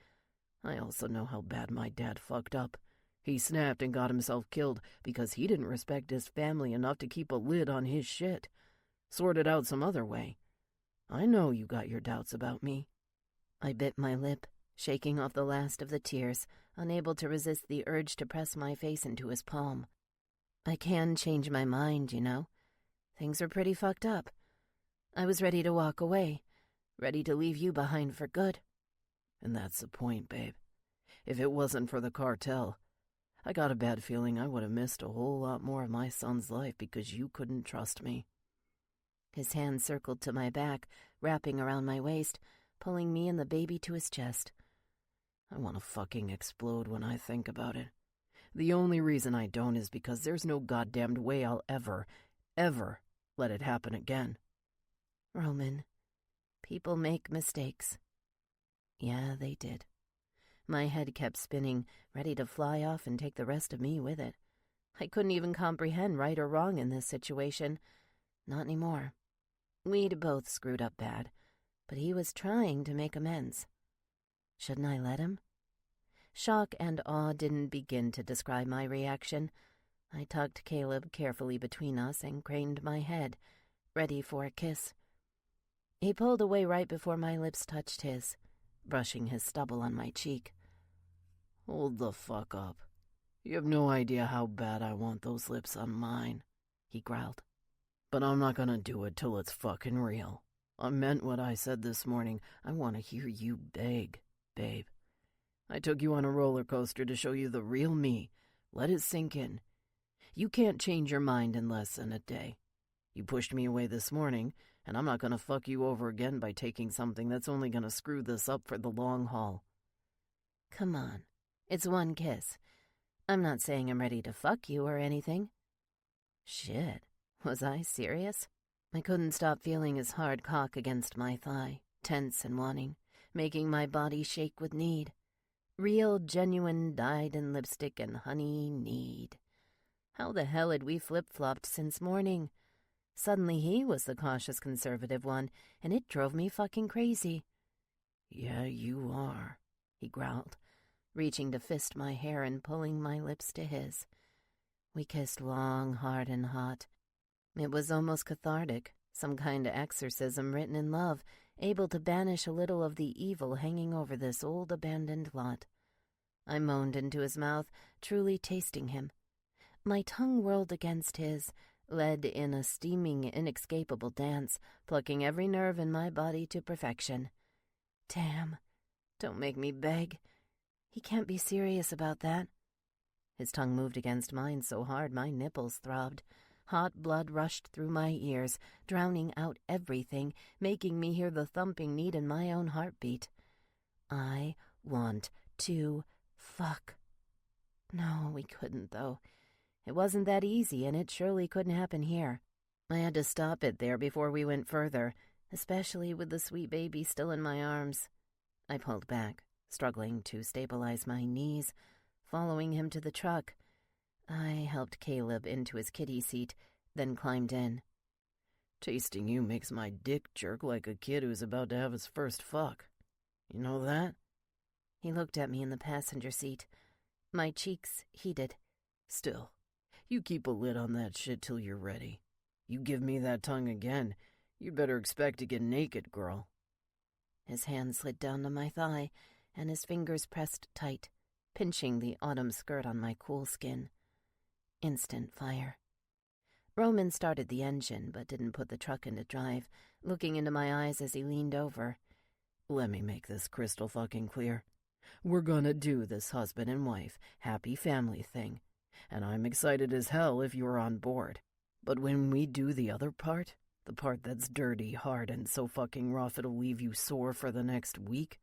I also know how bad my dad fucked up. He snapped and got himself killed because he didn't respect his family enough to keep a lid on his shit. Sorted out some other way. I know you got your doubts about me. I bit my lip, shaking off the last of the tears, unable to resist the urge to press my face into his palm. I can change my mind, you know. Things are pretty fucked up. I was ready to walk away, ready to leave you behind for good. And that's the point, babe. If it wasn't for the cartel, I got a bad feeling I would have missed a whole lot more of my son's life because you couldn't trust me. His hand circled to my back, wrapping around my waist, pulling me and the baby to his chest. I want to fucking explode when I think about it. The only reason I don't is because there's no goddamned way I'll ever let it happen again. Roman, people make mistakes. Yeah, they did. My head kept spinning, ready to fly off and take the rest of me with it. I couldn't even comprehend right or wrong in this situation. Not anymore. We'd both screwed up bad, but he was trying to make amends. Shouldn't I let him? Shock and awe didn't begin to describe my reaction. I tucked Caleb carefully between us and craned my head, ready for a kiss. He pulled away right before my lips touched his, brushing his stubble on my cheek. Hold the fuck up. You have no idea how bad I want those lips on mine, he growled. But I'm not gonna do it till it's fucking real. I meant what I said this morning. I want to hear you beg, babe. I took you on a roller coaster to show you the real me. Let it sink in. You can't change your mind in less than a day. You pushed me away this morning, and I'm not gonna fuck you over again by taking something that's only gonna screw this up for the long haul. Come on. It's one kiss. I'm not saying I'm ready to fuck you or anything. Shit, was I serious? I couldn't stop feeling his hard cock against my thigh, tense and wanting, making my body shake with need. Real, genuine, dyed-in-lipstick and honey need. How the hell had we flip-flopped since morning? Suddenly he was the cautious conservative one, and it drove me fucking crazy. Yeah, you are, he growled, reaching to fist my hair and pulling my lips to his. We kissed long, hard, and hot. It was almost cathartic, some kind of exorcism written in love, able to banish a little of the evil hanging over this old abandoned lot. I moaned into his mouth, truly tasting him. My tongue whirled against his, led in a steaming, inescapable dance, plucking every nerve in my body to perfection. Damn, don't make me beg. He can't be serious about that. His tongue moved against mine so hard my nipples throbbed. Hot blood rushed through my ears, drowning out everything, making me hear the thumping need in my own heartbeat. I want to fuck. No, we couldn't, though. It wasn't that easy, and it surely couldn't happen here. I had to stop it there before we went further, especially with the sweet baby still in my arms. I pulled back, struggling to stabilize my knees, following him to the truck. I helped Caleb into his kiddie seat, then climbed in. Tasting you makes my dick jerk like a kid who's about to have his first fuck. You know that? He looked at me in the passenger seat. My cheeks heated. Still, you keep a lid on that shit till you're ready. You give me that tongue again, you'd better expect to get naked, girl. His hand slid down to my thigh, and his fingers pressed tight, pinching the autumn skirt on my cool skin. Instant fire. Roman started the engine, but didn't put the truck into drive, looking into my eyes as he leaned over. Let me make this crystal fucking clear. We're gonna do this husband and wife, happy family thing, and I'm excited as hell if you're on board. But when we do the other part, the part that's dirty, hard, and so fucking rough it'll leave you sore for the next week,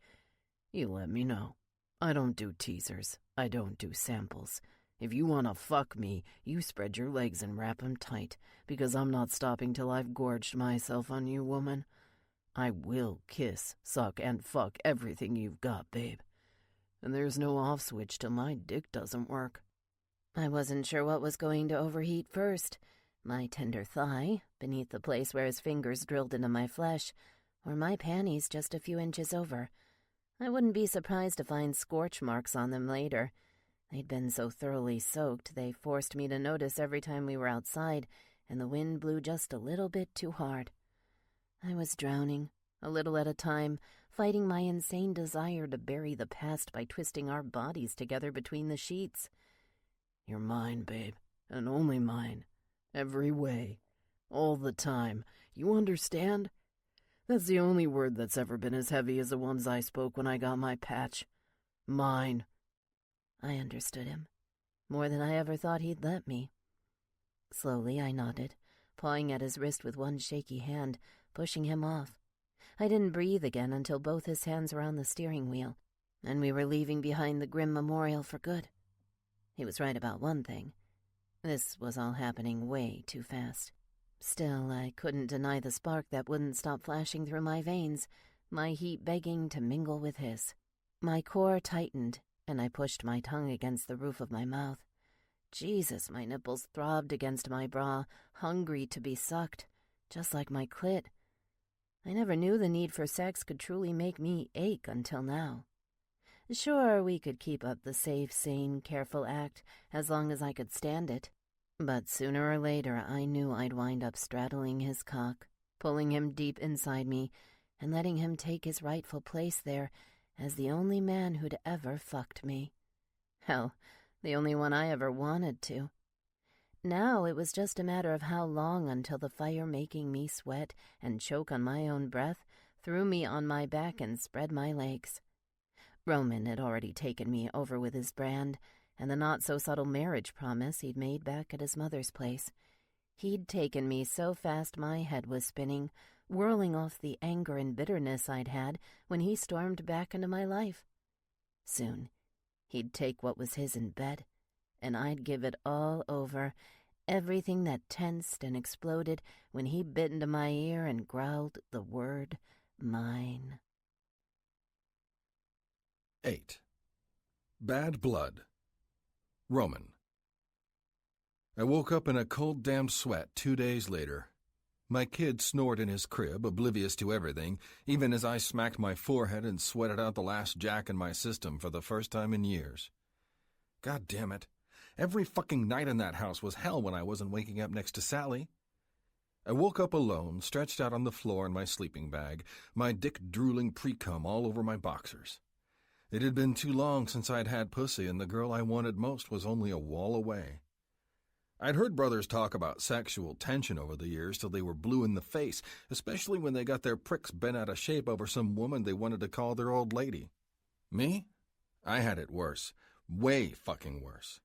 you let me know. I don't do teasers. I don't do samples. If you want to fuck me, you spread your legs and wrap 'em tight, because I'm not stopping till I've gorged myself on you, woman. I will kiss, suck, and fuck everything you've got, babe. And there's no off switch till my dick doesn't work. I wasn't sure what was going to overheat first. My tender thigh, beneath the place where his fingers drilled into my flesh, or my panties just a few inches over. I wouldn't be surprised to find scorch marks on them later. They'd been so thoroughly soaked they forced me to notice every time we were outside, and the wind blew just a little bit too hard. I was drowning, a little at a time, fighting my insane desire to bury the past by twisting our bodies together between the sheets. You're mine, babe, and only mine. Every way. All the time. You understand? That's the only word that's ever been as heavy as the ones I spoke when I got my patch. Mine. I understood him, more than I ever thought he'd let me. Slowly I nodded, pawing at his wrist with one shaky hand, pushing him off. I didn't breathe again until both his hands were on the steering wheel. and we were leaving behind the grim memorial for good. He was right about one thing. This was all happening way too fast. Still, I couldn't deny the spark that wouldn't stop flashing through my veins, my heat begging to mingle with his. My core tightened, and I pushed my tongue against the roof of my mouth. Jesus, my nipples throbbed against my bra, hungry to be sucked, just like my clit. I never knew the need for sex could truly make me ache until now. Sure, we could keep up the safe, sane, careful act as long as I could stand it. But sooner or later, I knew I'd wind up straddling his cock, pulling him deep inside me, and letting him take his rightful place there as the only man who'd ever fucked me. Hell, the only one I ever wanted to. Now it was just a matter of how long until the fire making me sweat and choke on my own breath threw me on my back and spread my legs. Roman had already taken me over with his brand and the not-so-subtle marriage promise he'd made back at his mother's place. He'd taken me so fast my head was spinning, whirling off the anger and bitterness I'd had when he stormed back into my life. Soon, he'd take what was his in bed, and I'd give it all over, everything that tensed and exploded when he bit into my ear and growled the word, mine. 8. Bad Blood. Roman. I woke up in a cold damn sweat 2 days later. My kid snored in his crib, oblivious to everything, even as I smacked my forehead and sweated out the last jack in my system for the first time in years. God damn it. Every fucking night in that house was hell when I wasn't waking up next to Sally. I woke up alone, stretched out on the floor in my sleeping bag, my dick drooling pre-cum all over my boxers. It had been too long since I'd had pussy, and the girl I wanted most was only a wall away. I'd heard brothers talk about sexual tension over the years till they were blue in the face, especially when they got their pricks bent out of shape over some woman they wanted to call their old lady. Me? I had it worse. Way fucking worse.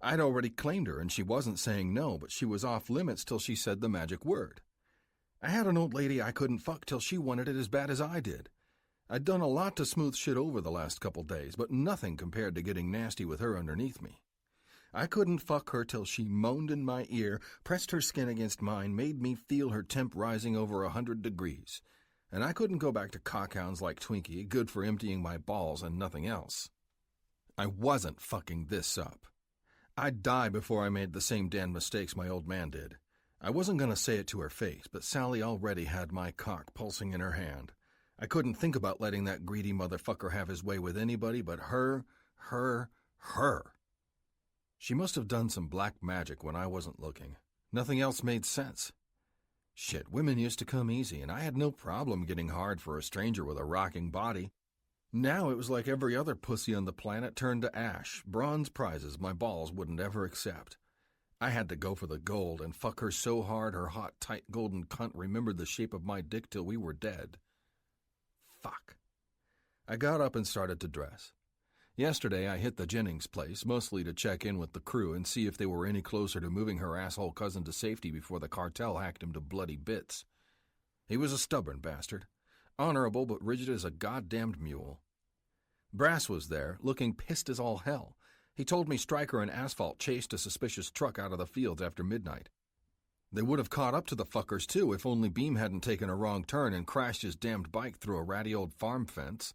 I'd already claimed her, and she wasn't saying no, but she was off limits till she said the magic word. I had an old lady I couldn't fuck till she wanted it as bad as I did. I'd done a lot to smooth shit over the last couple days, but nothing compared to getting nasty with her underneath me. I couldn't fuck her till she moaned in my ear, pressed her skin against mine, made me feel her temp rising over 100 degrees. And I couldn't go back to cockhounds like Twinkie, good for emptying my balls and nothing else. I wasn't fucking this up. I'd die before I made the same damn mistakes my old man did. I wasn't going to say it to her face, but Sally already had my cock pulsing in her hand. I couldn't think about letting that greedy motherfucker have his way with anybody but her. She must have done some black magic when I wasn't looking. Nothing else made sense. Shit, women used to come easy, and I had no problem getting hard for a stranger with a rocking body. Now it was like every other pussy on the planet turned to ash, bronze prizes my balls wouldn't ever accept. I had to go for the gold and fuck her so hard her hot, tight golden cunt remembered the shape of my dick till we were dead. Fuck. I got up and started to dress. Yesterday I hit the Jennings place, mostly to check in with the crew and see if they were any closer to moving her asshole cousin to safety before the cartel hacked him to bloody bits. He was a stubborn bastard, honorable but rigid as a goddamned mule. Brass was there, looking pissed as all hell. He told me Stryker and Asphalt chased a suspicious truck out of the fields after midnight. They would have caught up to the fuckers, too, if only Beam hadn't taken a wrong turn and crashed his damned bike through a ratty old farm fence.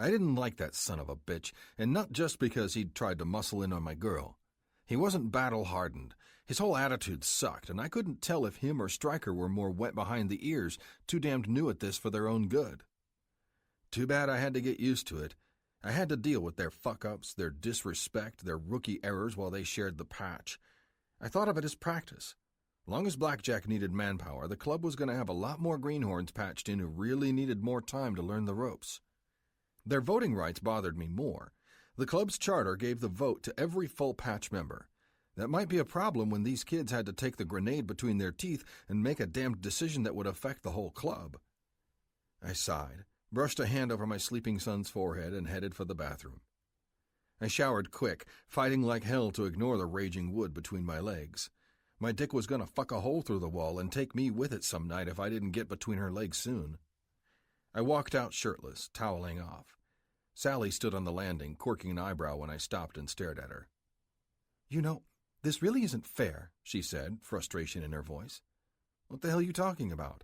I didn't like that son of a bitch, and not just because he'd tried to muscle in on my girl. He wasn't battle-hardened. His whole attitude sucked, and I couldn't tell if him or Stryker were more wet behind the ears, too damned new at this for their own good. Too bad I had to get used to it. I had to deal with their fuck-ups, their disrespect, their rookie errors while they shared the patch. I thought of it as practice. Long as Blackjack needed manpower, the club was going to have a lot more greenhorns patched in who really needed more time to learn the ropes. Their voting rights bothered me more. The club's charter gave the vote to every full patch member. That might be a problem when these kids had to take the grenade between their teeth and make a damned decision that would affect the whole club. I sighed, brushed a hand over my sleeping son's forehead, and headed for the bathroom. I showered quick, fighting like hell to ignore the raging wood between my legs. My dick was going to fuck a hole through the wall and take me with it some night if I didn't get between her legs soon. I walked out shirtless, toweling off. Sally stood on the landing, quirking an eyebrow when I stopped and stared at her. "You know, this really isn't fair," she said, frustration in her voice. "What the hell are you talking about?"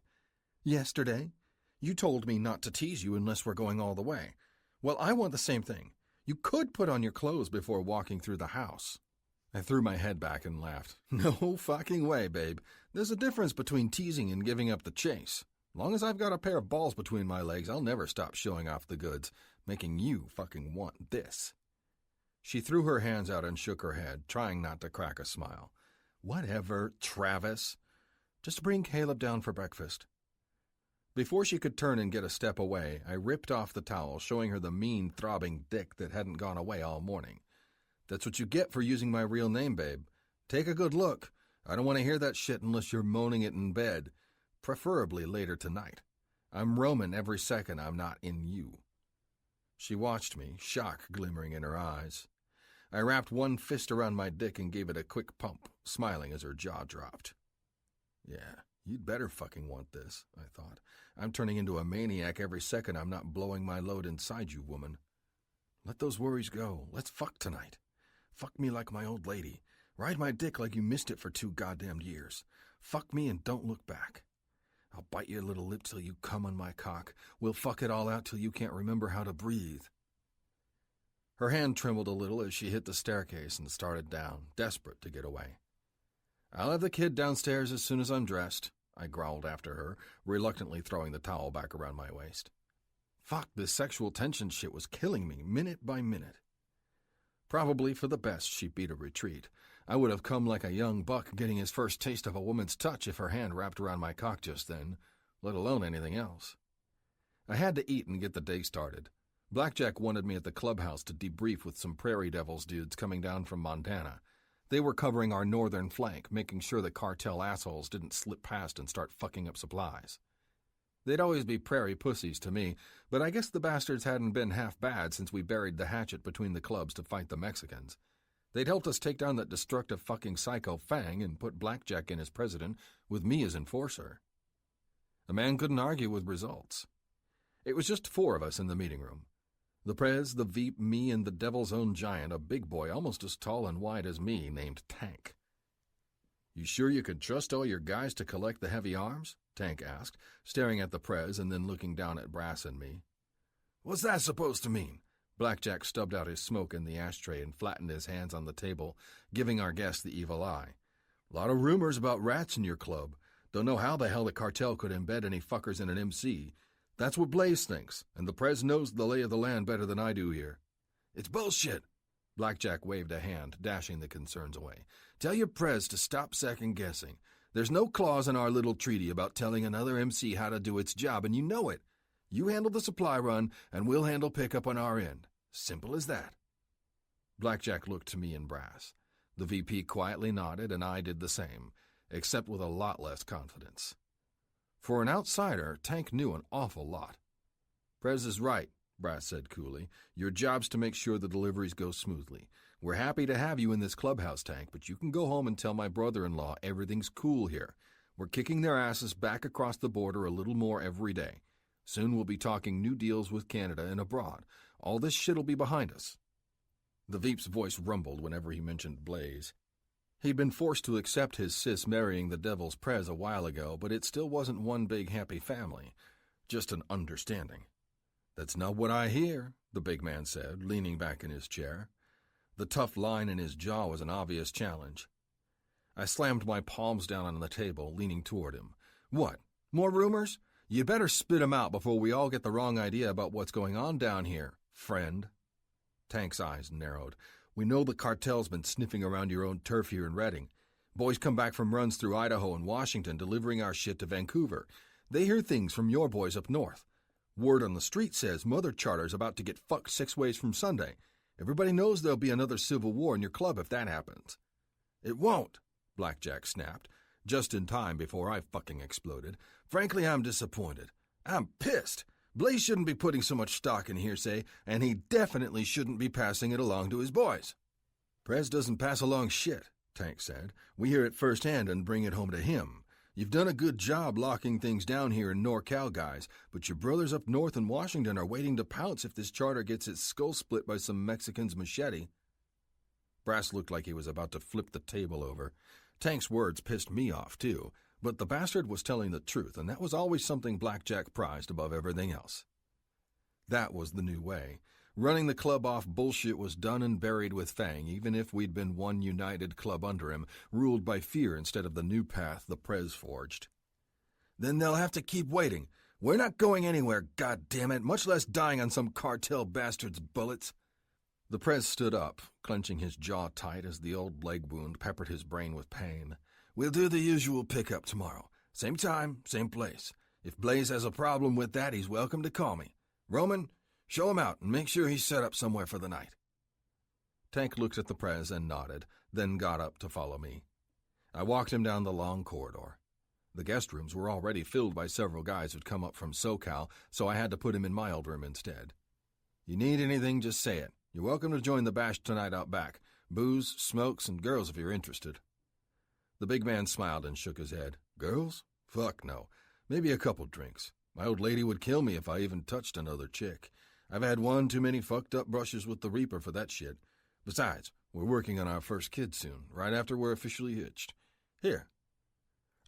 "Yesterday, you told me not to tease you unless we're going all the way. Well, I want the same thing. You could put on your clothes before walking through the house." I threw my head back and laughed. "No fucking way, babe. There's a difference between teasing and giving up the chase. Long as I've got a pair of balls between my legs, I'll never stop showing off the goods, making you fucking want this." She threw her hands out and shook her head, trying not to crack a smile. "Whatever, Travis. Just bring Caleb down for breakfast." Before she could turn and get a step away, I ripped off the towel, showing her the mean, throbbing dick that hadn't gone away all morning. "That's what you get for using my real name, babe. Take a good look. I don't want to hear that shit unless you're moaning it in bed, preferably later tonight. I'm Roman every second I'm not in you." She watched me, shock glimmering in her eyes. I wrapped one fist around my dick and gave it a quick pump, smiling as her jaw dropped. "Yeah, you'd better fucking want this," I thought. "I'm turning into a maniac every second I'm not blowing my load inside you, woman. Let those worries go. Let's fuck tonight. Fuck me like my old lady. Ride my dick like you missed it for 2 goddamn years. Fuck me and don't look back. I'll bite your little lip till you come on my cock. We'll fuck it all out till you can't remember how to breathe." Her hand trembled a little as she hit the staircase and started down, desperate to get away. "I'll have the kid downstairs as soon as I'm dressed," I growled after her, reluctantly throwing the towel back around my waist. Fuck, this sexual tension shit was killing me, minute by minute. Probably for the best she beat a retreat. I would have come like a young buck getting his first taste of a woman's touch if her hand wrapped around my cock just then, let alone anything else. I had to eat and get the day started. Blackjack wanted me at the clubhouse to debrief with some Prairie Devils dudes coming down from Montana. They were covering our northern flank, making sure the cartel assholes didn't slip past and start fucking up supplies. They'd always be prairie pussies to me, but I guess the bastards hadn't been half bad since we buried the hatchet between the clubs to fight the Mexicans. They'd helped us take down that destructive fucking psycho Fang and put Blackjack in as president, with me as enforcer. A man couldn't argue with results. It was just 4 of us in the meeting room. The Prez, the Veep, me, and the Devil's Own Giant, a big boy almost as tall and wide as me, named Tank. "You sure you could trust all your guys to collect the heavy arms?" Tank asked, staring at the Prez and then looking down at Brass and me. "What's that supposed to mean?" Blackjack stubbed out his smoke in the ashtray and flattened his hands on the table, giving our guest the evil eye. "A lot of rumors about rats in your club. Don't know how the hell the cartel could embed any fuckers in an MC. That's what Blaze thinks, and the Prez knows the lay of the land better than I do here." "It's bullshit." Blackjack waved a hand, dashing the concerns away. "Tell your Prez to stop second-guessing. There's no clause in our little treaty about telling another MC how to do its job, and you know it. You handle the supply run, and we'll handle pickup on our end. Simple as that." Blackjack looked to me and Brass. The VP quietly nodded, and I did the same, except with a lot less confidence. For an outsider, Tank knew an awful lot. "Prez is right," Brass said coolly. "Your job's to make sure the deliveries go smoothly. We're happy to have you in this clubhouse, Tank, but you can go home and tell my brother-in-law everything's cool here. We're kicking their asses back across the border a little more every day. Soon we'll be talking new deals with Canada and abroad. All this shit'll be behind us." The Veep's voice rumbled whenever he mentioned Blaze. He'd been forced to accept his sis marrying the Devil's Prez a while ago, but it still wasn't one big happy family. Just an understanding. "That's not what I hear," the big man said, leaning back in his chair. The tough line in his jaw was an obvious challenge. I slammed my palms down on the table, leaning toward him. "What? More rumors? You'd better spit 'em out before we all get the wrong idea about what's going on down here, friend." Tank's eyes narrowed. "We know the cartel's been sniffing around your own turf here in Redding. Boys come back from runs through Idaho and Washington delivering our shit to Vancouver. They hear things from your boys up north. Word on the street says Mother Charter's about to get fucked 6 ways from Sunday. Everybody knows there'll be another civil war in your club if that happens." "It won't," Blackjack snapped, just in time before I fucking exploded. "Frankly, I'm disappointed. I'm pissed. Blaze shouldn't be putting so much stock in hearsay, and he definitely shouldn't be passing it along to his boys." "Prez doesn't pass along shit," Tank said. "We hear it firsthand and bring it home to him. You've done a good job locking things down here in NorCal, guys, but your brothers up north in Washington are waiting to pounce if this charter gets its skull split by some Mexican's machete. Brass looked like he was about to flip the table over. Tank's words pissed me off, too, but the bastard was telling the truth, and that was always something Blackjack prized above everything else. That was the new way. Running the club off bullshit was done and buried with Fang, even if we'd been one united club under him, ruled by fear instead of the new path the Prez forged. Then they'll have to keep waiting. We're not going anywhere, goddammit, much less dying on some cartel bastard's bullets. The Prez stood up, clenching his jaw tight as the old leg wound peppered his brain with pain. We'll do the usual pickup tomorrow. Same time, same place. If Blaze has a problem with that, he's welcome to call me. Roman, show him out and make sure he's set up somewhere for the night. Tank looked at the Prez and nodded, then got up to follow me. I walked him down the long corridor. The guest rooms were already filled by several guys who'd come up from SoCal, so I had to put him in my old room instead. You need anything, just say it. You're welcome to join the bash tonight out back. Booze, smokes, and girls if you're interested. The big man smiled and shook his head. Girls? Fuck no. Maybe a couple drinks. My old lady would kill me if I even touched another chick. I've had one too many fucked up brushes with the Reaper for that shit. Besides, we're working on our first kid soon, right after we're officially hitched. Here.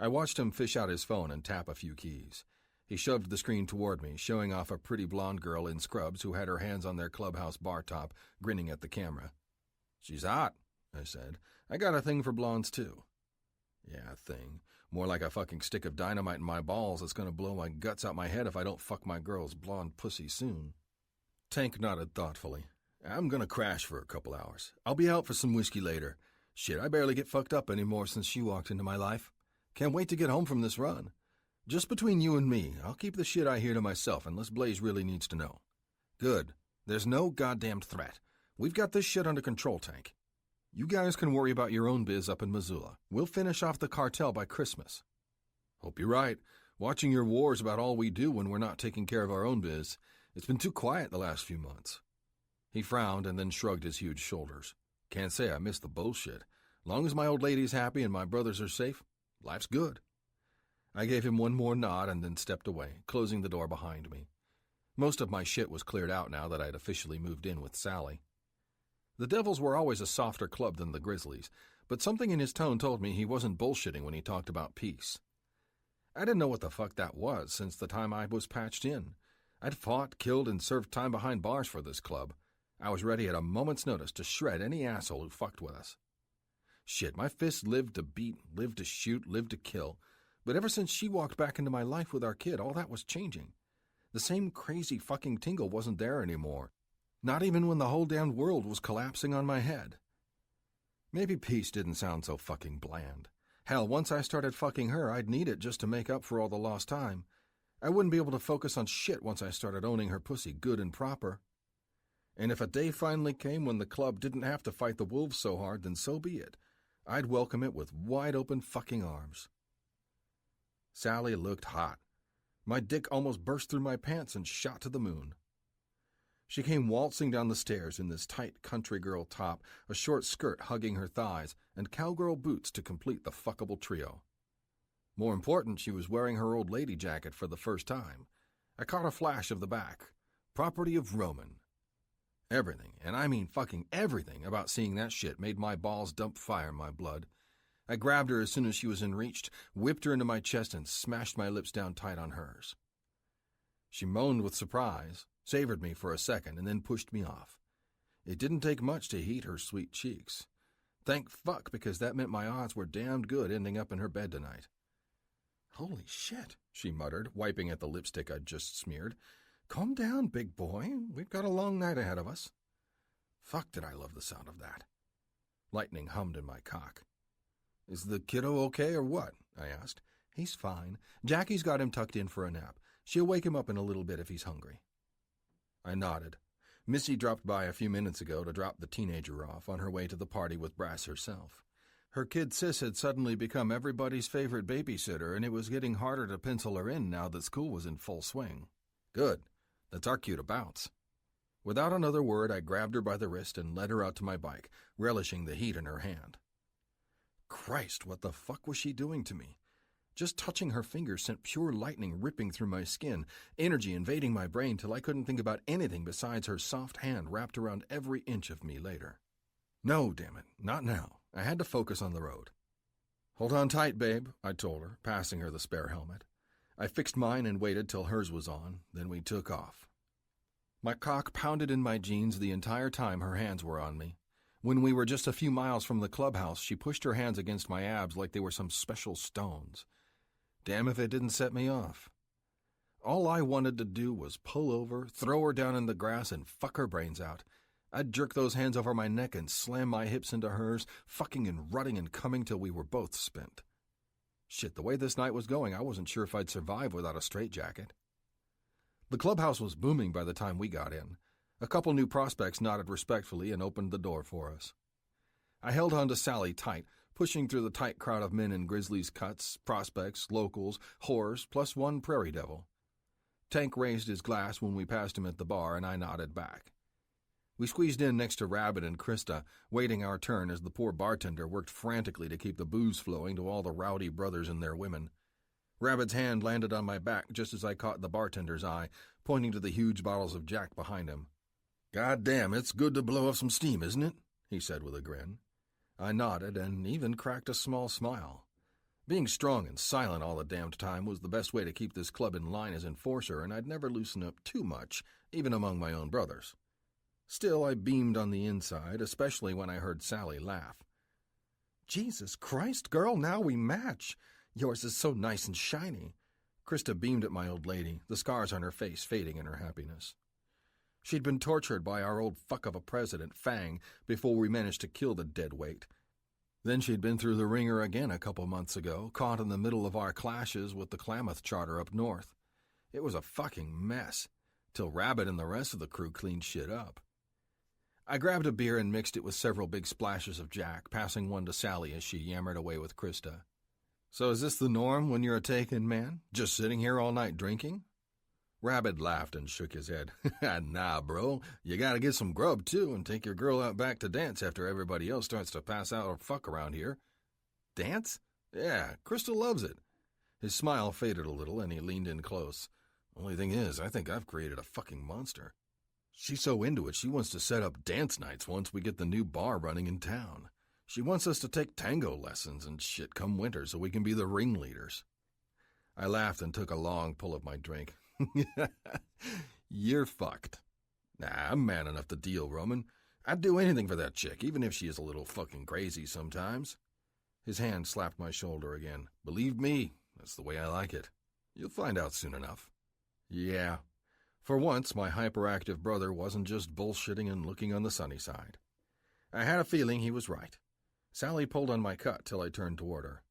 I watched him fish out his phone and tap a few keys. He shoved the screen toward me, showing off a pretty blonde girl in scrubs who had her hands on their clubhouse bar top, grinning at the camera. She's hot, I said. I got a thing for blondes, too. Yeah, thing. More like a fucking stick of dynamite in my balls that's gonna blow my guts out my head if I don't fuck my girl's blonde pussy soon. Tank nodded thoughtfully. I'm gonna crash for a couple hours. I'll be out for some whiskey later. Shit, I barely get fucked up anymore since she walked into my life. Can't wait to get home from this run. Just between you and me, I'll keep the shit I hear to myself unless Blaze really needs to know. Good. There's no goddamn threat. We've got this shit under control, Tank. You guys can worry about your own biz up in Missoula. We'll finish off the cartel by Christmas. Hope you're right. Watching your war's about all we do when we're not taking care of our own biz. It's been too quiet the last few months. He frowned and then shrugged his huge shoulders. Can't say I miss the bullshit. Long as my old lady's happy and my brothers are safe, life's good. I gave him one more nod and then stepped away, closing the door behind me. Most of my shit was cleared out now that I'd officially moved in with Sally. The Devils were always a softer club than the Grizzlies, but something in his tone told me he wasn't bullshitting when he talked about peace. I didn't know what the fuck that was since the time I was patched in. I'd fought, killed, and served time behind bars for this club. I was ready at a moment's notice to shred any asshole who fucked with us. Shit, my fists lived to beat, lived to shoot, lived to kill. But ever since she walked back into my life with our kid, all that was changing. The same crazy fucking tingle wasn't there anymore. Not even when the whole damned world was collapsing on my head. Maybe peace didn't sound so fucking bland. Hell, once I started fucking her, I'd need it just to make up for all the lost time. I wouldn't be able to focus on shit once I started owning her pussy good and proper. And if a day finally came when the club didn't have to fight the wolves so hard, then so be it. I'd welcome it with wide-open fucking arms. Sally looked hot. My dick almost burst through my pants and shot to the moon. She came waltzing down the stairs in this tight country girl top, a short skirt hugging her thighs, and cowgirl boots to complete the fuckable trio. More important, she was wearing her old lady jacket for the first time. I caught a flash of the back. Property of Roman. Everything, and I mean fucking everything, about seeing that shit made my balls dump fire in my blood. I grabbed her as soon as she was in reach, whipped her into my chest, and smashed my lips down tight on hers. She moaned with surprise, savored me for a second, and then pushed me off. It didn't take much to heat her sweet cheeks. Thank fuck, because that meant my odds were damned good ending up in her bed tonight. Holy shit, she muttered, wiping at the lipstick I'd just smeared. Calm down, big boy. We've got a long night ahead of us. Fuck, did I love the sound of that. Lightning hummed in my cock. Is the kiddo okay or what? I asked. He's fine. Jackie's got him tucked in for a nap. She'll wake him up in a little bit if he's hungry. I nodded. Missy dropped by a few minutes ago to drop the teenager off on her way to the party with Brass herself. Her kid sis had suddenly become everybody's favorite babysitter, and it was getting harder to pencil her in now that school was in full swing. Good. That's our cue to bounce. Without another word, I grabbed her by the wrist and led her out to my bike, relishing the heat in her hand. Christ, what the fuck was she doing to me? Just touching her fingers sent pure lightning ripping through my skin, energy invading my brain till I couldn't think about anything besides her soft hand wrapped around every inch of me later. No, damn it, not now. I had to focus on the road. Hold on tight, babe, I told her, passing her the spare helmet. I fixed mine and waited till hers was on, then we took off. My cock pounded in my jeans the entire time her hands were on me. When we were just a few miles from the clubhouse, she pushed her hands against my abs like they were some special stones. Damn if it didn't set me off. All I wanted to do was pull over, throw her down in the grass, and fuck her brains out. I'd jerk those hands over my neck and slam my hips into hers, fucking and rutting and coming till we were both spent. Shit, the way this night was going, I wasn't sure if I'd survive without a straitjacket. The clubhouse was booming by the time we got in. A couple new prospects nodded respectfully and opened the door for us. I held on to Sally tight, pushing through the tight crowd of men in Grizzlies' cuts, prospects, locals, whores, plus one prairie devil. Tank raised his glass when we passed him at the bar, and I nodded back. We squeezed in next to Rabbit and Krista, waiting our turn as the poor bartender worked frantically to keep the booze flowing to all the rowdy brothers and their women. Rabbit's hand landed on my back just as I caught the bartender's eye, pointing to the huge bottles of Jack behind him. "God damn, it's good to blow off some steam, isn't it?" he said with a grin. I nodded and even cracked a small smile. Being strong and silent all the damned time was the best way to keep this club in line as enforcer, and I'd never loosen up too much, even among my own brothers. Still, I beamed on the inside, especially when I heard Sally laugh. "Jesus Christ, girl, now we match. Yours is so nice and shiny." Krista beamed at my old lady, the scars on her face fading in her happiness. She'd been tortured by our old fuck of a president, Fang, before we managed to kill the dead weight. Then she'd been through the ringer again a couple months ago, caught in the middle of our clashes with the Klamath Charter up north. It was a fucking mess, till Rabbit and the rest of the crew cleaned shit up. I grabbed a beer and mixed it with several big splashes of Jack, passing one to Sally as she yammered away with Krista. "So is this the norm when you're a taken man? Just sitting here all night drinking?" Rabbit laughed and shook his head. "Nah, bro. You gotta get some grub, too, and take your girl out back to dance after everybody else starts to pass out or fuck around here." "Dance? Yeah, Crystal loves it." His smile faded a little, and he leaned in close. "Only thing is, I think I've created a fucking monster. She's so into it, she wants to set up dance nights once we get the new bar running in town. She wants us to take tango lessons and shit come winter so we can be the ringleaders." I laughed and took a long pull of my drink. "You're fucked." "Nah, I'm man enough to deal, Roman. I'd do anything for that chick, even if she is a little fucking crazy sometimes." His hand slapped my shoulder again. "Believe me, that's the way I like it. You'll find out soon enough." Yeah. For once, my hyperactive brother wasn't just bullshitting and looking on the sunny side. I had a feeling he was right. Sally pulled on my cut till I turned toward her.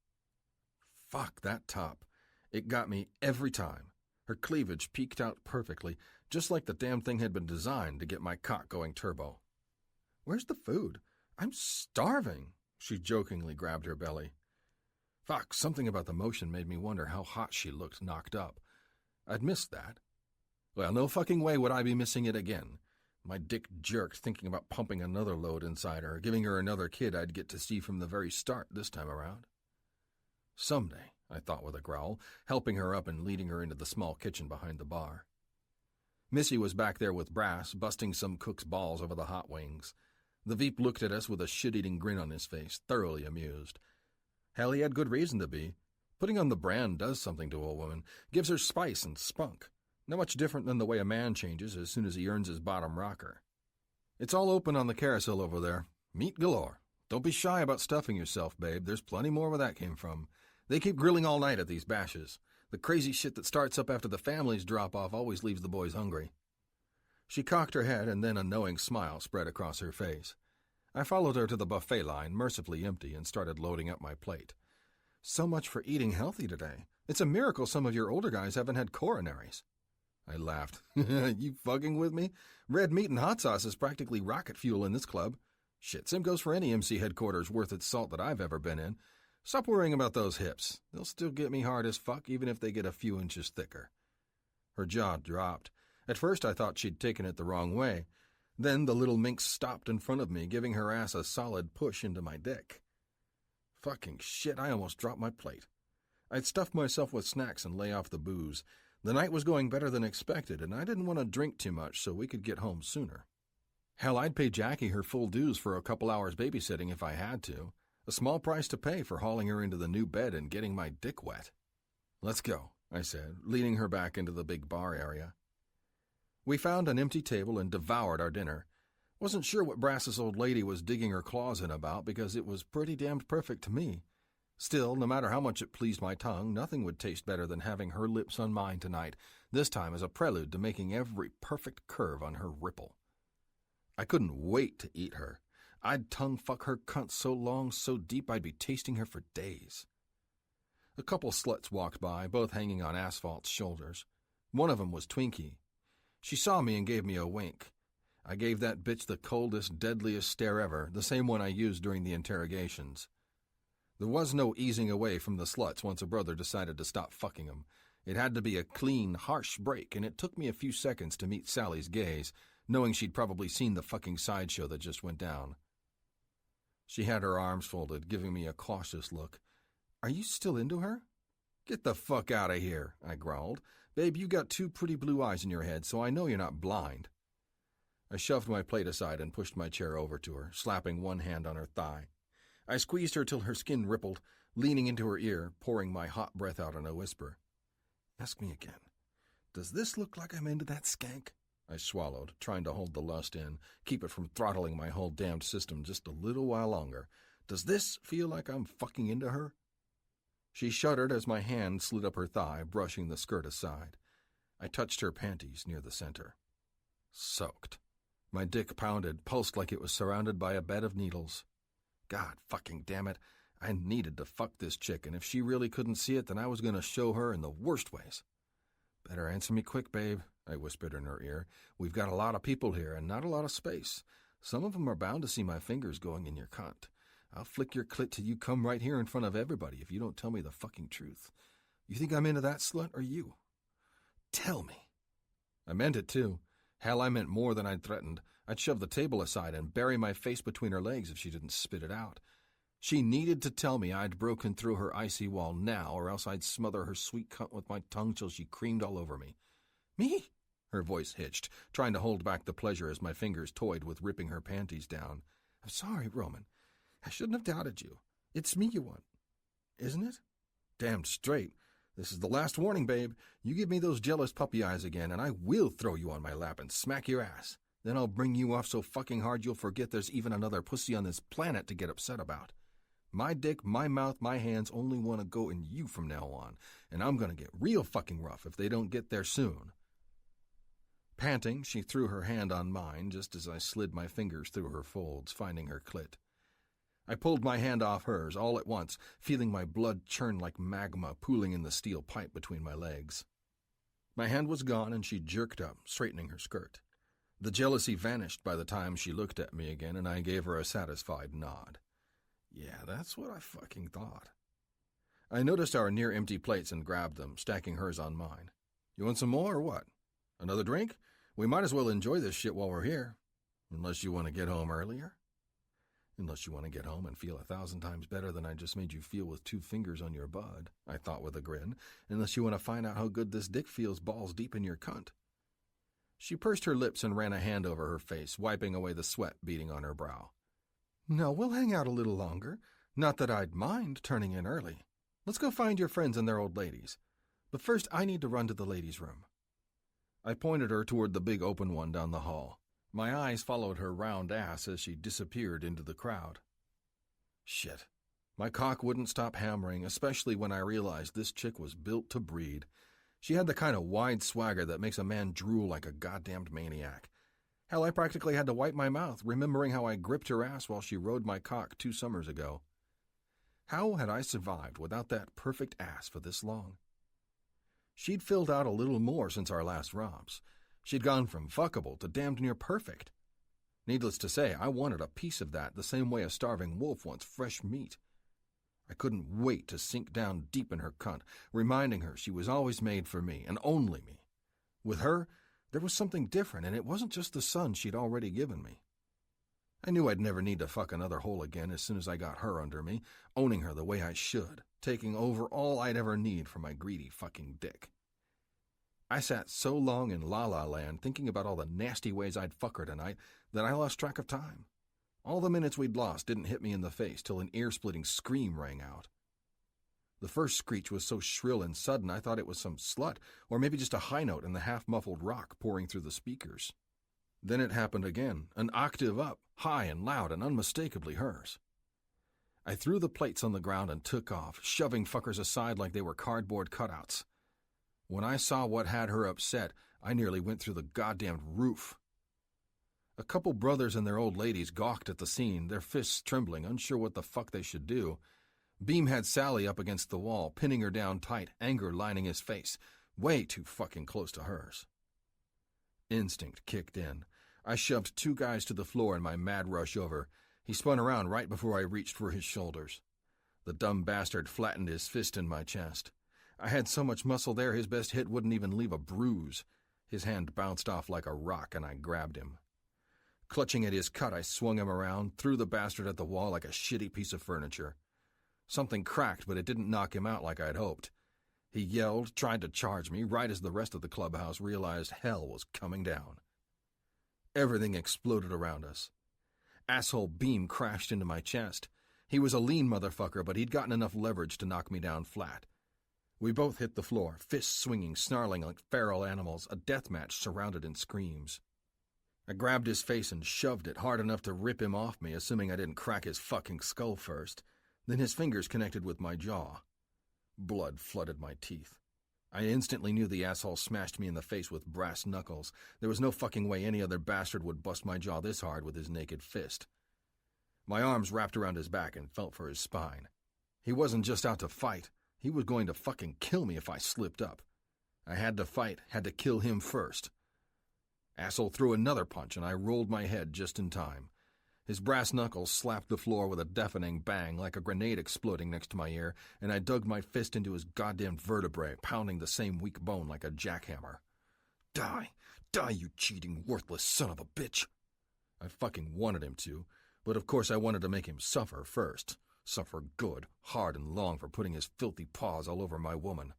Fuck that top. It got me every time. Her cleavage peeked out perfectly, just like the damn thing had been designed to get my cock going turbo. "Where's the food? I'm starving." She jokingly grabbed her belly. Fuck, something about the motion made me wonder how hot she looked knocked up. I'd missed that. Well, no fucking way would I be missing it again. My dick jerked thinking about pumping another load inside her, giving her another kid I'd get to see from the very start this time around. Someday, I thought with a growl, helping her up and leading her into the small kitchen behind the bar. Missy was back there with Brass, busting some cook's balls over the hot wings. The Veep looked at us with a shit-eating grin on his face, thoroughly amused. Hell, he had good reason to be. Putting on the brand does something to a woman, gives her spice and spunk. Not much different than the way a man changes as soon as he earns his bottom rocker. It's all open on the carousel over there. Meat galore. Don't be shy about stuffing yourself, babe. There's plenty more where that came from. They keep grilling all night at these bashes. The crazy shit that starts up after the families drop off always leaves the boys hungry. She cocked her head, and then a knowing smile spread across her face. I followed her to the buffet line, mercifully empty, and started loading up my plate. "So much for eating healthy today. It's a miracle some of your older guys haven't had coronaries." I laughed. "You fucking with me? Red meat and hot sauce is practically rocket fuel in this club. Shit, same goes for any MC headquarters worth its salt that I've ever been in. Stop worrying about those hips. They'll still get me hard as fuck even if they get a few inches thicker." Her jaw dropped. At first I thought she'd taken it the wrong way. Then the little minx stopped in front of me, giving her ass a solid push into my dick. Fucking shit, I almost dropped my plate. I'd stuff myself with snacks and lay off the booze. The night was going better than expected, and I didn't want to drink too much so we could get home sooner. Hell, I'd pay Jackie her full dues for a couple hours babysitting if I had to. A small price to pay for hauling her into the new bed and getting my dick wet. "Let's go," I said, leading her back into the big bar area. We found an empty table and devoured our dinner. Wasn't sure what Brass's old lady was digging her claws in about because it was pretty damned perfect to me. Still, no matter how much it pleased my tongue, nothing would taste better than having her lips on mine tonight, this time as a prelude to making every perfect curve on her ripple. I couldn't wait to eat her. I'd tongue-fuck her cunt so long, so deep I'd be tasting her for days. A couple sluts walked by, both hanging on Asphalt's shoulders. One of them was Twinkie. She saw me and gave me a wink. I gave that bitch the coldest, deadliest stare ever, the same one I used during the interrogations. There was no easing away from the sluts once a brother decided to stop fucking them. It had to be a clean, harsh break, and it took me a few seconds to meet Sally's gaze, knowing she'd probably seen the fucking sideshow that just went down. She had her arms folded, giving me a cautious look. "Are you still into her?" "Get the fuck out of here," I growled. "Babe, you got two pretty blue eyes in your head, so I know you're not blind." I shoved my plate aside and pushed my chair over to her, slapping one hand on her thigh. I squeezed her till her skin rippled, leaning into her ear, pouring my hot breath out in a whisper. "Ask me again. Does this look like I'm into that skank?" I swallowed, trying to hold the lust in, keep it from throttling my whole damned system just a little while longer. "Does this feel like I'm fucking into her?" She shuddered as my hand slid up her thigh, brushing the skirt aside. I touched her panties near the center. Soaked. My dick pounded, pulsed like it was surrounded by a bed of needles. God fucking damn it. I needed to fuck this chick, and if she really couldn't see it, then I was going to show her in the worst ways. "Better answer me quick, babe," I whispered in her ear. "We've got a lot of people here and not a lot of space. Some of them are bound to see my fingers going in your cunt. I'll flick your clit till you come right here in front of everybody if you don't tell me the fucking truth. You think I'm into that slut or you? Tell me." I meant it, too. Hell, I meant more than I'd threatened. I'd shove the table aside and bury my face between her legs if she didn't spit it out. She needed to tell me I'd broken through her icy wall now, or else I'd smother her sweet cunt with my tongue till she creamed all over me. "Me?" Her voice hitched, trying to hold back the pleasure as my fingers toyed with ripping her panties down. "I'm sorry, Roman. I shouldn't have doubted you. It's me you want, isn't it?" "Damned straight. This is the last warning, babe. You give me those jealous puppy eyes again, and I will throw you on my lap and smack your ass. Then I'll bring you off so fucking hard you'll forget there's even another pussy on this planet to get upset about. My dick, my mouth, my hands only want to go in you from now on, and I'm going to get real fucking rough if they don't get there soon." Panting, she threw her hand on mine just as I slid my fingers through her folds, finding her clit. I pulled my hand off hers all at once, feeling my blood churn like magma pooling in the steel pipe between my legs. My hand was gone, and she jerked up, straightening her skirt. The jealousy vanished by the time she looked at me again, and I gave her a satisfied nod. Yeah, that's what I fucking thought. I noticed our near-empty plates and grabbed them, stacking hers on mine. "You want some more or what? Another drink? We might as well enjoy this shit while we're here. Unless you want to get home earlier? Unless you want to get home and feel 1,000 times better than I just made you feel with 2 fingers on your bud," I thought with a grin. "Unless you want to find out how good this dick feels balls deep in your cunt." She pursed her lips and ran a hand over her face, wiping away the sweat beading on her brow. "No, we'll hang out a little longer. Not that I'd mind turning in early. Let's go find your friends and their old ladies. But first I need to run to the ladies' room." I pointed her toward the big open one down the hall. My eyes followed her round ass as she disappeared into the crowd. Shit. My cock wouldn't stop hammering, especially when I realized this chick was built to breed. She had the kind of wide swagger that makes a man drool like a goddamned maniac. Hell, I practically had to wipe my mouth, remembering how I gripped her ass while she rode my cock 2 summers ago. How had I survived without that perfect ass for this long? She'd filled out a little more since our last romps. She'd gone from fuckable to damned near perfect. Needless to say, I wanted a piece of that the same way a starving wolf wants fresh meat. I couldn't wait to sink down deep in her cunt, reminding her she was always made for me, and only me. With her, there was something different, and it wasn't just the son she'd already given me. I knew I'd never need to fuck another hole again as soon as I got her under me, owning her the way I should, taking over all I'd ever need for my greedy fucking dick. I sat so long in La-La Land thinking about all the nasty ways I'd fuck her tonight that I lost track of time. All the minutes we'd lost didn't hit me in the face till an ear-splitting scream rang out. The first screech was so shrill and sudden I thought it was some slut, or maybe just a high note in the half-muffled rock pouring through the speakers. Then it happened again, an octave up, high and loud and unmistakably hers. I threw the plates on the ground and took off, shoving fuckers aside like they were cardboard cutouts. When I saw what had her upset, I nearly went through the goddamned roof. A couple brothers and their old ladies gawked at the scene, their fists trembling, unsure what the fuck they should do. Beam had Sally up against the wall, pinning her down tight, anger lining his face, way too fucking close to hers. Instinct kicked in. I shoved two guys to the floor in my mad rush over. He spun around right before I reached for his shoulders. The dumb bastard flattened his fist in my chest. I had so much muscle there his best hit wouldn't even leave a bruise. His hand bounced off like a rock and I grabbed him. Clutching at his cut, I swung him around, threw the bastard at the wall like a shitty piece of furniture. Something cracked, but it didn't knock him out like I'd hoped. He yelled, tried to charge me, right as the rest of the clubhouse realized hell was coming down. Everything exploded around us. Asshole Beam crashed into my chest. He was a lean motherfucker, but he'd gotten enough leverage to knock me down flat. We both hit the floor, fists swinging, snarling like feral animals, a death match surrounded in screams. I grabbed his face and shoved it hard enough to rip him off me, assuming I didn't crack his fucking skull first. Then his fingers connected with my jaw. Blood flooded my teeth. I instantly knew the asshole smashed me in the face with brass knuckles. There was no fucking way any other bastard would bust my jaw this hard with his naked fist. My arms wrapped around his back and felt for his spine. He wasn't just out to fight. He was going to fucking kill me if I slipped up. I had to fight, had to kill him first. Asshole threw another punch, and I rolled my head just in time. His brass knuckles slapped the floor with a deafening bang, like a grenade exploding next to my ear, and I dug my fist into his goddamn vertebrae, pounding the same weak bone like a jackhammer. Die! Die, you cheating, worthless son of a bitch! I fucking wanted him to, but of course I wanted to make him suffer first. Suffer good, hard, and long for putting his filthy paws all over my woman.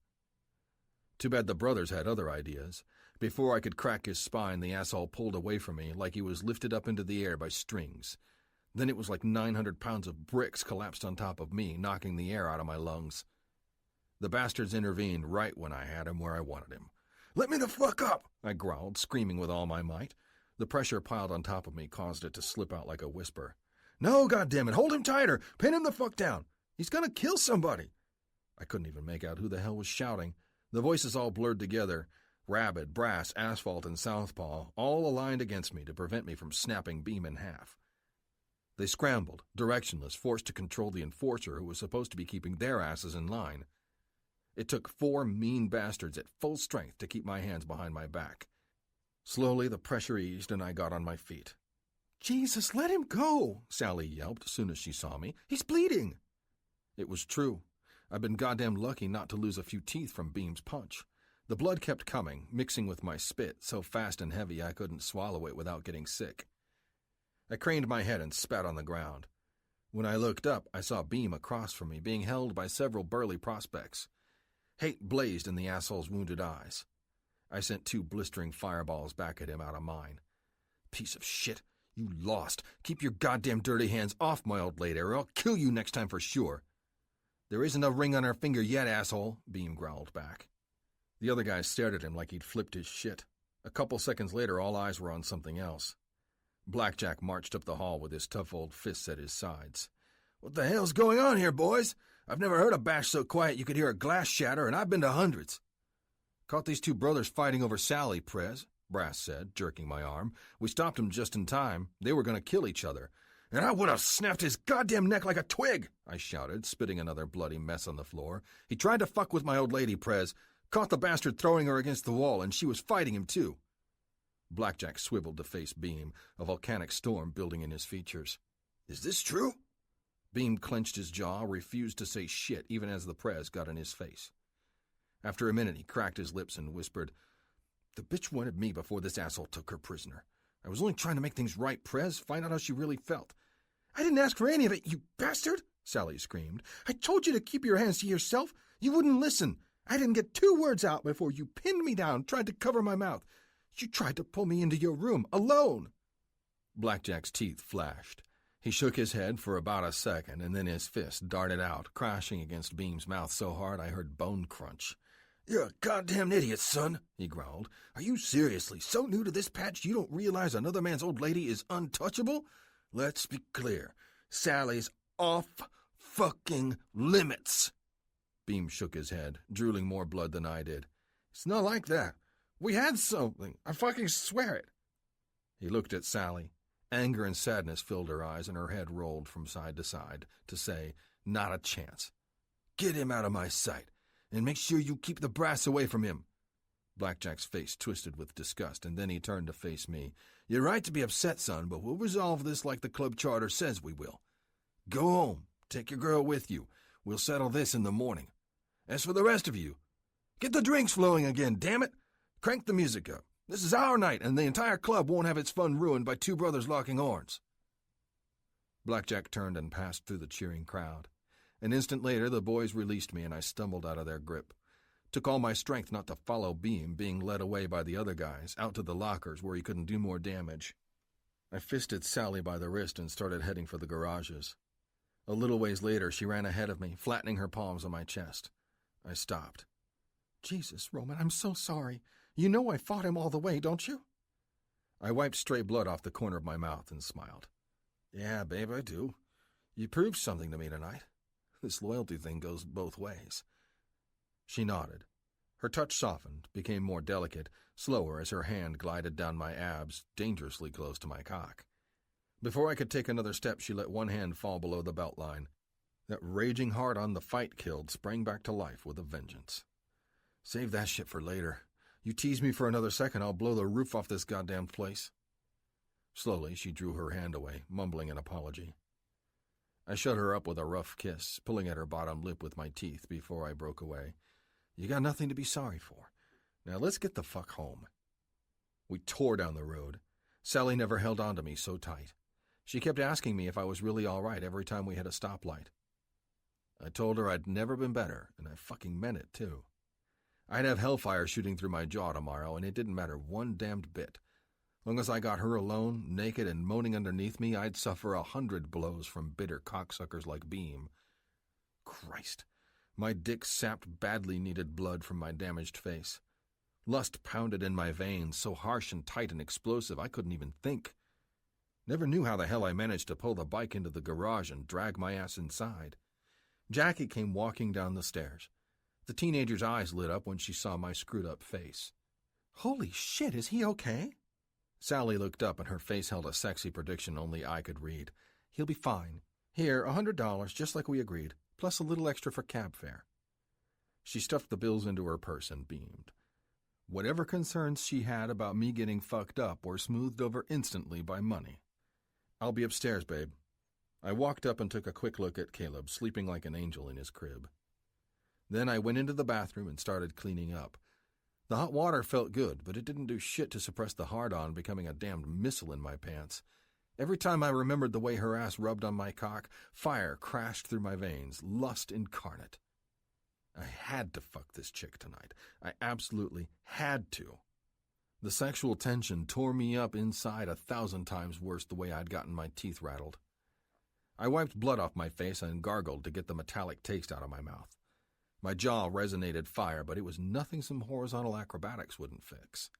Too bad the brothers had other ideas. Before I could crack his spine, the asshole pulled away from me like he was lifted up into the air by strings. Then it was like 900 pounds of bricks collapsed on top of me, knocking the air out of my lungs. The bastards intervened right when I had him where I wanted him. "Let me the fuck up!" I growled, screaming with all my might. The pressure piled on top of me caused it to slip out like a whisper. "No, goddammit, hold him tighter! Pin him the fuck down! He's gonna kill somebody!" I couldn't even make out who the hell was shouting. The voices all blurred together. Rabid, brass, asphalt, and southpaw, all aligned against me to prevent me from snapping Beam in half. They scrambled, directionless, forced to control the enforcer who was supposed to be keeping their asses in line. It took 4 mean bastards at full strength to keep my hands behind my back. Slowly the pressure eased and I got on my feet. "Jesus, let him go!" Sally yelped as soon as she saw me. "He's bleeding!" It was true. I'd been goddamn lucky not to lose a few teeth from Beam's punch. The blood kept coming, mixing with my spit, so fast and heavy I couldn't swallow it without getting sick. I craned my head and spat on the ground. When I looked up, I saw Beam across from me, being held by several burly prospects. Hate blazed in the asshole's wounded eyes. I sent 2 blistering fireballs back at him out of mine. "Piece of shit, you lost. Keep your goddamn dirty hands off my old lady, or I'll kill you next time for sure." "There isn't a ring on her finger yet, asshole," Beam growled back. The other guy stared at him like he'd flipped his shit. A couple seconds later, all eyes were on something else. Blackjack marched up the hall with his tough old fists at his sides. "What the hell's going on here, boys? I've never heard a bash so quiet you could hear a glass shatter, and I've been to hundreds." "Caught these 2 brothers fighting over Sally, Prez," Brass said, jerking my arm. "We stopped them just in time. They were going to kill each other." "And I would have snapped his goddamn neck like a twig," I shouted, spitting another bloody mess on the floor. "He tried to fuck with my old lady, Prez. Caught the bastard throwing her against the wall, and she was fighting him, too." Blackjack swiveled to face Beam, a volcanic storm building in his features. "Is this true?" Beam clenched his jaw, refused to say shit, even as the Prez got in his face. After a minute, he cracked his lips and whispered, "The bitch wanted me before this asshole took her prisoner. I was only trying to make things right, Prez, find out how she really felt. I didn't ask for any of it, you bastard, Sally screamed. I told you to keep your hands to yourself. You wouldn't listen. I didn't get 2 words out before you pinned me down, tried to cover my mouth. You tried to pull me into your room, alone. Blackjack's teeth flashed. He shook his head for about a second, and then his fist darted out, crashing against Beam's mouth so hard I heard bone crunch. You're a goddamn idiot, son, he growled. Are you seriously so new to this patch you don't realize another man's old lady is untouchable? Let's be clear. Sally's off fucking limits. Beam shook his head, drooling more blood than I did. It's not like that. We had something. I fucking swear it. He looked at Sally. Anger and sadness filled her eyes, and her head rolled from side to side to say, not a chance. Get him out of my sight, and make sure you keep the brass away from him. Blackjack's face twisted with disgust, and then he turned to face me. You're right to be upset, son, but we'll resolve this like the club charter says we will. Go home. Take your girl with you. We'll settle this in the morning. As for the rest of you, get the drinks flowing again, damn it! Crank the music up. This is our night, and the entire club won't have its fun ruined by 2 brothers locking horns. Blackjack turned and passed through the cheering crowd. An instant later, the boys released me, and I stumbled out of their grip. Took all my strength not to follow Beam, being led away by the other guys, out to the lockers where he couldn't do more damage. I fisted Sally by the wrist and started heading for the garages. A little ways later, she ran ahead of me, flattening her palms on my chest. I stopped. Jesus, Roman, I'm so sorry. You know I fought him all the way, don't you? I wiped stray blood off the corner of my mouth and smiled. Yeah, babe, I do. You proved something to me tonight. This loyalty thing goes both ways. She nodded. Her touch softened, became more delicate, slower as her hand glided down my abs, dangerously close to my cock. Before I could take another step, she let one hand fall below the belt line. That raging heart on the fight killed sprang back to life with a vengeance. Save that shit for later. You tease me for another second, I'll blow the roof off this goddamn place. Slowly, she drew her hand away, mumbling an apology. I shut her up with a rough kiss, pulling at her bottom lip with my teeth before I broke away. You got nothing to be sorry for. Now let's get the fuck home. We tore down the road. Sally never held on to me so tight. She kept asking me if I was really all right every time we hit a stoplight. I told her I'd never been better, and I fucking meant it, too. I'd have hellfire shooting through my jaw tomorrow, and it didn't matter one damned bit. Long as I got her alone, naked and moaning underneath me, I'd suffer 100 blows from bitter cocksuckers like Beam. Christ, my dick sapped badly needed blood from my damaged face. Lust pounded in my veins, so harsh and tight and explosive I couldn't even think. Never knew how the hell I managed to pull the bike into the garage and drag my ass inside. Jackie came walking down the stairs. The teenager's eyes lit up when she saw my screwed-up face. Holy shit, is he okay? Sally looked up and her face held a sexy prediction only I could read. He'll be fine. Here, $100, just like we agreed, plus a little extra for cab fare. She stuffed the bills into her purse and beamed. Whatever concerns she had about me getting fucked up were smoothed over instantly by money. I'll be upstairs, babe. I walked up and took a quick look at Caleb, sleeping like an angel in his crib. Then I went into the bathroom and started cleaning up. The hot water felt good, but it didn't do shit to suppress the hard-on becoming a damned missile in my pants. Every time I remembered the way her ass rubbed on my cock, fire crashed through my veins, lust incarnate. I had to fuck this chick tonight. I absolutely had to. The sexual tension tore me up inside 1,000 times worse the way I'd gotten my teeth rattled. I wiped blood off my face and gargled to get the metallic taste out of my mouth. My jaw resonated fire, but it was nothing some horizontal acrobatics wouldn't fix.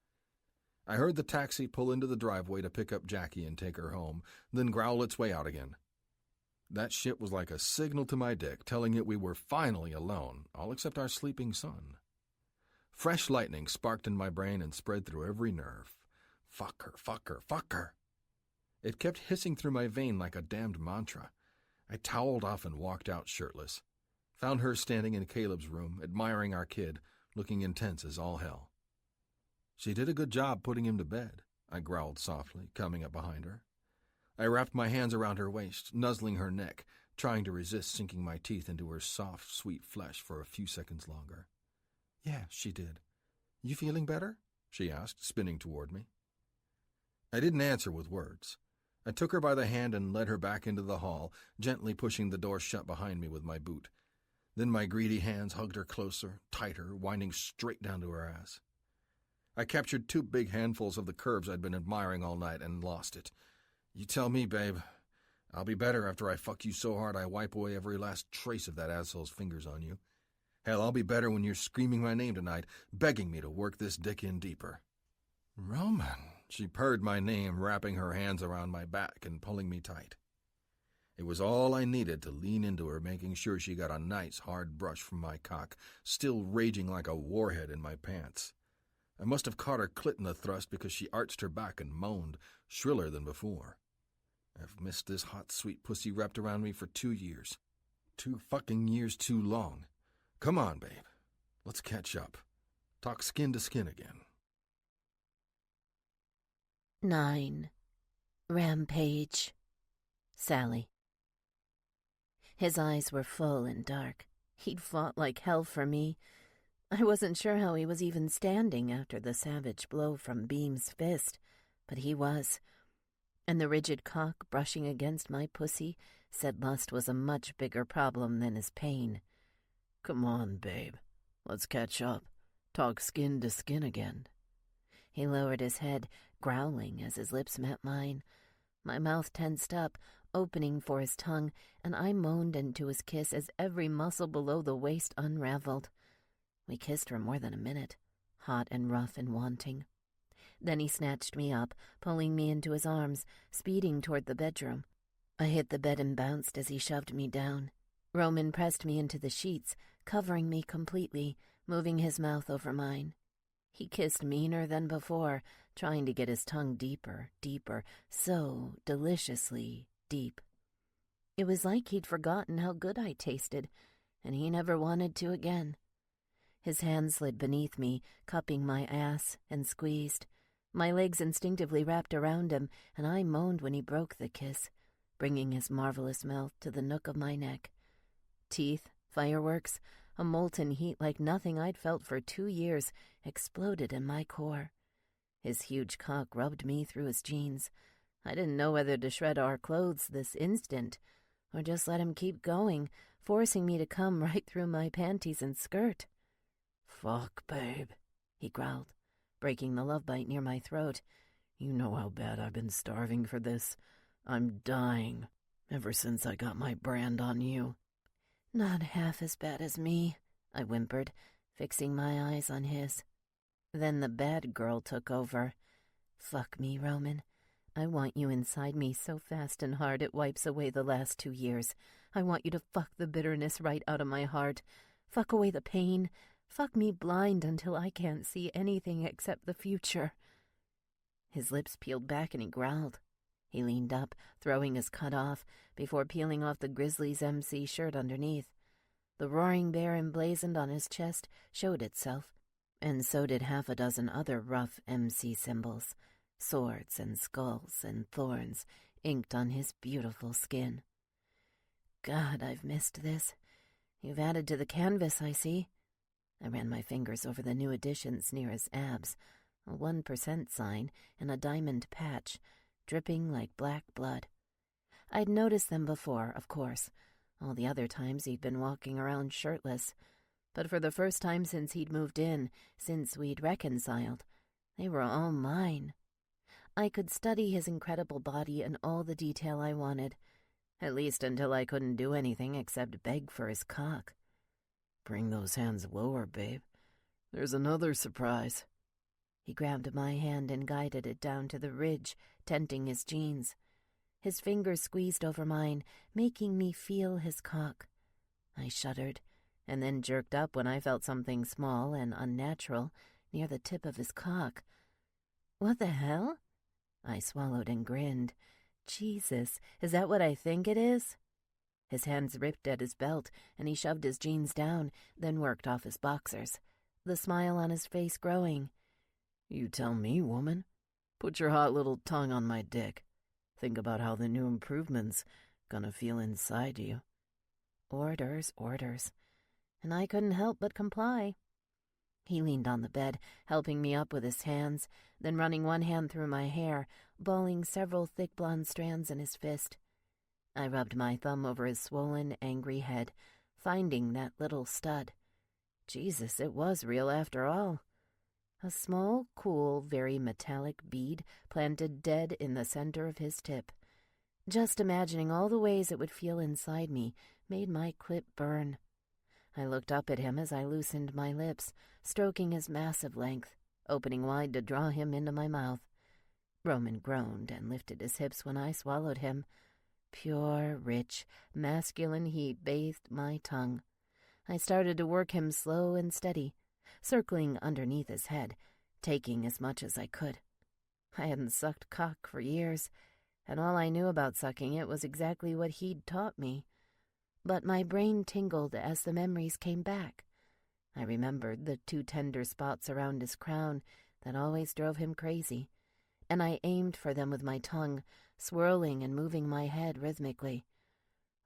I heard the taxi pull into the driveway to pick up Jackie and take her home, then growl its way out again. That shit was like a signal to my dick, telling it we were finally alone, all except our sleeping son. Fresh lightning sparked in my brain and spread through every nerve. Fuck her, fuck her, fuck her. It kept hissing through my vein like a damned mantra. I toweled off and walked out shirtless. Found her standing in Caleb's room, admiring our kid, looking intense as all hell. She did a good job putting him to bed, I growled softly, coming up behind her. I wrapped my hands around her waist, nuzzling her neck, trying to resist sinking my teeth into her soft, sweet flesh for a few seconds longer. Yeah, she did. You feeling better? She asked, spinning toward me. I didn't answer with words. I took her by the hand and led her back into the hall, gently pushing the door shut behind me with my boot. Then my greedy hands hugged her closer, tighter, winding straight down to her ass. I captured 2 big handfuls of the curves I'd been admiring all night and lost it. You tell me, babe. I'll be better after I fuck you so hard I wipe away every last trace of that asshole's fingers on you. Hell, I'll be better when you're screaming my name tonight, begging me to work this dick in deeper. Roman, she purred my name, wrapping her hands around my back and pulling me tight. It was all I needed to lean into her, making sure she got a nice hard brush from my cock, still raging like a warhead in my pants. I must have caught her clit in the thrust because she arched her back and moaned, shriller than before. I've missed this hot, sweet pussy wrapped around me for 2 years. 2 fucking years too long. Come on, babe. Let's catch up. Talk skin to skin again. 9. Rampage. Sally. His eyes were full and dark. He'd fought like hell for me. I wasn't sure how he was even standing after the savage blow from Beam's fist, but he was. And the rigid cock brushing against my pussy said lust was a much bigger problem than his pain. Come on, babe. Let's catch up. Talk skin to skin again. He lowered his head, growling as his lips met mine. My mouth tensed up, opening for his tongue, and I moaned into his kiss as every muscle below the waist unraveled. We kissed for more than a minute, hot and rough and wanting. Then he snatched me up, pulling me into his arms, speeding toward the bedroom. I hit the bed and bounced as he shoved me down. Roman pressed me into the sheets, covering me completely, moving his mouth over mine. He kissed meaner than before, trying to get his tongue deeper, deeper, so deliciously deep. It was like he'd forgotten how good I tasted, and he never wanted to again. His hand slid beneath me, cupping my ass, and squeezed. My legs instinctively wrapped around him, and I moaned when he broke the kiss, bringing his marvelous mouth to the nook of my neck. Teeth, fireworks, a molten heat like nothing I'd felt for 2 years exploded in my core. His huge cock rubbed me through his jeans. I didn't know whether to shred our clothes this instant, or just let him keep going, forcing me to come right through my panties and skirt. Fuck, babe, he growled, breaking the love bite near my throat. You know how bad I've been starving for this. I'm dying, ever since I got my brand on you. Not half as bad as me, I whimpered, fixing my eyes on his. Then the bad girl took over. Fuck me, Roman. I want you inside me so fast and hard it wipes away the last 2 years. I want you to fuck the bitterness right out of my heart. Fuck away the pain. Fuck me blind until I can't see anything except the future. His lips peeled back and he growled. He leaned up, throwing his cut off, before peeling off the Grizzlies MC shirt underneath. The roaring bear emblazoned on his chest showed itself, and so did half a dozen other rough MC symbols, swords and skulls and thorns inked on his beautiful skin. God, I've missed this. You've added to the canvas, I see. I ran my fingers over the new additions near his abs, a 1% sign and a diamond patch, dripping like black blood. I'd noticed them before, of course, all the other times he'd been walking around shirtless, but for the first time since he'd moved in, since we'd reconciled, they were all mine. I could study his incredible body in all the detail I wanted, at least until I couldn't do anything except beg for his cock. Bring those hands lower, babe. There's another surprise. He grabbed my hand and guided it down to the ridge, tenting his jeans. His fingers squeezed over mine, making me feel his cock. I shuddered, and then jerked up when I felt something small and unnatural near the tip of his cock. What the hell? I swallowed and grinned. Jesus, is that what I think it is? His hands ripped at his belt, and he shoved his jeans down, then worked off his boxers, the smile on his face growing. You tell me, woman. Put your hot little tongue on my dick. Think about how the new improvement's gonna feel inside you. Orders, orders. And I couldn't help but comply. He leaned on the bed, helping me up with his hands, then running one hand through my hair, balling several thick blonde strands in his fist. I rubbed my thumb over his swollen, angry head, finding that little stud. Jesus, it was real after all. A small, cool, very metallic bead planted dead in the center of his tip. Just imagining all the ways it would feel inside me made my clit burn. I looked up at him as I loosened my lips, stroking his massive length, opening wide to draw him into my mouth. Roman groaned and lifted his hips when I swallowed him. Pure, rich, masculine heat bathed my tongue. I started to work him slow and steady, circling underneath his head, taking as much as I could. I hadn't sucked cock for years, and all I knew about sucking it was exactly what he'd taught me. But my brain tingled as the memories came back. I remembered the 2 tender spots around his crown that always drove him crazy, and I aimed for them with my tongue, swirling and moving my head rhythmically.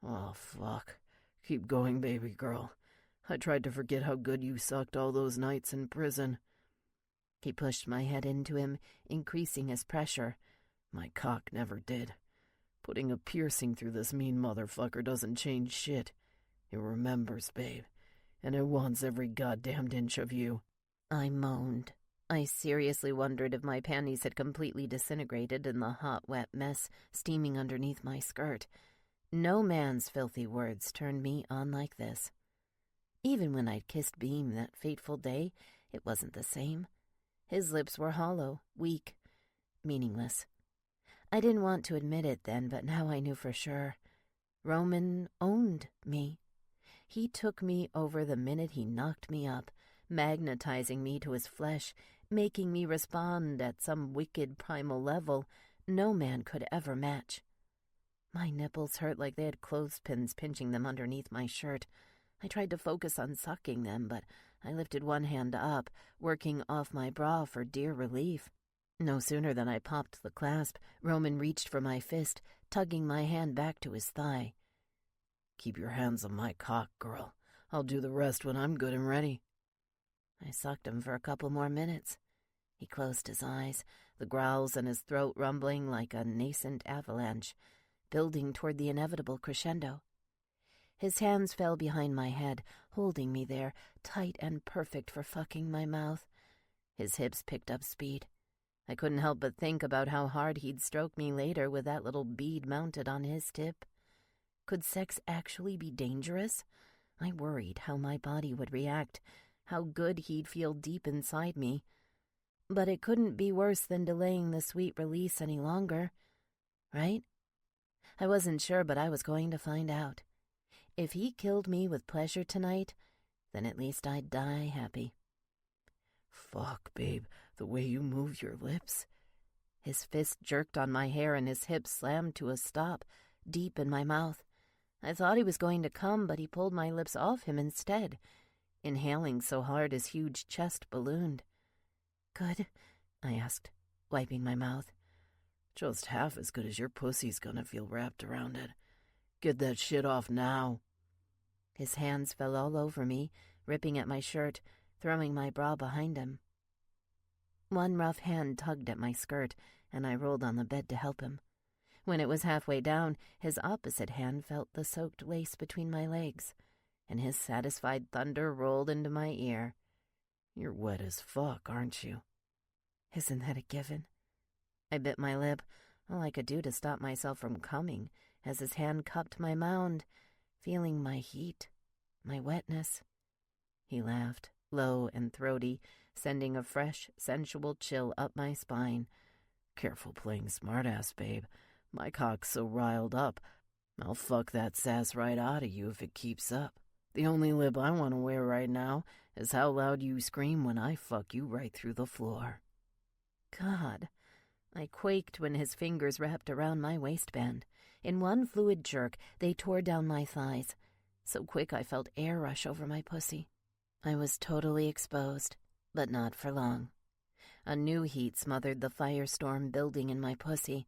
Oh, fuck. Keep going, baby girl. I tried to forget how good you sucked all those nights in prison. He pushed my head into him, increasing his pressure. My cock never did. Putting a piercing through this mean motherfucker doesn't change shit. It remembers, babe, and it wants every goddamned inch of you. I moaned. I seriously wondered if my panties had completely disintegrated in the hot, wet mess steaming underneath my skirt. No man's filthy words turned me on like this. Even when I'd kissed Beam that fateful day, it wasn't the same. His lips were hollow, weak, meaningless. I didn't want to admit it then, but now I knew for sure. Roman owned me. He took me over the minute he knocked me up, magnetizing me to his flesh, making me respond at some wicked primal level no man could ever match. My nipples hurt like they had clothespins pinching them underneath my shirt. I tried to focus on sucking them, but I lifted one hand up, working off my bra for dear relief. No sooner than I popped the clasp, Roman reached for my fist, tugging my hand back to his thigh. Keep your hands on my cock, girl. I'll do the rest when I'm good and ready. I sucked him for a couple more minutes. He closed his eyes, the growls in his throat rumbling like a nascent avalanche, building toward the inevitable crescendo. His hands fell behind my head, holding me there, tight and perfect for fucking my mouth. His hips picked up speed. I couldn't help but think about how hard he'd stroke me later with that little bead mounted on his tip. Could sex actually be dangerous? I worried how my body would react, how good he'd feel deep inside me. But it couldn't be worse than delaying the sweet release any longer, right? I wasn't sure, but I was going to find out. If he killed me with pleasure tonight, then at least I'd die happy. Fuck, babe, the way you move your lips. His fist jerked on my hair and his hips slammed to a stop, deep in my mouth. I thought he was going to come, but he pulled my lips off him instead, inhaling so hard his huge chest ballooned. Good? I asked, wiping my mouth. Just half as good as your pussy's gonna feel wrapped around it. Get that shit off now. His hands fell all over me, ripping at my shirt, throwing my bra behind him. One rough hand tugged at my skirt, and I rolled on the bed to help him. When it was halfway down, his opposite hand felt the soaked lace between my legs, and his satisfied thunder rolled into my ear. You're wet as fuck, aren't you? Isn't that a given? I bit my lip, all I could do to stop myself from coming, as his hand cupped my mound, feeling my heat, my wetness. He laughed, low and throaty, sending a fresh, sensual chill up my spine. Careful playing smartass, babe. My cock's so riled up, I'll fuck that sass right out of you if it keeps up. The only lip I want to wear right now is how loud you scream when I fuck you right through the floor. God. I quaked when his fingers wrapped around my waistband. In one fluid jerk, they tore down my thighs. So quick I felt air rush over my pussy. I was totally exposed, but not for long. A new heat smothered the firestorm building in my pussy.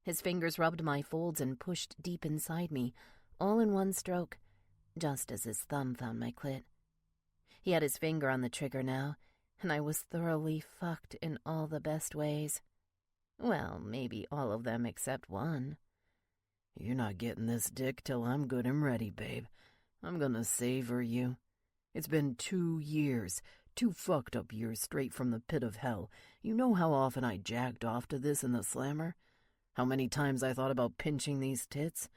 His fingers rubbed my folds and pushed deep inside me, all in one stroke, just as his thumb found my clit. He had his finger on the trigger now, and I was thoroughly fucked in all the best ways. Well, maybe all of them except one. You're not getting this dick till I'm good and ready, babe. I'm gonna savor you. It's been 2 years, 2 fucked up years straight from the pit of hell. You know how often I jacked off to this in the slammer? How many times I thought about pinching these tits?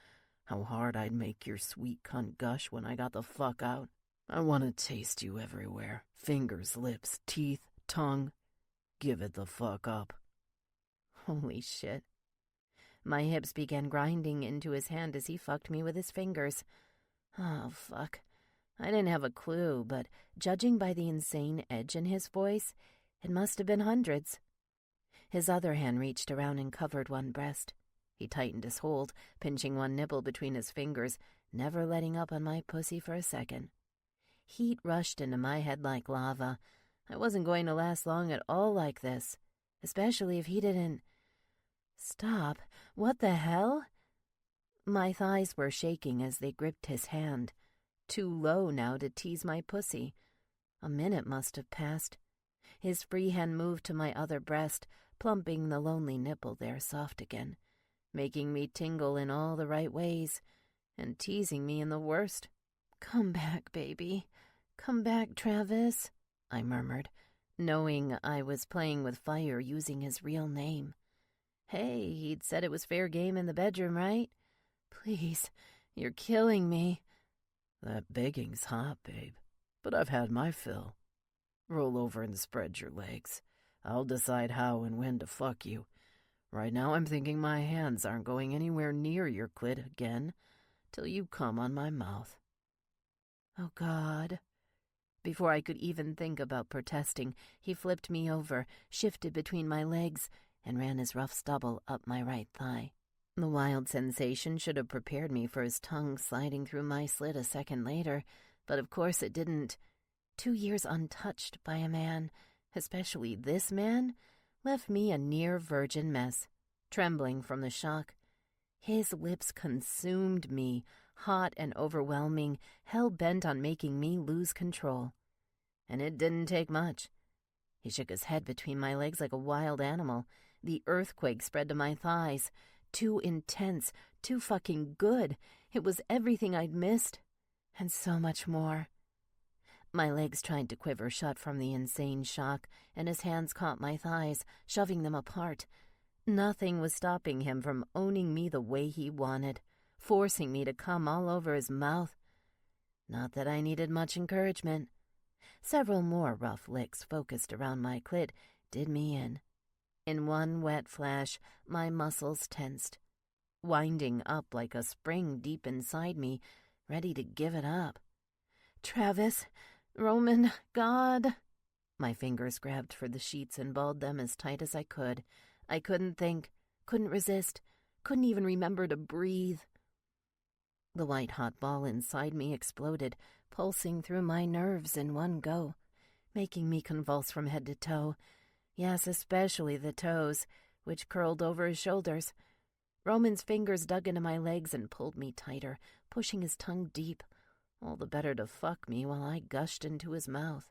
How hard I'd make your sweet cunt gush when I got the fuck out? I want to taste you everywhere. Fingers, lips, teeth, tongue. Give it the fuck up. Holy shit. My hips began grinding into his hand as he fucked me with his fingers. Oh, fuck. I didn't have a clue, but judging by the insane edge in his voice, it must have been hundreds. His other hand reached around and covered one breast. He tightened his hold, pinching one nipple between his fingers, never letting up on my pussy for a second. Heat rushed into my head like lava. I wasn't going to last long at all like this, especially if he didn't... Stop. What the hell? My thighs were shaking as they gripped his hand. Too low now to tease my pussy. A minute must have passed. His free hand moved to my other breast, plumping the lonely nipple there soft again, making me tingle in all the right ways, and teasing me in the worst. "Come back, baby. Come back, Travis," I murmured, knowing I was playing with fire using his real name. Hey, he'd said it was fair game in the bedroom, right? Please, you're killing me. That begging's hot, babe, but I've had my fill. Roll over and spread your legs. I'll decide how and when to fuck you. Right now I'm thinking my hands aren't going anywhere near your clit again till you come on my mouth. Oh, God. Before I could even think about protesting, he flipped me over, shifted between my legs, and ran his rough stubble up my right thigh. The wild sensation should have prepared me for his tongue sliding through my slit a second later, but of course it didn't. 2 years untouched by a man, especially this man, left me a near-virgin mess, trembling from the shock. His lips consumed me, hot and overwhelming, hell-bent on making me lose control. And it didn't take much. He shook his head between my legs like a wild animal. The earthquake spread to my thighs. Too intense, too fucking good. It was everything I'd missed, and so much more. My legs tried to quiver shut from the insane shock, and his hands caught my thighs, shoving them apart. Nothing was stopping him from owning me the way he wanted, forcing me to come all over his mouth. Not that I needed much encouragement. Several more rough licks focused around my clit did me in. In one wet flash, my muscles tensed, winding up like a spring deep inside me, ready to give it up. "Travis, Roman, God." My fingers grabbed for the sheets and balled them as tight as I could. I couldn't think, couldn't resist, couldn't even remember to breathe. The white-hot ball inside me exploded, pulsing through my nerves in one go, making me convulse from head to toe. Yes, especially the toes, which curled over his shoulders. Roman's fingers dug into my legs and pulled me tighter, pushing his tongue deep, all the better to fuck me while I gushed into his mouth.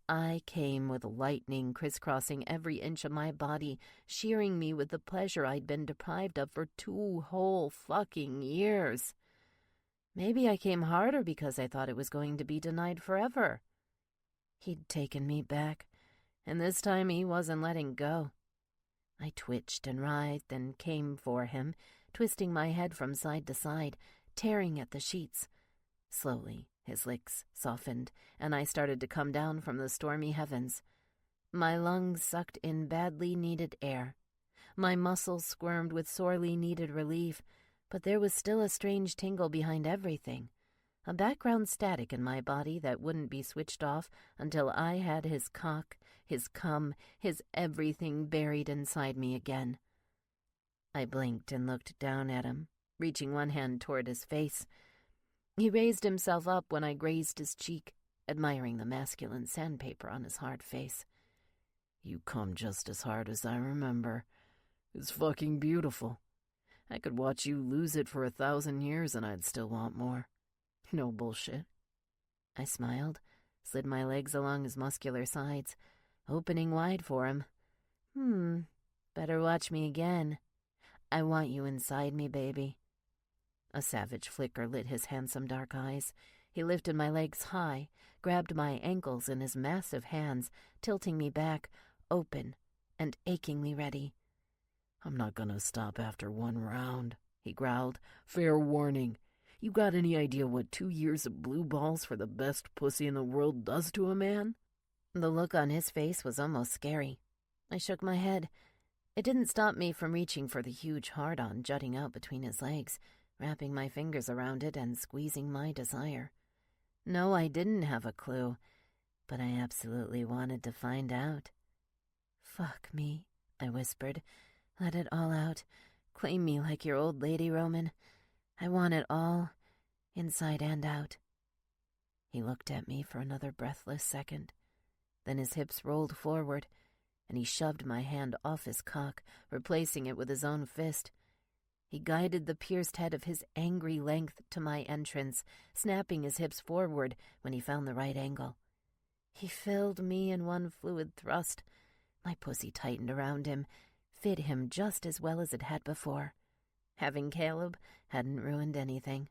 I came with lightning crisscrossing every inch of my body, shearing me with the pleasure I'd been deprived of for 2 whole fucking years. Maybe I came harder because I thought it was going to be denied forever. He'd taken me back, and this time he wasn't letting go. I twitched and writhed and came for him, twisting my head from side to side, tearing at the sheets. Slowly, his licks softened, and I started to come down from the stormy heavens. My lungs sucked in badly needed air. My muscles squirmed with sorely needed relief, but there was still a strange tingle behind everything, a background static in my body that wouldn't be switched off until I had his cock, his cum, his everything buried inside me again. I blinked and looked down at him, reaching one hand toward his face. He raised himself up when I grazed his cheek, admiring the masculine sandpaper on his hard face. You come just as hard as I remember. It's fucking beautiful. I could watch you lose it for 1,000 years and I'd still want more. No bullshit. I smiled, slid my legs along his muscular sides, opening wide for him. Better watch me again. I want you inside me, baby. A savage flicker lit his handsome dark eyes. He lifted my legs high, grabbed my ankles in his massive hands, tilting me back, open and achingly ready. I'm not gonna stop after one round, he growled. Fair warning. You got any idea what 2 years of blue balls for the best pussy in the world does to a man? The look on his face was almost scary. I shook my head. It didn't stop me from reaching for the huge hard-on jutting out between his legs, wrapping my fingers around it and squeezing my desire. No, I didn't have a clue, but I absolutely wanted to find out. Fuck me, I whispered. Let it all out. Claim me like your old lady, Roman. I want it all, inside and out. He looked at me for another breathless second. Then his hips rolled forward, and he shoved my hand off his cock, replacing it with his own fist. He guided the pierced head of his angry length to my entrance, snapping his hips forward when he found the right angle. He filled me in one fluid thrust. My pussy tightened around him, fit him just as well as it had before. Having Caleb hadn't ruined anything.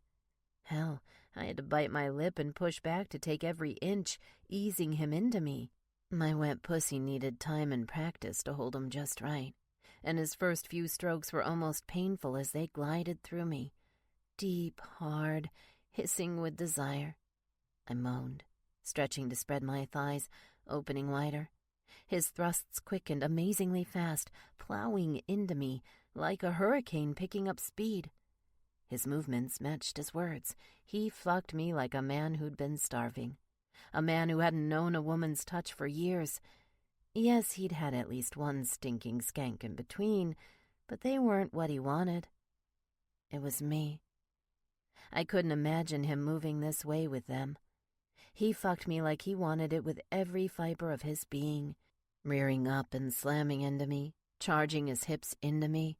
Hell, I had to bite my lip and push back to take every inch, easing him into me. My wet pussy needed time and practice to hold him just right, and his first few strokes were almost painful as they glided through me. Deep, hard, hissing with desire. I moaned, stretching to spread my thighs, opening wider. His thrusts quickened amazingly fast, plowing into me like a hurricane picking up speed. His movements matched his words. He fucked me like a man who'd been starving. A man who hadn't known a woman's touch for years. Yes, he'd had at least one stinking skank in between, but they weren't what he wanted. It was me. I couldn't imagine him moving this way with them. He fucked me like he wanted it with every fiber of his being, rearing up and slamming into me, charging his hips into me.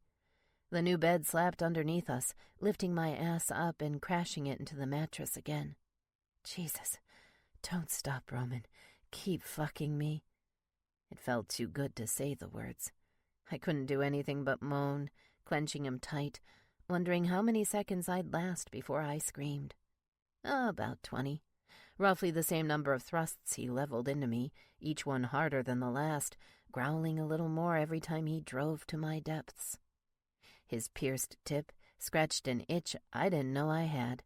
The new bed slapped underneath us, lifting my ass up and crashing it into the mattress again. Jesus, don't stop, Roman. Keep fucking me. It felt too good to say the words. I couldn't do anything but moan, clenching him tight, wondering how many seconds I'd last before I screamed. About 20. Roughly the same number of thrusts he leveled into me, each one harder than the last, growling a little more every time he drove to my depths. His pierced tip scratched an itch I didn't know I had.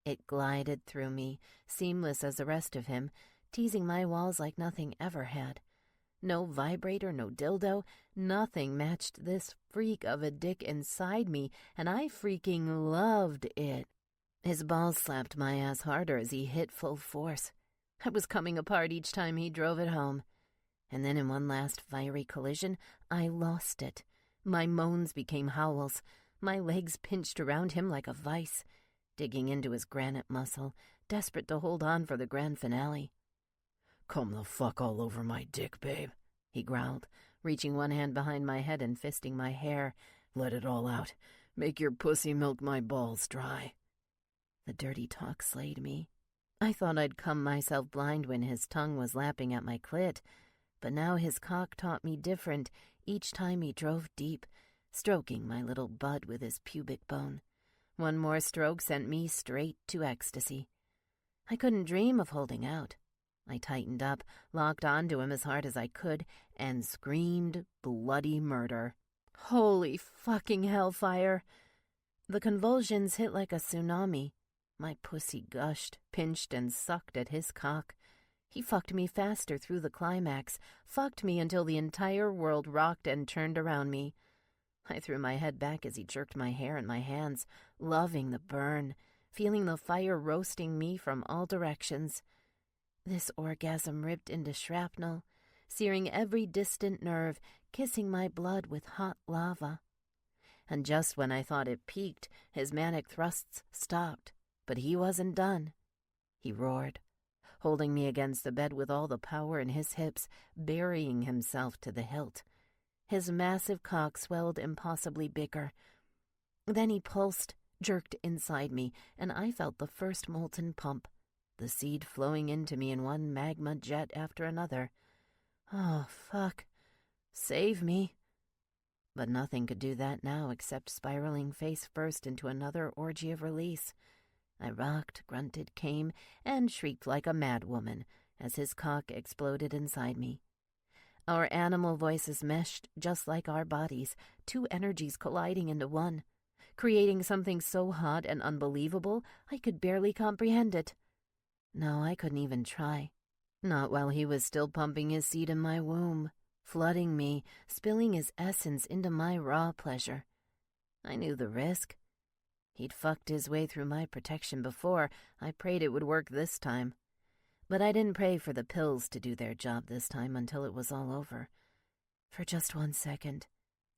It glided through me, seamless as the rest of him, teasing my walls like nothing ever had. No vibrator, no dildo, nothing matched this freak of a dick inside me, and I freaking loved it. His balls slapped my ass harder as he hit full force. I was coming apart each time he drove it home. And then in one last fiery collision, I lost it. My moans became howls. My legs pinched around him like a vice, digging into his granite muscle, desperate to hold on for the grand finale. Come the fuck all over my dick, babe, he growled, reaching one hand behind my head and fisting my hair. Let it all out. Make your pussy milk my balls dry. The dirty talk slayed me. I thought I'd come myself blind when his tongue was lapping at my clit, but now his cock taught me different each time he drove deep, stroking my little bud with his pubic bone. One more stroke sent me straight to ecstasy. I couldn't dream of holding out. I tightened up, locked onto him as hard as I could, and screamed bloody murder. Holy fucking hellfire! The convulsions hit like a tsunami. My pussy gushed, pinched, and sucked at his cock. He fucked me faster through the climax, fucked me until the entire world rocked and turned around me. I threw my head back as he jerked my hair in my hands, loving the burn, feeling the fire roasting me from all directions. This orgasm ripped into shrapnel, searing every distant nerve, kissing my blood with hot lava. And just when I thought it peaked, his manic thrusts stopped. But he wasn't done. He roared, holding me against the bed with all the power in his hips, burying himself to the hilt. His massive cock swelled impossibly bigger. Then he pulsed, jerked inside me, and I felt the first molten pump. the seed flowing into me in one magma jet after another. Oh, fuck. Save me. But nothing could do that now except spiraling face first into another orgy of release. I rocked, grunted, came, and shrieked like a madwoman as his cock exploded inside me. Our animal voices meshed just like our bodies, two energies colliding into one, creating something so hot and unbelievable I could barely comprehend it. No, I couldn't even try. Not while he was still pumping his seed in my womb, flooding me, spilling his essence into my raw pleasure. I knew the risk. He'd fucked his way through my protection before. I prayed it would work this time. But I didn't pray for the pills to do their job this time until it was all over. For just 1 second,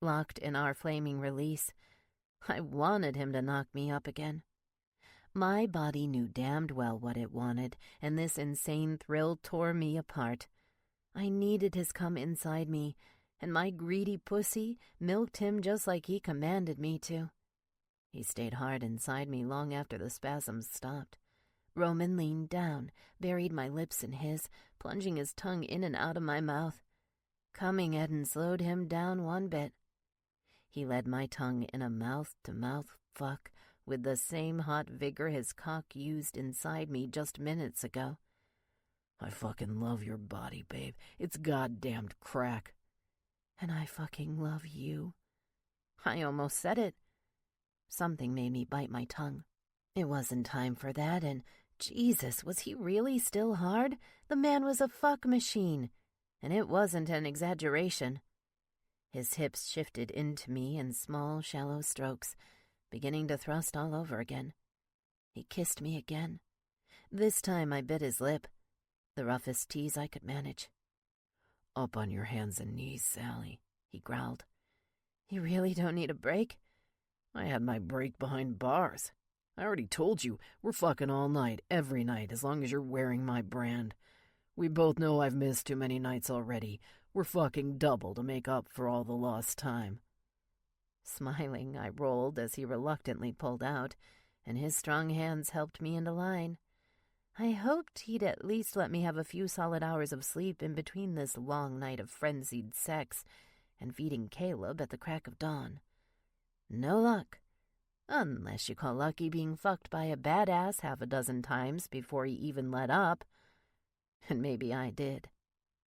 locked in our flaming release, I wanted him to knock me up again. My body knew damned well what it wanted, and this insane thrill tore me apart. I needed his cum inside me, and my greedy pussy milked him just like he commanded me to. He stayed hard inside me long after the spasms stopped. Roman leaned down, buried my lips in his, plunging his tongue in and out of my mouth. Coming hadn't slowed him down one bit. He led my tongue in a mouth-to-mouth fuck with the same hot vigor his cock used inside me just minutes ago. I fucking love your body, babe. It's goddamned crack. And I fucking love you. I almost said it. Something made me bite my tongue. It wasn't time for that, and Jesus, was he really still hard? The man was a fuck machine, and it wasn't an exaggeration. His hips shifted into me in small, shallow strokes, beginning to thrust all over again. He kissed me again. This time I bit his lip, the roughest tease I could manage. Up on your hands and knees, Sally, he growled. You really don't need a break? I had my break behind bars. I already told you, we're fucking all night, every night, as long as you're wearing my brand. We both know I've missed too many nights already. We're fucking double to make up for all the lost time. Smiling, I rolled as he reluctantly pulled out, and his strong hands helped me into line. I hoped he'd at least let me have a few solid hours of sleep in between this long night of frenzied sex and feeding Caleb at the crack of dawn. No luck. Unless you call lucky being fucked by a badass half a dozen times before he even let up. And maybe I did.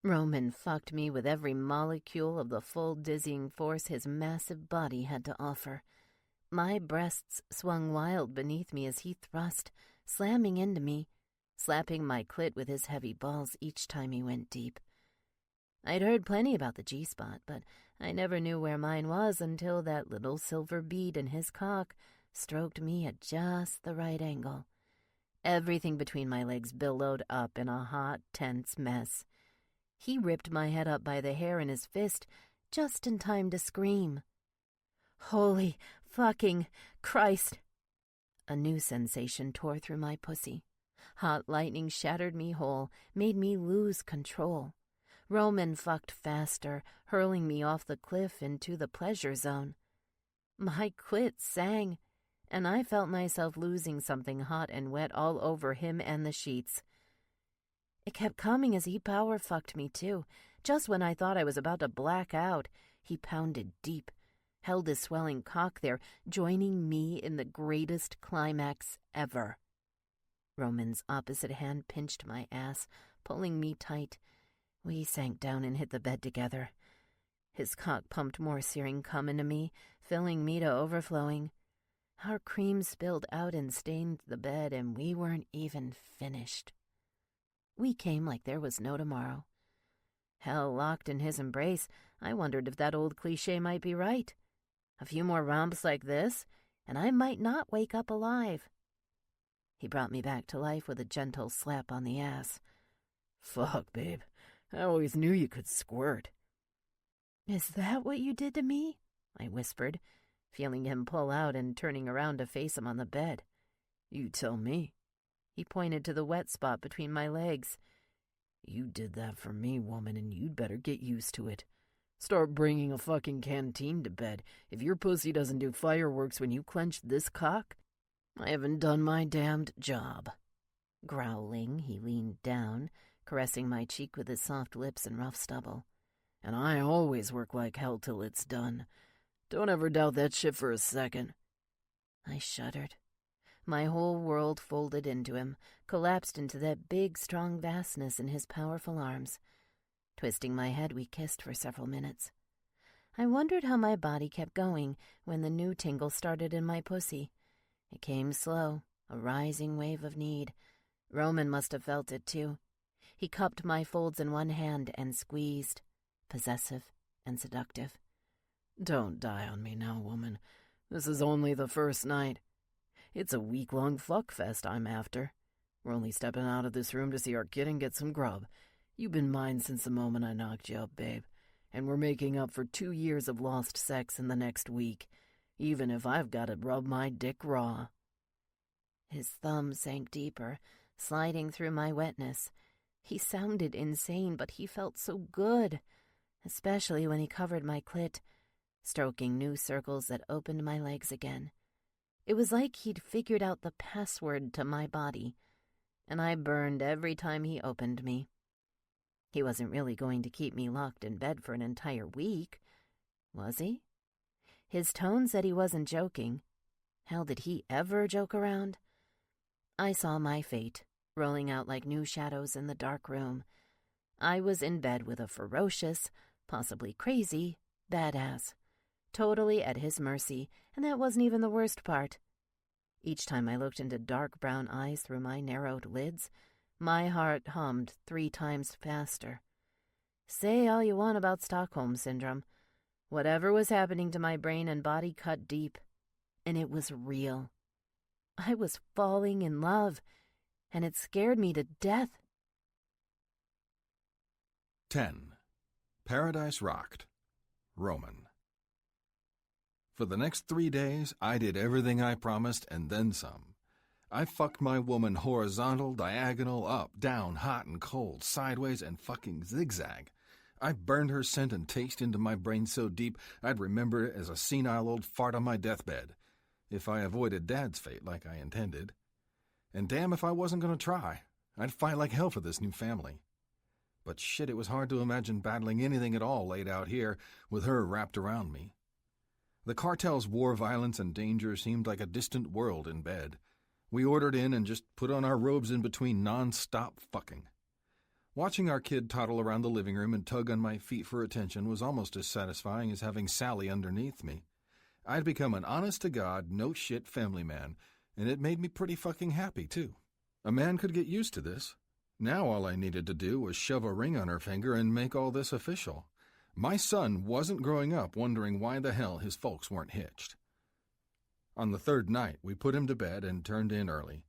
Roman fucked me with every molecule of the full dizzying force his massive body had to offer. My breasts swung wild beneath me as he thrust, slamming into me, slapping my clit with his heavy balls each time he went deep. I'd heard plenty about the G-spot, but I never knew where mine was until that little silver bead in his cock stroked me at just the right angle. Everything between my legs billowed up in a hot, tense mess. He ripped my head up by the hair in his fist just in time to scream. Holy fucking Christ! A new sensation tore through my pussy. Hot lightning shattered me whole, made me lose control. Roman fucked faster, hurling me off the cliff into the pleasure zone. My clit sang, and I felt myself losing something hot and wet all over him and the sheets. It kept coming as he power fucked me too. Just when I thought I was about to black out, he pounded deep, held his swelling cock there, joining me in the greatest climax ever. Roman's opposite hand pinched my ass, pulling me tight. We sank down and hit the bed together. His cock pumped more searing cum into me, filling me to overflowing. Our cream spilled out and stained the bed, and we weren't even finished. We came like there was no tomorrow. Hell locked in his embrace, I wondered if that old cliché might be right. A few more romps like this, and I might not wake up alive. He brought me back to life with a gentle slap on the ass. Fuck, babe. I always knew you could squirt. Is that what you did to me? I whispered, feeling him pull out and turning around to face him on the bed. You tell me. He pointed to the wet spot between my legs. You did that for me, woman, and you'd better get used to it. Start bringing a fucking canteen to bed. If your pussy doesn't do fireworks when you clench this cock, I haven't done my damned job. Growling, he leaned down, caressing my cheek with his soft lips and rough stubble. And I always work like hell till it's done. Don't ever doubt that shit for a second. I shuddered. My whole world folded into him, collapsed into that big, strong vastness in his powerful arms. Twisting my head, we kissed for several minutes. I wondered how my body kept going when the new tingle started in my pussy. It came slow, a rising wave of need. Roman must have felt it too. He cupped my folds in one hand and squeezed, possessive and seductive. Don't die on me now, woman. This is only the first night. It's a week-long fuck fest I'm after. We're only stepping out of this room to see our kid and get some grub. You've been mine since the moment I knocked you up, babe. And we're making up for 2 years of lost sex in the next week, even if I've got to rub my dick raw. His thumb sank deeper, sliding through my wetness. He sounded insane, but he felt so good, especially when he covered my clit, stroking new circles that opened my legs again. It was like he'd figured out the password to my body, and I burned every time he opened me. He wasn't really going to keep me locked in bed for an entire week, was he? His tone said he wasn't joking. Hell, did he ever joke around? I saw my fate, rolling out like new shadows in the dark room. I was in bed with a ferocious, possibly crazy, badass, totally at his mercy, and that wasn't even the worst part. Each time I looked into dark brown eyes through my narrowed lids, my heart hummed 3 times faster. Say all you want about Stockholm Syndrome. Whatever was happening to my brain and body cut deep, and it was real. I was falling in love, and it scared me to death. 10. Paradise Rocked. Roman. For the next 3 days, I did everything I promised and then some. I fucked my woman horizontal, diagonal, up, down, hot and cold, sideways, and fucking zigzag. I burned her scent and taste into my brain so deep I'd remember it as a senile old fart on my deathbed, if I avoided Dad's fate like I intended. And damn if I wasn't going to try. I'd fight like hell for this new family. But shit, it was hard to imagine battling anything at all laid out here with her wrapped around me. The cartel's war violence and danger seemed like a distant world in bed. We ordered in and just put on our robes in between non-stop fucking. Watching our kid toddle around the living room and tug on my feet for attention was almost as satisfying as having Sally underneath me. I'd become an honest-to-God, no-shit family man, and it made me pretty fucking happy, too. A man could get used to this. Now all I needed to do was shove a ring on her finger and make all this official. My son wasn't growing up wondering why the hell his folks weren't hitched. On the 3rd night, we put him to bed and turned in early.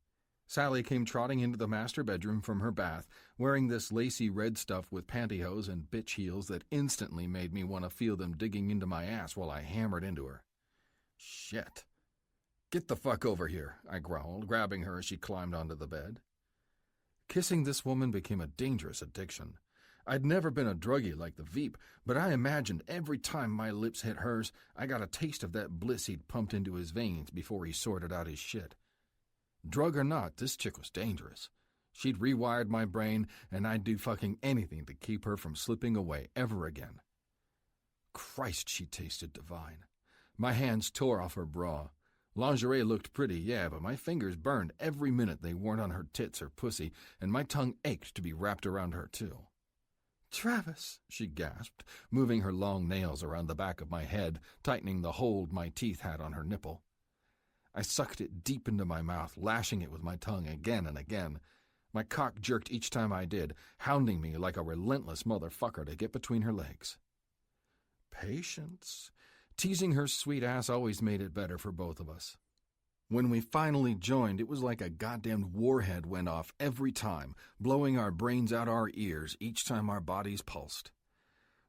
Sally came trotting into the master bedroom from her bath, wearing this lacy red stuff with pantyhose and bitch heels that instantly made me want to feel them digging into my ass while I hammered into her. Shit. Get the fuck over here, I growled, grabbing her as she climbed onto the bed. Kissing this woman became a dangerous addiction. I'd never been a druggie like the Veep, but I imagined every time my lips hit hers, I got a taste of that bliss he'd pumped into his veins before he sorted out his shit. Drug or not, this chick was dangerous. She'd rewired my brain, and I'd do fucking anything to keep her from slipping away ever again. Christ, she tasted divine. My hands tore off her bra. Lingerie looked pretty, yeah, but my fingers burned every minute they weren't on her tits or pussy, and my tongue ached to be wrapped around her, too. "Travis," she gasped, moving her long nails around the back of my head, tightening the hold my teeth had on her nipple. I sucked it deep into my mouth, lashing it with my tongue again and again. My cock jerked each time I did, hounding me like a relentless motherfucker to get between her legs. Patience. Teasing her sweet ass always made it better for both of us. When we finally joined, it was like a goddamn warhead went off every time, blowing our brains out our ears each time our bodies pulsed.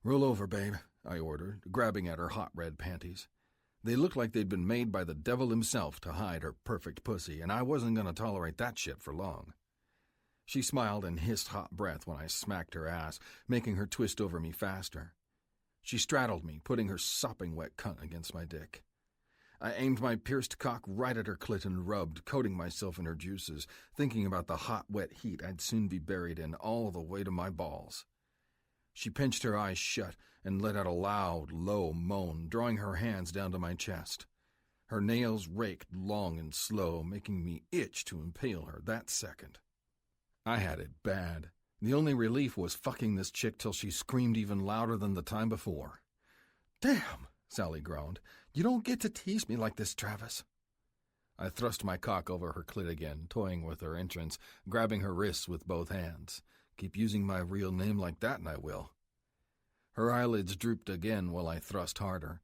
"Roll over, babe," I ordered, grabbing at her hot red panties. They looked like they'd been made by the devil himself to hide her perfect pussy, and I wasn't going to tolerate that shit for long. She smiled and hissed hot breath when I smacked her ass, making her twist over me faster. She straddled me, putting her sopping wet cunt against my dick. I aimed my pierced cock right at her clit and rubbed, coating myself in her juices, thinking about the hot, wet heat I'd soon be buried in all the way to my balls. She pinched her eyes shut and let out a loud, low moan, drawing her hands down to my chest. Her nails raked long and slow, making me itch to impale her that second. I had it bad. The only relief was fucking this chick till she screamed even louder than the time before. "Damn," Sally groaned. "You don't get to tease me like this, Travis." I thrust my cock over her clit again, toying with her entrance, grabbing her wrists with both hands. Keep using my real name like that and I will. Her eyelids drooped again while I thrust harder.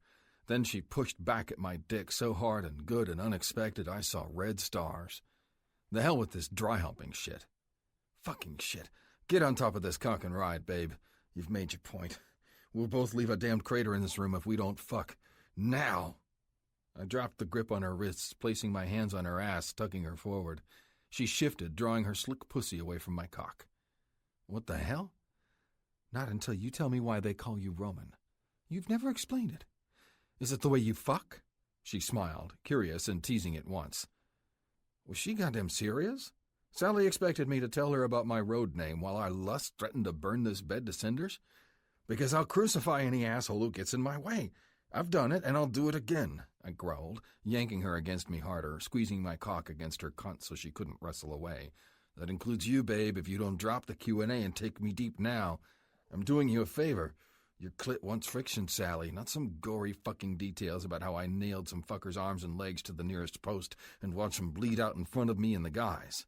Then she pushed back at my dick so hard and good and unexpected I saw red stars. The hell with this dry humping shit. Fucking shit. Get on top of this cock and ride, babe. You've made your point. We'll both leave a damned crater in this room if we don't fuck. Now! I dropped the grip on her wrists, placing my hands on her ass, tugging her forward. She shifted, drawing her slick pussy away from my cock. What the hell? Not until you tell me why they call you Roman. You've never explained it. Is it the way you fuck? She smiled, curious and teasing at once. Was she goddamn serious? Sally expected me to tell her about my road name while our lust threatened to burn this bed to cinders? Because I'll crucify any asshole who gets in my way. I've done it, and I'll do it again, I growled, yanking her against me harder, squeezing my cock against her cunt so she couldn't wrestle away. That includes you, babe, if you don't drop the Q&A and take me deep now. I'm doing you a favor. Your clit wants friction, Sally, not some gory fucking details about how I nailed some fucker's arms and legs to the nearest post and watched him bleed out in front of me and the guys.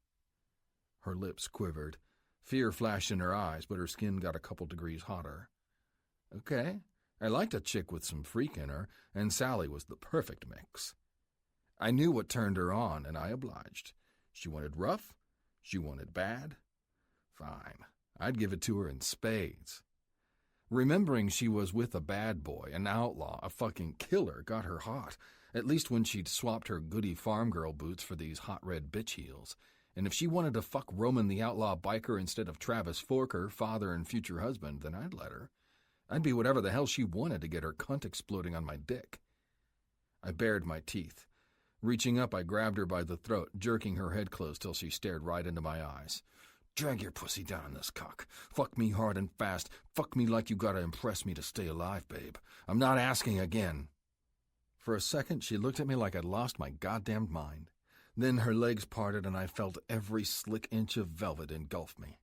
Her lips quivered. Fear flashed in her eyes, but her skin got a couple degrees hotter. Okay, I liked a chick with some freak in her, and Sally was the perfect mix. I knew what turned her on, and I obliged. She wanted rough, she wanted bad. Fine, I'd give it to her in spades. Remembering she was with a bad boy, an outlaw, a fucking killer, got her hot, at least when she'd swapped her goody farm girl boots for these hot red bitch heels. And if she wanted to fuck Roman the outlaw biker instead of Travis Forker, father and future husband, then I'd let her. I'd be whatever the hell she wanted to get her cunt exploding on my dick. I bared my teeth. Reaching up, I grabbed her by the throat, jerking her head close till she stared right into my eyes. Drag your pussy down in this cock. Fuck me hard and fast. Fuck me like you gotta impress me to stay alive, babe. I'm not asking again. For a second, she looked at me like I'd lost my goddamned mind. Then her legs parted and I felt every slick inch of velvet engulf me.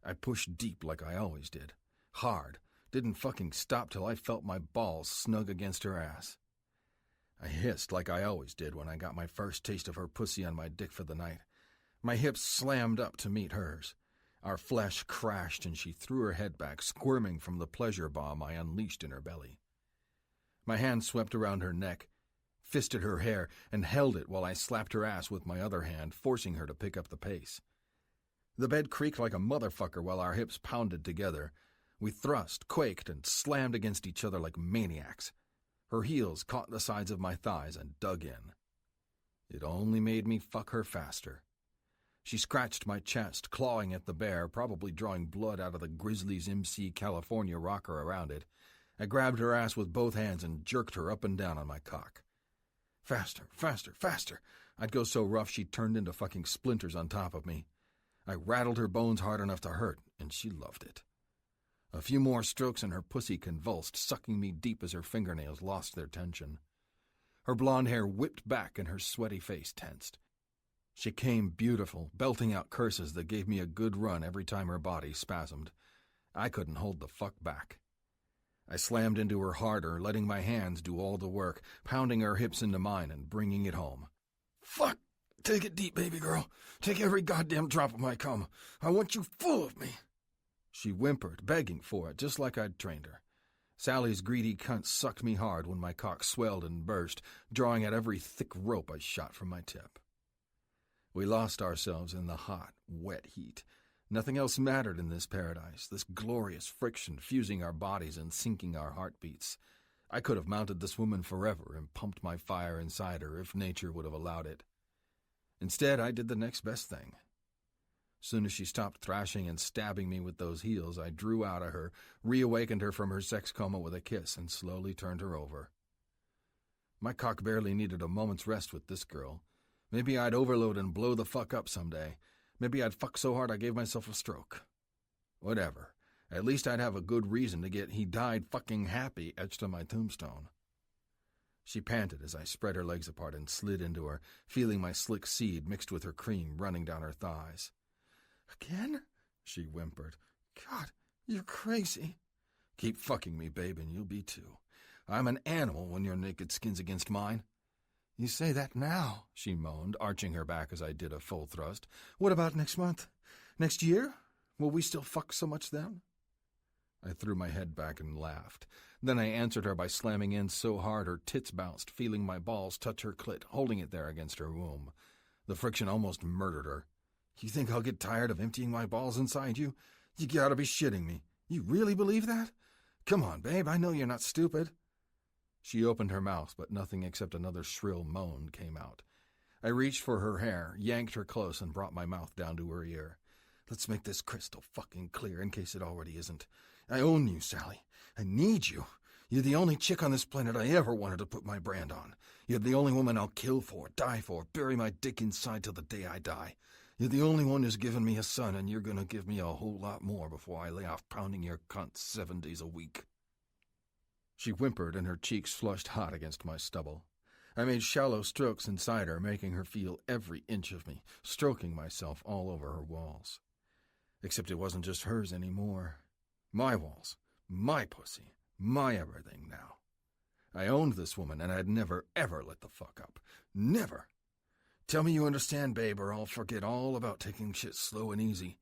I pushed deep like I always did. Hard. Didn't fucking stop till I felt my balls snug against her ass. I hissed like I always did when I got my first taste of her pussy on my dick for the night. My hips slammed up to meet hers. Our flesh crashed and she threw her head back, squirming from the pleasure bomb I unleashed in her belly. My hand swept around her neck, fisted her hair, and held it while I slapped her ass with my other hand, forcing her to pick up the pace. The bed creaked like a motherfucker while our hips pounded together. We thrust, quaked, and slammed against each other like maniacs. Her heels caught the sides of my thighs and dug in. It only made me fuck her faster. She scratched my chest, clawing at the bear, probably drawing blood out of the Grizzlies MC California rocker around it. I grabbed her ass with both hands and jerked her up and down on my cock. Faster, faster, faster. I'd go so rough she turned into fucking splinters on top of me. I rattled her bones hard enough to hurt, and she loved it. A few more strokes and her pussy convulsed, sucking me deep as her fingernails lost their tension. Her blonde hair whipped back and her sweaty face tensed. She came beautiful, belting out curses that gave me a good run every time her body spasmed. I couldn't hold the fuck back. I slammed into her harder, letting my hands do all the work, pounding her hips into mine and bringing it home. Fuck! Take it deep, baby girl. Take every goddamn drop of my cum. I want you full of me. She whimpered, begging for it, just like I'd trained her. Sally's greedy cunt sucked me hard when my cock swelled and burst, drawing at every thick rope I shot from my tip. We lost ourselves in the hot, wet heat. Nothing else mattered in this paradise, this glorious friction fusing our bodies and sinking our heartbeats. I could have mounted this woman forever and pumped my fire inside her if nature would have allowed it. Instead, I did the next best thing. Soon as she stopped thrashing and stabbing me with those heels, I drew out of her, reawakened her from her sex coma with a kiss, and slowly turned her over. My cock barely needed a moment's rest with this girl. Maybe I'd overload and blow the fuck up someday. Maybe I'd fuck so hard I gave myself a stroke. Whatever. At least I'd have a good reason to get "he died fucking happy" etched on my tombstone. She panted as I spread her legs apart and slid into her, feeling my slick seed mixed with her cream running down her thighs. "Again?" she whimpered. "God, you're crazy." "Keep fucking me, babe, and you'll be too. I'm an animal when your naked skin's against mine." "You say that now," she moaned, arching her back as I did a full thrust. "What about next month? Next year? Will we still fuck so much then?" I threw my head back and laughed. Then I answered her by slamming in so hard her tits bounced, feeling my balls touch her clit, holding it there against her womb. The friction almost murdered her. "You think I'll get tired of emptying my balls inside you? You gotta be shitting me. You really believe that? Come on, babe, I know you're not stupid." She opened her mouth, but nothing except another shrill moan came out. I reached for her hair, yanked her close, and brought my mouth down to her ear. "Let's make this crystal fucking clear in case it already isn't. I own you, Sally. I need you. You're the only chick on this planet I ever wanted to put my brand on. You're the only woman I'll kill for, die for, bury my dick inside till the day I die. You're the only one who's given me a son, and you're gonna give me a whole lot more before I lay off pounding your cunt 7 days a week." She whimpered, and her cheeks flushed hot against my stubble. I made shallow strokes inside her, making her feel every inch of me, stroking myself all over her walls. Except it wasn't just hers anymore. My walls, my pussy, my everything now. I owned this woman, and I'd never, ever let the fuck up. Never. "Tell me you understand, babe, or I'll forget all about taking shit slow and easy."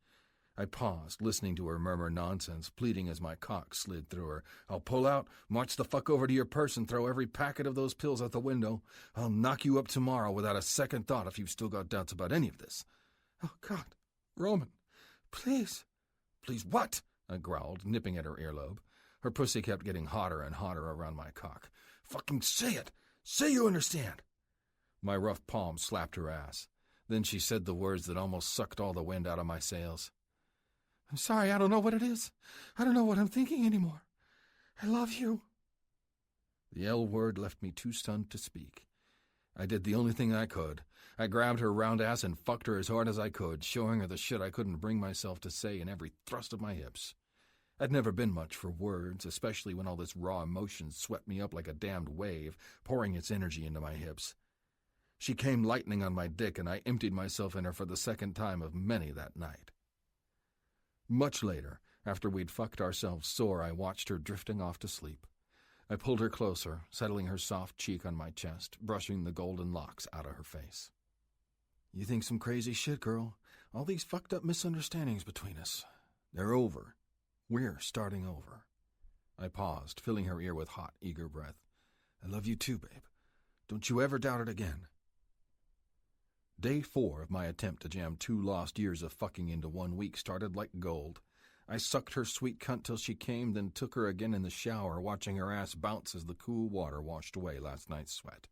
I paused, listening to her murmur nonsense, pleading as my cock slid through her. "I'll pull out, march the fuck over to your purse, and throw every packet of those pills out the window. I'll knock you up tomorrow without a second thought if you've still got doubts about any of this." "Oh, God, Roman, please." "Please what?" I growled, nipping at her earlobe. Her pussy kept getting hotter and hotter around my cock. "Fucking say it! Say you understand!" My rough palm slapped her ass. Then she said the words that almost sucked all the wind out of my sails. "I'm sorry, I don't know what it is. I don't know what I'm thinking anymore. I love you." The L word left me too stunned to speak. I did the only thing I could. I grabbed her round ass and fucked her as hard as I could, showing her the shit I couldn't bring myself to say in every thrust of my hips. I'd never been much for words, especially when all this raw emotion swept me up like a damned wave, pouring its energy into my hips. She came lightning on my dick, and I emptied myself in her for the second time of many that night. Much later, after we'd fucked ourselves sore, I watched her drifting off to sleep. I pulled her closer, settling her soft cheek on my chest, brushing the golden locks out of her face. "You think some crazy shit, girl. All these fucked up misunderstandings between us. They're over. We're starting over." I paused, filling her ear with hot, eager breath. "I love you too, babe. Don't you ever doubt it again." Day 4 of my attempt to jam 2 lost years of fucking into 1 week started like gold. I sucked her sweet cunt till she came, then took her again in the shower, watching her ass bounce as the cool water washed away last night's sweat.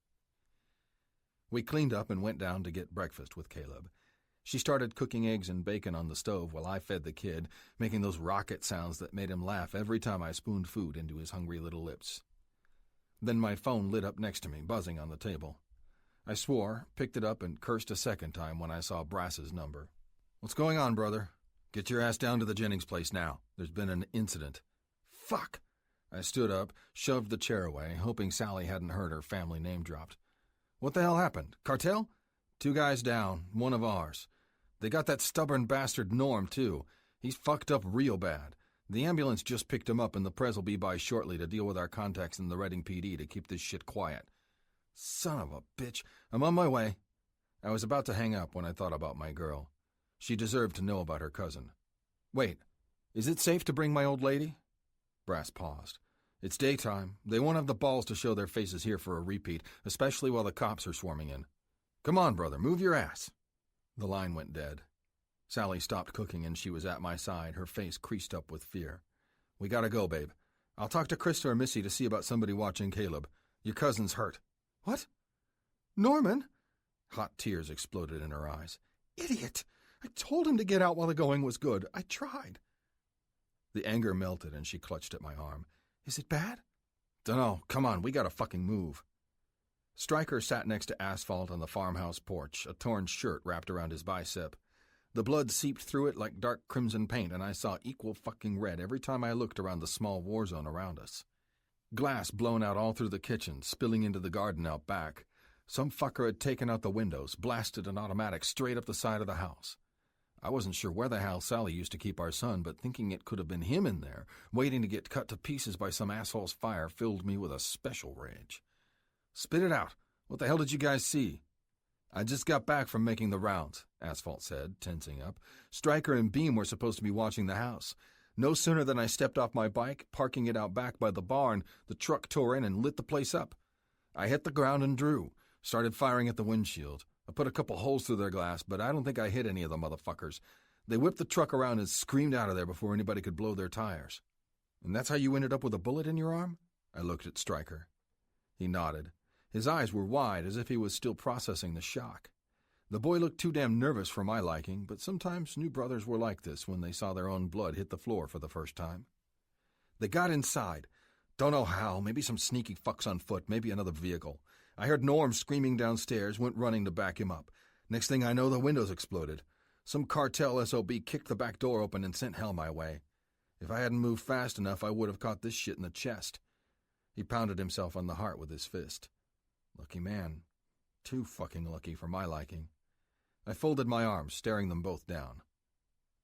We cleaned up and went down to get breakfast with Caleb. She started cooking eggs and bacon on the stove while I fed the kid, making those rocket sounds that made him laugh every time I spooned food into his hungry little lips. Then my phone lit up next to me, buzzing on the table. I swore, picked it up, and cursed a second time when I saw Brass's number. "What's going on, brother? Get your ass down to the Jennings place now. There's been an incident." "Fuck!" I stood up, shoved the chair away, hoping Sally hadn't heard her family name dropped. "What the hell happened? Cartel?" "2 guys down, 1 of ours. They got that stubborn bastard Norm, too. He's fucked up real bad. The ambulance just picked him up, and the Prez will be by shortly to deal with our contacts in the Reading PD to keep this shit quiet." "Son of a bitch. I'm on my way." I was about to hang up when I thought about my girl. She deserved to know about her cousin. "Wait, is it safe to bring my old lady?" Brass paused. "It's daytime. They won't have the balls to show their faces here for a repeat, especially while the cops are swarming in. Come on, brother, move your ass." The line went dead. Sally stopped cooking, and she was at my side, her face creased up with fear. "We gotta go, babe. I'll talk to Krista or Missy to see about somebody watching Caleb. Your cousin's hurt." "What? Norman?" Hot tears exploded in her eyes. "Idiot! I told him to get out while the going was good. I tried." The anger melted, and she clutched at my arm. "Is it bad?" "Dunno. Come on, we gotta fucking move." Stryker sat next to Asphalt on the farmhouse porch, a torn shirt wrapped around his bicep. The blood seeped through it like dark crimson paint, and I saw equal fucking red every time I looked around the small war zone around us. Glass blown out all through the kitchen, spilling into the garden out back. Some fucker had taken out the windows, blasted an automatic straight up the side of the house. I wasn't sure where the hell Sally used to keep our son, but thinking it could have been him in there, waiting to get cut to pieces by some asshole's fire, filled me with a special rage. "Spit it out. What the hell did you guys see?" "I just got back from making the rounds," Asphalt said, tensing up. "Stryker and Beam were supposed to be watching the house. No sooner than I stepped off my bike, parking it out back by the barn, the truck tore in and lit the place up. I hit the ground and drew, started firing at the windshield. I put a couple holes through their glass, but I don't think I hit any of the motherfuckers. They whipped the truck around and screamed out of there before anybody could blow their tires." "And that's how you ended up with a bullet in your arm?" I looked at Stryker. He nodded. His eyes were wide, as if he was still processing the shock. The boy looked too damn nervous for my liking, but sometimes new brothers were like this when they saw their own blood hit the floor for the first time. "They got inside. Don't know how, maybe some sneaky fucks on foot, maybe another vehicle. I heard Norm screaming downstairs, went running to back him up. Next thing I know, the windows exploded. Some cartel SOB kicked the back door open and sent hell my way. If I hadn't moved fast enough, I would have caught this shit in the chest." He pounded himself on the heart with his fist. Lucky man. Too fucking lucky for my liking. I folded my arms, staring them both down.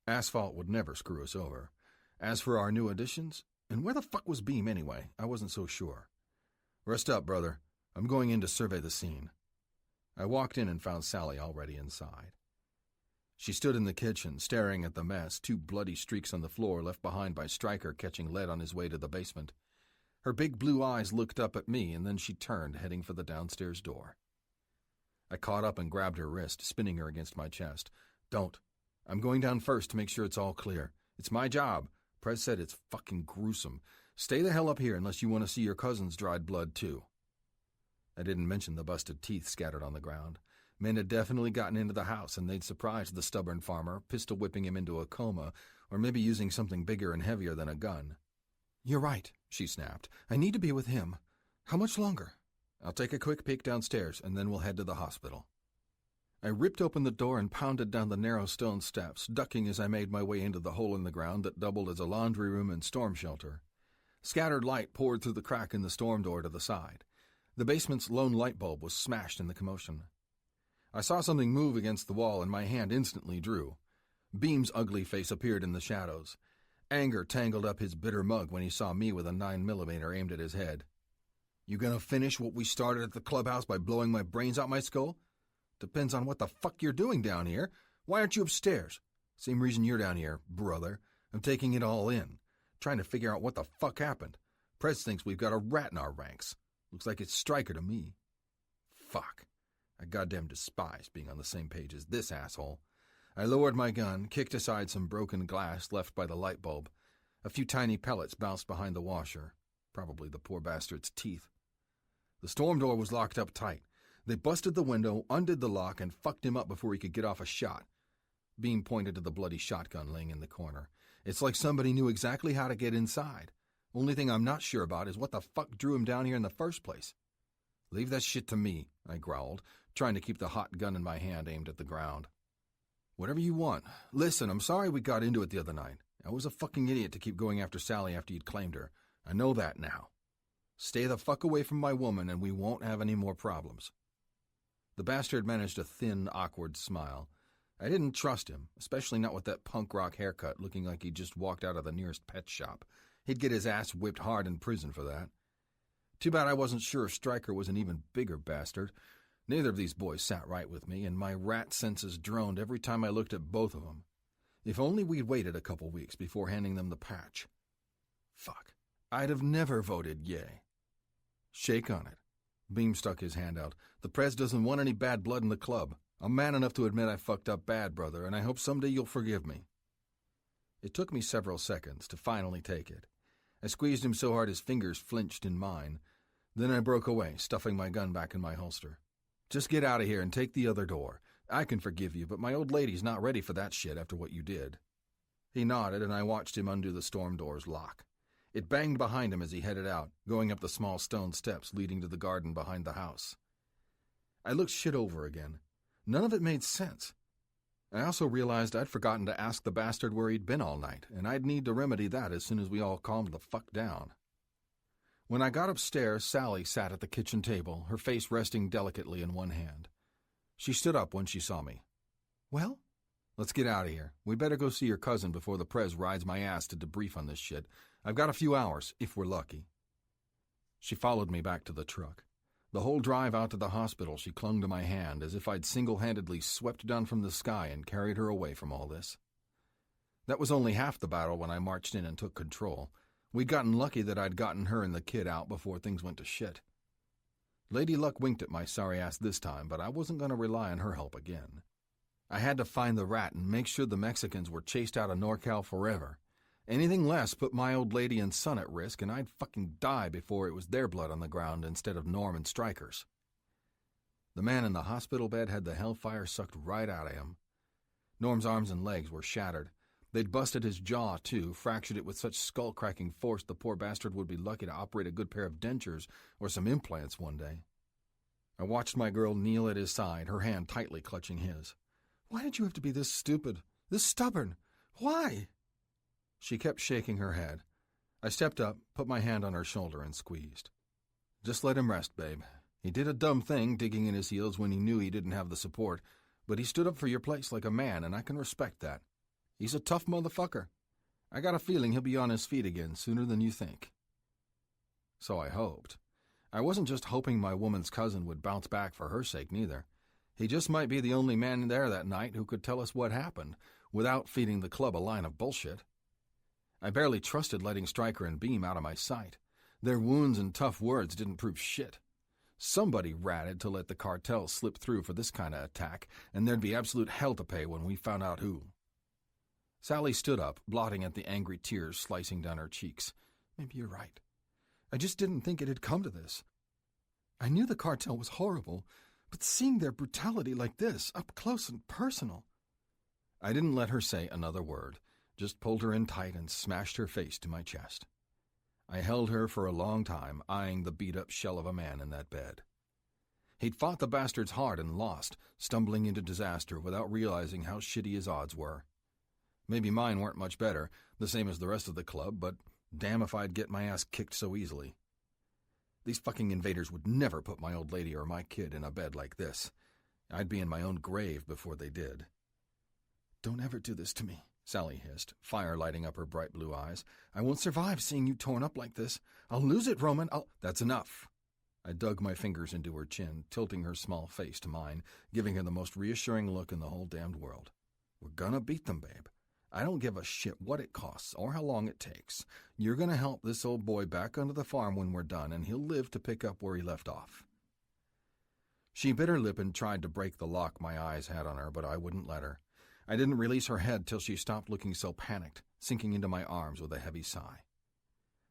Asphalt would never screw us over. As for our new additions, and where the fuck was Beam anyway? I wasn't so sure. "Rest up, brother. I'm going in to survey the scene." I walked in and found Sally already inside. She stood in the kitchen, staring at the mess, 2 bloody streaks on the floor left behind by Stryker catching lead on his way to the basement. Her big blue eyes looked up at me, and then she turned, heading for the downstairs door. I caught up and grabbed her wrist, spinning her against my chest. "Don't. I'm going down first to make sure it's all clear. It's my job. Prez said it's fucking gruesome. Stay the hell up here unless you want to see your cousin's dried blood, too." I didn't mention the busted teeth scattered on the ground. Men had definitely gotten into the house, and they'd surprised the stubborn farmer, pistol-whipping him into a coma, or maybe using something bigger and heavier than a gun. "You're right," she snapped. "I need to be with him. How much longer?" "I'll take a quick peek downstairs, and then we'll head to the hospital." I ripped open the door and pounded down the narrow stone steps, ducking as I made my way into the hole in the ground that doubled as a laundry room and storm shelter. Scattered light poured through the crack in the storm door to the side. The basement's lone light bulb was smashed in the commotion. I saw something move against the wall, and my hand instantly drew. Beam's ugly face appeared in the shadows. Anger tangled up his bitter mug when he saw me with a 9mm aimed at his head. "You gonna finish what we started at the clubhouse by blowing my brains out my skull? Depends on what the fuck you're doing down here. Why aren't you upstairs? Same reason you're down here, brother. I'm taking it all in, trying to figure out what the fuck happened. Prez thinks we've got a rat in our ranks. Looks like it's Stryker to me. Fuck. I goddamn despise being on the same page as this asshole." I lowered my gun, kicked aside some broken glass left by the light bulb. A few tiny pellets bounced behind the washer. Probably the poor bastard's teeth. The storm door was locked up tight. They busted the window, undid the lock, and fucked him up before he could get off a shot. Beam pointed to the bloody shotgun laying in the corner. "It's like somebody knew exactly how to get inside. Only thing I'm not sure about is what the fuck drew him down here in the first place." "Leave that shit to me," I growled, trying to keep the hot gun in my hand aimed at the ground. "Whatever you want. Listen, I'm sorry we got into it the other night. I was a fucking idiot to keep going after Sally after you'd claimed her. I know that now. Stay the fuck away from my woman and we won't have any more problems." The bastard managed a thin, awkward smile. I didn't trust him, especially not with that punk rock haircut looking like he'd just walked out of the nearest pet shop. He'd get his ass whipped hard in prison for that. Too bad I wasn't sure if Stryker was an even bigger bastard. Neither of these boys sat right with me, and my rat senses droned every time I looked at both of them. If only we'd waited a couple weeks before handing them the patch. Fuck. I'd have never voted yay. "Shake on it." Beam stuck his hand out. "The Prez doesn't want any bad blood in the club. I'm man enough to admit I fucked up bad, brother, and I hope someday you'll forgive me." It took me several seconds to finally take it. I squeezed him so hard his fingers flinched in mine. Then I broke away, stuffing my gun back in my holster. "Just get out of here and take the other door. I can forgive you, but my old lady's not ready for that shit after what you did." He nodded, and I watched him undo the storm door's lock. It banged behind him as he headed out, going up the small stone steps leading to the garden behind the house. I looked shit over again. None of it made sense. I also realized I'd forgotten to ask the bastard where he'd been all night, and I'd need to remedy that as soon as we all calmed the fuck down. When I got upstairs, Sally sat at the kitchen table, her face resting delicately in one hand. She stood up when she saw me. "Well?" "Let's get out of here. We better go see your cousin before the Prez rides my ass to debrief on this shit. I've got a few hours, if we're lucky." She followed me back to the truck. The whole drive out to the hospital she clung to my hand as if I'd single-handedly swept down from the sky and carried her away from all this. That was only half the battle when I marched in and took control. We'd gotten lucky that I'd gotten her and the kid out before things went to shit. Lady Luck winked at my sorry ass this time, but I wasn't going to rely on her help again. I had to find the rat and make sure the Mexicans were chased out of NorCal forever. Anything less put my old lady and son at risk, and I'd fucking die before it was their blood on the ground instead of Norm and Stryker's. The man in the hospital bed had the hellfire sucked right out of him. Norm's arms and legs were shattered. They'd busted his jaw, too, fractured it with such skull-cracking force the poor bastard would be lucky to operate a good pair of dentures or some implants one day. I watched my girl kneel at his side, her hand tightly clutching his. "Why did you have to be this stupid, this stubborn? Why?" She kept shaking her head. I stepped up, put my hand on her shoulder, and squeezed. "Just let him rest, babe. He did a dumb thing, digging in his heels when he knew he didn't have the support, but he stood up for your place like a man, and I can respect that. He's a tough motherfucker. I got a feeling he'll be on his feet again sooner than you think." So I hoped. I wasn't just hoping my woman's cousin would bounce back for her sake, neither. He just might be the only man there that night who could tell us what happened, without feeding the club a line of bullshit. I barely trusted letting Stryker and Beam out of my sight. Their wounds and tough words didn't prove shit. Somebody ratted to let the cartel slip through for this kind of attack, and there'd be absolute hell to pay when we found out who. Sally stood up, blotting at the angry tears slicing down her cheeks. "Maybe you're right. I just didn't think it had come to this. I knew the cartel was horrible, but seeing their brutality like this, up close and personal..." I didn't let her say another word, just pulled her in tight and smashed her face to my chest. I held her for a long time, eyeing the beat-up shell of a man in that bed. He'd fought the bastards hard and lost, stumbling into disaster without realizing how shitty his odds were. Maybe mine weren't much better, the same as the rest of the club, but damn if I'd get my ass kicked so easily. These fucking invaders would never put my old lady or my kid in a bed like this. I'd be in my own grave before they did. "Don't ever do this to me," Sally hissed, fire lighting up her bright blue eyes. "I won't survive seeing you torn up like this. I'll lose it, Roman. That's enough." I dug my fingers into her chin, tilting her small face to mine, giving her the most reassuring look in the whole damned world. "We're gonna beat them, babe. I don't give a shit what it costs or how long it takes. You're gonna help this old boy back onto the farm when we're done, and he'll live to pick up where he left off." She bit her lip and tried to break the lock my eyes had on her, but I wouldn't let her. I didn't release her head till she stopped looking so panicked, sinking into my arms with a heavy sigh.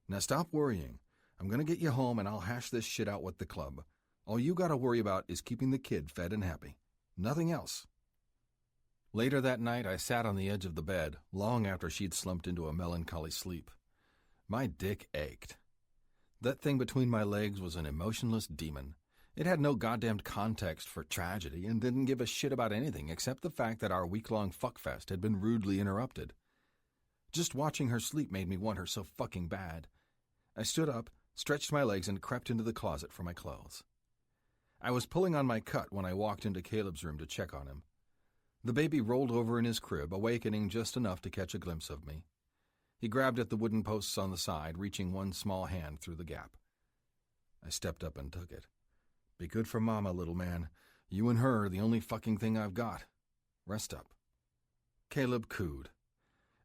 "Now stop worrying. I'm gonna get you home and I'll hash this shit out with the club. All you gotta worry about is keeping the kid fed and happy. Nothing else." Later that night, I sat on the edge of the bed, long after she'd slumped into a melancholy sleep. My dick ached. That thing between my legs was an emotionless demon. It had no goddamned context for tragedy and didn't give a shit about anything except the fact that our week-long fuckfest had been rudely interrupted. Just watching her sleep made me want her so fucking bad. I stood up, stretched my legs, and crept into the closet for my clothes. I was pulling on my cut when I walked into Caleb's room to check on him. The baby rolled over in his crib, awakening just enough to catch a glimpse of me. He grabbed at the wooden posts on the side, reaching one small hand through the gap. I stepped up and took it. "Be good for Mama, little man. You and her are the only fucking thing I've got. Rest up." Caleb cooed.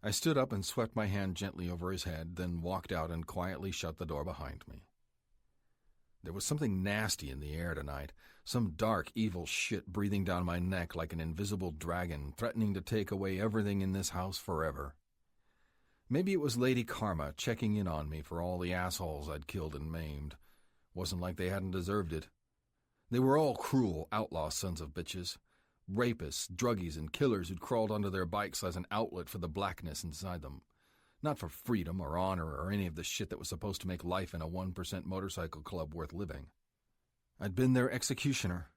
I stood up and swept my hand gently over his head, then walked out and quietly shut the door behind me. There was something nasty in the air tonight, some dark, evil shit breathing down my neck like an invisible dragon, threatening to take away everything in this house forever. Maybe it was Lady Karma checking in on me for all the assholes I'd killed and maimed. Wasn't like they hadn't deserved it. They were all cruel, outlaw sons of bitches. Rapists, druggies, and killers who'd crawled onto their bikes as an outlet for the blackness inside them. Not for freedom or honor or any of the shit that was supposed to make life in a 1% motorcycle club worth living. I'd been their executioner.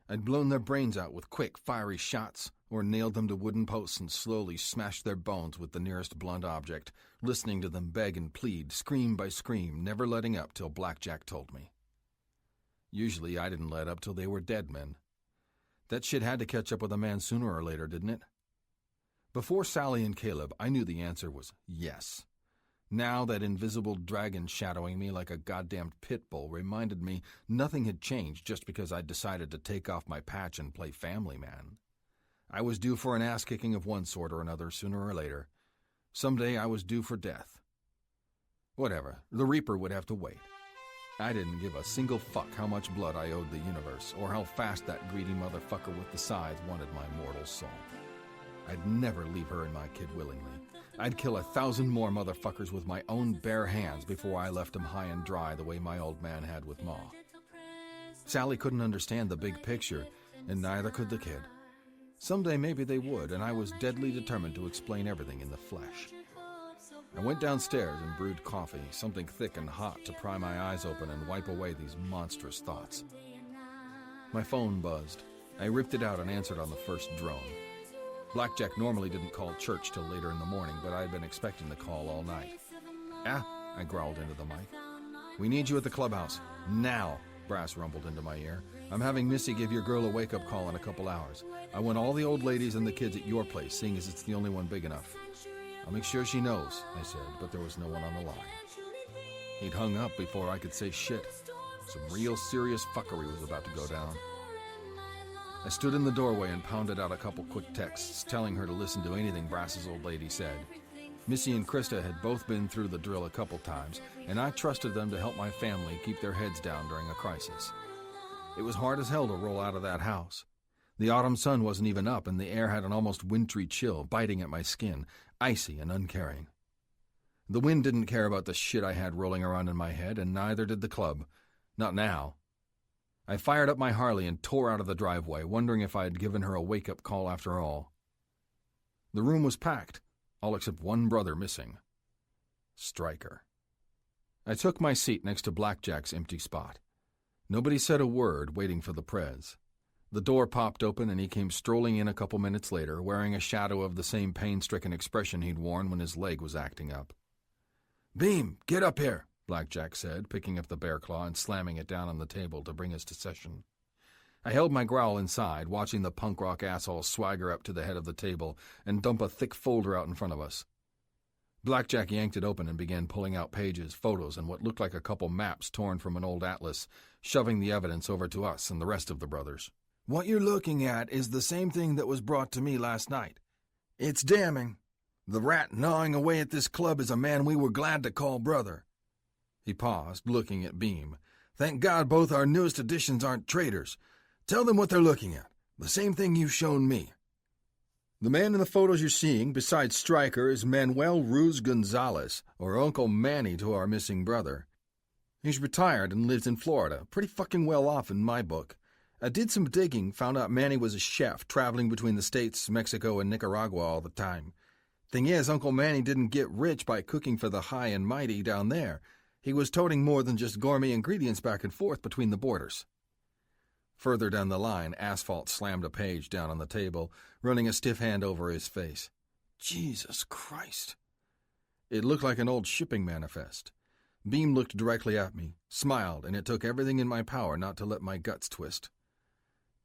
I'd blown their brains out with quick, fiery shots, or nailed them to wooden posts and slowly smashed their bones with the nearest blunt object, listening to them beg and plead, scream by scream, never letting up till Blackjack told me. Usually I didn't let up till they were dead men. That shit had to catch up with a man sooner or later, didn't it? Before Sally and Caleb, I knew the answer was yes. Now that invisible dragon shadowing me like a goddamned pit bull reminded me nothing had changed just because I'd decided to take off my patch and play family man. I was due for an ass-kicking of one sort or another sooner or later. Someday I was due for death. Whatever, the Reaper would have to wait. I didn't give a single fuck how much blood I owed the universe or how fast that greedy motherfucker with the scythe wanted my mortal soul. I'd never leave her and my kid willingly. I'd kill 1,000 more motherfuckers with my own bare hands before I left them high and dry the way my old man had with Ma. Sally couldn't understand the big picture, and neither could the kid. Someday maybe they would, and I was deadly determined to explain everything in the flesh. I went downstairs and brewed coffee, something thick and hot to pry my eyes open and wipe away these monstrous thoughts. My phone buzzed. I ripped it out and answered on the first drone. Blackjack normally didn't call church till later in the morning, but I had been expecting the call all night. "Ah," I growled into the mic. "We need you at the clubhouse. Now," Brass rumbled into my ear. "I'm having Missy give your girl a wake-up call in a couple hours. I want all the old ladies and the kids at your place, seeing as it's the only one big enough." "I'll make sure she knows," I said, but there was no one on the line. He'd hung up before I could say shit. Some real serious fuckery was about to go down. I stood in the doorway and pounded out a couple quick texts, telling her to listen to anything Brass's old lady said. Missy and Krista had both been through the drill a couple times, and I trusted them to help my family keep their heads down during a crisis. It was hard as hell to roll out of that house. The autumn sun wasn't even up, and the air had an almost wintry chill biting at my skin, icy and uncaring. The wind didn't care about the shit I had rolling around in my head, and neither did the club. Not now. I fired up my Harley and tore out of the driveway, wondering if I had given her a wake-up call after all. The room was packed, all except one brother missing. Stryker. I took my seat next to Blackjack's empty spot. Nobody said a word, waiting for the prez. The door popped open and he came strolling in a couple minutes later, wearing a shadow of the same pain-stricken expression he'd worn when his leg was acting up. "Beam, get up here," Blackjack said, picking up the bear claw and slamming it down on the table to bring us to session. I held my growl inside, watching the punk rock asshole swagger up to the head of the table and dump a thick folder out in front of us. Blackjack yanked it open and began pulling out pages, photos, and what looked like a couple maps torn from an old atlas, shoving the evidence over to us and the rest of the brothers. "What you're looking at is the same thing that was brought to me last night. It's damning. The rat gnawing away at this club is a man we were glad to call brother." He paused, looking at Beam. "Thank God both our newest additions aren't traitors. Tell them what they're looking at. The same thing you've shown me." "The man in the photos you're seeing, besides Stryker, is Manuel Ruz Gonzalez, or Uncle Manny to our missing brother. He's retired and lives in Florida, pretty fucking well off in my book. I did some digging, found out Manny was a chef, traveling between the States, Mexico, and Nicaragua all the time. Thing is, Uncle Manny didn't get rich by cooking for the high and mighty down there. He was toting more than just gourmet ingredients back and forth between the borders." Further down the line, Asphalt slammed a page down on the table, running a stiff hand over his face. Jesus Christ. It looked like an old shipping manifest. Beam looked directly at me, smiled, and it took everything in my power not to let my guts twist.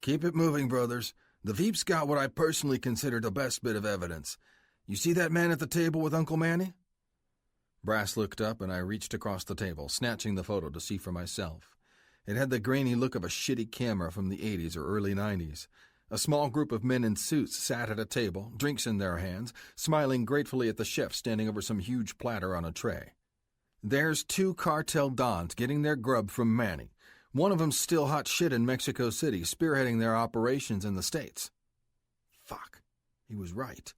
"Keep it moving, brothers. The Veep's got what I personally consider the best bit of evidence. You see that man at the table with Uncle Manny?" Brass looked up, and I reached across the table, snatching the photo to see for myself. It had the grainy look of a shitty camera from the 80s or early 90s. A small group of men in suits sat at a table, drinks in their hands, smiling gratefully at the chef standing over some huge platter on a tray. There's two cartel dons getting their grub from Manny. One of them's still hot shit in Mexico City, spearheading their operations in the States. Fuck. He was right.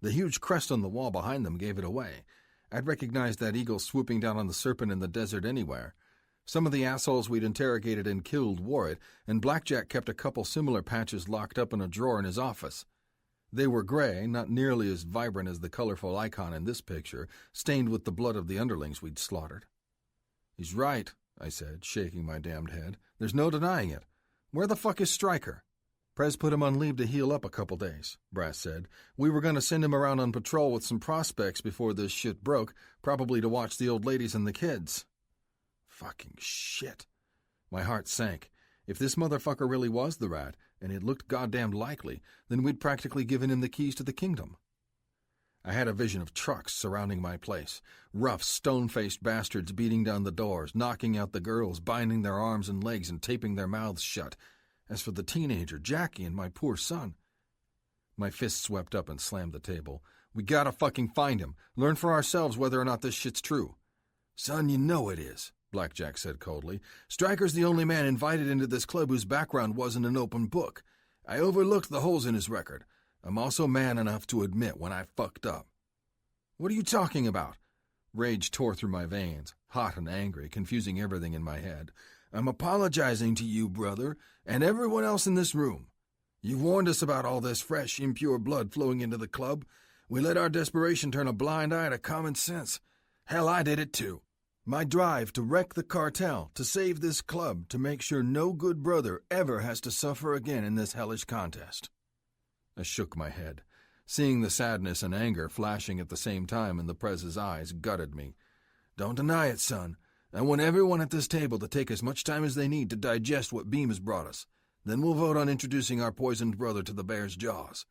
The huge crest on the wall behind them gave it away. I'd recognized that eagle swooping down on the serpent in the desert anywhere. Some of the assholes we'd interrogated and killed wore it, and Blackjack kept a couple similar patches locked up in a drawer in his office. They were gray, not nearly as vibrant as the colorful icon in this picture, stained with the blood of the underlings we'd slaughtered. "He's right," I said, shaking my damned head. "There's no denying it. Where the fuck is Stryker? Prez put him on leave to heal up a couple days, Brass said. We were going to send him around on patrol with some prospects before this shit broke, probably to watch the old ladies and the kids. Fucking shit. My heart sank. If this motherfucker really was the rat, and it looked goddamn likely, then we'd practically given him the keys to the kingdom. I had a vision of trucks surrounding my place, rough, stone-faced bastards beating down the doors, knocking out the girls, binding their arms and legs and taping their mouths shut. As for the teenager, Jackie, and my poor son... My fist swept up and slammed the table. We gotta fucking find him. Learn for ourselves whether or not this shit's true. Son, you know it is, Blackjack said coldly. Stryker's the only man invited into this club whose background wasn't an open book. I overlooked the holes in his record. I'm also man enough to admit when I fucked up. What are you talking about? Rage tore through my veins, hot and angry, confusing everything in my head. I'm apologizing to you, brother, and everyone else in this room. You've warned us about all this fresh, impure blood flowing into the club. We let our desperation turn a blind eye to common sense. Hell, I did it too. My drive to wreck the cartel, to save this club, to make sure no good brother ever has to suffer again in this hellish contest. I shook my head. Seeing the sadness and anger flashing at the same time in the Prez's eyes gutted me. Don't deny it, son. I want everyone at this table to take as much time as they need to digest what Beam has brought us. Then we'll vote on introducing our poisoned brother to the bear's jaws.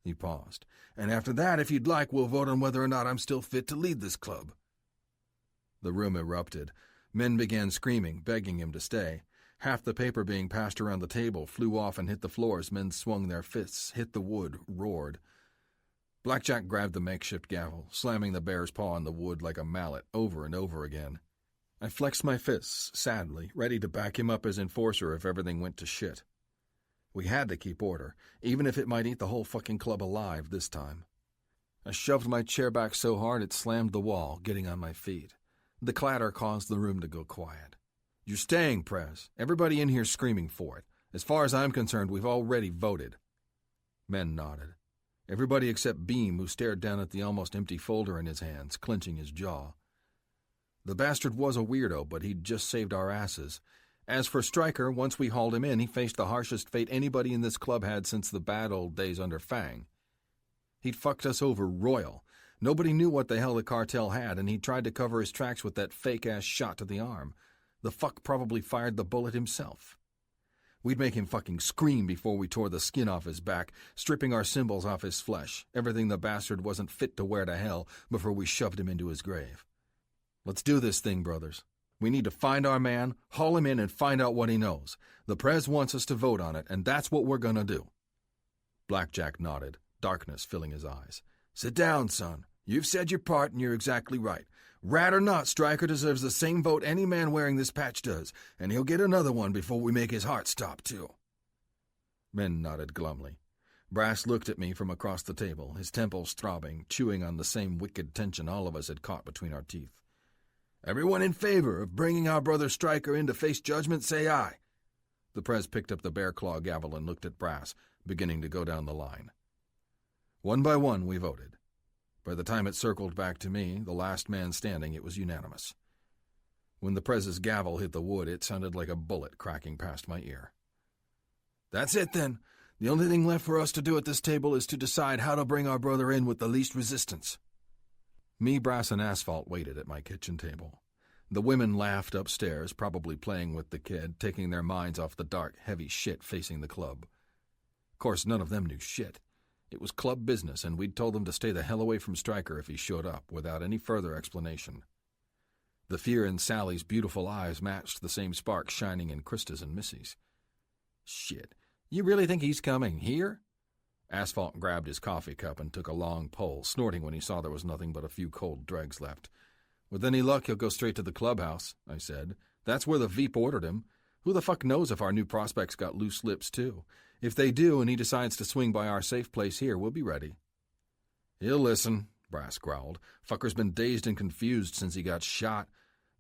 He paused. And after that, if you'd like, we'll vote on whether or not I'm still fit to lead this club. The room erupted. Men began screaming, begging him to stay. Half the paper being passed around the table flew off and hit the floor as men swung their fists, hit the wood, roared. Blackjack grabbed the makeshift gavel, slamming the bear's paw on the wood like a mallet over and over again. I flexed my fists, sadly, ready to back him up as enforcer if everything went to shit. We had to keep order, even if it might eat the whole fucking club alive this time. I shoved my chair back so hard it slammed the wall, getting on my feet. The clatter caused the room to go quiet. You're staying, Prez. Everybody in here's screaming for it. As far as I'm concerned, we've already voted. Men nodded. Everybody except Beam, who stared down at the almost empty folder in his hands, clenching his jaw. The bastard was a weirdo, but he'd just saved our asses. As for Stryker, once we hauled him in, he faced the harshest fate anybody in this club had since the bad old days under Fang. He'd fucked us over royal. Nobody knew what the hell the cartel had, and he tried to cover his tracks with that fake-ass shot to the arm. The fuck probably fired the bullet himself. We'd make him fucking scream before we tore the skin off his back, stripping our symbols off his flesh, everything the bastard wasn't fit to wear to hell before we shoved him into his grave. Let's do this thing, brothers. We need to find our man, haul him in, and find out what he knows. The Prez wants us to vote on it, and that's what we're gonna do. Blackjack nodded, darkness filling his eyes. Sit down, son. You've said your part, and you're exactly right. Rat or not, Stryker deserves the same vote any man wearing this patch does, and he'll get another one before we make his heart stop, too. Men nodded glumly. Brass looked at me from across the table, his temples throbbing, chewing on the same wicked tension all of us had caught between our teeth. Everyone in favor of bringing our brother Stryker in to face judgment, say aye. The Prez picked up the bear claw gavel and looked at Brass, beginning to go down the line. One by one, we voted. By the time it circled back to me, the last man standing, it was unanimous. When the Prez's gavel hit the wood, it sounded like a bullet cracking past my ear. That's it, then. The only thing left for us to do at this table is to decide how to bring our brother in with the least resistance. Me, Brass, and Asphalt waited at my kitchen table. The women laughed upstairs, probably playing with the kid, taking their minds off the dark, heavy shit facing the club. Of course, none of them knew shit. It was club business, and we'd told them to stay the hell away from Stryker if he showed up, without any further explanation. The fear in Sally's beautiful eyes matched the same spark shining in Krista's and Missy's. Shit, you really think he's coming here? Asphalt grabbed his coffee cup and took a long pull, snorting when he saw there was nothing but a few cold dregs left. With any luck, he'll go straight to the clubhouse, I said. That's where the Veep ordered him. Who the fuck knows if our new prospects got loose lips, too? If they do and he decides to swing by our safe place here, we'll be ready. He'll listen, Brass growled. Fucker's been dazed and confused since he got shot.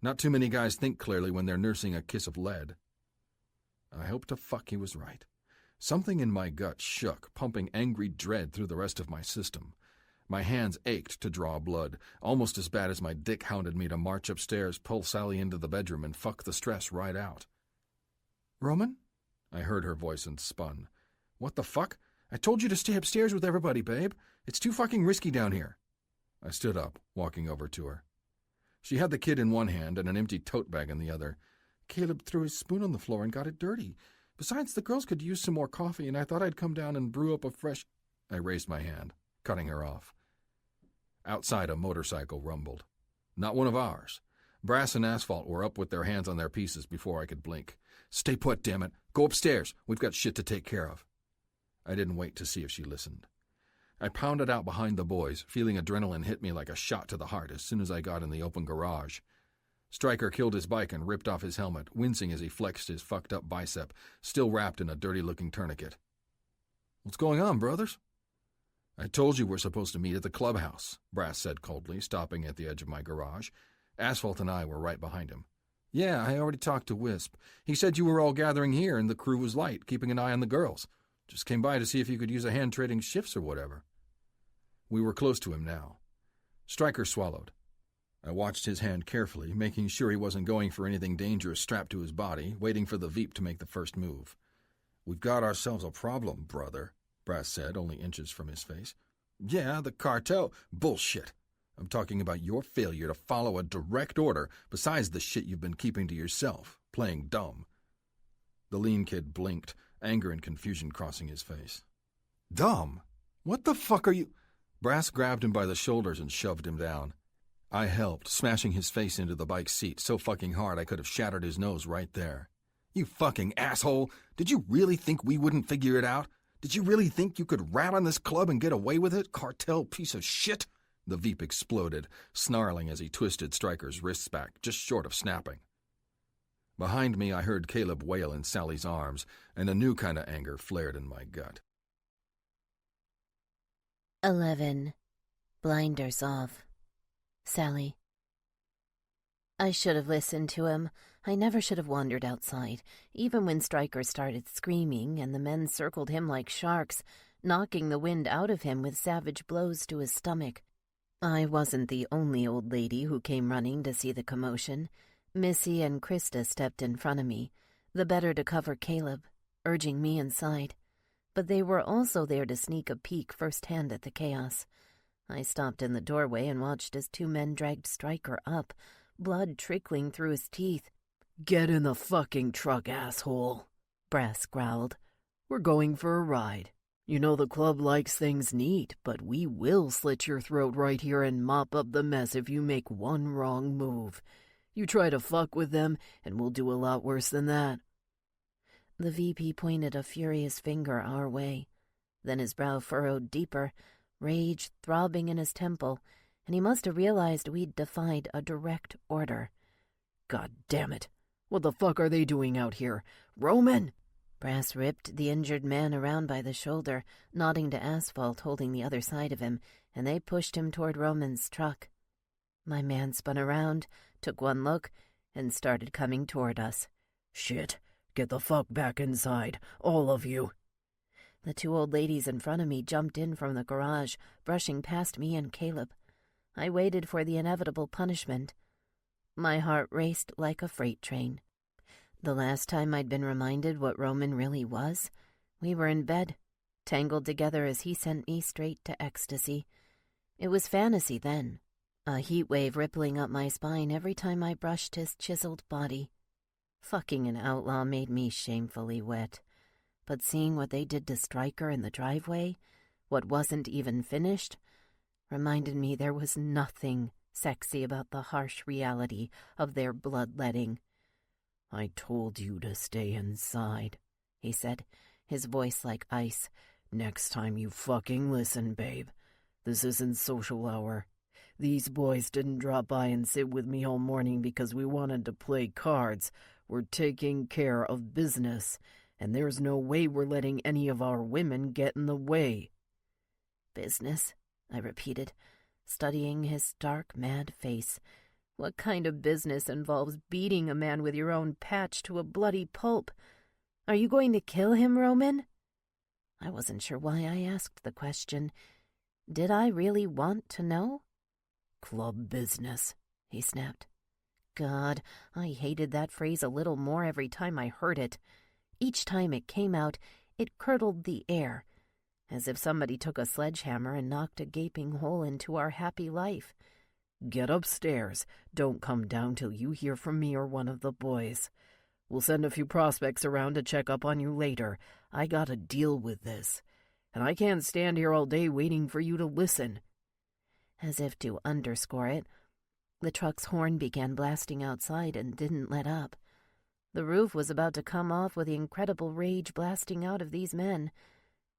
Not too many guys think clearly when they're nursing a kiss of lead. I hope to fuck he was right. Something in my gut shook, pumping angry dread through the rest of my system. My hands ached to draw blood, almost as bad as my dick hounded me to march upstairs, pull Sally into the bedroom, and fuck the stress right out. Roman? I heard her voice and spun. What the fuck? I told you to stay upstairs with everybody, babe. It's too fucking risky down here. I stood up, walking over to her. She had the kid in one hand and an empty tote bag in the other. Caleb threw his spoon on the floor and got it dirty. Besides, the girls could use some more coffee, and I thought I'd come down and brew up a fresh... I raised my hand, cutting her off. Outside, a motorcycle rumbled. Not one of ours. Brass and Asphalt were up with their hands on their pieces before I could blink. Stay put, damn it. Go upstairs. We've got shit to take care of. I didn't wait to see if she listened. I pounded out behind the boys, feeling adrenaline hit me like a shot to the heart as soon as I got in the open garage. Stryker killed his bike and ripped off his helmet, wincing as he flexed his fucked-up bicep, still wrapped in a dirty-looking tourniquet. What's going on, brothers? I told you we're supposed to meet at the clubhouse, Brass said coldly, stopping at the edge of my garage. Asphalt and I were right behind him. Yeah, I already talked to Wisp. He said you were all gathering here and the crew was light, keeping an eye on the girls. Just came by to see if you could use a hand trading shifts or whatever. We were close to him now. Stryker swallowed. I watched his hand carefully, making sure he wasn't going for anything dangerous strapped to his body, waiting for the Veep to make the first move. We've got ourselves a problem, brother, Brass said, only inches from his face. Yeah, the cartel. Bullshit. I'm talking about your failure to follow a direct order besides the shit you've been keeping to yourself, playing dumb. The lean kid blinked, anger and confusion crossing his face. Dumb? What the fuck are you... Brass grabbed him by the shoulders and shoved him down. I helped, smashing his face into the bike's seat so fucking hard I could have shattered his nose right there. You fucking asshole! Did you really think we wouldn't figure it out? Did you really think you could rat on this club and get away with it, cartel piece of shit? The Veep exploded, snarling as he twisted Stryker's wrists back, just short of snapping. Behind me, I heard Caleb wail in Sally's arms, and a new kind of anger flared in my gut. 11. Blinders off. Sally. I should have listened to him. I never should have wandered outside, even when Stryker started screaming and the men circled him like sharks, knocking the wind out of him with savage blows to his stomach. I wasn't the only old lady who came running to see the commotion. Missy and Krista stepped in front of me, the better to cover Caleb, urging me inside. But they were also there to sneak a peek firsthand at the chaos. I stopped in the doorway and watched as two men dragged Stryker up, blood trickling through his teeth. Get in the fucking truck, asshole, Brass growled. We're going for a ride. You know the club likes things neat, but we will slit your throat right here and mop up the mess if you make one wrong move. You try to fuck with them, and we'll do a lot worse than that. The VP pointed a furious finger our way. Then his brow furrowed deeper, rage throbbing in his temple, and he must have realized we'd defied a direct order. God damn it. What the fuck are they doing out here? Roman! Brass ripped the injured man around by the shoulder, nodding to Asphalt holding the other side of him, and they pushed him toward Roman's truck. My man spun around, took one look, and started coming toward us. Shit. Get the fuck back inside, all of you. The two old ladies in front of me jumped in from the garage, brushing past me and Caleb. I waited for the inevitable punishment. My heart raced like a freight train. The last time I'd been reminded what Roman really was, we were in bed, tangled together as he sent me straight to ecstasy. It was fantasy then, a heat wave rippling up my spine every time I brushed his chiseled body. Fucking an outlaw made me shamefully wet. But seeing what they did to Stryker in the driveway, what wasn't even finished, reminded me there was nothing sexy about the harsh reality of their bloodletting. I told you to stay inside, he said, his voice like ice. Next time you fucking listen, babe. This isn't social hour. These boys didn't drop by and sit with me all morning because we wanted to play cards. We're taking care of business, and there's no way we're letting any of our women get in the way. Business, I repeated, studying his stark, mad face. What kind of business involves beating a man with your own patch to a bloody pulp? Are you going to kill him, Roman? I wasn't sure why I asked the question. Did I really want to know? Club business, he snapped. God, I hated that phrase a little more every time I heard it. Each time it came out, it curdled the air, as if somebody took a sledgehammer and knocked a gaping hole into our happy life. "Get upstairs. Don't come down till you hear from me or one of the boys. We'll send a few prospects around to check up on you later. I gotta deal with this, and I can't stand here all day waiting for you to listen." As if to underscore it, the truck's horn began blasting outside and didn't let up. The roof was about to come off with the incredible rage blasting out of these men,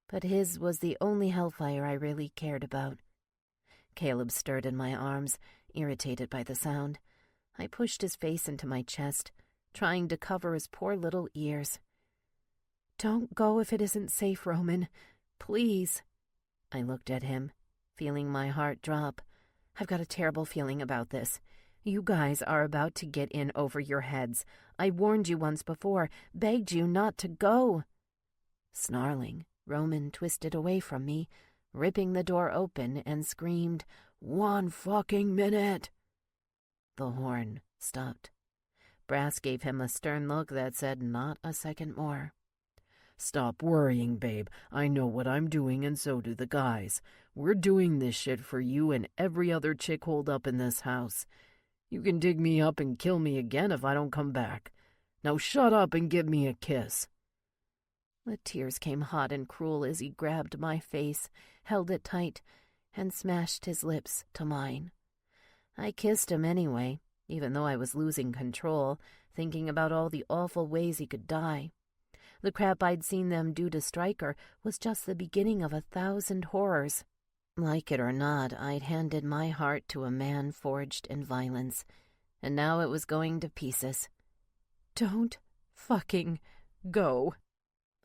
but his was the only hellfire I really cared about. Caleb stirred in my arms, irritated by the sound. I pushed his face into my chest, trying to cover his poor little ears. "Don't go if it isn't safe, Roman. Please." I looked at him, feeling my heart drop. "I've got a terrible feeling about this. You guys are about to get in over your heads. I warned you once before, begged you not to go." Snarling, Roman twisted away from me, ripping the door open, and screamed, "1 fucking minute!" The horn stopped. Brass gave him a stern look that said not a second more. "Stop worrying, babe. I know what I'm doing, and so do the guys. We're doing this shit for you and every other chick holed up in this house. You can dig me up and kill me again if I don't come back. Now shut up and give me a kiss." The tears came hot and cruel as he grabbed my face, held it tight, and smashed his lips to mine. I kissed him anyway, even though I was losing control, thinking about all the awful ways he could die. The crap I'd seen them do to Stryker was just the beginning of 1,000 horrors. Like it or not, I'd handed my heart to a man forged in violence, and now it was going to pieces. "Don't fucking go."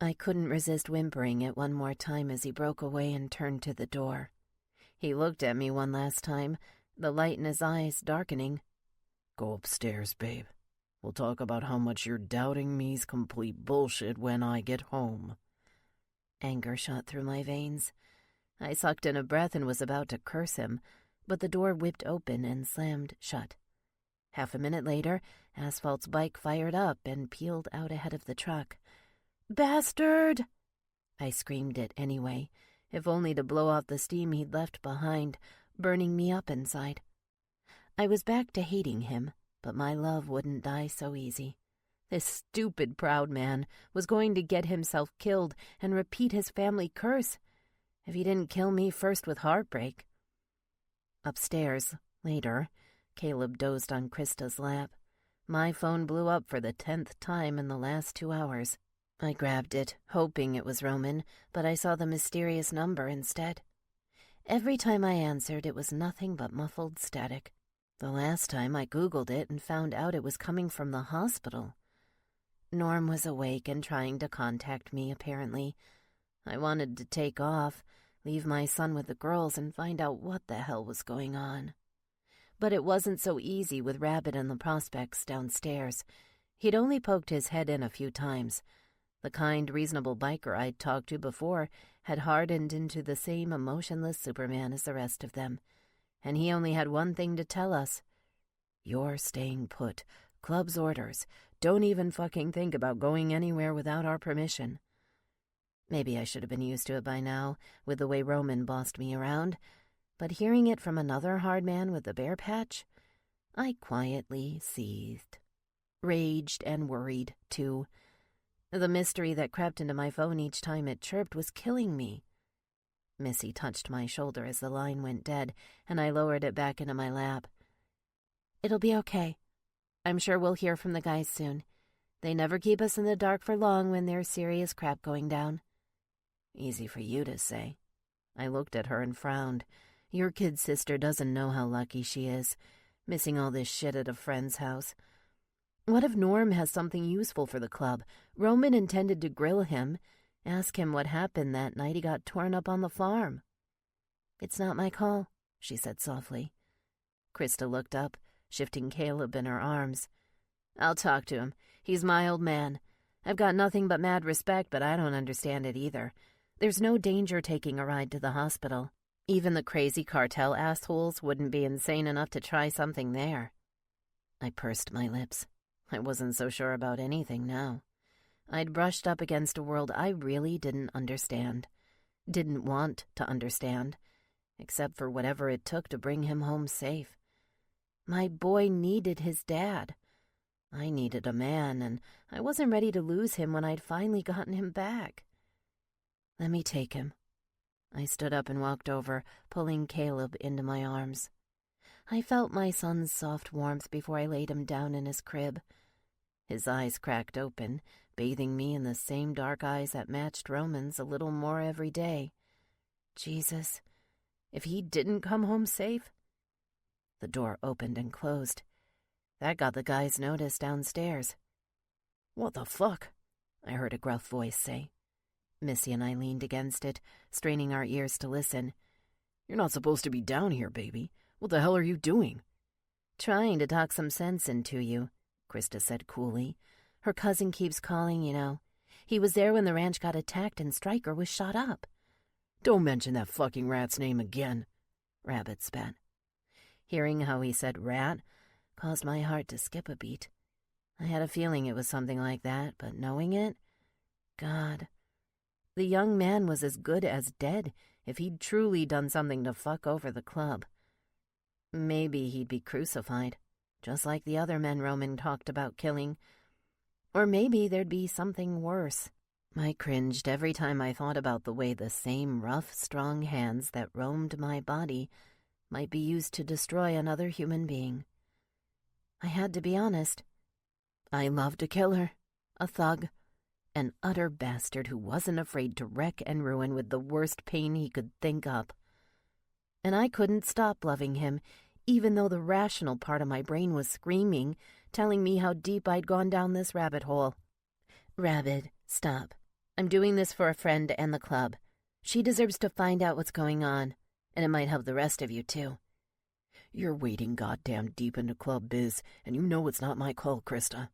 I couldn't resist whimpering it one more time as he broke away and turned to the door. He looked at me one last time, the light in his eyes darkening. "Go upstairs, babe. We'll talk about how much you're doubting me's complete bullshit when I get home." Anger shot through my veins. I sucked in a breath and was about to curse him, but the door whipped open and slammed shut. Half a minute later, Asphalt's bike fired up and peeled out ahead of the truck. "Bastard!" I screamed it anyway, if only to blow off the steam he'd left behind, burning me up inside. I was back to hating him, but my love wouldn't die so easy. This stupid proud man was going to get himself killed and repeat his family curse, if he didn't kill me first with heartbreak. Upstairs, later, Caleb dozed on Krista's lap. My phone blew up for the 10th time in the last 2 hours. I grabbed it, hoping it was Roman, but I saw the mysterious number instead. Every time I answered, it was nothing but muffled static. The last time I Googled it and found out it was coming from the hospital. Norm was awake and trying to contact me, apparently. I wanted to take off, leave my son with the girls, and find out what the hell was going on. But it wasn't so easy with Rabbit and the prospects downstairs. He'd only poked his head in a few times. The kind, reasonable biker I'd talked to before had hardened into the same emotionless Superman as the rest of them, and he only had one thing to tell us. "You're staying put. Club's orders. Don't even fucking think about going anywhere without our permission." Maybe I should have been used to it by now, with the way Roman bossed me around, but hearing it from another hard man with the bear patch, I quietly seethed. Raged and worried, too. The mystery that crept into my phone each time it chirped was killing me. Missy touched my shoulder as the line went dead, and I lowered it back into my lap. "It'll be okay. I'm sure we'll hear from the guys soon. They never keep us in the dark for long when there's serious crap going down." "Easy for you to say." I looked at her and frowned. "Your kid sister doesn't know how lucky she is, missing all this shit at a friend's house. What if Norm has something useful for the club? Roman intended to grill him, ask him what happened that night he got torn up on the farm." "It's not my call," she said softly. Krista looked up, shifting Caleb in her arms. "I'll talk to him. He's my old man. I've got nothing but mad respect, but I don't understand it either. There's no danger taking a ride to the hospital. Even the crazy cartel assholes wouldn't be insane enough to try something there." I pursed my lips. I wasn't so sure about anything now. I'd brushed up against a world I really didn't understand. Didn't want to understand, except for whatever it took to bring him home safe. My boy needed his dad. I needed a man, and I wasn't ready to lose him when I'd finally gotten him back. Let me take him. I stood up and walked over, pulling Caleb into my arms. I felt my son's soft warmth before I laid him down in his crib. His eyes cracked open, bathing me in the same dark eyes that matched Roman's a little more every day. Jesus, if he didn't come home safe? The door opened and closed. That got the guy's notice downstairs. "What the fuck?" I heard a gruff voice say. Missy and I leaned against it, straining our ears to listen. "You're not supposed to be down here, baby. What the hell are you doing?" "Trying to talk some sense into you," Krista said coolly. "Her cousin keeps calling, you know. He was there when the ranch got attacked and Stryker was shot up." "Don't mention that fucking rat's name again," Rabbit spat. Hearing how he said rat caused my heart to skip a beat. I had a feeling it was something like that, but knowing it, God. The young man was as good as dead if he'd truly done something to fuck over the club. Maybe he'd be crucified, just like the other men Roman talked about killing. Or maybe there'd be something worse. I cringed every time I thought about the way the same rough, strong hands that roamed my body might be used to destroy another human being. I had to be honest. I loved a killer, a thug, an utter bastard who wasn't afraid to wreck and ruin with the worst pain he could think up. And I couldn't stop loving him, even though the rational part of my brain was screaming, telling me how deep I'd gone down this rabbit hole. Rabbit, stop. I'm doing this for a friend and the club. She deserves to find out what's going on, and it might help the rest of you, too. "You're wading goddamn deep into club biz, and you know it's not my call, Krista."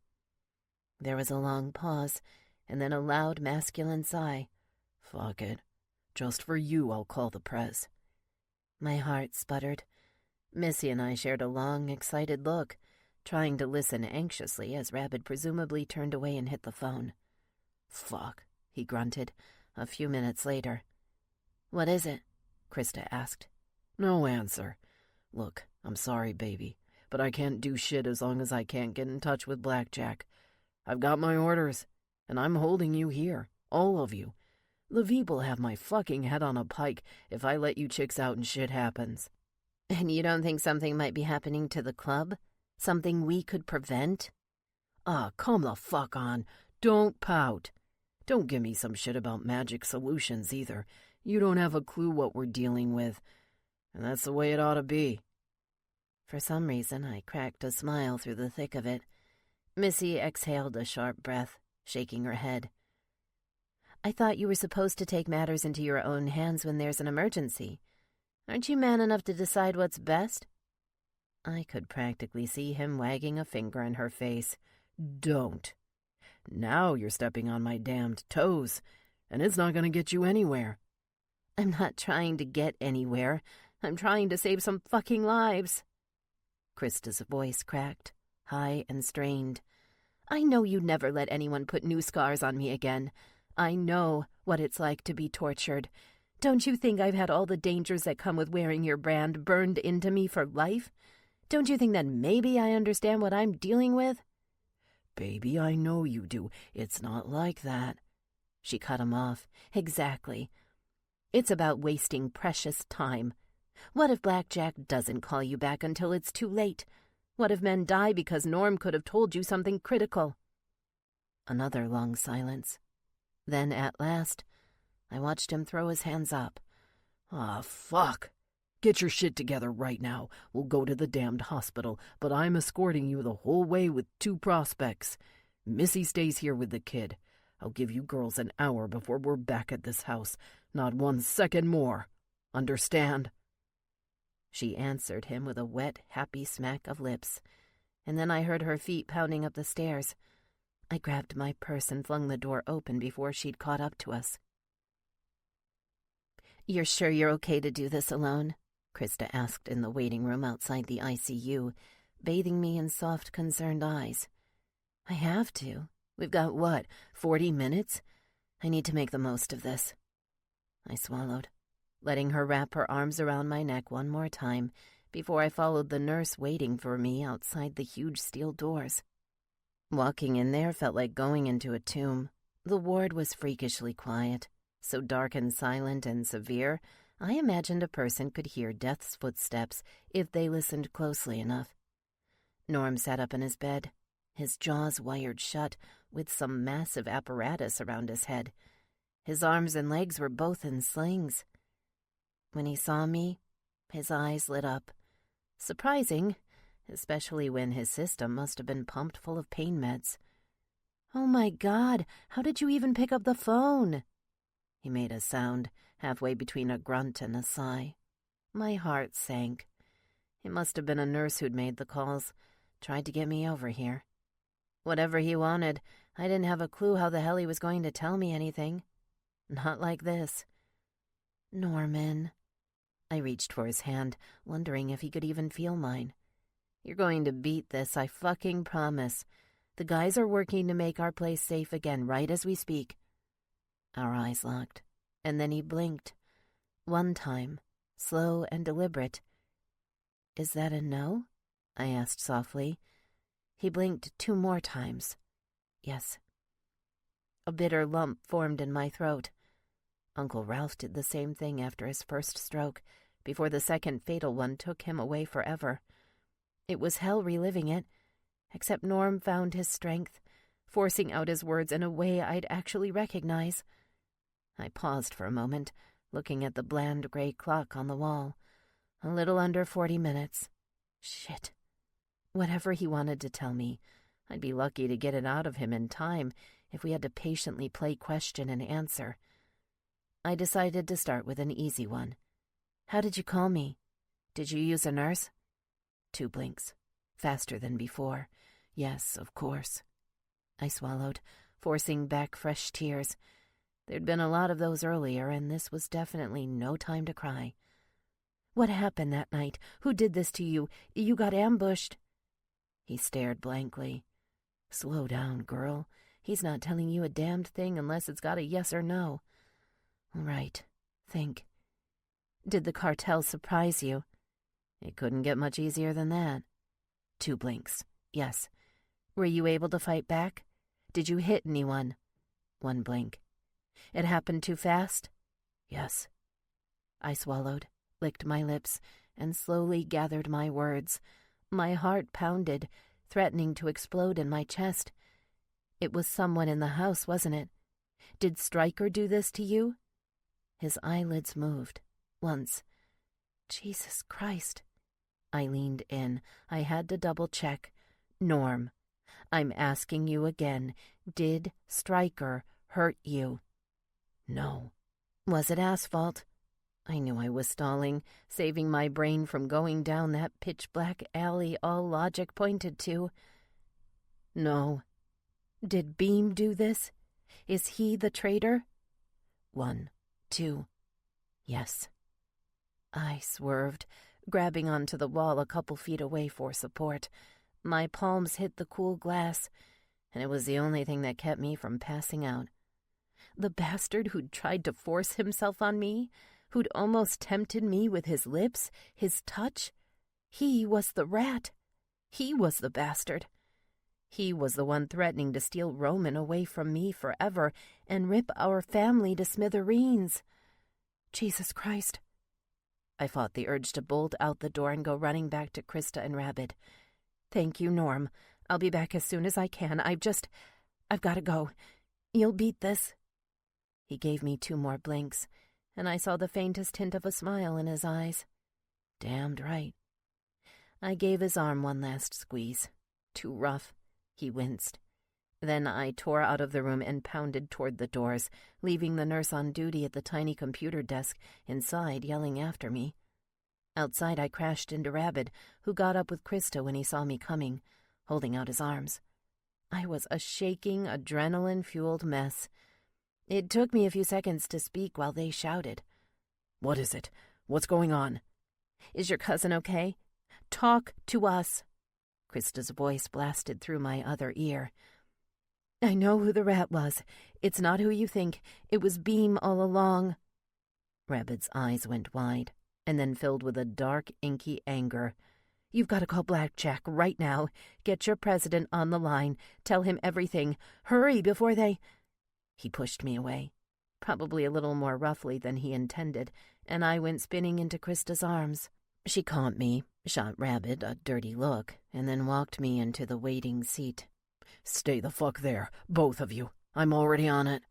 There was a long pause, and then a loud masculine sigh. "Fuck it. Just for you, I'll call the press." My heart sputtered. Missy and I shared a long, excited look, trying to listen anxiously as Rabbit presumably turned away and hit the phone. "Fuck," he grunted, a few minutes later. "What is it?" Krista asked. "No answer. Look, I'm sorry, baby, but I can't do shit as long as I can't get in touch with Blackjack. I've got my orders, and I'm holding you here, all of you. Lviv have my fucking head on a pike if I let you chicks out and shit happens." "And you don't think something might be happening to the club? Something we could prevent?" Come the fuck on. Don't pout. Don't give me some shit about magic solutions either. You don't have a clue what we're dealing with. And that's the way it ought to be. For some reason, I cracked a smile through the thick of it. Missy exhaled a sharp breath, shaking her head. "I thought you were supposed to take matters into your own hands when there's an emergency. Aren't you man enough to decide what's best?" I could practically see him wagging a finger in her face. "Don't. Now you're stepping on my damned toes, and it's not going to get you anywhere." "I'm not trying to get anywhere. I'm trying to save some fucking lives." Krista's voice cracked, high and strained. "I know you'd never let anyone put new scars on me again. I know what it's like to be tortured. Don't you think I've had all the dangers that come with wearing your brand burned into me for life? Don't you think that maybe I understand what I'm dealing with?" "Baby, I know you do. It's not like that." She cut him off. "Exactly. It's about wasting precious time. What if Blackjack doesn't call you back until it's too late? What if men die because Norm could have told you something critical?" Another long silence. Then, at last, I watched him throw his hands up. Fuck. Get your shit together right now. We'll go to the damned hospital, but I'm escorting you the whole way with 2 prospects. Missy stays here with the kid. I'll give you girls an hour before we're back at this house. Not 1 second more. Understand?" She answered him with a wet, happy smack of lips, and then I heard her feet pounding up the stairs. I grabbed my purse and flung the door open before she'd caught up to us. "You're sure you're okay to do this alone?" Krista asked in the waiting room outside the ICU, bathing me in soft, concerned eyes. "I have to. We've got, what, 40 minutes? I need to make the most of this. I swallowed, letting her wrap her arms around my neck one more time before I followed the nurse waiting for me outside the huge steel doors. Walking in there felt like going into a tomb. The ward was freakishly quiet, so dark and silent and severe, I imagined a person could hear death's footsteps if they listened closely enough. Norm sat up in his bed, his jaws wired shut with some massive apparatus around his head. His arms and legs were both in slings. When he saw me, his eyes lit up. Surprising, especially when his system must have been pumped full of pain meds. "Oh my God, how did you even pick up the phone?" He made a sound, halfway between a grunt and a sigh. My heart sank. It must have been a nurse who'd made the calls, tried to get me over here. Whatever he wanted, I didn't have a clue how the hell he was going to tell me anything. Not like this. "Norman." I reached for his hand, wondering if he could even feel mine. "You're going to beat this, I fucking promise. The guys are working to make our place safe again right as we speak." Our eyes locked, and then he blinked. One time, slow and deliberate. "Is that a no?" I asked softly. He blinked 2 more times. "Yes." A bitter lump formed in my throat. Uncle Ralph did the same thing after his first stroke, before the second fatal one took him away forever. It was hell reliving it, except Norm found his strength, forcing out his words in a way I'd actually recognize. I paused for a moment, looking at the bland gray clock on the wall. A little under 40 minutes. Shit. Whatever he wanted to tell me, I'd be lucky to get it out of him in time if we had to patiently play question and answer. I decided to start with an easy one. "How did you call me? Did you use a nurse?" 2 blinks. Faster than before. "Yes, of course." I swallowed, forcing back fresh tears. There'd been a lot of those earlier, and this was definitely no time to cry. "What happened that night? Who did this to you? You got ambushed." He stared blankly. "Slow down, girl. He's not telling you a damned thing unless it's got a yes or no." "All right. Think. Did the cartel surprise you?" "It couldn't get much easier than that." 2 blinks. "Yes." "Were you able to fight back? Did you hit anyone?" 1 blink. "It happened too fast?" "Yes." I swallowed, licked my lips, and slowly gathered my words. My heart pounded, threatening to explode in my chest. It was someone in the house, wasn't it? Did Stryker do this to you? His eyelids moved. Once. Jesus Christ. I leaned in. I had to double-check. "Norm, I'm asking you again. Did Stryker hurt you?" "No." "Was it asphalt?" I knew I was stalling, saving my brain from going down that pitch-black alley all logic pointed to. "No." "Did Beam do this? Is he the traitor?" 1, 2. "Yes." I swerved, grabbing onto the wall a couple feet away for support. My palms hit the cool glass, and it was the only thing that kept me from passing out. The bastard who'd tried to force himself on me, who'd almost tempted me with his lips, his touch, he was the rat. He was the bastard. He was the one threatening to steal Roman away from me forever and rip our family to smithereens. Jesus Christ. I fought the urge to bolt out the door and go running back to Krista and Rabbit. "Thank you, Norm. I'll be back as soon as I can. I've got to go. You'll beat this." He gave me 2 more blinks, and I saw the faintest hint of a smile in his eyes. Damned right. I gave his arm one last squeeze. Too rough. He winced. Then I tore out of the room and pounded toward the doors, leaving the nurse on duty at the tiny computer desk inside yelling after me. Outside I crashed into Rabbit, who got up with Krista when he saw me coming, holding out his arms. I was a shaking, adrenaline-fueled mess. It took me a few seconds to speak while they shouted. "What is it? What's going on?" "Is your cousin okay? Talk to us." Krista's voice blasted through my other ear. I know who the rat was. It's not who you think. It was Beam all along. Rabbit's eyes went wide, and then filled with a dark, inky anger. You've got to call Blackjack right now. Get your president on the line. Tell him everything. Hurry before they... He pushed me away, probably a little more roughly than he intended, and I went spinning into Krista's arms. She caught me, shot Rabbit a dirty look, and then walked me into the waiting seat. Stay the fuck there, both of you. I'm already on it.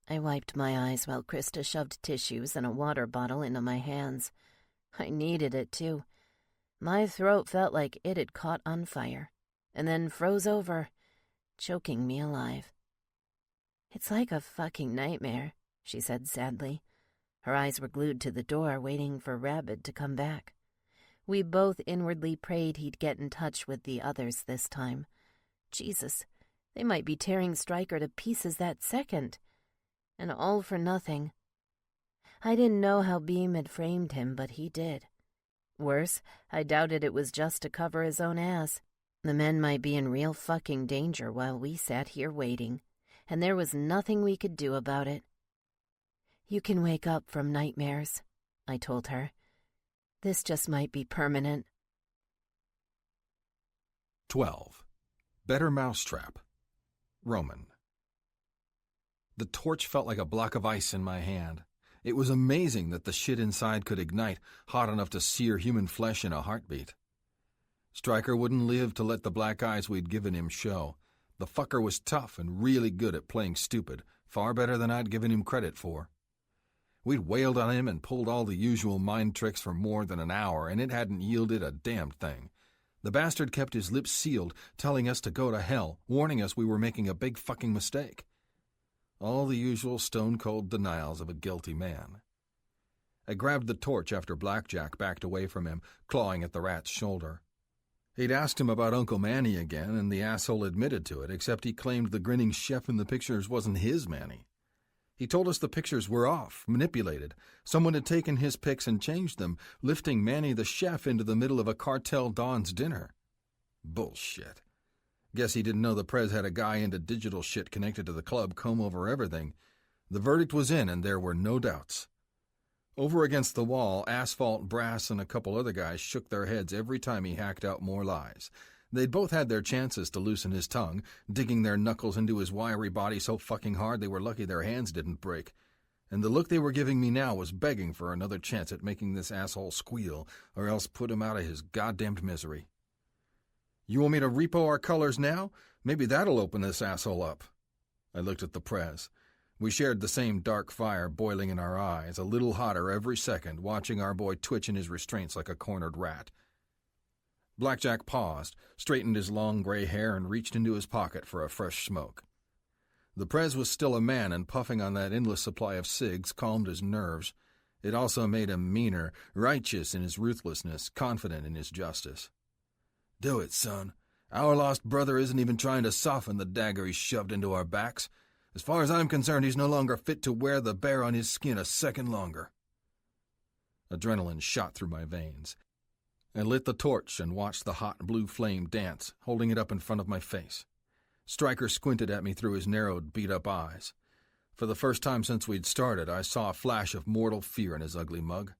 I wiped my eyes while Krista shoved tissues and a water bottle into my hands. I needed it, too. My throat felt like it had caught on fire, and then froze over, choking me alive. It's like a fucking nightmare, she said sadly. Her eyes were glued to the door, waiting for Rabbit to come back. We both inwardly prayed he'd get in touch with the others this time. Jesus, they might be tearing Stryker to pieces that second. And all for nothing. I didn't know how Beam had framed him, but he did. Worse, I doubted it was just to cover his own ass. The men might be in real fucking danger while we sat here waiting, and there was nothing we could do about it. You can wake up from nightmares, I told her. This just might be permanent. 12. Better Mousetrap. Roman. The torch felt like a block of ice in my hand. It was amazing that the shit inside could ignite, hot enough to sear human flesh in a heartbeat. Stryker wouldn't live to let the black eyes we'd given him show. The fucker was tough and really good at playing stupid, far better than I'd given him credit for. We'd wailed on him and pulled all the usual mind tricks for more than an hour, and it hadn't yielded a damned thing. The bastard kept his lips sealed, telling us to go to hell, warning us we were making a big fucking mistake. All the usual stone-cold denials of a guilty man. I grabbed the torch after Blackjack backed away from him, clawing at the rat's shoulder. He'd asked him about Uncle Manny again, and the asshole admitted to it, except he claimed the grinning chef in the pictures wasn't his Manny. He told us the pictures were off, manipulated. Someone had taken his pics and changed them, lifting Manny the chef into the middle of a cartel Don's dinner. Bullshit. Guess he didn't know the Prez had a guy into digital shit connected to the club comb over everything. The verdict was in, and there were no doubts. Over against the wall, Asphalt, Brass, and a couple other guys shook their heads every time he hacked out more lies. They'd both had their chances to loosen his tongue, digging their knuckles into his wiry body so fucking hard they were lucky their hands didn't break. And the look they were giving me now was begging for another chance at making this asshole squeal, or else put him out of his goddamned misery. You want me to repo our colors now? Maybe that'll open this asshole up. I looked at the Prez. We shared the same dark fire boiling in our eyes, a little hotter every second, watching our boy twitch in his restraints like a cornered rat. Blackjack paused, straightened his long gray hair, and reached into his pocket for a fresh smoke. The Prez was still a man, and puffing on that endless supply of cigs calmed his nerves. It also made him meaner, righteous in his ruthlessness, confident in his justice. Do it, son. Our lost brother isn't even trying to soften the dagger he shoved into our backs. As far as I'm concerned, he's no longer fit to wear the bear on his skin a second longer. Adrenaline shot through my veins. I lit the torch and watched the hot blue flame dance, holding it up in front of my face. Stryker squinted at me through his narrowed, beat-up eyes. For the first time since we'd started, I saw a flash of mortal fear in his ugly mug.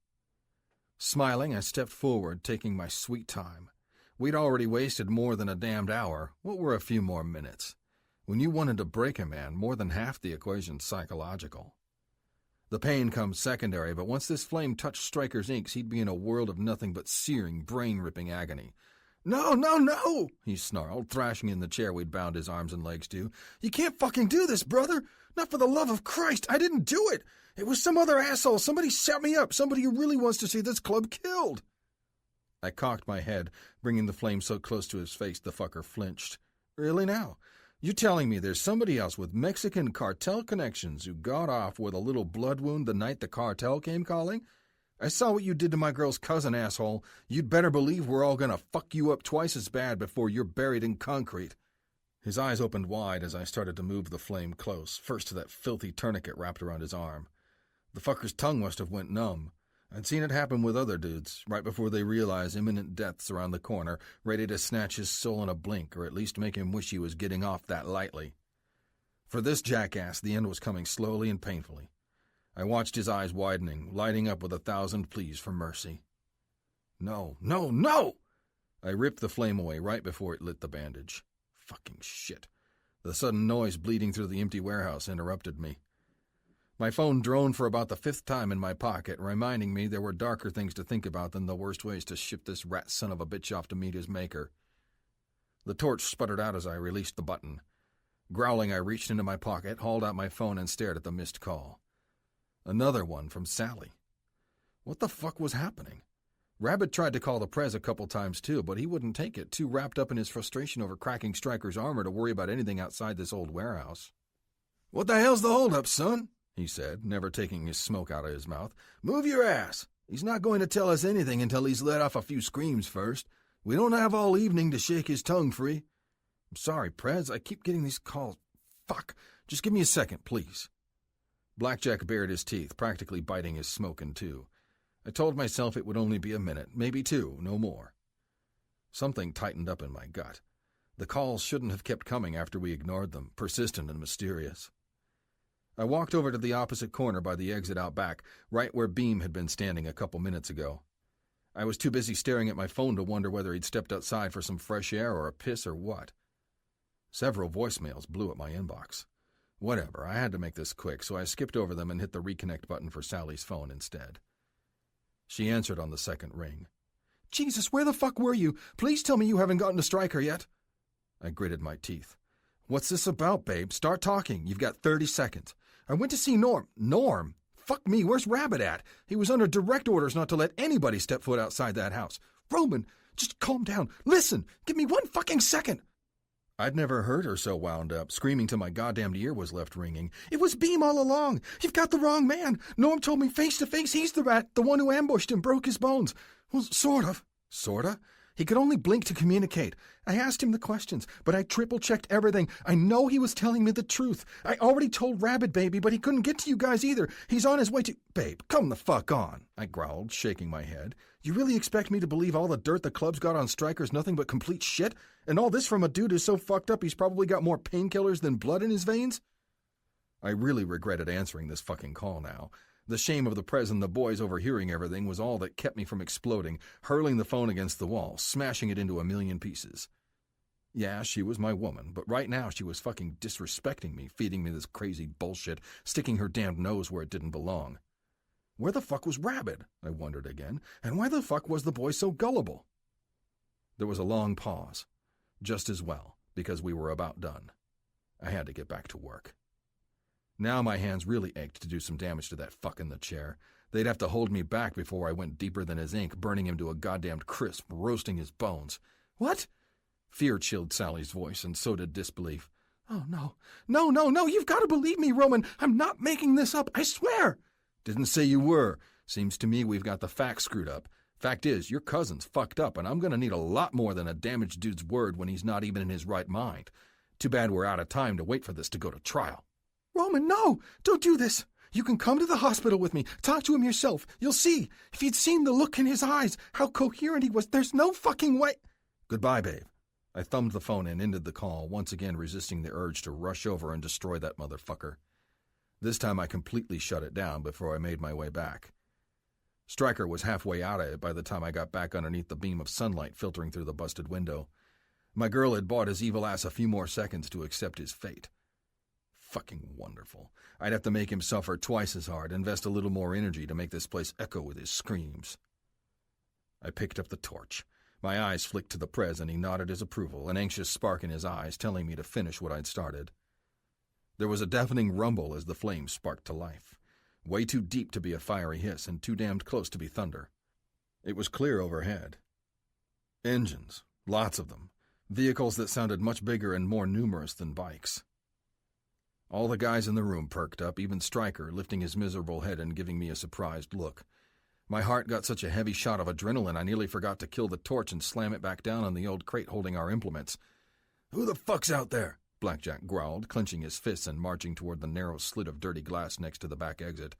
Smiling, I stepped forward, taking my sweet time. We'd already wasted more than a damned hour. What were a few more minutes? When you wanted to break a man, more than half the equation's psychological. The pain comes secondary, but once this flame touched Stryker's inks, he'd be in a world of nothing but searing, brain-ripping agony. No, no, no, he snarled, thrashing in the chair we'd bound his arms and legs to. You can't fucking do this, brother! Not for the love of Christ! I didn't do it! It was some other asshole! Somebody set me up! Somebody who really wants to see this club killed! I cocked my head, bringing the flame so close to his face the fucker flinched. Really now? You telling me there's somebody else with Mexican cartel connections who got off with a little blood wound the night the cartel came calling? I saw what you did to my girl's cousin, asshole. You'd better believe we're all gonna fuck you up twice as bad before you're buried in concrete. His eyes opened wide as I started to move the flame close, first to that filthy tourniquet wrapped around his arm. The fucker's tongue must have went numb. I'd seen it happen with other dudes, right before they realize imminent death's around the corner, ready to snatch his soul in a blink, or at least make him wish he was getting off that lightly. For this jackass, the end was coming slowly and painfully. I watched his eyes widening, lighting up with 1,000 pleas for mercy. No, no, no! I ripped the flame away right before it lit the bandage. Fucking shit. The sudden noise bleeding through the empty warehouse interrupted me. My phone droned for about the 5th time in my pocket, reminding me there were darker things to think about than the worst ways to ship this rat son of a bitch off to meet his maker. The torch sputtered out as I released the button. Growling, I reached into my pocket, hauled out my phone, and stared at the missed call. Another one from Sally. What the fuck was happening? Rabbit tried to call the Prez a couple times too, but he wouldn't take it, too wrapped up in his frustration over cracking Stryker's armor to worry about anything outside this old warehouse. "What the hell's the holdup, son?" he said, never taking his smoke out of his mouth. "Move your ass. He's not going to tell us anything until he's let off a few screams first. We don't have all evening to shake his tongue free." "I'm sorry, Prez. I keep getting these calls. Fuck. Just give me a second, please." Blackjack bared his teeth, practically biting his smoke in two. I told myself it would only be a minute, maybe 2, no more. Something tightened up in my gut. The calls shouldn't have kept coming after we ignored them, persistent and mysterious. I walked over to the opposite corner by the exit out back, right where Beam had been standing a couple minutes ago. I was too busy staring at my phone to wonder whether he'd stepped outside for some fresh air or a piss or what. Several voicemails blew at my inbox. Whatever, I had to make this quick, so I skipped over them and hit the reconnect button for Sally's phone instead. She answered on the second ring. "Jesus, where the fuck were you? Please tell me you haven't gotten to Stryker yet." I gritted my teeth. "What's this about, babe? Start talking. You've got 30 seconds. I went to see Norm." "Norm? Fuck me, where's Rabbit at? He was under direct orders not to let anybody step foot outside that house. Roman, just calm down. Listen, give me 1 fucking second." I'd never heard her so wound up, screaming till my goddamned ear was left ringing. "It was Beam all along. You've got the wrong man. Norm told me face to face he's the rat, the one who ambushed him, broke his bones." "Well, sort of." "Sorta? He could only blink to communicate. I asked him the questions, but I triple-checked everything. I know he was telling me the truth. I already told Rabbit Baby, but he couldn't get to you guys either. He's on his way to—" "Babe, come the fuck on," I growled, shaking my head. "You really expect me to believe all the dirt the club's got on Stryker's nothing but complete shit? And all this from a dude who's so fucked up he's probably got more painkillers than blood in his veins?" I really regretted answering this fucking call now. The shame of the Prez and the boys overhearing everything was all that kept me from exploding, hurling the phone against the wall, smashing it into a million pieces. Yeah, she was my woman, but right now she was fucking disrespecting me, feeding me this crazy bullshit, sticking her damned nose where it didn't belong. Where the fuck was Rabbit? I wondered again, and why the fuck was the boy so gullible? There was a long pause. Just as well, because we were about done. I had to get back to work. Now my hands really ached to do some damage to that fuck in the chair. They'd have to hold me back before I went deeper than his ink, burning him to a goddamned crisp, roasting his bones. "What?" Fear chilled Sally's voice, and so did disbelief. "Oh, no. No, you've got to believe me, Roman. I'm not making this up, I swear." "Didn't say you were. Seems to me we've got the facts screwed up. Fact is, your cousin's fucked up, and I'm going to need a lot more than a damaged dude's word when he's not even in his right mind. Too bad we're out of time to wait for this to go to trial." "Roman, no! Don't do this! You can come to the hospital with me. Talk to him yourself. You'll see. If you'd seen the look in his eyes, how coherent he was, there's no fucking way—" "Goodbye, babe." I thumbed the phone and ended the call, once again resisting the urge to rush over and destroy that motherfucker. This time I completely shut it down before I made my way back. Stryker was halfway out of it by the time I got back underneath the beam of sunlight filtering through the busted window. My girl had bought his evil ass a few more seconds to accept his fate. Fucking wonderful. I'd have to make him suffer twice as hard, invest a little more energy to make this place echo with his screams. I picked up the torch. My eyes flicked to the Prez, and he nodded his approval, an anxious spark in his eyes telling me to finish what I'd started. There was a deafening rumble as the flames sparked to life. Way too deep to be a fiery hiss, and too damned close to be thunder. It was clear overhead. Engines, lots of them. Vehicles that sounded much bigger and more numerous than bikes. All the guys in the room perked up, even Stryker, lifting his miserable head and giving me a surprised look. My heart got such a heavy shot of adrenaline I nearly forgot to kill the torch and slam it back down on the old crate holding our implements. "Who the fuck's out there?" Blackjack growled, clenching his fists and marching toward the narrow slit of dirty glass next to the back exit.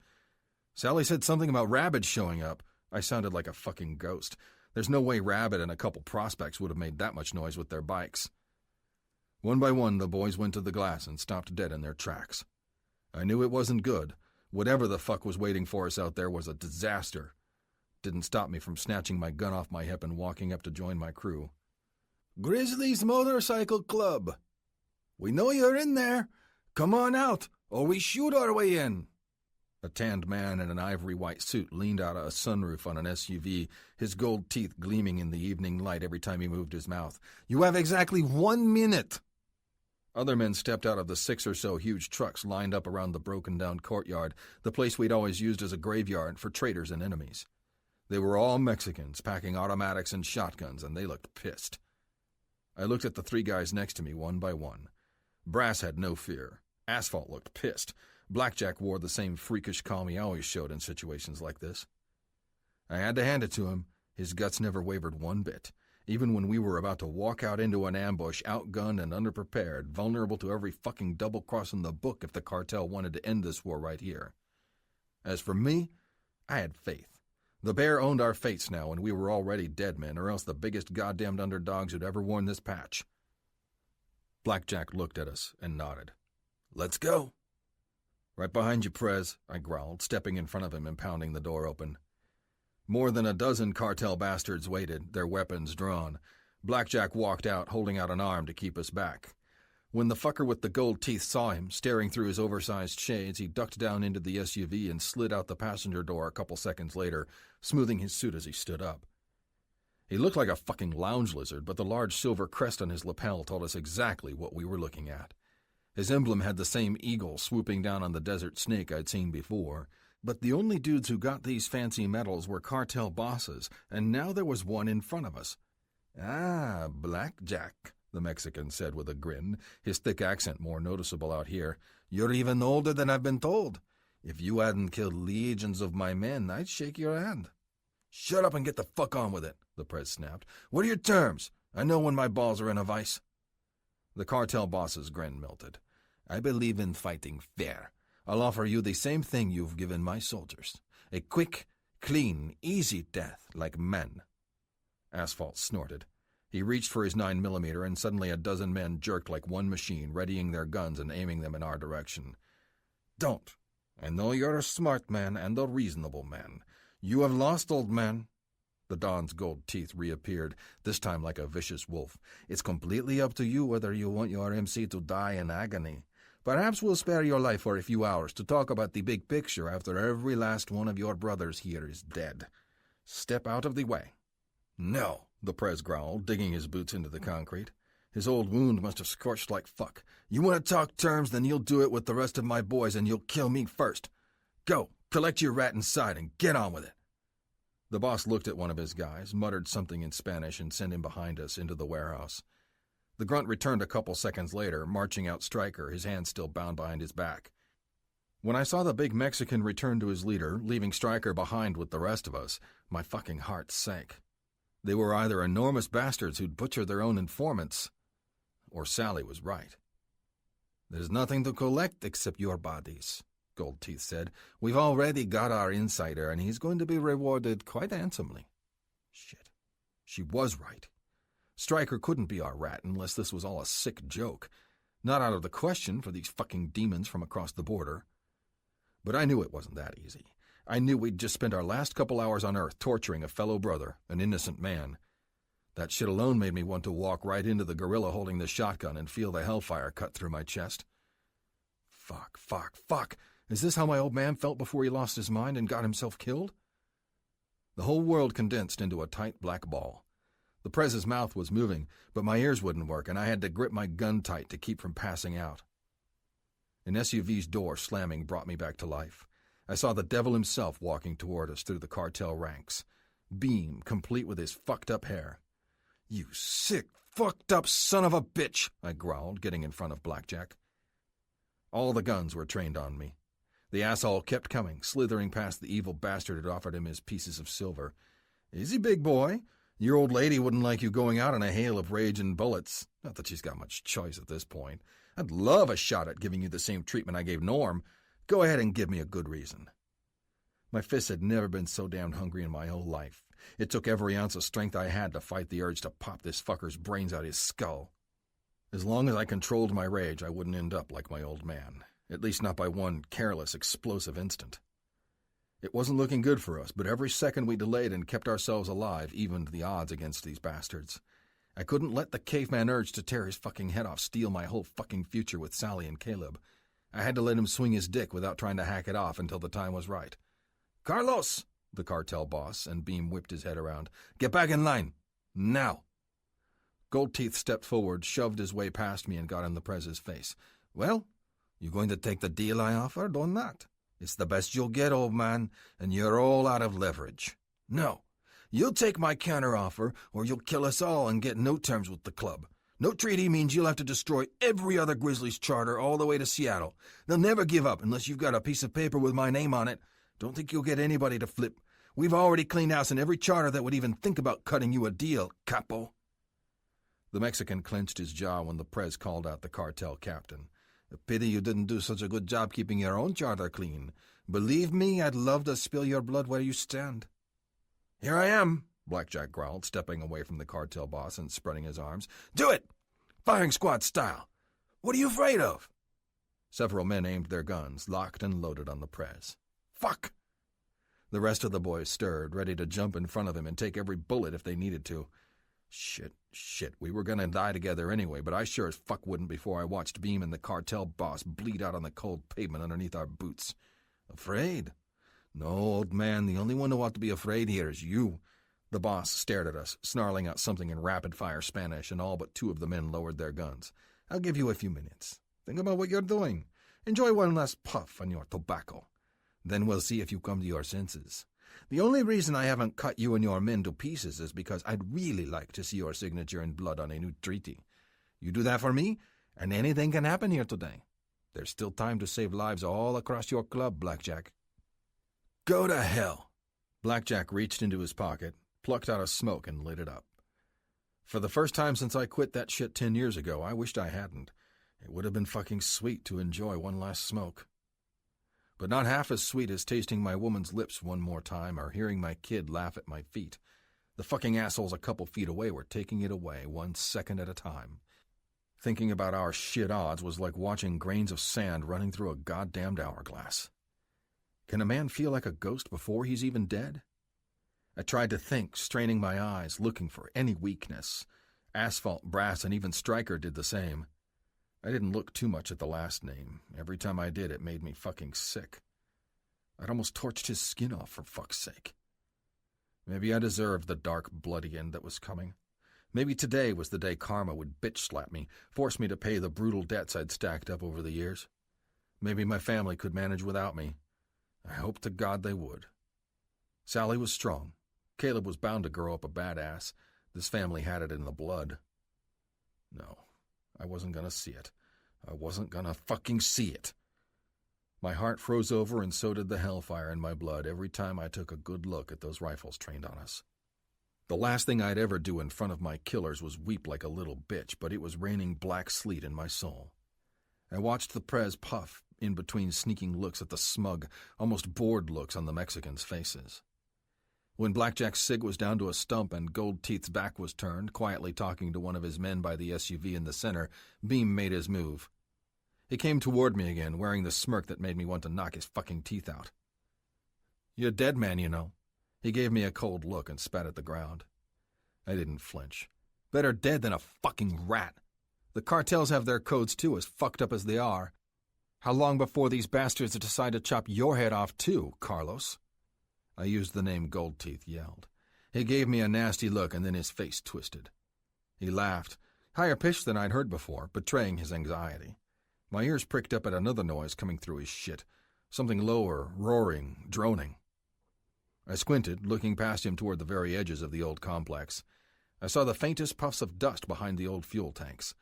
"Sally said something about Rabbit showing up." I sounded like a fucking ghost. There's no way Rabbit and a couple prospects would have made that much noise with their bikes. One by one, the boys went to the glass and stopped dead in their tracks. I knew it wasn't good. Whatever the fuck was waiting for us out there was a disaster. Didn't stop me from snatching my gun off my hip and walking up to join my crew. "Grizzly's Motorcycle Club. We know you're in there. Come on out, or we shoot our way in." A tanned man in an ivory-white suit leaned out of a sunroof on an SUV, his gold teeth gleaming in the evening light every time he moved his mouth. "You have exactly 1 minute." Other men stepped out of the 6 or so huge trucks lined up around the broken-down courtyard, the place we'd always used as a graveyard for traitors and enemies. They were all Mexicans, packing automatics and shotguns, and they looked pissed. I looked at the 3 guys next to me one by one. Brass had no fear. Asphalt looked pissed. Blackjack wore the same freakish calm he always showed in situations like this. I had to hand it to him. His guts never wavered one bit, even when we were about to walk out into an ambush, outgunned and underprepared, vulnerable to every fucking double-cross in the book if the cartel wanted to end this war right here. As for me, I had faith. The bear owned our fates now, and we were already dead men, or else the biggest goddamned underdogs who'd ever worn this patch. Blackjack looked at us and nodded. "Let's go." "Right behind you, Prez," I growled, stepping in front of him and pounding the door open. More than a dozen cartel bastards waited, their weapons drawn. Blackjack walked out, holding out an arm to keep us back. When the fucker with the gold teeth saw him, staring through his oversized shades, he ducked down into the SUV and slid out the passenger door a couple seconds later, smoothing his suit as he stood up. He looked like a fucking lounge lizard, but the large silver crest on his lapel told us exactly what we were looking at. His emblem had the same eagle swooping down on the desert snake I'd seen before, but the only dudes who got these fancy medals were cartel bosses, and now there was one in front of us. "Ah, Blackjack," the Mexican said with a grin, his thick accent more noticeable out here. "You're even older than I've been told. If you hadn't killed legions of my men, I'd shake your hand." "Shut up and get the fuck on with it," the Prez snapped. "What are your terms? I know when my balls are in a vice." The cartel boss's grin melted. "I believe in fighting fair. I'll offer you the same thing you've given my soldiers. A quick, clean, easy death like men." Asphalt snorted. He reached for his 9mm, and suddenly a dozen men jerked like one machine, readying their guns and aiming them in our direction. "Don't. I know you're a smart man and a reasonable man. You have lost, old man." The Don's gold teeth reappeared, this time like a vicious wolf. "It's completely up to you whether you want your MC to die in agony. Perhaps we'll spare your life for a few hours to talk about the big picture after every last one of your brothers here is dead. Step out of the way." "No," the Prez growled, digging his boots into the concrete. His old wound must have scorched like fuck. "You want to talk terms, then you'll do it with the rest of my boys, and you'll kill me first. Go, collect your rat inside and get on with it." The boss looked at one of his guys, muttered something in Spanish, and sent him behind us into the warehouse. The grunt returned a couple seconds later, marching out Stryker, his hands still bound behind his back. When I saw the big Mexican return to his leader, leaving Stryker behind with the rest of us, my fucking heart sank. They were either enormous bastards who'd butchered their own informants, or Sally was right. "There's nothing to collect except your bodies," Gold Teeth said. "We've already got our insider, and he's going to be rewarded quite handsomely." Shit. She was right. Stryker couldn't be our rat unless this was all a sick joke. Not out of the question for these fucking demons from across the border. But I knew it wasn't that easy. I knew we'd just spent our last couple hours on Earth torturing a fellow brother, an innocent man. That shit alone made me want to walk right into the gorilla holding the shotgun and feel the hellfire cut through my chest. Fuck. Is this how my old man felt before he lost his mind and got himself killed? The whole world condensed into a tight black ball. The Prez's mouth was moving, but my ears wouldn't work, and I had to grip my gun tight to keep from passing out. An SUV's door slamming brought me back to life. I saw the devil himself walking toward us through the cartel ranks. Beam, complete with his fucked-up hair. "You sick, fucked-up son of a bitch," I growled, getting in front of Blackjack. All the guns were trained on me. The asshole kept coming, slithering past the evil bastard who'd offered him his pieces of silver. "Easy, big boy. Your old lady wouldn't like you going out in a hail of rage and bullets. Not that she's got much choice at this point. I'd love a shot at giving you the same treatment I gave Norm. Go ahead and give me a good reason." My fists had never been so damned hungry in my whole life. It took every ounce of strength I had to fight the urge to pop this fucker's brains out his skull. As long as I controlled my rage, I wouldn't end up like my old man, at least not by one careless, explosive instant. It wasn't looking good for us, but every second we delayed and kept ourselves alive evened the odds against these bastards. I couldn't let the caveman urge to tear his fucking head off steal my whole fucking future with Sally and Caleb. I had to let him swing his dick without trying to hack it off until the time was right. "Carlos!" the cartel boss, and Beam whipped his head around. "Get back in line! Now!" Goldteeth stepped forward, shoved his way past me, and got in the Prez's face. "Well, you going to take the deal I offered or not? It's the best you'll get, old man, and you're all out of leverage. No, you'll take my counteroffer, or you'll kill us all and get no terms with the club. No treaty means you'll have to destroy every other Grizzlies charter all the way to Seattle. They'll never give up unless you've got a piece of paper with my name on it. Don't think you'll get anybody to flip. We've already cleaned house in every charter that would even think about cutting you a deal, capo." The Mexican clenched his jaw when the Prez called out the cartel captain. "A pity you didn't do such a good job keeping your own charter clean. Believe me, I'd love to spill your blood where you stand." "Here I am," Blackjack growled, stepping away from the cartel boss and spreading his arms. "Do it! Firing squad style! What are you afraid of?" Several men aimed their guns, locked and loaded on the Prez. "Fuck!" The rest of the boys stirred, ready to jump in front of him and take every bullet if they needed to. Shit. We were gonna die together anyway, but I sure as fuck wouldn't before I watched Beam and the cartel boss bleed out on the cold pavement underneath our boots. Afraid? No, old man, the only one who ought to be afraid here is you. The boss stared at us, snarling out something in rapid-fire Spanish, and all but two of the men lowered their guns. "I'll give you a few minutes. Think about what you're doing. Enjoy one last puff on your tobacco. Then we'll see if you come to your senses. The only reason I haven't cut you and your men to pieces is because I'd really like to see your signature in blood on a new treaty. You do that for me, and anything can happen here today. There's still time to save lives all across your club, Blackjack." "Go to hell!" Blackjack reached into his pocket, plucked out a smoke, and lit it up. For the first time since I quit that shit 10 years ago, I wished I hadn't. It would have been fucking sweet to enjoy one last smoke. But not half as sweet as tasting my woman's lips one more time or hearing my kid laugh at my feet. The fucking assholes a couple feet away were taking it away 1 second at a time. Thinking about our shit odds was like watching grains of sand running through a goddamned hourglass. Can a man feel like a ghost before he's even dead? I tried to think, straining my eyes, looking for any weakness. Asphalt, Brass, and even Stryker did the same. I didn't look too much at the last name. Every time I did, it made me fucking sick. I'd almost torched his skin off, for fuck's sake. Maybe I deserved the dark, bloody end that was coming. Maybe today was the day karma would bitch-slap me, force me to pay the brutal debts I'd stacked up over the years. Maybe my family could manage without me. I hoped to God they would. Sally was strong. Caleb was bound to grow up a badass. This family had it in the blood. No, I wasn't gonna see it. I wasn't gonna fucking see it. My heart froze over, and so did the hellfire in my blood every time I took a good look at those rifles trained on us. The last thing I'd ever do in front of my killers was weep like a little bitch, but it was raining black sleet in my soul. I watched the Prez puff in between sneaking looks at the smug, almost bored looks on the Mexicans' faces. When Blackjack's cig was down to a stump and Goldteeth's back was turned, quietly talking to one of his men by the SUV in the center, Beam made his move. He came toward me again, wearing the smirk that made me want to knock his fucking teeth out. "You're a dead man, you know." He gave me a cold look and spat at the ground. I didn't flinch. Better dead than a fucking rat. The cartels have their codes too, as fucked up as they are. How long before these bastards decide to chop your head off too, Carlos? I used the name Goldteeth yelled. He gave me a nasty look, and then his face twisted. He laughed, higher pitched than I'd heard before, betraying his anxiety. My ears pricked up at another noise coming through his shit, something lower, roaring, droning. I squinted, looking past him toward the very edges of the old complex. I saw the faintest puffs of dust behind the old fuel tanks.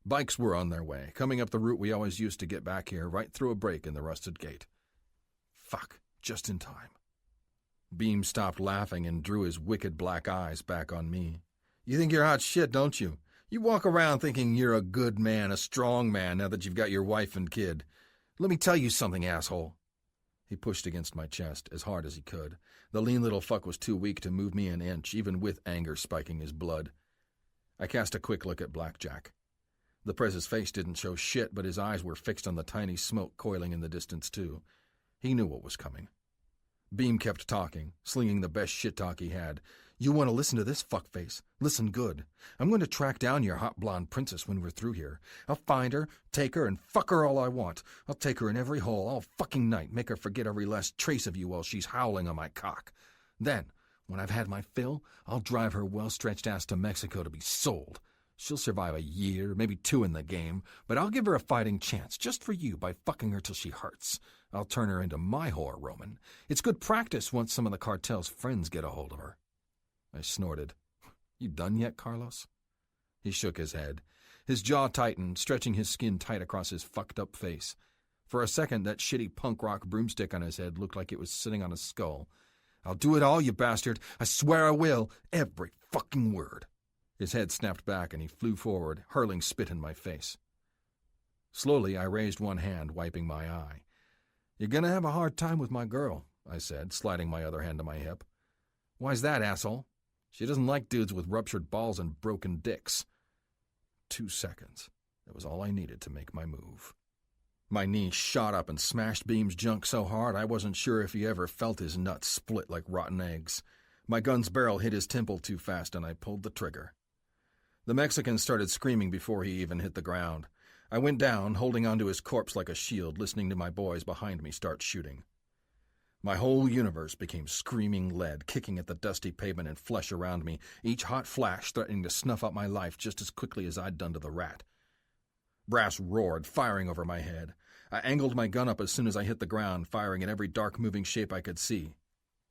Bikes were on their way, coming up the route we always used to get back here, right through a break in the rusted gate. Fuck, just in time. Beam stopped laughing and drew his wicked black eyes back on me. You think you're hot shit, don't you? You walk around thinking you're a good man, a strong man, now that you've got your wife and kid. Let me tell you something, asshole. He pushed against my chest as hard as he could. The lean little fuck was too weak to move me an inch, even with anger spiking his blood. I cast a quick look at Blackjack. The Prez's face didn't show shit, but his eyes were fixed on the tiny smoke coiling in the distance, too. He knew what was coming. Beam kept talking, slinging the best shit talk he had. You want to listen to this, fuckface? Listen good. I'm going to track down your hot blonde princess when we're through here. I'll find her, take her, and fuck her all I want. I'll take her in every hole all fucking night, make her forget every last trace of you while she's howling on my cock. Then, when I've had my fill, I'll drive her well-stretched ass to Mexico to be sold. She'll survive a year, maybe 2 in the game, but I'll give her a fighting chance, just for you, by fucking her till she hurts. I'll turn her into my whore, Roman. It's good practice once some of the cartel's friends get a hold of her. I snorted. You done yet, Carlos? He shook his head. His jaw tightened, stretching his skin tight across his fucked-up face. For a second, that shitty punk rock broomstick on his head looked like it was sitting on a skull. I'll do it all, you bastard. I swear I will. Every fucking word. His head snapped back and he flew forward, hurling spit in my face. Slowly, I raised one hand, wiping my eye. You're gonna have a hard time with my girl, I said, sliding my other hand to my hip. Why's that, asshole? She doesn't like dudes with ruptured balls and broken dicks. 2 seconds. That was all I needed to make my move. My knee shot up and smashed Beam's junk so hard I wasn't sure if he ever felt his nuts split like rotten eggs. My gun's barrel hit his temple too fast and I pulled the trigger. The Mexican started screaming before he even hit the ground. I went down, holding onto his corpse like a shield, listening to my boys behind me start shooting. My whole universe became screaming lead, kicking at the dusty pavement and flesh around me, each hot flash threatening to snuff out my life just as quickly as I'd done to the rat. Brass roared, firing over my head. I angled my gun up as soon as I hit the ground, firing in every dark moving shape I could see.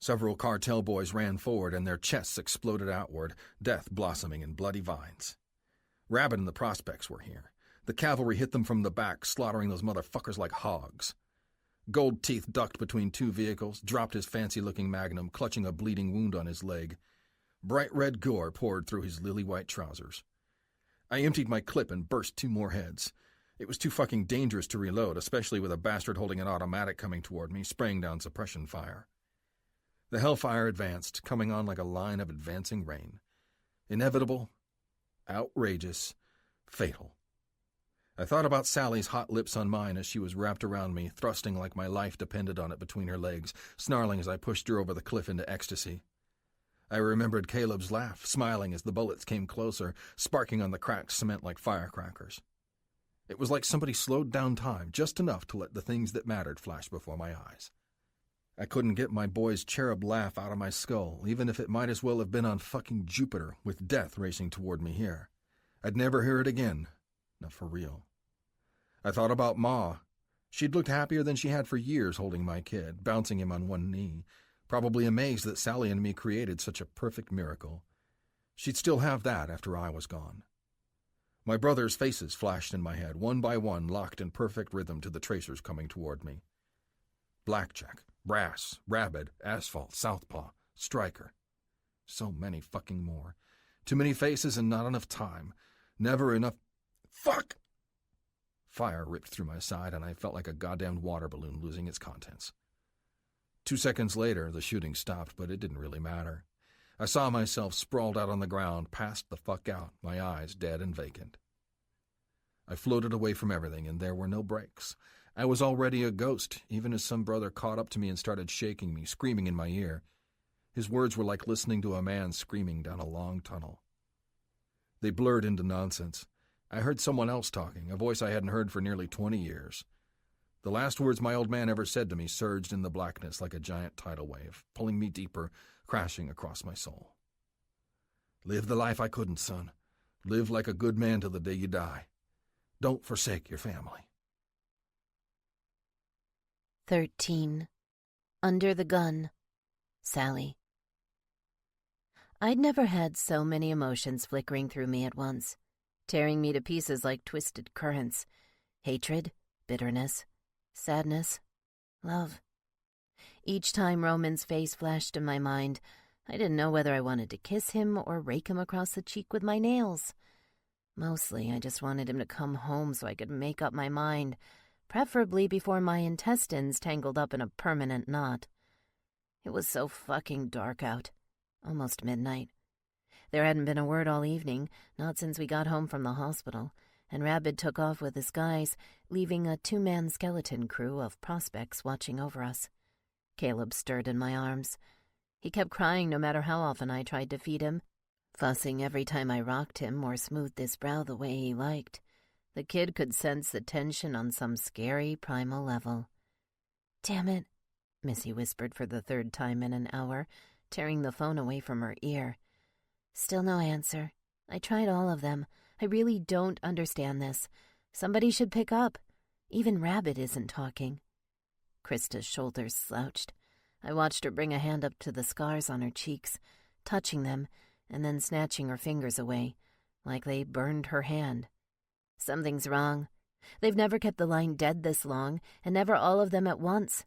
Several cartel boys ran forward and their chests exploded outward, death blossoming in bloody vines. Rabbit and the prospects were here. The cavalry hit them from the back, slaughtering those motherfuckers like hogs. Gold Teeth ducked between 2 vehicles, dropped his fancy-looking magnum, clutching a bleeding wound on his leg. Bright red gore poured through his lily-white trousers. I emptied my clip and burst 2 more heads. It was too fucking dangerous to reload, especially with a bastard holding an automatic coming toward me, spraying down suppression fire. The hellfire advanced, coming on like a line of advancing rain. Inevitable, outrageous, fatal. I thought about Sally's hot lips on mine as she was wrapped around me, thrusting like my life depended on it between her legs, snarling as I pushed her over the cliff into ecstasy. I remembered Caleb's laugh, smiling as the bullets came closer, sparking on the cracked cement like firecrackers. It was like somebody slowed down time just enough to let the things that mattered flash before my eyes. I couldn't get my boy's cherub laugh out of my skull, even if it might as well have been on fucking Jupiter, with death racing toward me here. I'd never hear it again. Not for real. I thought about Ma. She'd looked happier than she had for years holding my kid, bouncing him on one knee, probably amazed that Sally and me created such a perfect miracle. She'd still have that after I was gone. My brothers' faces flashed in my head, one by one, locked in perfect rhythm to the tracers coming toward me. Blackjack, Brass, Rabid, Asphalt, Southpaw, Striker. So many fucking more. Too many faces and not enough time. Never enough... Fuck! Fire ripped through my side and I felt like a goddamned water balloon losing its contents. 2 seconds later, the shooting stopped, but it didn't really matter. I saw myself sprawled out on the ground, passed the fuck out, my eyes dead and vacant. I floated away from everything, and there were no brakes. I was already a ghost, even as some brother caught up to me and started shaking me, screaming in my ear. His words were like listening to a man screaming down a long tunnel. They blurred into nonsense. I heard someone else talking, a voice I hadn't heard for nearly 20 years. The last words my old man ever said to me surged in the blackness like a giant tidal wave, pulling me deeper, crashing across my soul. Live the life I couldn't, son. Live like a good man till the day you die. Don't forsake your family. 13. Under the gun. Sally. I'd never had so many emotions flickering through me at once, tearing me to pieces like twisted currents. Hatred, bitterness, sadness, love. Each time Roman's face flashed in my mind, I didn't know whether I wanted to kiss him or rake him across the cheek with my nails. Mostly, I just wanted him to come home so I could make up my mind, preferably before my intestines tangled up in a permanent knot. It was so fucking dark out. Almost midnight. There hadn't been a word all evening, not since we got home from the hospital, and Rabbit took off with his guys, leaving a two-man skeleton crew of prospects watching over us. Caleb stirred in my arms. He kept crying no matter how often I tried to feed him, fussing every time I rocked him or smoothed his brow the way he liked. The kid could sense the tension on some scary primal level. "Damn it," Missy whispered for the third time in an hour, tearing the phone away from her ear. "Still no answer. I tried all of them. I really don't understand this. Somebody should pick up. Even Rabbit isn't talking." Krista's shoulders slouched. I watched her bring a hand up to the scars on her cheeks, touching them, and then snatching her fingers away, like they burned her hand. "Something's wrong. They've never kept the line dead this long, and never all of them at once.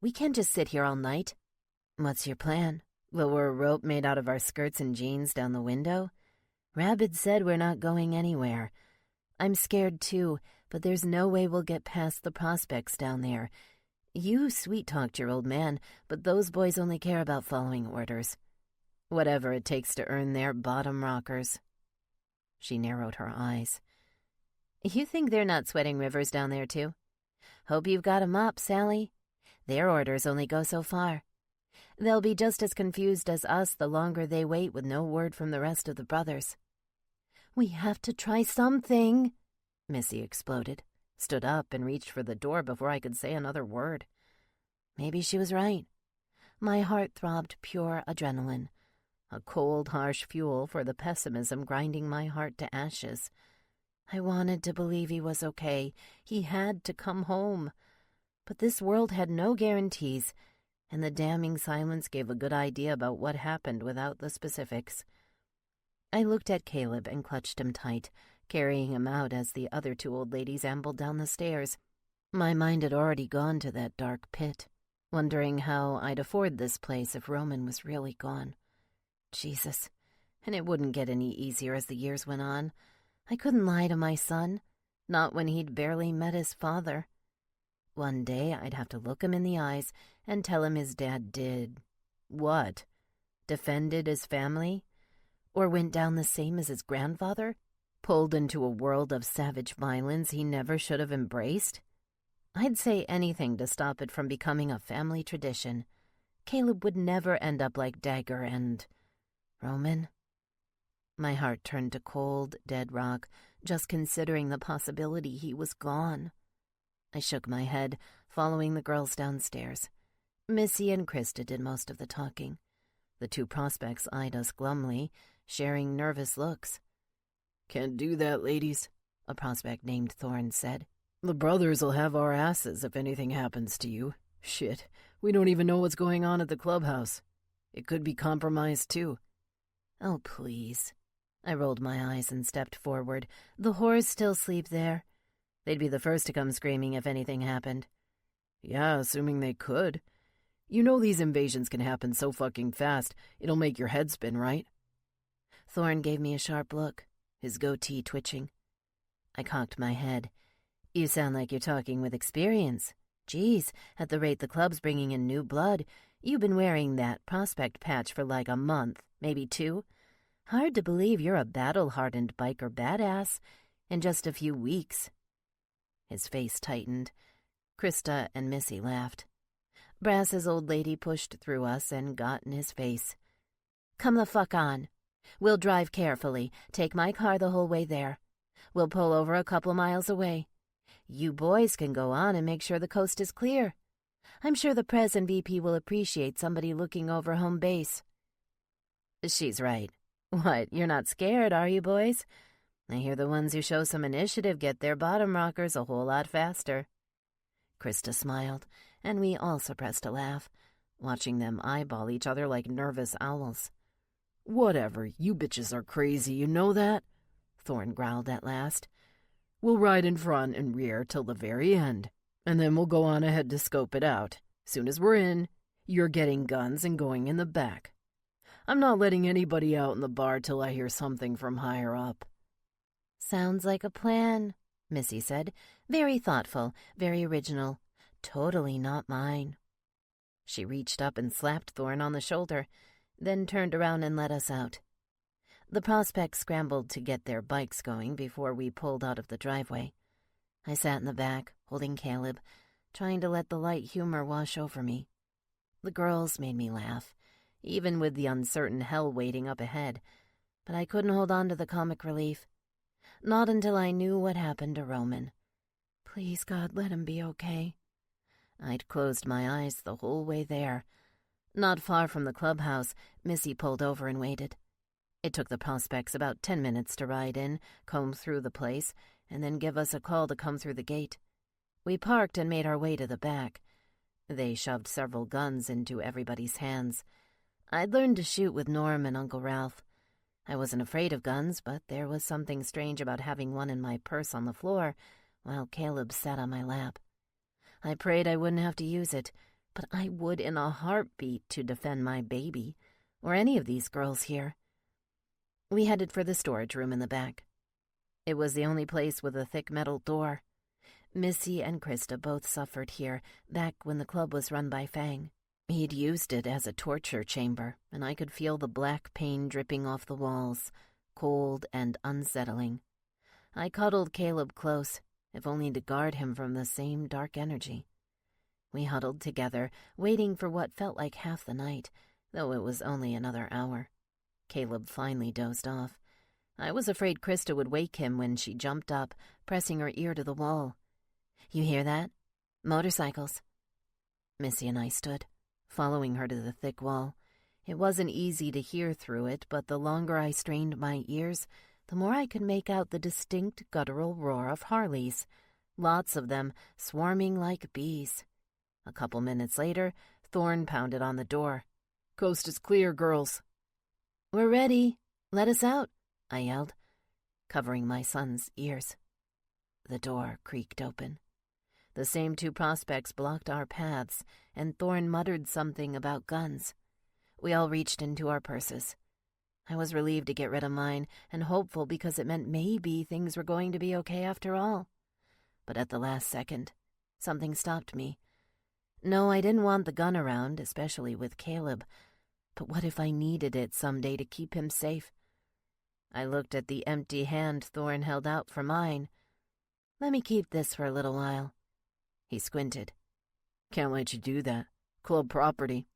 We can't just sit here all night." "What's your plan? Lower a rope made out of our skirts and jeans down the window?" "Rabbit said we're not going anywhere. I'm scared too, but there's no way we'll get past the prospects down there. You sweet-talked your old man, but those boys only care about following orders. Whatever it takes to earn their bottom rockers." She narrowed her eyes. "You think they're not sweating rivers down there too? Hope you've got 'em up, Sally. Their orders only go so far. They'll be just as confused as us the longer they wait with no word from the rest of the brothers." "We have to try something," Missy exploded, stood up and reached for the door before I could say another word. Maybe she was right. My heart throbbed pure adrenaline, a cold, harsh fuel for the pessimism grinding my heart to ashes. I wanted to believe he was okay. He had to come home. But this world had no guarantees, and the damning silence gave a good idea about what happened without the specifics. I looked at Caleb and clutched him tight, carrying him out as the other two old ladies ambled down the stairs. My mind had already gone to that dark pit, wondering how I'd afford this place if Roman was really gone. Jesus, and it wouldn't get any easier as the years went on. I couldn't lie to my son, not when he'd barely met his father. One day I'd have to look him in the eyes and tell him his dad did what? Defended his family? Or went down the same as his grandfather? Pulled into a world of savage violence he never should have embraced? I'd say anything to stop it from becoming a family tradition. Caleb would never end up like Dagger and Roman. My heart turned to cold, dead rock, just considering the possibility he was gone. I shook my head, following the girls downstairs. Missy and Krista did most of the talking. The two prospects eyed us glumly, sharing nervous looks. "Can't do that, ladies," a prospect named Thorne said. "The brothers'll have our asses if anything happens to you. Shit, we don't even know what's going on at the clubhouse. It could be compromised, too." "Oh, please." I rolled my eyes and stepped forward. "The whores still sleep there. They'd be the first to come screaming if anything happened." "Yeah, assuming they could. You know these invasions can happen so fucking fast, it'll make your head spin, right?" Thorne gave me a sharp look, his goatee twitching. I cocked my head. "You sound like you're talking with experience. Geez, at the rate the club's bringing in new blood, you've been wearing that prospect patch for like a month, maybe 2. Hard to believe you're a battle-hardened biker badass in just a few weeks." His face tightened. Krista and Missy laughed. Brass's old lady pushed through us and got in his face. "Come the fuck on. We'll drive carefully. Take my car the whole way there. We'll pull over a couple miles away. You boys can go on and make sure the coast is clear. I'm sure the Pres and VP will appreciate somebody looking over home base." "She's right. What, you're not scared, are you, boys? I hear the ones who show some initiative get their bottom rockers a whole lot faster." Krista smiled, and we all suppressed a laugh, watching them eyeball each other like nervous owls. "Whatever, you bitches are crazy, you know that?" Thorne growled at last. "We'll ride in front and rear till the very end, and then we'll go on ahead to scope it out. Soon as we're in, you're getting guns and going in the back. I'm not letting anybody out in the bar till I hear something from higher up." "Sounds like a plan," Missy said. "Very thoughtful, very original. Totally not mine." She reached up and slapped Thorne on the shoulder, then turned around and let us out. The prospects scrambled to get their bikes going before we pulled out of the driveway. I sat in the back, holding Caleb, trying to let the light humor wash over me. The girls made me laugh, even with the uncertain hell waiting up ahead, but I couldn't hold on to the comic relief. Not until I knew what happened to Roman. Please, God, let him be okay. I'd closed my eyes the whole way there. Not far from the clubhouse, Missy pulled over and waited. It took the prospects about 10 minutes to ride in, comb through the place, and then give us a call to come through the gate. We parked and made our way to the back. They shoved several guns into everybody's hands. I'd learned to shoot with Norm and Uncle Ralph. I wasn't afraid of guns, but there was something strange about having one in my purse on the floor while Caleb sat on my lap. I prayed I wouldn't have to use it, but I would in a heartbeat to defend my baby, or any of these girls here. We headed for the storage room in the back. It was the only place with a thick metal door. Missy and Krista both suffered here, back when the club was run by Fang. He'd used it as a torture chamber, and I could feel the black pain dripping off the walls, cold and unsettling. I cuddled Caleb close, if only to guard him from the same dark energy. We huddled together, waiting for what felt like half the night, though it was only another hour. Caleb finally dozed off. I was afraid Krista would wake him when she jumped up, pressing her ear to the wall. "You hear that? Motorcycles." Missy and I stood, following her to the thick wall. It wasn't easy to hear through it, but the longer I strained my ears, the more I could make out the distinct guttural roar of Harleys, lots of them swarming like bees. A couple minutes later, Thorne pounded on the door. "Coast is clear, girls." "We're ready. Let us out," I yelled, covering my son's ears. The door creaked open. The same two prospects blocked our paths, and Thorne muttered something about guns. We all reached into our purses. I was relieved to get rid of mine, and hopeful because it meant maybe things were going to be okay after all. But at the last second, something stopped me. No, I didn't want the gun around, especially with Caleb. But what if I needed it someday to keep him safe? I looked at the empty hand Thorne held out for mine. "Let me keep this for a little while." He squinted. "Can't let you do that. Club property."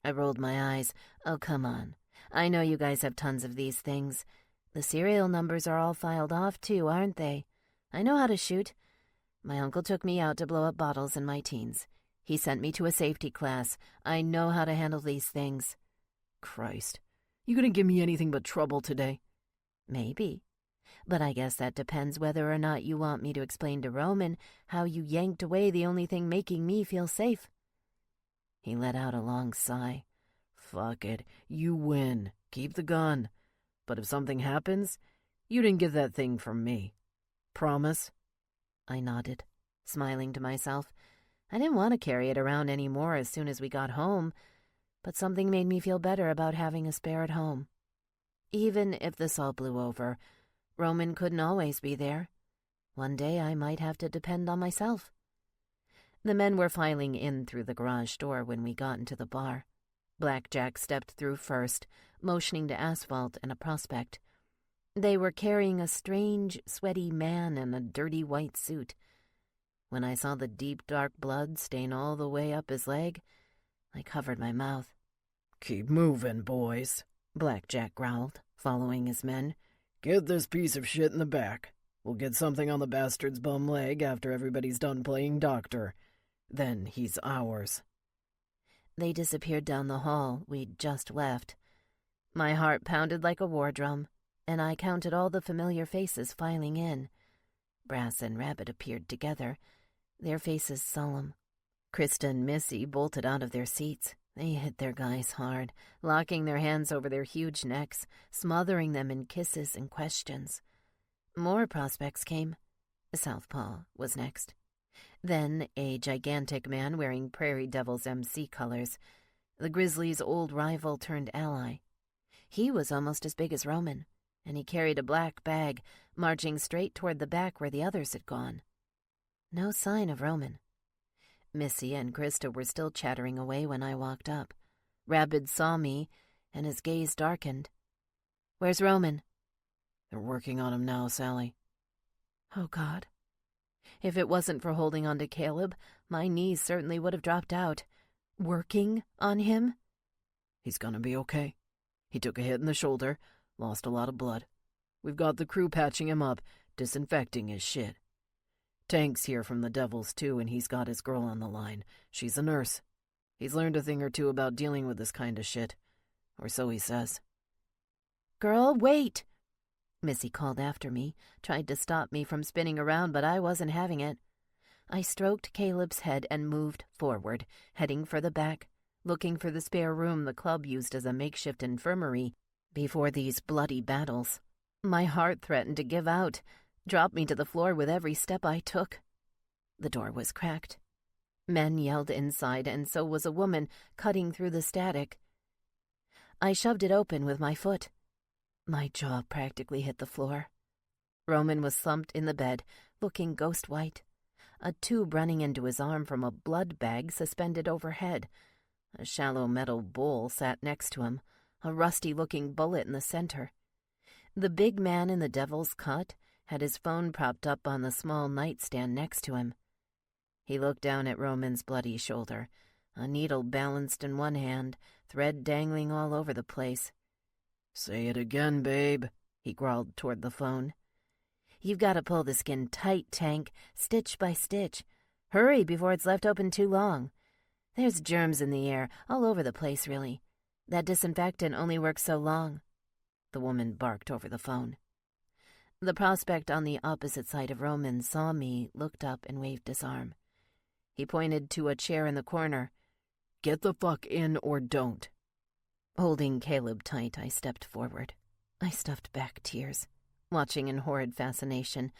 I rolled my eyes. "Oh, come on. I know you guys have tons of these things. The serial numbers are all filed off, too, aren't they? I know how to shoot. My uncle took me out to blow up bottles in my teens. He sent me to a safety class. I know how to handle these things." "Christ. You gonna give me anything but trouble today?" "Maybe. But I guess that depends whether or not you want me to explain to Roman how you yanked away the only thing making me feel safe." He let out a long sigh. "Fuck it. You win. Keep the gun. But if something happens, you didn't get that thing from me. Promise?" I nodded, smiling to myself. I didn't want to carry it around anymore as soon as we got home, but something made me feel better about having a spare at home. Even if this all blew over, Roman couldn't always be there. One day I might have to depend on myself. The men were filing in through the garage door when we got into the bar. Blackjack stepped through first, motioning to Asphalt and a prospect. They were carrying a strange, sweaty man in a dirty white suit. When I saw the deep, dark blood stain all the way up his leg, I covered my mouth. "Keep moving, boys," Blackjack growled, following his men. "Get this piece of shit in the back. We'll get something on the bastard's bum leg after everybody's done playing doctor. Then he's ours." They disappeared down the hall we'd just left. My heart pounded like a war drum, and I counted all the familiar faces filing in. Brass and Rabbit appeared together, their faces solemn. Krista and Missy bolted out of their seats. They hit their guys hard, locking their hands over their huge necks, smothering them in kisses and questions. More prospects came. Southpaw was next. Then a gigantic man wearing Prairie Devils MC colors, the Grizzlies' old rival turned ally. He was almost as big as Roman, and he carried a black bag, marching straight toward the back where the others had gone. No sign of Roman. Missy and Krista were still chattering away when I walked up. Rabbit saw me, and his gaze darkened. Where's Roman? They're working on him now, Sally. Oh, God. If it wasn't for holding on to Caleb, my knees certainly would have dropped out. Working on him? He's gonna be okay. He took a hit in the shoulder, lost a lot of blood. We've got the crew patching him up, disinfecting his shit. Tank's here from the Devils, too, and he's got his girl on the line. She's a nurse. He's learned a thing or two about dealing with this kind of shit. Or so he says. Girl, wait! Missy called after me, tried to stop me from spinning around, but I wasn't having it. I stroked Caleb's head and moved forward, heading for the back, looking for the spare room the club used as a makeshift infirmary before these bloody battles. My heart threatened to give out, drop me to the floor with every step I took. The door was cracked. Men yelled inside, and so was a woman cutting through the static. I shoved it open with my foot. My jaw practically hit the floor. Roman was slumped in the bed, looking ghost-white. A tube running into his arm from a blood bag suspended overhead. A shallow metal bowl sat next to him, a rusty-looking bullet in the center. The big man in the Devil's Cut had his phone propped up on the small nightstand next to him. He looked down at Roman's bloody shoulder, a needle balanced in one hand, thread dangling all over the place. "Say it again, babe," he growled toward the phone. "You've got to pull the skin tight, Tank, stitch by stitch. Hurry before it's left open too long. There's germs in the air, all over the place, really. That disinfectant only works so long." The woman barked over the phone. The prospect on the opposite side of Roman saw me, looked up, and waved his arm. He pointed to a chair in the corner. "Get the fuck in or don't." Holding Caleb tight, I stepped forward. I stuffed back tears, watching in horrid fascination,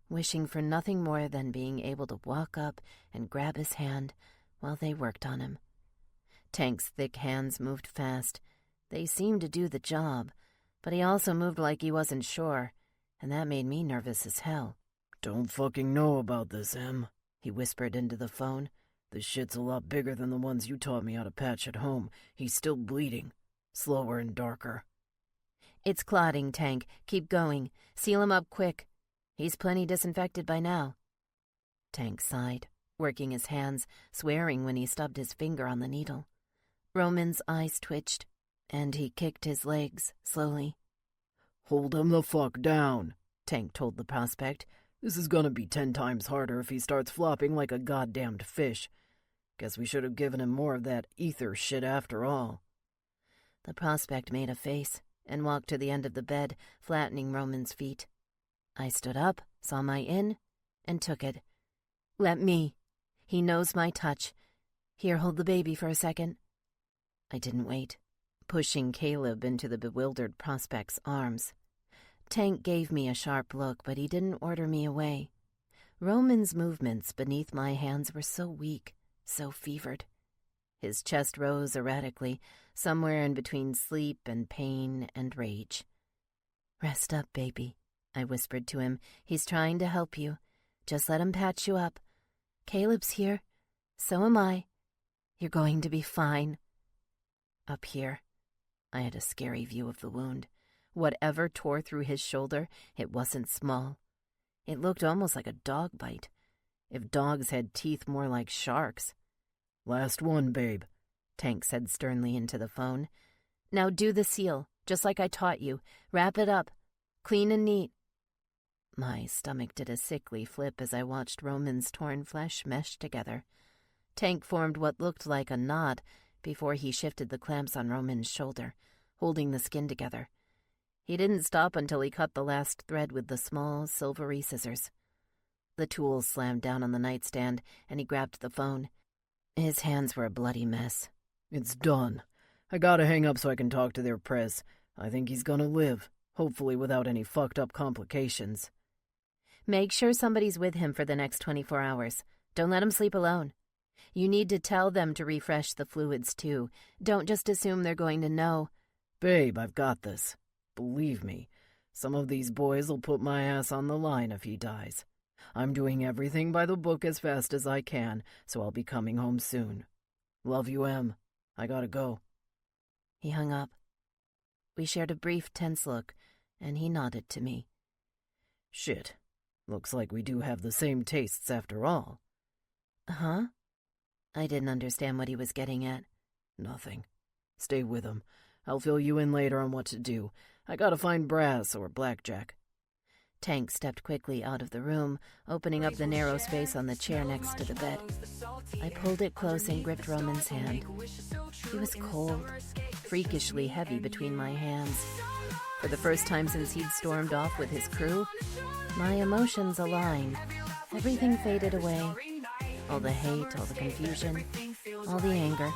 wishing for nothing more than being able to walk up and grab his hand while they worked on him. Tank's thick hands moved fast. They seemed to do the job, but he also moved like he wasn't sure, and that made me nervous as hell. "Don't fucking know about this, Em," he whispered into the phone. "This shit's a lot bigger than the ones you taught me how to patch at home. He's still bleeding. Slower and darker." "It's clotting, Tank. Keep going. Seal him up quick. He's plenty disinfected by now." Tank sighed, working his hands, swearing when he stubbed his finger on the needle. Roman's eyes twitched, and he kicked his legs slowly. "Hold him the fuck down," Tank told the prospect. "This is gonna be 10 times harder if he starts flopping like a goddamned fish. Guess we should have given him more of that ether shit after all." The prospect made a face and walked to the end of the bed, flattening Roman's feet. I stood up, saw my in, and took it. "Let me. He knows my touch. Here, hold the baby for a second." I didn't wait, pushing Caleb into the bewildered prospect's arms. Tank gave me a sharp look, but he didn't order me away. Roman's movements beneath my hands were so weak, so fevered. His chest rose erratically, somewhere in between sleep and pain and rage. "Rest up, baby," I whispered to him. "He's trying to help you. Just let him patch you up. Caleb's here. So am I. You're going to be fine." Up here, I had a scary view of the wound. Whatever tore through his shoulder, it wasn't small. It looked almost like a dog bite. If dogs had teeth, more like sharks. "Last one, babe," Tank said sternly into the phone. "Now do the seal, just like I taught you. Wrap it up. Clean and neat." My stomach did a sickly flip as I watched Roman's torn flesh mesh together. Tank formed what looked like a knot before he shifted the clamps on Roman's shoulder, holding the skin together. He didn't stop until he cut the last thread with the small, silvery scissors. The tools slammed down on the nightstand, and he grabbed the phone. His hands were a bloody mess. "It's done. I gotta hang up so I can talk to their press. I think he's gonna live, hopefully without any fucked up complications." "Make sure somebody's with him for the next 24 hours. Don't let him sleep alone. You need to tell them to refresh the fluids, too. Don't just assume they're going to know." "Babe, I've got this. Believe me, some of these boys will put my ass on the line if he dies. I'm doing everything by the book as fast as I can, so I'll be coming home soon. Love you, Em. I gotta go." He hung up. We shared a brief, tense look, and he nodded to me. Shit. Looks like we do have the same tastes after all. Huh? I didn't understand what he was getting at. Nothing. Stay with him. I'll fill you in later on what to do. I gotta find brass or blackjack. Tank stepped quickly out of the room, opening up the narrow space on the chair next to the bed. I pulled it close and gripped Roman's hand. He was cold, freakishly heavy between my hands. For the first time since he'd stormed off with his crew, my emotions aligned. Everything faded away. All the hate, all the confusion, all the anger.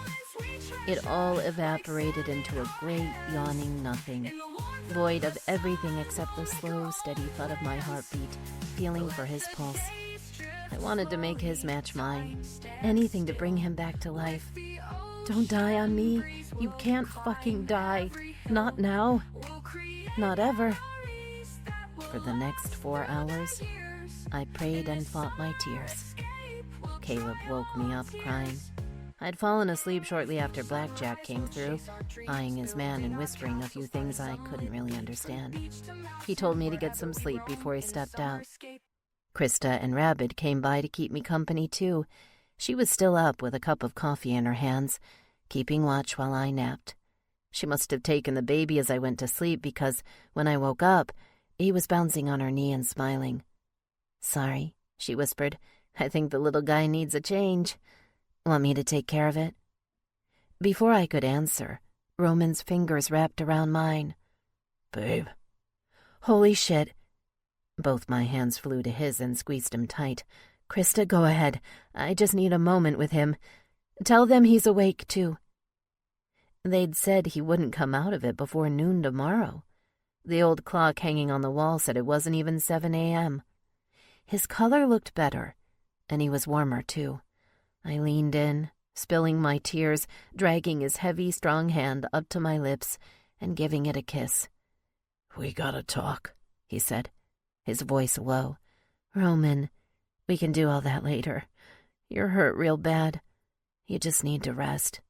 It all evaporated into a great, yawning nothing, void of everything except the slow, steady thud of my heartbeat, feeling for his pulse. I wanted to make his match mine. Anything to bring him back to life. Don't die on me. You can't fucking die. Not now. Not ever. For the next 4 hours, I prayed and fought my tears. Caleb woke me up crying. I'd fallen asleep shortly after Blackjack came through, eyeing his man and whispering a few things I couldn't really understand. He told me to get some sleep before he stepped out. Krista and Rabbit came by to keep me company too. She was still up with a cup of coffee in her hands, keeping watch while I napped. She must have taken the baby as I went to sleep because when I woke up, he was bouncing on her knee and smiling. "Sorry," she whispered. "I think the little guy needs a change. Want me to take care of it?" Before I could answer, Roman's fingers wrapped around mine. "Babe." Holy shit. Both my hands flew to his and squeezed him tight. "Krista, go ahead. I just need a moment with him. Tell them he's awake, too." They'd said he wouldn't come out of it before noon tomorrow. The old clock hanging on the wall said it wasn't even 7 a.m. His color looked better, and he was warmer, too. I leaned in, spilling my tears, dragging his heavy, strong hand up to my lips and giving it a kiss. "We gotta talk," he said, his voice low. "Roman, we can do all that later. You're hurt real bad. You just need to rest."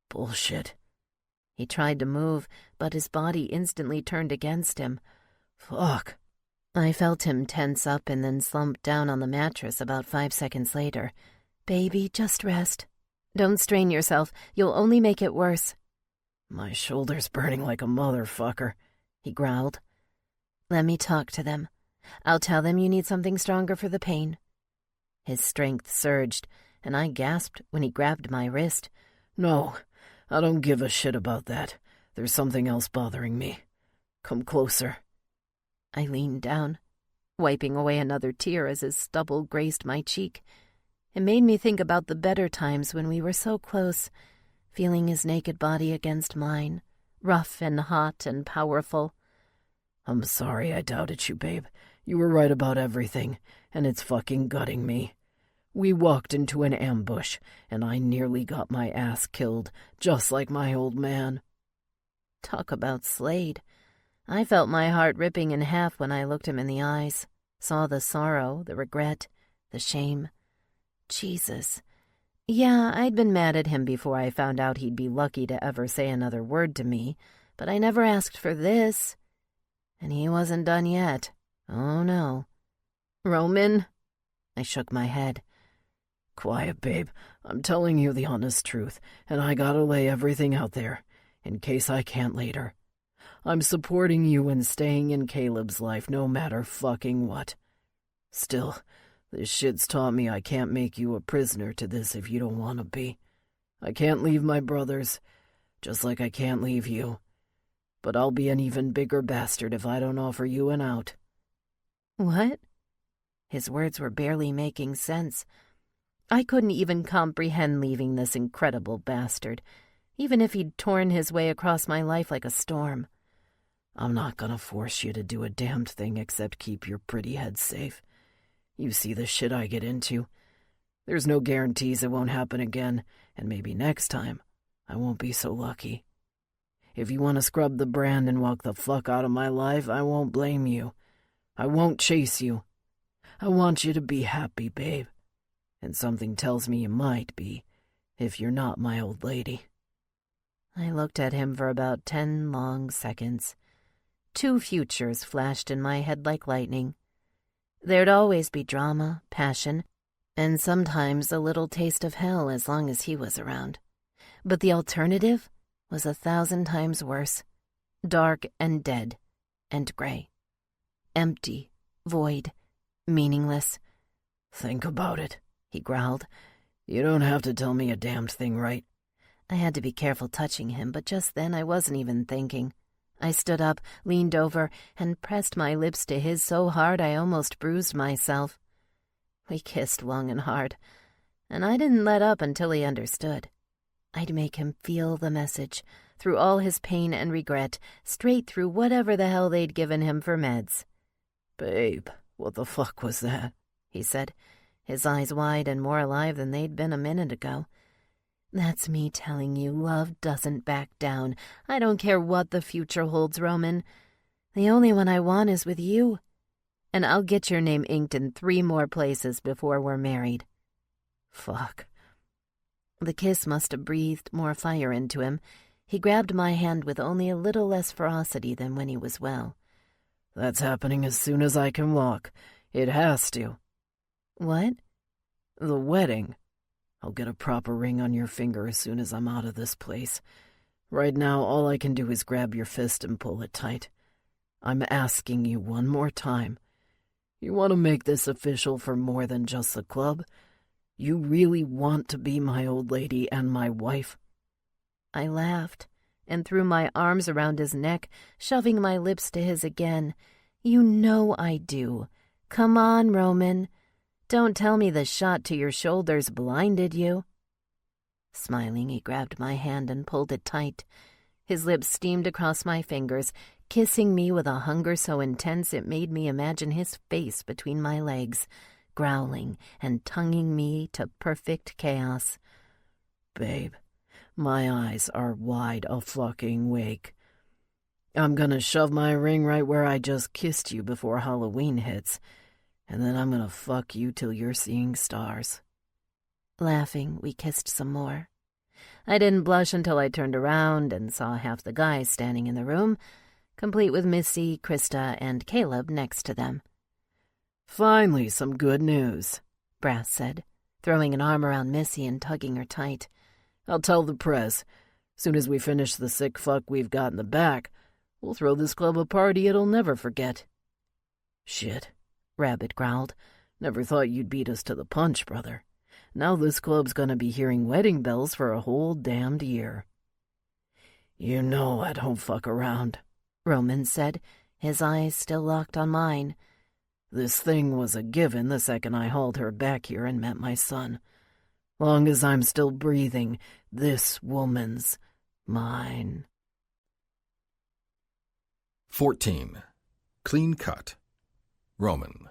"Bullshit." He tried to move, but his body instantly turned against him. "Fuck." I felt him tense up and then slump down on the mattress about 5 seconds later. "Baby, just rest. Don't strain yourself. You'll only make it worse." "My shoulder's burning like a motherfucker," he growled. "Let me talk to them. I'll tell them you need something stronger for the pain." His strength surged, and I gasped when he grabbed my wrist. "No, I don't give a shit about that. There's something else bothering me. Come closer." I leaned down, wiping away another tear as his stubble grazed my cheek. It made me think about the better times when we were so close, feeling his naked body against mine, rough and hot and powerful. "I'm sorry I doubted you, babe. You were right about everything, and it's fucking gutting me. We walked into an ambush, and I nearly got my ass killed, just like my old man." Talk about Slade. I felt my heart ripping in half when I looked him in the eyes, saw the sorrow, the regret, the shame. Jesus. Yeah, I'd been mad at him before I found out he'd be lucky to ever say another word to me, but I never asked for this. And he wasn't done yet. Oh, no. "Roman?" I shook my head. "Quiet, babe. I'm telling you the honest truth, and I gotta lay everything out there, in case I can't later. I'm supporting you and staying in Caleb's life no matter fucking what. Still, this shit's taught me I can't make you a prisoner to this if you don't want to be. I can't leave my brothers, just like I can't leave you. But I'll be an even bigger bastard if I don't offer you an out." What? His words were barely making sense. I couldn't even comprehend leaving this incredible bastard, even if he'd torn his way across my life like a storm. "I'm not gonna force you to do a damned thing except keep your pretty head safe. You see the shit I get into. There's no guarantees it won't happen again, and maybe next time I won't be so lucky. If you want to scrub the brand and walk the fuck out of my life, I won't blame you. I won't chase you. I want you to be happy, babe. And something tells me you might be, if you're not my old lady." I looked at him for about 10 long seconds. 2 futures flashed in my head like lightning. There'd always be drama, passion, and sometimes a little taste of hell as long as he was around. But the alternative was 1,000 times worse. Dark and dead and gray. Empty, void, meaningless. "Think about it," he growled. "You don't have to tell me a damned thing, right?" I had to be careful touching him, but just then I wasn't even thinking. I stood up, leaned over, and pressed my lips to his so hard I almost bruised myself. We kissed long and hard, and I didn't let up until he understood. I'd make him feel the message, through all his pain and regret, straight through whatever the hell they'd given him for meds. "Babe, what the fuck was that?" he said, his eyes wide and more alive than they'd been a minute ago. That's me telling you love doesn't back down. I don't care what the future holds, Roman. The only one I want is with you. And I'll get your name inked in 3 more places before we're married. Fuck. The kiss must have breathed more fire into him. He grabbed my hand with only a little less ferocity than when he was well. "That's happening as soon as I can walk. It has to." "What?" "The wedding. I'll get a proper ring on your finger as soon as I'm out of this place. Right now, all I can do is grab your fist and pull it tight. I'm asking you one more time. You want to make this official for more than just the club? You really want to be my old lady and my wife?" I laughed and threw my arms around his neck, shoving my lips to his again. "You know I do. Come on, Roman. Don't tell me the shot to your shoulders blinded you." Smiling, he grabbed my hand and pulled it tight. His lips steamed across my fingers, kissing me with a hunger so intense it made me imagine his face between my legs, growling and tonguing me to perfect chaos. "Babe, my eyes are wide awake. I'm gonna shove my ring right where I just kissed you before Halloween hits, and then I'm gonna fuck you till you're seeing stars." Laughing, we kissed some more. I didn't blush until I turned around and saw half the guys standing in the room, complete with Missy, Krista, and Caleb next to them. "Finally, some good news," Brass said, throwing an arm around Missy and tugging her tight. "I'll tell the press. Soon as we finish the sick fuck we've got in the back, we'll throw this club a party it'll never forget." "Shit," Rabbit growled. "Never thought you'd beat us to the punch, brother. Now this club's gonna be hearing wedding bells for a whole damned year." "You know I don't fuck around," Roman said, his eyes still locked on mine. "This thing was a given the second I hauled her back here and met my son. Long as I'm still breathing, this woman's mine." 14. Clean cut. Roman.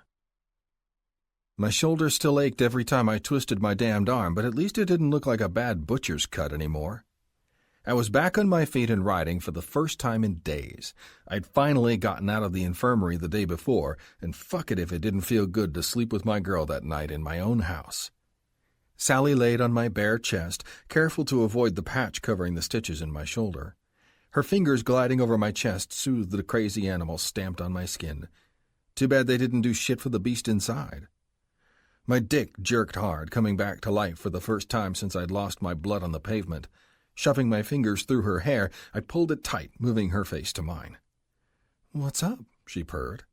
My shoulder still ached every time I twisted my damned arm, but at least it didn't look like a bad butcher's cut anymore. I was back on my feet and riding for the first time in days. I'd finally gotten out of the infirmary the day before, and fuck it if it didn't feel good to sleep with my girl that night in my own house. Sally laid on my bare chest, careful to avoid the patch covering the stitches in my shoulder. Her fingers gliding over my chest soothed the crazy animal stamped on my skin. Too bad they didn't do shit for the beast inside. My dick jerked hard, coming back to life for the first time since I'd lost my blood on the pavement. Shoving my fingers through her hair, I pulled it tight, moving her face to mine. "What's up?" she purred.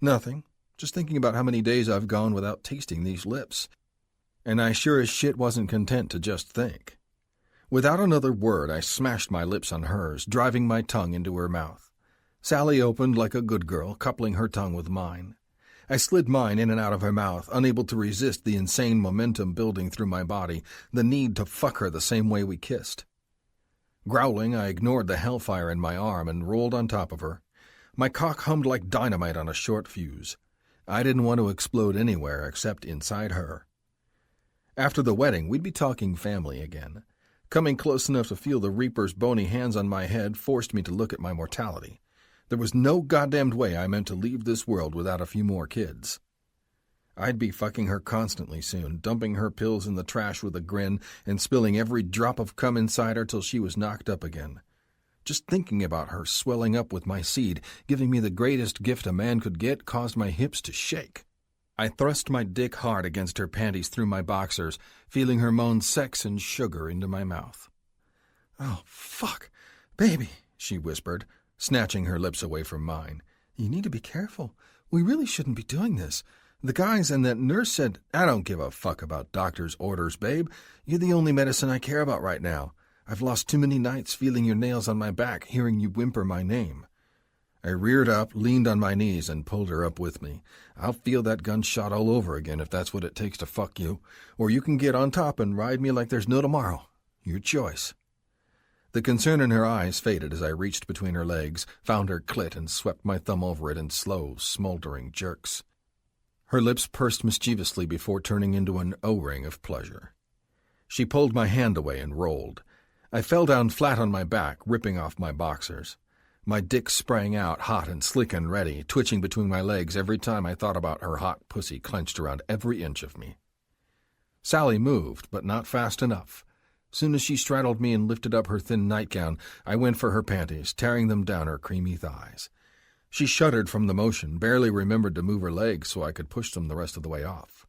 "Nothing. Just thinking about how many days I've gone without tasting these lips." And I sure as shit wasn't content to just think. Without another word, I smashed my lips on hers, driving my tongue into her mouth. Sally opened like a good girl, coupling her tongue with mine. I slid mine in and out of her mouth, unable to resist the insane momentum building through my body, the need to fuck her the same way we kissed. Growling, I ignored the hellfire in my arm and rolled on top of her. My cock hummed like dynamite on a short fuse. I didn't want to explode anywhere except inside her. After the wedding, we'd be talking family again. Coming close enough to feel the Reaper's bony hands on my head forced me to look at my mortality. There was no goddamned way I meant to leave this world without a few more kids. I'd be fucking her constantly soon, dumping her pills in the trash with a grin and spilling every drop of cum inside her till she was knocked up again. Just thinking about her swelling up with my seed, giving me the greatest gift a man could get, caused my hips to shake. I thrust my dick hard against her panties through my boxers, feeling her moan sex and sugar into my mouth. "Oh, fuck. Baby," she whispered, snatching her lips away from mine. "You need to be careful. We really shouldn't be doing this. The guys and that nurse said—" "I don't give a fuck about doctor's orders, babe. You're the only medicine I care about right now. I've lost too many nights feeling your nails on my back, hearing you whimper my name." I reared up, leaned on my knees, and pulled her up with me. "I'll feel that gunshot all over again if that's what it takes to fuck you. Or you can get on top and ride me like there's no tomorrow. Your choice." The concern in her eyes faded as I reached between her legs, found her clit, and swept my thumb over it in slow, smoldering jerks. Her lips pursed mischievously before turning into an O-ring of pleasure. She pulled my hand away and rolled. I fell down flat on my back, ripping off my boxers. My dick sprang out, hot and slick and ready, twitching between my legs every time I thought about her hot pussy clenched around every inch of me. Sally moved, but not fast enough. Soon as she straddled me and lifted up her thin nightgown, I went for her panties, tearing them down her creamy thighs. She shuddered from the motion, barely remembered to move her legs so I could push them the rest of the way off.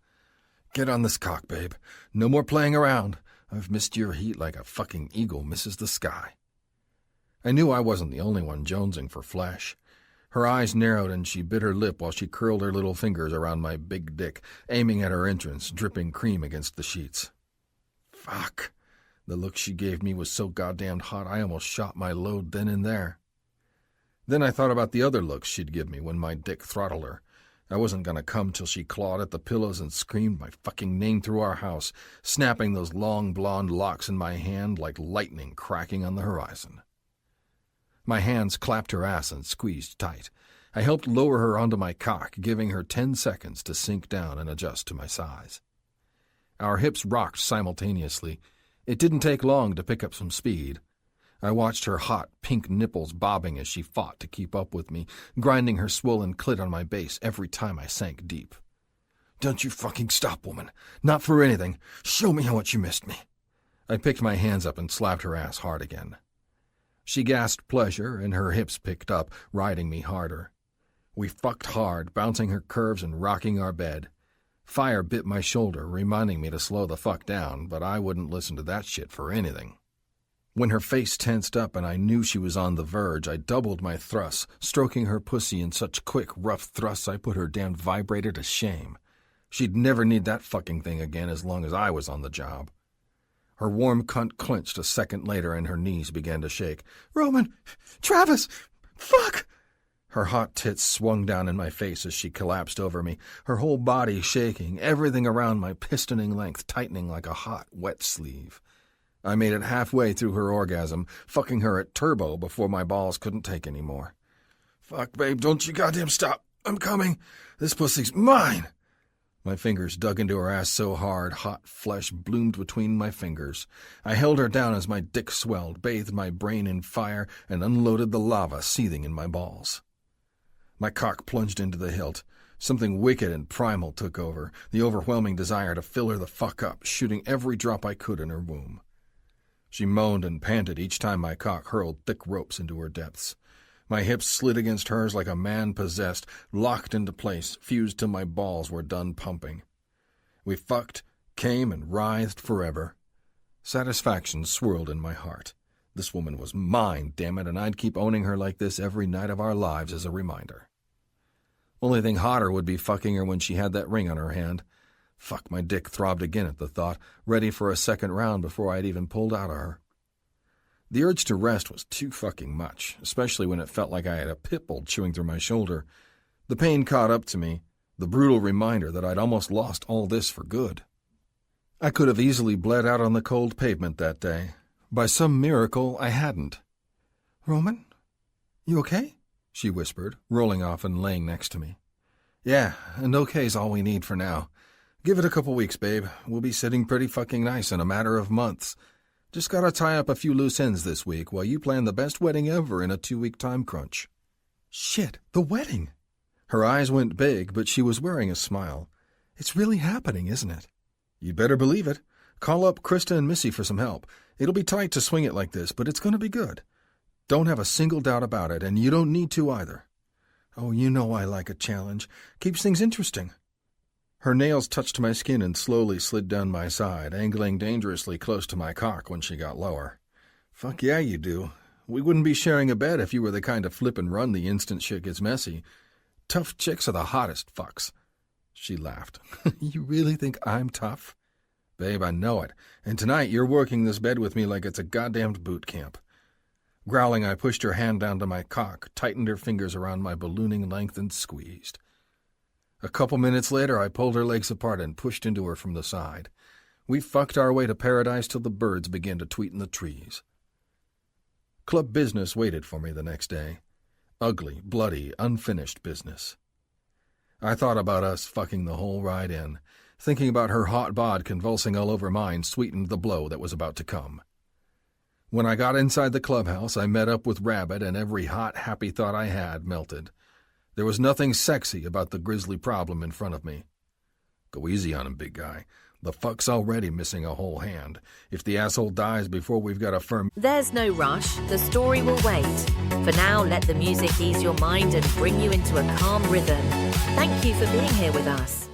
"Get on this cock, babe. No more playing around. I've missed your heat like a fucking eagle misses the sky." I knew I wasn't the only one jonesing for flesh. Her eyes narrowed and she bit her lip while she curled her little fingers around my big dick, aiming at her entrance, dripping cream against the sheets. Fuck. The look she gave me was so goddamn hot I almost shot my load then and there. Then I thought about the other looks she'd give me when my dick throttled her. I wasn't going to come till she clawed at the pillows and screamed my fucking name through our house, snapping those long blonde locks in my hand like lightning cracking on the horizon. My hands clapped her ass and squeezed tight. I helped lower her onto my cock, giving her 10 seconds to sink down and adjust to my size. Our hips rocked simultaneously. It didn't take long to pick up some speed. I watched her hot, pink nipples bobbing as she fought to keep up with me, grinding her swollen clit on my base every time I sank deep. "Don't you fucking stop, woman. Not for anything. Show me how much you missed me." I picked my hands up and slapped her ass hard again. She gasped pleasure, and her hips picked up, riding me harder. We fucked hard, bouncing her curves and rocking our bed. Fire bit my shoulder, reminding me to slow the fuck down, but I wouldn't listen to that shit for anything. When her face tensed up and I knew she was on the verge, I doubled my thrusts, stroking her pussy in such quick, rough thrusts I put her damn vibrator to shame. She'd never need that fucking thing again as long as I was on the job. Her warm cunt clenched a second later and her knees began to shake. "Roman! Travis! Fuck!" Her hot tits swung down in my face as she collapsed over me, her whole body shaking, everything around my pistoning length tightening like a hot, wet sleeve. I made it halfway through her orgasm, fucking her at turbo before my balls couldn't take any more. "Fuck, babe, don't you goddamn stop. I'm coming. This pussy's mine." My fingers dug into her ass so hard, hot flesh bloomed between my fingers. I held her down as my dick swelled, bathed my brain in fire, and unloaded the lava seething in my balls. My cock plunged into the hilt. Something wicked and primal took over, the overwhelming desire to fill her the fuck up, shooting every drop I could in her womb. She moaned and panted each time my cock hurled thick ropes into her depths. My hips slid against hers like a man possessed, locked into place, fused till my balls were done pumping. We fucked, came, and writhed forever. Satisfaction swirled in my heart. This woman was mine, damn it, and I'd keep owning her like this every night of our lives as a reminder. Only thing hotter would be fucking her when she had that ring on her hand. Fuck, my dick throbbed again at the thought, ready for a second round before I'd even pulled out of her. The urge to rest was too fucking much, especially when it felt like I had a pit bull chewing through my shoulder. The pain caught up to me, the brutal reminder that I'd almost lost all this for good. I could have easily bled out on the cold pavement that day. By some miracle, I hadn't. "Roman, you okay?" she whispered, rolling off and laying next to me. "Yeah, and okay's all we need for now. Give it a couple weeks, babe. We'll be sitting pretty fucking nice in a matter of months. Just gotta tie up a few loose ends this week while you plan the best wedding ever in a 2-week time crunch." "Shit, the wedding!" Her eyes went big, but she was wearing a smile. It's really happening, isn't it? You'd better believe it. Call up Krista and Missy for some help. It'll be tight to swing it like this, but it's going to be good. Don't have a single doubt about it, and you don't need to either. Oh, you know I like a challenge. Keeps things interesting. Her nails touched my skin and slowly slid down my side, angling dangerously close to my cock when she got lower. Fuck yeah, you do. We wouldn't be sharing a bed if you were the kind to flip and run the instant shit gets messy. Tough chicks are the hottest fucks. She laughed. You really think I'm tough? Babe, I know it. And tonight you're working this bed with me like it's a goddamned boot camp. Growling, I pushed her hand down to my cock, tightened her fingers around my ballooning length, and squeezed. A couple minutes later, I pulled her legs apart and pushed into her from the side. We fucked our way to paradise till the birds began to tweet in the trees. Club business waited for me the next day. Ugly, bloody, unfinished business. I thought about us fucking the whole ride in. Thinking about her hot bod convulsing all over mine sweetened the blow that was about to come. When I got inside the clubhouse, I met up with Rabbit, and every hot, happy thought I had melted. There was nothing sexy about the grisly problem in front of me. Go easy on him, big guy. The fuck's already missing a whole hand. If the asshole dies before we've got a firm... There's no rush. The story will wait. For now, let the music ease your mind and bring you into a calm rhythm. Thank you for being here with us.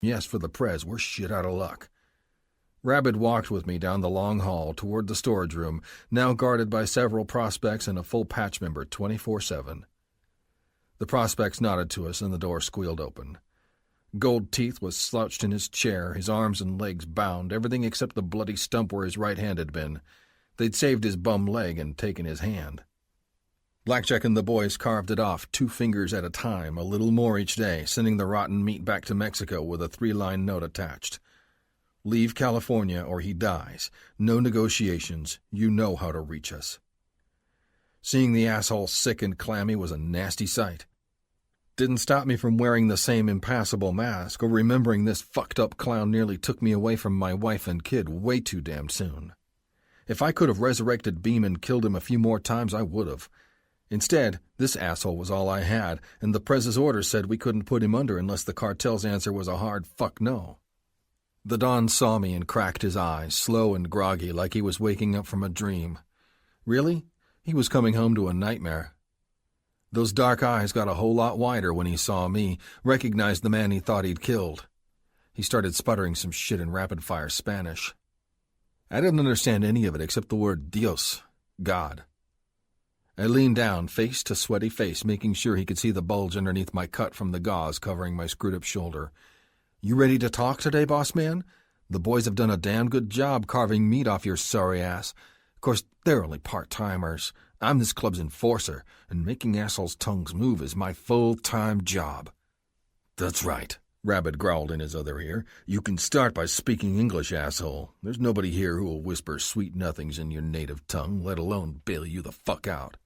Yes, for the Prez, we're shit out of luck. Rabbit walked with me down the long hall toward the storage room, now guarded by several prospects and a full patch member 24/7. The prospects nodded to us and the door squealed open. Gold Teeth was slouched in his chair, his arms and legs bound, everything except the bloody stump where his right hand had been. They'd saved his bum leg and taken his hand. Blackjack and the boys carved it off 2 fingers at a time, a little more each day, sending the rotten meat back to Mexico with a 3-line note attached. Leave California or he dies. No negotiations. You know how to reach us. Seeing the asshole sick and clammy was a nasty sight. Didn't stop me from wearing the same impassable mask or remembering this fucked-up clown nearly took me away from my wife and kid way too damn soon. If I could have resurrected Beam and killed him a few more times, I would have. Instead, this asshole was all I had, and the Prez's orders said we couldn't put him under unless the cartel's answer was a hard fuck no. The Don saw me and cracked his eyes, slow and groggy, like he was waking up from a dream. Really? He was coming home to a nightmare. Those dark eyes got a whole lot wider when he saw me, recognized the man he thought he'd killed. He started sputtering some shit in rapid-fire Spanish. I didn't understand any of it except the word Dios, God. I leaned down, face to sweaty face, making sure he could see the bulge underneath my cut from the gauze covering my screwed-up shoulder. You ready to talk today, boss man? The boys have done a damn good job carving meat off your sorry ass. Of course, they're only part-timers. I'm this club's enforcer, and making assholes' tongues move is my full-time job. That's right, Rabbit growled in his other ear. You can start by speaking English, asshole. There's nobody here who will whisper sweet nothings in your native tongue, let alone bail you the fuck out.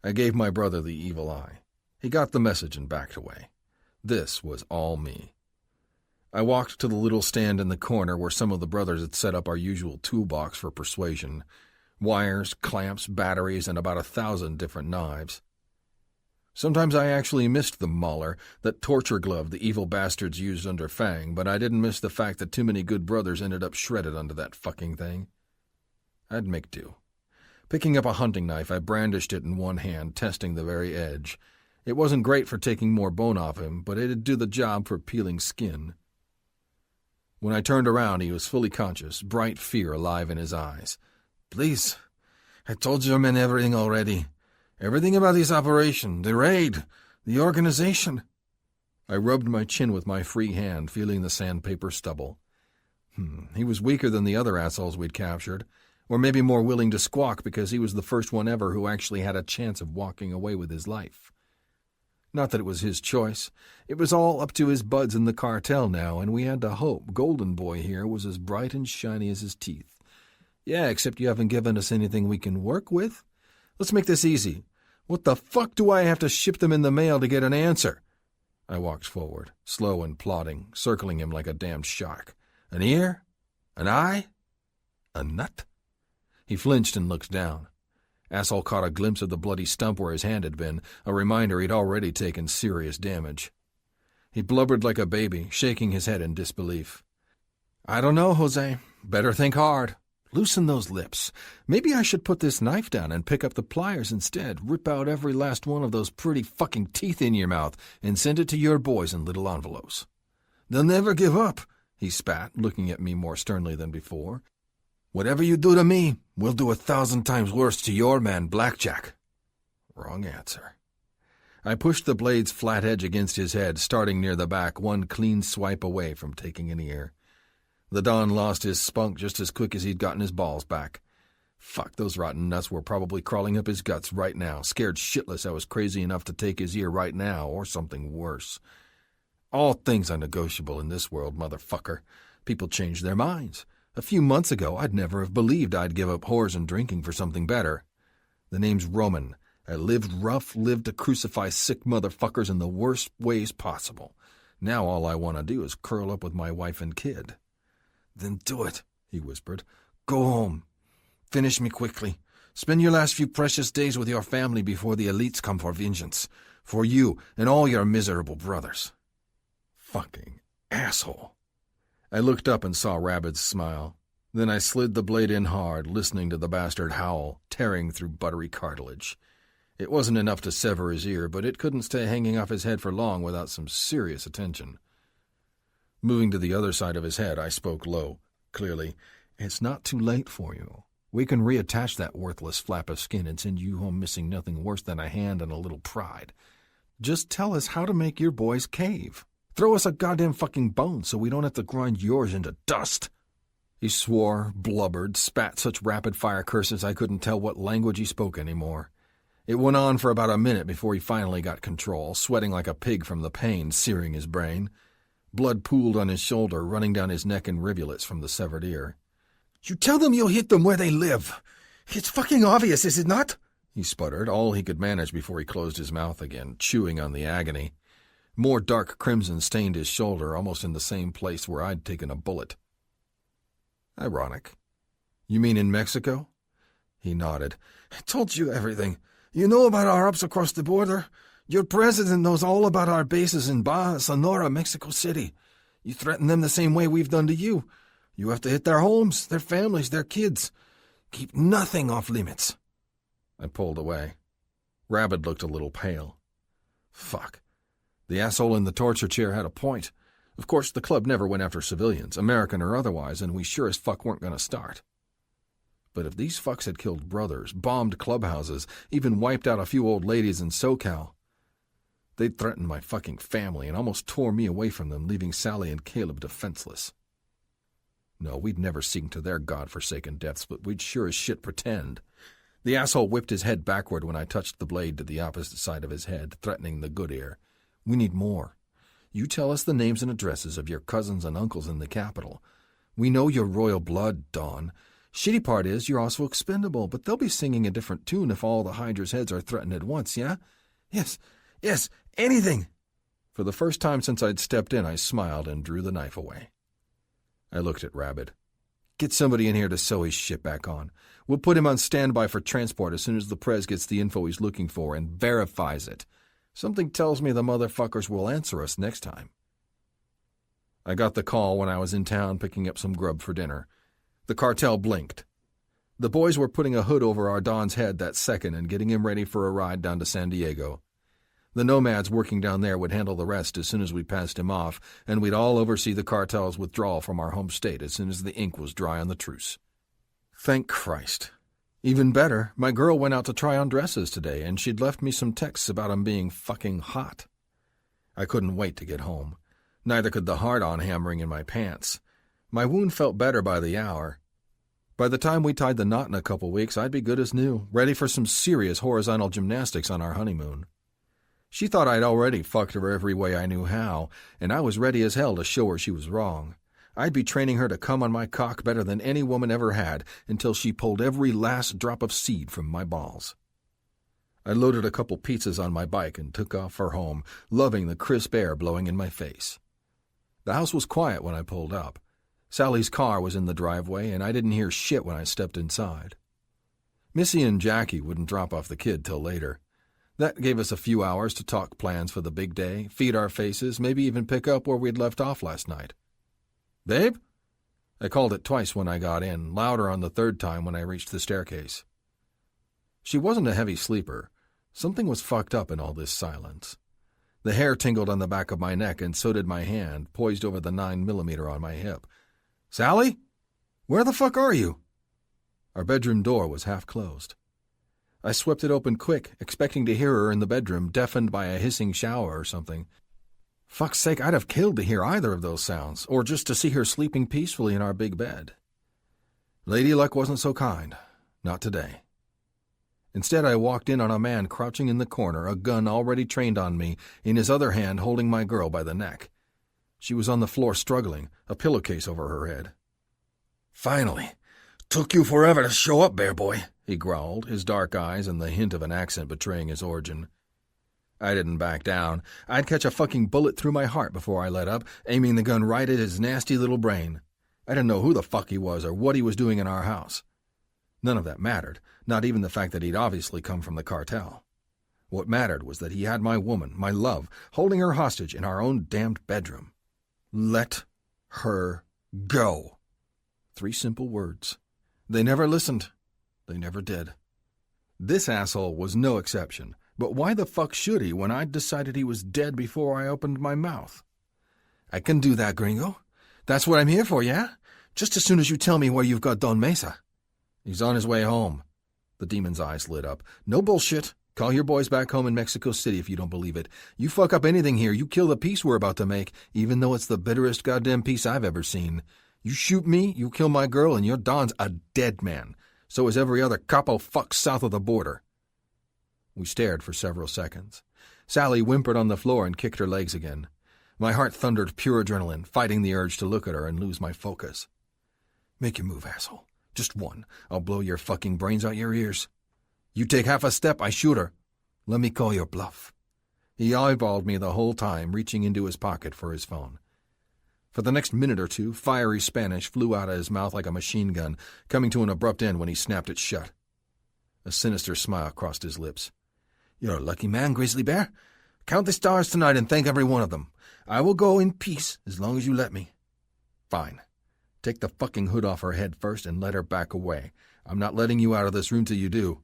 I gave my brother the evil eye. He got the message and backed away. This was all me. I walked to the little stand in the corner where some of the brothers had set up our usual toolbox for persuasion. Wires, clamps, batteries, and about 1,000 different knives. Sometimes I actually missed the mauler, that torture glove the evil bastards used under Fang, but I didn't miss the fact that too many good brothers ended up shredded under that fucking thing. I'd make do. Picking up a hunting knife, I brandished it in one hand, testing the very edge. It wasn't great for taking more bone off him, but it'd do the job for peeling skin. When I turned around, he was fully conscious, bright fear alive in his eyes. Please, I told your men everything already. Everything about this operation, the raid, the organization. I rubbed my chin with my free hand, feeling the sandpaper stubble. He was weaker than the other assholes we'd captured, or maybe more willing to squawk because he was the first one ever who actually had a chance of walking away with his life. Not that it was his choice. It was all up to his buds in the cartel now, and we had to hope Golden Boy here was as bright and shiny as his teeth. Yeah, except you haven't given us anything we can work with. Let's make this easy. What the fuck do I have to ship them in the mail to get an answer? I walked forward, slow and plodding, circling him like a damned shark. An ear? An eye? A nut? He flinched and looked down. Asshole caught a glimpse of the bloody stump where his hand had been, a reminder he'd already taken serious damage. He blubbered like a baby, shaking his head in disbelief. I don't know, Jose. Better think hard. Loosen those lips. Maybe I should put this knife down and pick up the pliers instead, rip out every last one of those pretty fucking teeth in your mouth, and send it to your boys in little envelopes. They'll never give up, he spat, looking at me more sternly than before. Whatever you do to me, we'll do 1,000 times worse to your man, Blackjack. Wrong answer. I pushed the blade's flat edge against his head, starting near the back, one clean swipe away from taking an ear. The Don lost his spunk just as quick as he'd gotten his balls back. Fuck, those rotten nuts were probably crawling up his guts right now, scared shitless I was crazy enough to take his ear right now, or something worse. All things are negotiable in this world, motherfucker. People change their minds. A few months ago, I'd never have believed I'd give up whores and drinking for something better. The name's Roman. I lived rough, lived to crucify sick motherfuckers in the worst ways possible. Now all I want to do is curl up with my wife and kid. Then do it, he whispered. Go home. Finish me quickly. Spend your last few precious days with your family before the elites come for vengeance. For you and all your miserable brothers. Fucking asshole. I looked up and saw Rabbit's smile. Then I slid the blade in hard, listening to the bastard howl, tearing through buttery cartilage. It wasn't enough to sever his ear, but it couldn't stay hanging off his head for long without some serious attention. Moving to the other side of his head, I spoke low, clearly. It's not too late for you. We can reattach that worthless flap of skin and send you home missing nothing worse than a hand and a little pride. Just tell us how to make your boys cave. Throw us a goddamn fucking bone so we don't have to grind yours into dust. He swore, blubbered, spat such rapid-fire curses I couldn't tell what language he spoke anymore. It went on for about a minute before he finally got control, sweating like a pig from the pain searing his brain. Blood pooled on his shoulder, running down his neck in rivulets from the severed ear. You tell them you'll hit them where they live. It's fucking obvious, is it not? He sputtered, all he could manage before he closed his mouth again, chewing on the agony. More dark crimson stained his shoulder, almost in the same place where I'd taken a bullet. Ironic. You mean in Mexico? He nodded. I told you everything. You know about our ups across the border? Your president knows all about our bases in Baja, Sonora, Mexico City. You threaten them the same way we've done to you. You have to hit their homes, their families, their kids. Keep nothing off limits. I pulled away. Rabbit looked a little pale. Fuck. The asshole in the torture chair had a point. Of course, the club never went after civilians, American or otherwise, and we sure as fuck weren't going to start. But if these fucks had killed brothers, bombed clubhouses, even wiped out a few old ladies in SoCal, they'd threatened my fucking family and almost tore me away from them, leaving Sally and Caleb defenseless. No, we'd never sink to their godforsaken deaths, but we'd sure as shit pretend. The asshole whipped his head backward when I touched the blade to the opposite side of his head, threatening the good ear. We need more. You tell us the names and addresses of your cousins and uncles in the capital. We know you're royal blood, Dawn. Shitty part is you're also expendable, but they'll be singing a different tune if all the Hydra's heads are threatened at once, yeah? Yes, anything. For the first time since I'd stepped in, I smiled and drew the knife away. I looked at Rabbit. Get somebody in here to sew his shit back on. We'll put him on standby for transport as soon as the Prez gets the info he's looking for and verifies it. Something tells me the motherfuckers will answer us next time. I got the call when I was in town picking up some grub for dinner. The cartel blinked. The boys were putting a hood over our Don's head that second and getting him ready for a ride down to San Diego. The nomads working down there would handle the rest as soon as we passed him off, and we'd all oversee the cartel's withdrawal from our home state as soon as the ink was dry on the truce. Thank Christ. Even better, my girl went out to try on dresses today, and she'd left me some texts about 'em being fucking hot. I couldn't wait to get home. Neither could the hard-on hammering in my pants. My wound felt better by the hour. By the time we tied the knot in a couple weeks, I'd be good as new, ready for some serious horizontal gymnastics on our honeymoon. She thought I'd already fucked her every way I knew how, and I was ready as hell to show her she was wrong. I'd be training her to come on my cock better than any woman ever had until she pulled every last drop of seed from my balls. I loaded a couple pizzas on my bike and took off for home, loving the crisp air blowing in my face. The house was quiet when I pulled up. Sally's car was in the driveway, and I didn't hear shit when I stepped inside. Missy and Jackie wouldn't drop off the kid till later. That gave us a few hours to talk plans for the big day, feed our faces, maybe even pick up where we'd left off last night. "Babe?" I called it twice when I got in, louder on the third time when I reached the staircase. She wasn't a heavy sleeper. Something was fucked up in all this silence. The hair tingled on the back of my neck, and so did my hand, poised over the 9mm on my hip. "Sally? Where the fuck are you?" Our bedroom door was half closed. I swept it open quick, expecting to hear her in the bedroom, deafened by a hissing shower or something. Fuck's sake, I'd have killed to hear either of those sounds, or just to see her sleeping peacefully in our big bed. Lady Luck wasn't so kind. Not today. Instead, I walked in on a man crouching in the corner, a gun already trained on me, in his other hand holding my girl by the neck. She was on the floor struggling, a pillowcase over her head. "Finally. Took you forever to show up, bear boy," he growled, his dark eyes and the hint of an accent betraying his origin. I didn't back down. I'd catch a fucking bullet through my heart before I let up, aiming the gun right at his nasty little brain. I didn't know who the fuck he was or what he was doing in our house. None of that mattered, not even the fact that he'd obviously come from the cartel. What mattered was that he had my woman, my love, holding her hostage in our own damned bedroom. Let her go. 3 simple words. They never listened. They never did. This asshole was no exception, but why the fuck should he when I'd decided he was dead before I opened my mouth? "I can do that, gringo. That's what I'm here for, yeah? Just as soon as you tell me where you've got Don Mesa." "He's on his way home." The demon's eyes lit up. "No bullshit. Call your boys back home in Mexico City if you don't believe it. You fuck up anything here, you kill the peace we're about to make, even though it's the bitterest goddamn peace I've ever seen. You shoot me, you kill my girl, and your Don's a dead man. So is every other capo fuck south of the border." We stared for several seconds. Sally whimpered on the floor and kicked her legs again. My heart thundered pure adrenaline, fighting the urge to look at her and lose my focus. "Make your move, asshole. Just one. I'll blow your fucking brains out your ears. You take half a step, I shoot her. Let me call your bluff." He eyeballed me the whole time, reaching into his pocket for his phone. For the next minute or two, fiery Spanish flew out of his mouth like a machine gun, coming to an abrupt end when he snapped it shut. A sinister smile crossed his lips. "You're a lucky man, Grizzly Bear. Count the stars tonight and thank every one of them. I will go in peace as long as you let me." "Fine. Take the fucking hood off her head first and let her back away. I'm not letting you out of this room till you do."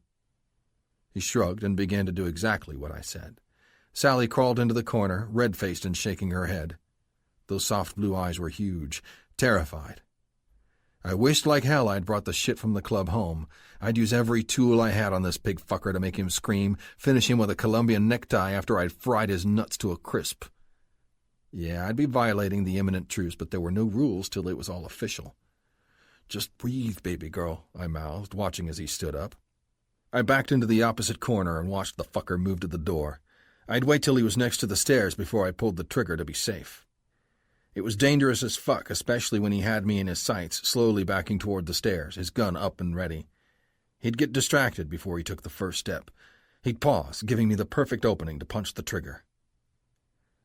He shrugged and began to do exactly what I said. Sally crawled into the corner, red-faced and shaking her head. Those soft blue eyes were huge, terrified. I wished like hell I'd brought the shit from the club home. I'd use every tool I had on this pig fucker to make him scream, finish him with a Colombian necktie after I'd fried his nuts to a crisp. Yeah, I'd be violating the imminent truce, but there were no rules till it was all official. "Just breathe, baby girl," I mouthed, watching as he stood up. I backed into the opposite corner and watched the fucker move to the door. I'd wait till he was next to the stairs before I pulled the trigger to be safe. It was dangerous as fuck, especially when he had me in his sights, slowly backing toward the stairs, his gun up and ready. He'd get distracted before he took the first step. He'd pause, giving me the perfect opening to punch the trigger.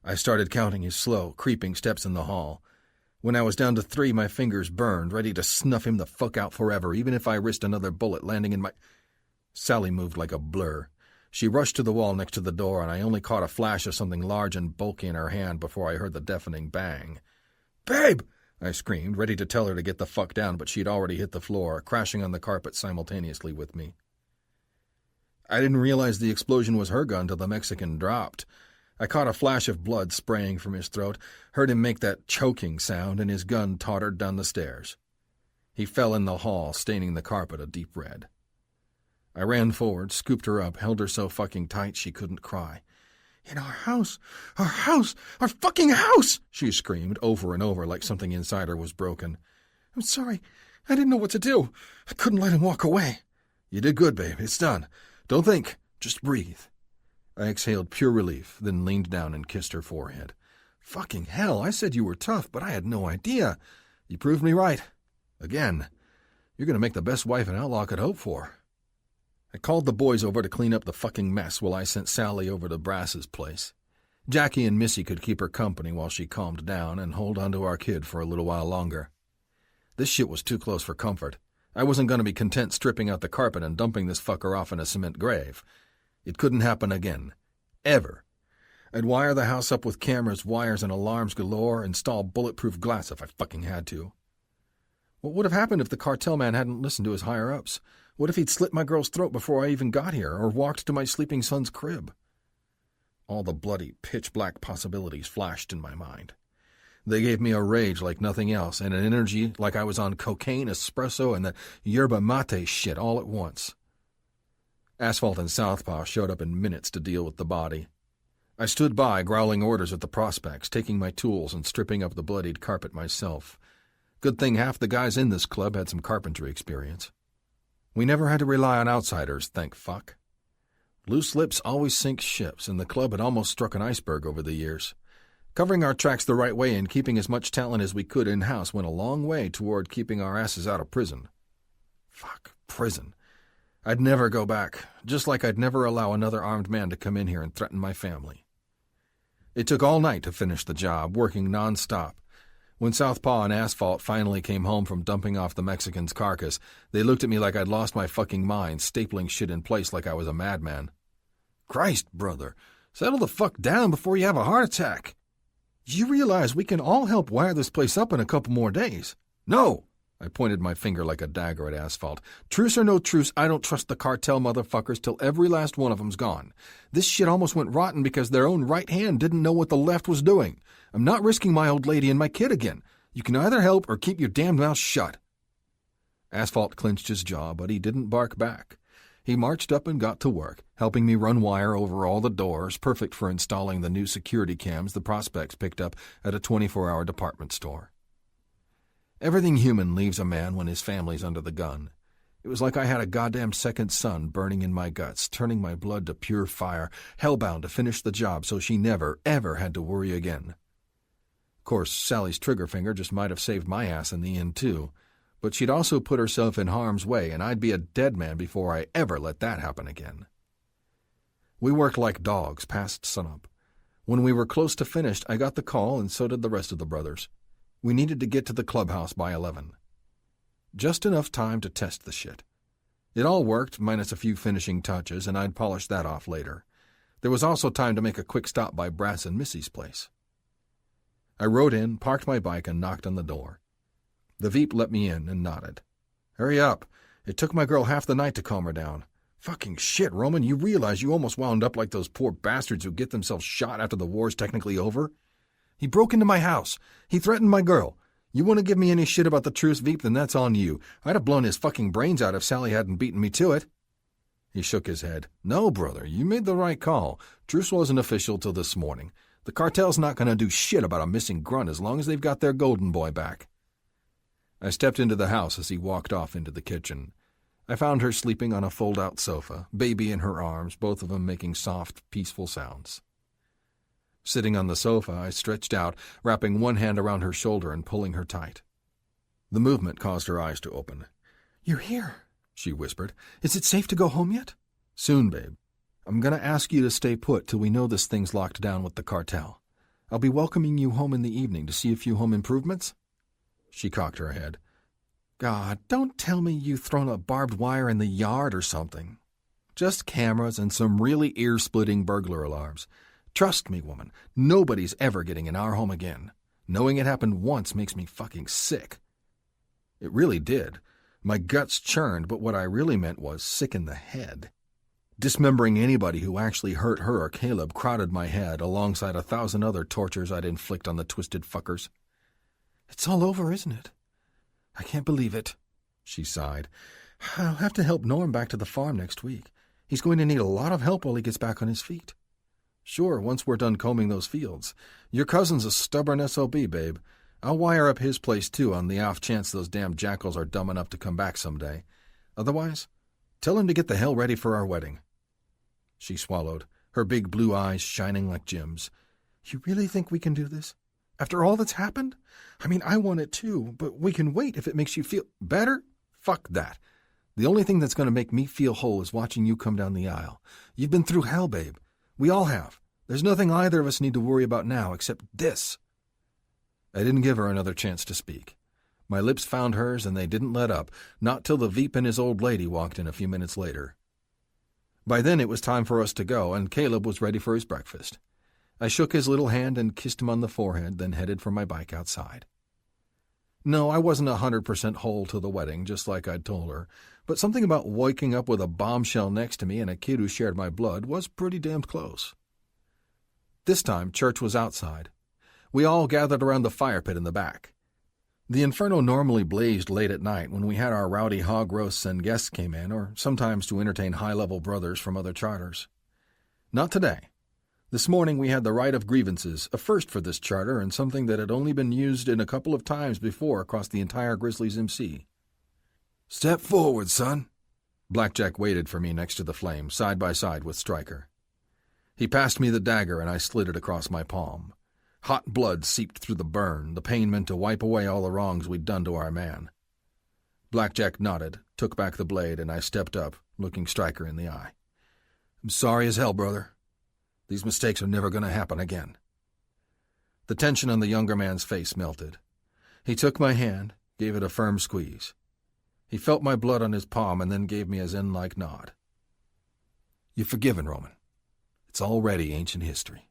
I started counting his slow, creeping steps in the hall. When I was down to 3, my fingers burned, ready to snuff him the fuck out forever, even if I risked another bullet landing in my... Sally moved like a blur. She rushed to the wall next to the door, and I only caught a flash of something large and bulky in her hand before I heard the deafening bang. "Babe!" I screamed, ready to tell her to get the fuck down, but she'd already hit the floor, crashing on the carpet simultaneously with me. I didn't realize the explosion was her gun till the Mexican dropped. I caught a flash of blood spraying from his throat, heard him make that choking sound, and his gun tottered down the stairs. He fell in the hall, staining the carpet a deep red. I ran forward, scooped her up, held her so fucking tight she couldn't cry. "In our house! Our house! Our fucking house!" she screamed over and over like something inside her was broken. "I'm sorry. I didn't know what to do. I couldn't let him walk away." "You did good, babe. It's done. Don't think. Just breathe." I exhaled pure relief, then leaned down and kissed her forehead. "Fucking hell, I said you were tough, but I had no idea. You proved me right. Again. You're going to make the best wife an outlaw could hope for." I called the boys over to clean up the fucking mess while I sent Sally over to Brass's place. Jackie and Missy could keep her company while she calmed down and hold on to our kid for a little while longer. This shit was too close for comfort. I wasn't going to be content stripping out the carpet and dumping this fucker off in a cement grave. It couldn't happen again. Ever. I'd wire the house up with cameras, wires, and alarms galore, install bulletproof glass if I fucking had to. What would have happened if the cartel man hadn't listened to his higher-ups? What if he'd slit my girl's throat before I even got here, or walked to my sleeping son's crib? All the bloody, pitch-black possibilities flashed in my mind. They gave me a rage like nothing else, and an energy like I was on cocaine, espresso, and that yerba mate shit all at once. Asphalt and Southpaw showed up in minutes to deal with the body. I stood by, growling orders at the prospects, taking my tools and stripping up the bloodied carpet myself. Good thing half the guys in this club had some carpentry experience. We never had to rely on outsiders, thank fuck. Loose lips always sink ships, and the club had almost struck an iceberg over the years. Covering our tracks the right way and keeping as much talent as we could in-house went a long way toward keeping our asses out of prison. Fuck, prison. I'd never go back, just like I'd never allow another armed man to come in here and threaten my family. It took all night to finish the job, working non-stop. When Southpaw and Asphalt finally came home from dumping off the Mexican's carcass, they looked at me like I'd lost my fucking mind, stapling shit in place like I was a madman. "Christ, brother, settle the fuck down before you have a heart attack. You realize we can all help wire this place up in a couple more days?" "No!" I pointed my finger like a dagger at Asphalt. "Truce or no truce, I don't trust the cartel motherfuckers till every last one of them's gone. This shit almost went rotten because their own right hand didn't know what the left was doing. I'm not risking my old lady and my kid again. You can either help or keep your damned mouth shut." Asphalt clenched his jaw, but he didn't bark back. He marched up and got to work, helping me run wire over all the doors, perfect for installing the new security cams the prospects picked up at a 24-hour department store. Everything human leaves a man when his family's under the gun. It was like I had a goddamn second sun burning in my guts, turning my blood to pure fire, hellbound to finish the job so she never, ever had to worry again. Of course, Sally's trigger finger just might have saved my ass in the end, too, but she'd also put herself in harm's way, and I'd be a dead man before I ever let that happen again. We worked like dogs past sunup. When we were close to finished, I got the call, and so did the rest of the brothers. We needed to get to the clubhouse by 11. Just enough time to test the shit. It all worked, minus a few finishing touches, and I'd polish that off later. There was also time to make a quick stop by Brass and Missy's place. I rode in, parked my bike, and knocked on the door. The Veep let me in and nodded. "Hurry up. It took my girl half the night to calm her down. Fucking shit, Roman, you realize you almost wound up like those poor bastards who get themselves shot after the war's technically over? He broke into my house. He threatened my girl. You want to give me any shit about the truce, Veep, then that's on you. I'd have blown his fucking brains out if Sally hadn't beaten me to it." He shook his head. "No, brother, you made the right call. Truce wasn't official till this morning. The cartel's not going to do shit about a missing grunt as long as they've got their golden boy back." I stepped into the house as he walked off into the kitchen. I found her sleeping on a fold-out sofa, baby in her arms, both of them making soft, peaceful sounds. Sitting on the sofa, I stretched out, wrapping one hand around her shoulder and pulling her tight. The movement caused her eyes to open. "You're here," she whispered. "Is it safe to go home yet?" "Soon, babe. I'm going to ask you to stay put till we know this thing's locked down with the cartel. I'll be welcoming you home in the evening to see a few home improvements." She cocked her head. "God, don't tell me you've thrown a barbed wire in the yard or something." "Just cameras and some really ear-splitting burglar alarms. Trust me, woman, nobody's ever getting in our home again. Knowing it happened once makes me fucking sick." It really did. My guts churned, but what I really meant was sick in the head. Dismembering anybody who actually hurt her or Caleb crowded my head alongside 1,000 other tortures I'd inflict on the twisted fuckers. "It's all over, isn't it? I can't believe it," she sighed. I'll have to help Norm back to the farm next week. He's going to need a lot of help while he gets back on his feet. Sure, once we're done combing those fields. Your cousin's a stubborn SOB, babe. I'll wire up his place, too, on the off chance those damn jackals are dumb enough to come back someday. Otherwise, tell him to get the hell ready for our wedding. She swallowed, her big blue eyes shining like gems. You really think we can do this? After all that's happened? I mean, I want it too, but we can wait if it makes you feel better? Fuck that. The only thing that's going to make me feel whole is watching you come down the aisle. You've been through hell, babe. We all have. There's nothing either of us need to worry about now except this. I didn't give her another chance to speak. My lips found hers, and they didn't let up, not till the Veep and his old lady walked in a few minutes later. By then it was time for us to go, and Caleb was ready for his breakfast. I shook his little hand and kissed him on the forehead, then headed for my bike outside. No, I wasn't 100% whole to the wedding, just like I'd told her, but something about waking up with a bombshell next to me and a kid who shared my blood was pretty damned close. This time, church was outside. We all gathered around the fire pit in the back. The inferno normally blazed late at night when we had our rowdy hog roasts and guests came in, or sometimes to entertain high-level brothers from other charters. Not today. This morning we had the right of grievances, a first for this charter and something that had only been used in a couple of times before across the entire Grizzlies MC. "Step forward, son." Blackjack waited for me next to the flame, side by side with Stryker. He passed me the dagger and I slid it across my palm. Hot blood seeped through the burn, the pain meant to wipe away all the wrongs we'd done to our man. Blackjack nodded, took back the blade, and I stepped up, looking Stryker in the eye. "I'm sorry as hell, brother. These mistakes are never going to happen again." The tension on the younger man's face melted. He took my hand, gave it a firm squeeze. He felt my blood on his palm and then gave me a zen-like nod. "You're forgiven, Roman. It's already ancient history."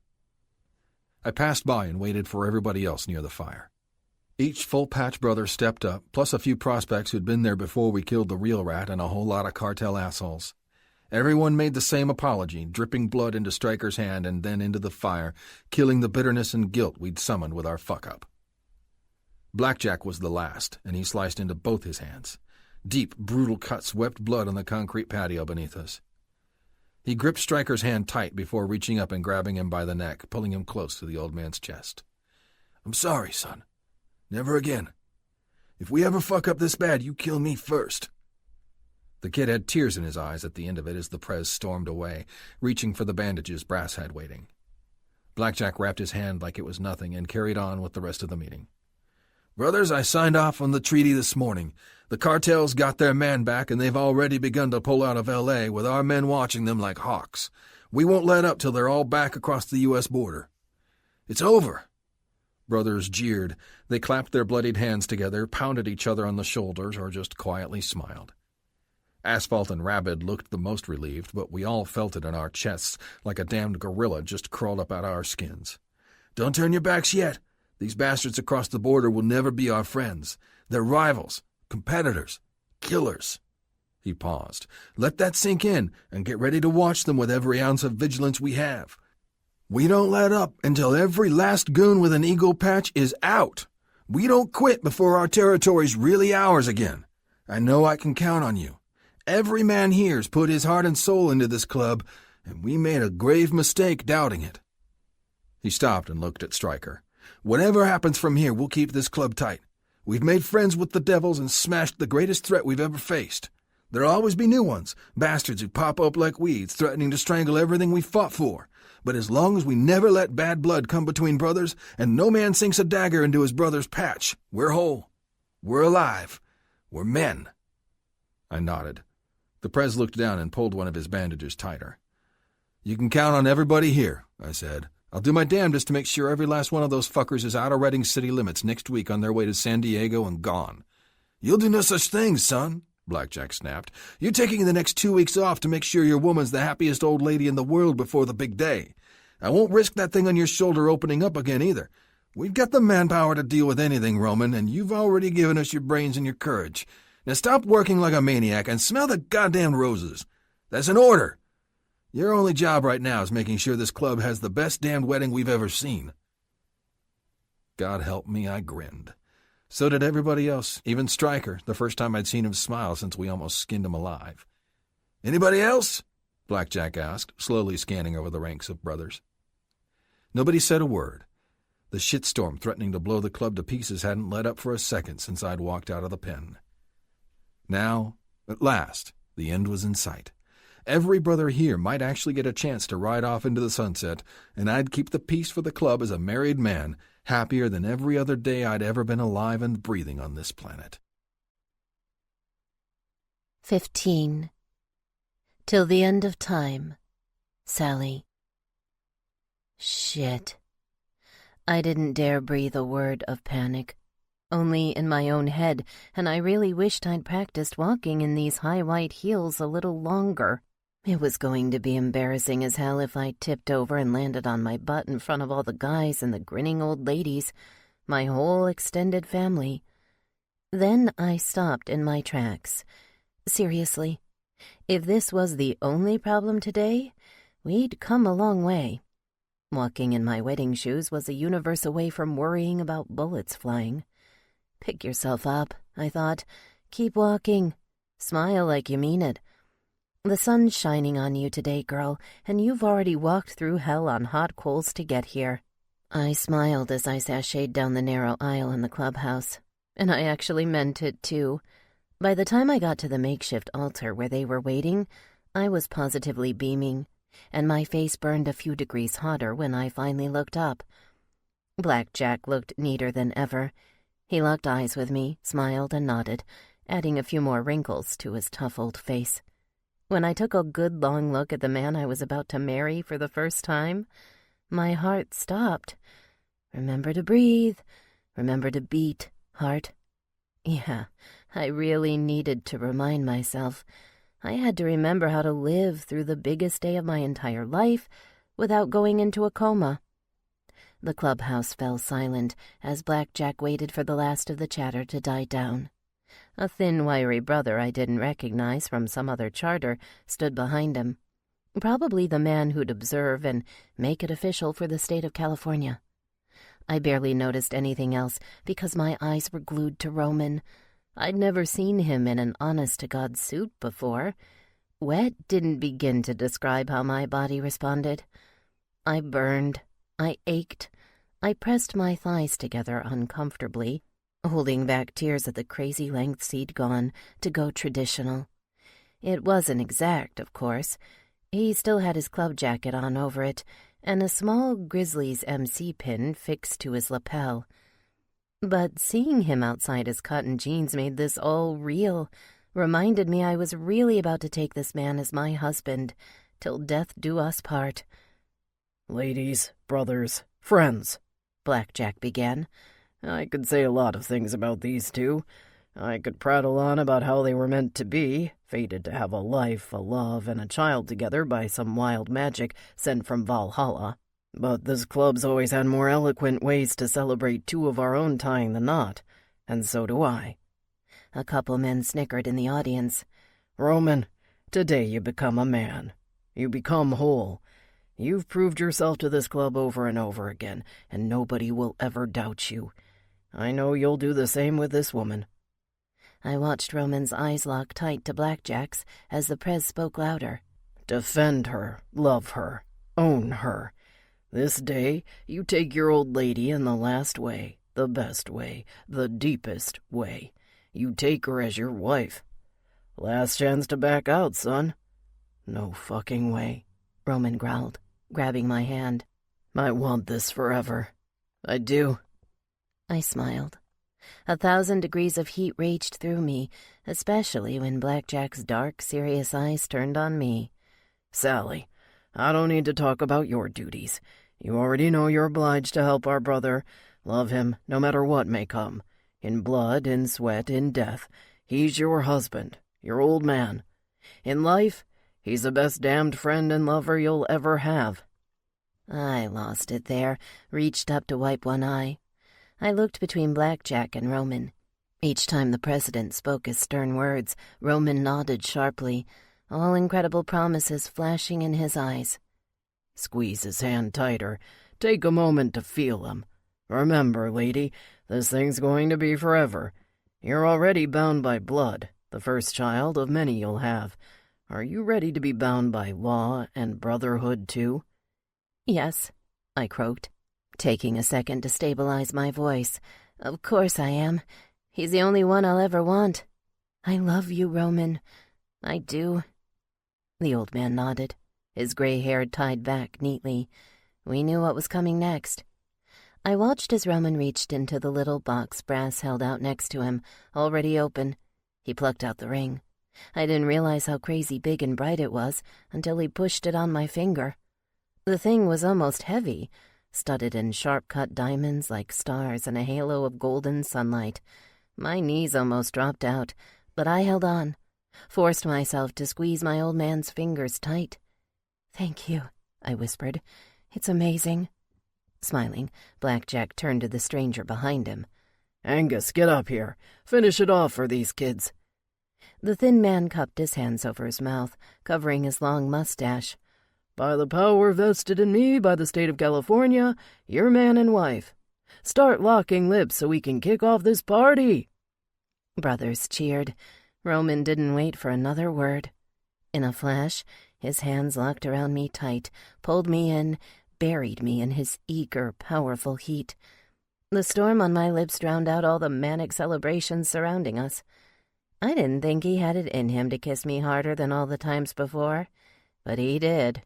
I passed by and waited for everybody else near the fire. Each full-patch brother stepped up, plus a few prospects who'd been there before we killed the real rat and a whole lot of cartel assholes. Everyone made the same apology, dripping blood into Stryker's hand and then into the fire, killing the bitterness and guilt we'd summoned with our fuck-up. Blackjack was the last, and he sliced into both his hands. Deep, brutal cuts wept blood on the concrete patio beneath us. He gripped Stryker's hand tight before reaching up and grabbing him by the neck, pulling him close to the old man's chest. "I'm sorry, son. Never again. If we ever fuck up this bad, you kill me first." The kid had tears in his eyes at the end of it as the prez stormed away, reaching for the bandages Brass had waiting. Blackjack wrapped his hand like it was nothing and carried on with the rest of the meeting. "Brothers, I signed off on the treaty this morning. The cartels got their man back, and they've already begun to pull out of L.A., with our men watching them like hawks. We won't let up till they're all back across the U.S. border. It's over." Brothers jeered. They clapped their bloodied hands together, pounded each other on the shoulders, or just quietly smiled. Asphalt and Rabid looked the most relieved, but we all felt it in our chests like a damned gorilla just crawled up out of our skins. "Don't turn your backs yet. These bastards across the border will never be our friends. They're rivals, competitors, killers." He paused. "Let that sink in, and get ready to watch them with every ounce of vigilance we have. We don't let up until every last goon with an eagle patch is out. We don't quit before our territory's really ours again. I know I can count on you. Every man here's put his heart and soul into this club, and we made a grave mistake doubting it." He stopped and looked at Stryker. "Whatever happens from here, we'll keep this club tight. We've made friends with the devils and smashed the greatest threat we've ever faced. There'll always be new ones, bastards who pop up like weeds, threatening to strangle everything we fought for. But as long as we never let bad blood come between brothers, and no man sinks a dagger into his brother's patch, we're whole. We're alive. We're men." I nodded. The prez looked down and pulled one of his bandages tighter. "You can count on everybody here," I said. "I'll do my damnedest to make sure every last one of those fuckers is out of Redding city limits next week on their way to San Diego and gone." "You'll do no such thing, son," Blackjack snapped. "You're taking the next 2 weeks off to make sure your woman's the happiest old lady in the world before the big day. I won't risk that thing on your shoulder opening up again either. We've got the manpower to deal with anything, Roman, and you've already given us your brains and your courage. Now stop working like a maniac and smell the goddamn roses. That's an order. Your only job right now is making sure this club has the best damned wedding we've ever seen." God help me, I grinned. So did everybody else, even Stryker, the first time I'd seen him smile since we almost skinned him alive. "Anybody else?" Blackjack asked, slowly scanning over the ranks of brothers. Nobody said a word. The shitstorm threatening to blow the club to pieces hadn't let up for a second since I'd walked out of the pen. Now, at last, the end was in sight. Every brother here might actually get a chance to ride off into the sunset, and I'd keep the peace for the club as a married man, happier than every other day I'd ever been alive and breathing on this planet. 15. Till the end of time, Sally. Shit. I didn't dare breathe a word of panic. Only in my own head, and I really wished I'd practiced walking in these high white heels a little longer. It was going to be embarrassing as hell if I tipped over and landed on my butt in front of all the guys and the grinning old ladies, my whole extended family. Then I stopped in my tracks. Seriously, if this was the only problem today, we'd come a long way. Walking in my wedding shoes was a universe away from worrying about bullets flying. Pick yourself up, I thought. Keep walking. Smile like you mean it. The sun's shining on you today, girl, and you've already walked through hell on hot coals to get here. I smiled as I sashayed down the narrow aisle in the clubhouse, and I actually meant it, too. By the time I got to the makeshift altar where they were waiting, I was positively beaming, and my face burned a few degrees hotter when I finally looked up. Blackjack looked neater than ever. He locked eyes with me, smiled, and nodded, adding a few more wrinkles to his tough old face. When I took a good long look at the man I was about to marry for the first time, my heart stopped. Remember to breathe. Remember to beat, heart. Yeah, I really needed to remind myself. I had to remember how to live through the biggest day of my entire life without going into a coma. The clubhouse fell silent as Blackjack waited for the last of the chatter to die down. A thin, wiry brother I didn't recognize from some other charter stood behind him. Probably the man who'd observe and make it official for the state of California. I barely noticed anything else because my eyes were glued to Roman. I'd never seen him in an honest-to-God suit before. Wet didn't begin to describe how my body responded. I burned. I ached. I pressed my thighs together uncomfortably, holding back tears at the crazy lengths he'd gone to go traditional. It wasn't exact, of course. He still had his club jacket on over it, and a small Grizzlies MC pin fixed to his lapel. But seeing him outside his cotton jeans made this all real, reminded me I was really about to take this man as my husband, till death do us part. "Ladies, brothers, friends," Blackjack began. "I could say a lot of things about these two. I could prattle on about how they were meant to be, fated to have a life, a love, and a child together by some wild magic sent from Valhalla. But this club's always had more eloquent ways to celebrate two of our own tying the knot, and so do I." A couple men snickered in the audience. "Roman, today you become a man. You become whole. You've proved yourself to this club over and over again, and nobody will ever doubt you. I know you'll do the same with this woman." I watched Roman's eyes lock tight to Blackjack's as the prez spoke louder. "Defend her, love her, own her. This day you take your old lady in the last way, the best way, the deepest way. You take her as your wife. Last chance to back out, son." "No fucking way," Roman growled, grabbing my hand. "I want this forever. I do." I smiled. 1,000 degrees of heat raged through me, especially when Blackjack's dark, serious eyes turned on me. "Sally, I don't need to talk about your duties. You already know you're obliged to help our brother, love him no matter what may come. In blood, in sweat, in death, he's your husband, your old man. In life, he's the best damned friend and lover you'll ever have." I lost it there, reached up to wipe one eye. I looked between Blackjack and Roman. Each time the president spoke his stern words, Roman nodded sharply, all incredible promises flashing in his eyes. "Squeeze his hand tighter. Take a moment to feel him. Remember, lady, this thing's going to be forever. You're already bound by blood, the first child of many you'll have. Are you ready to be bound by law and brotherhood, too? Yes, I croaked, taking a second to stabilize my voice. Of course I am. He's the only one I'll ever want. I love you, Roman. I do. The old man nodded, his gray hair tied back neatly. We knew what was coming next. I watched as Roman reached into the little box Brass held out next to him, already open. He plucked out the ring. I didn't realize how crazy big and bright it was until he pushed it on my finger. The thing was almost heavy, studded in sharp-cut diamonds like stars and a halo of golden sunlight. My knees almost dropped out, but I held on, forced myself to squeeze my old man's fingers tight. "Thank you," I whispered. "It's amazing." Smiling, Blackjack turned to the stranger behind him. Angus, get up here. Finish it off for these kids. The thin man cupped his hands over his mouth, covering his long mustache. By the power vested in me by the state of California, you're man and wife. Start locking lips so we can kick off this party. Brothers cheered. Roman didn't wait for another word. In a flash, his hands locked around me tight, pulled me in, buried me in his eager, powerful heat. The storm on my lips drowned out all the manic celebrations surrounding us. I didn't think he had it in him to kiss me harder than all the times before, but he did.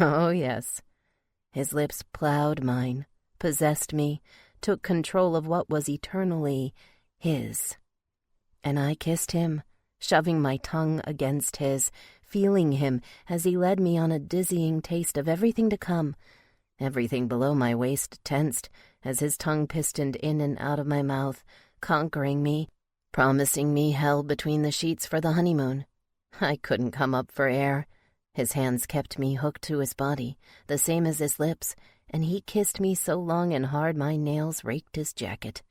Oh, yes. His lips plowed mine, possessed me, took control of what was eternally his. And I kissed him, shoving my tongue against his, feeling him as he led me on a dizzying taste of everything to come. Everything below my waist tensed as his tongue pistoned in and out of my mouth, conquering me, promising me hell between the sheets for the honeymoon. I couldn't come up for air. His hands kept me hooked to his body, the same as his lips, and he kissed me so long and hard my nails raked his jacket.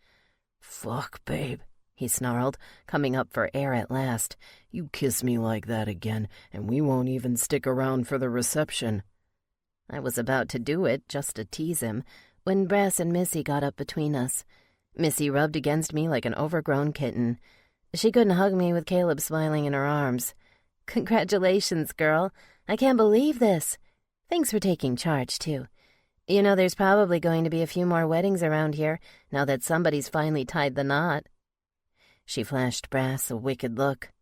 "Fuck, babe," he snarled, coming up for air at last. "You kiss me like that again, and we won't even stick around for the reception." I was about to do it, just to tease him, when Brass and Missy got up between us. Missy rubbed against me like an overgrown kitten. She couldn't hug me with Caleb smiling in her arms. "Congratulations, girl. I can't believe this. Thanks for taking charge, too. You know, there's probably going to be a few more weddings around here, now that somebody's finally tied the knot." She flashed Brass a wicked look.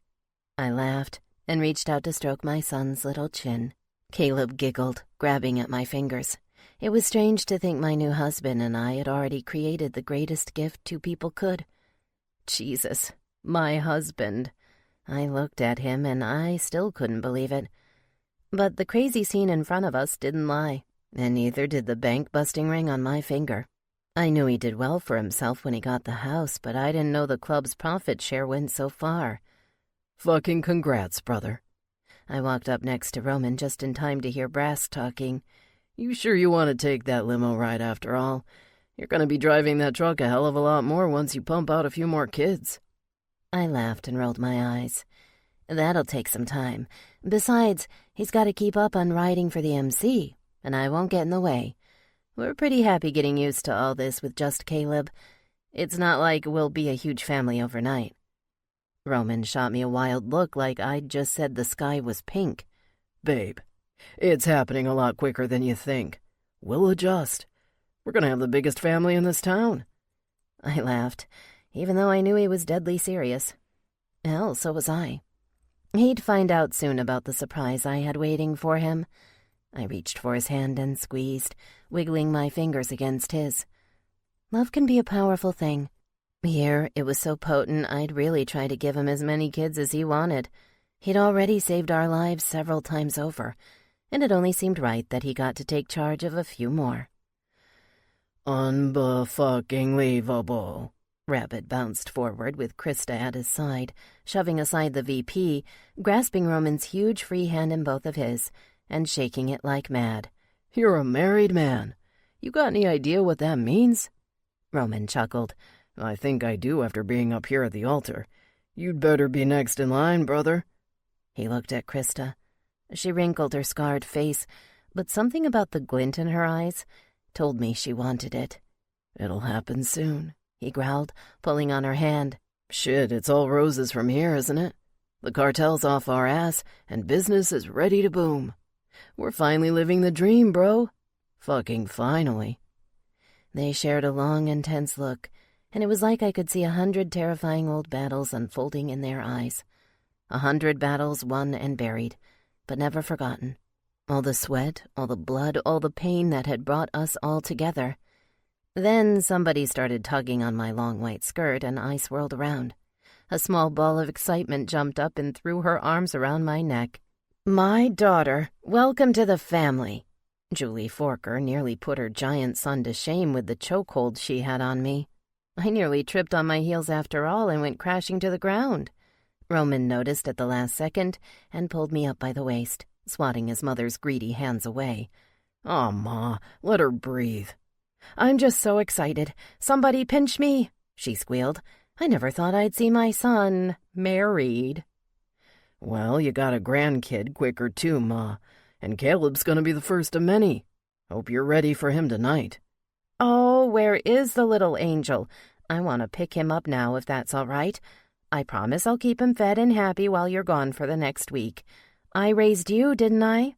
I laughed and reached out to stroke my son's little chin. Caleb giggled, grabbing at my fingers. It was strange to think my new husband and I had already created the greatest gift two people could. Jesus, my husband. I looked at him and I still couldn't believe it. But the crazy scene in front of us didn't lie, and neither did the bank-busting ring on my finger. I knew he did well for himself when he got the house, but I didn't know the club's profit share went so far. "Fucking congrats, brother." I walked up next to Roman just in time to hear Brass talking. "You sure you want to take that limo ride after all? You're going to be driving that truck a hell of a lot more once you pump out a few more kids." I laughed and rolled my eyes. "That'll take some time. Besides, he's got to keep up on riding for the MC, and I won't get in the way. We're pretty happy getting used to all this with just Caleb. It's not like we'll be a huge family overnight." Roman shot me a wild look like I'd just said the sky was pink. "Babe, it's happening a lot quicker than you think. We'll adjust. We're going to have the biggest family in this town." I laughed, even though I knew he was deadly serious. Hell, so was I. He'd find out soon about the surprise I had waiting for him. I reached for his hand and squeezed, wiggling my fingers against his. Love can be a powerful thing. Here, it was so potent I'd really try to give him as many kids as he wanted. He'd already saved our lives several times over, and it only seemed right that he got to take charge of a few more. "Unfucking-leavable." Rabbit bounced forward with Krista at his side, shoving aside the VP, grasping Roman's huge free hand in both of his, and shaking it like mad. "You're a married man. You got any idea what that means?" Roman chuckled. "I think I do after being up here at the altar. You'd better be next in line, brother." He looked at Krista. She wrinkled her scarred face, but something about the glint in her eyes told me she wanted it. It'll happen soon, he growled, pulling on her hand. Shit, it's all roses from here, isn't it? The cartel's off our ass, and business is ready to boom. We're finally living the dream, bro. Fucking finally. They shared a long, intense look, and it was like I could see 100 terrifying old battles unfolding in their eyes. 100 battles won and buried, but never forgotten. All the sweat, all the blood, all the pain that had brought us all together. Then somebody started tugging on my long white skirt, and I swirled around. A small ball of excitement jumped up and threw her arms around my neck. "My daughter, welcome to the family." Julie Forker nearly put her giant son to shame with the chokehold she had on me. I nearly tripped on my heels after all and went crashing to the ground. Roman noticed at the last second and pulled me up by the waist, swatting his mother's greedy hands away. "Aw, Ma, let her breathe." "I'm just so excited. Somebody pinch me," she squealed. "I never thought I'd see my son married." "Well, you got a grandkid quicker too, Ma, and Caleb's gonna be the first of many. Hope you're ready for him tonight." "Oh, where is the little angel? I want to pick him up now, if that's all right. I promise I'll keep him fed and happy while you're gone for the next week. I raised you, didn't I?"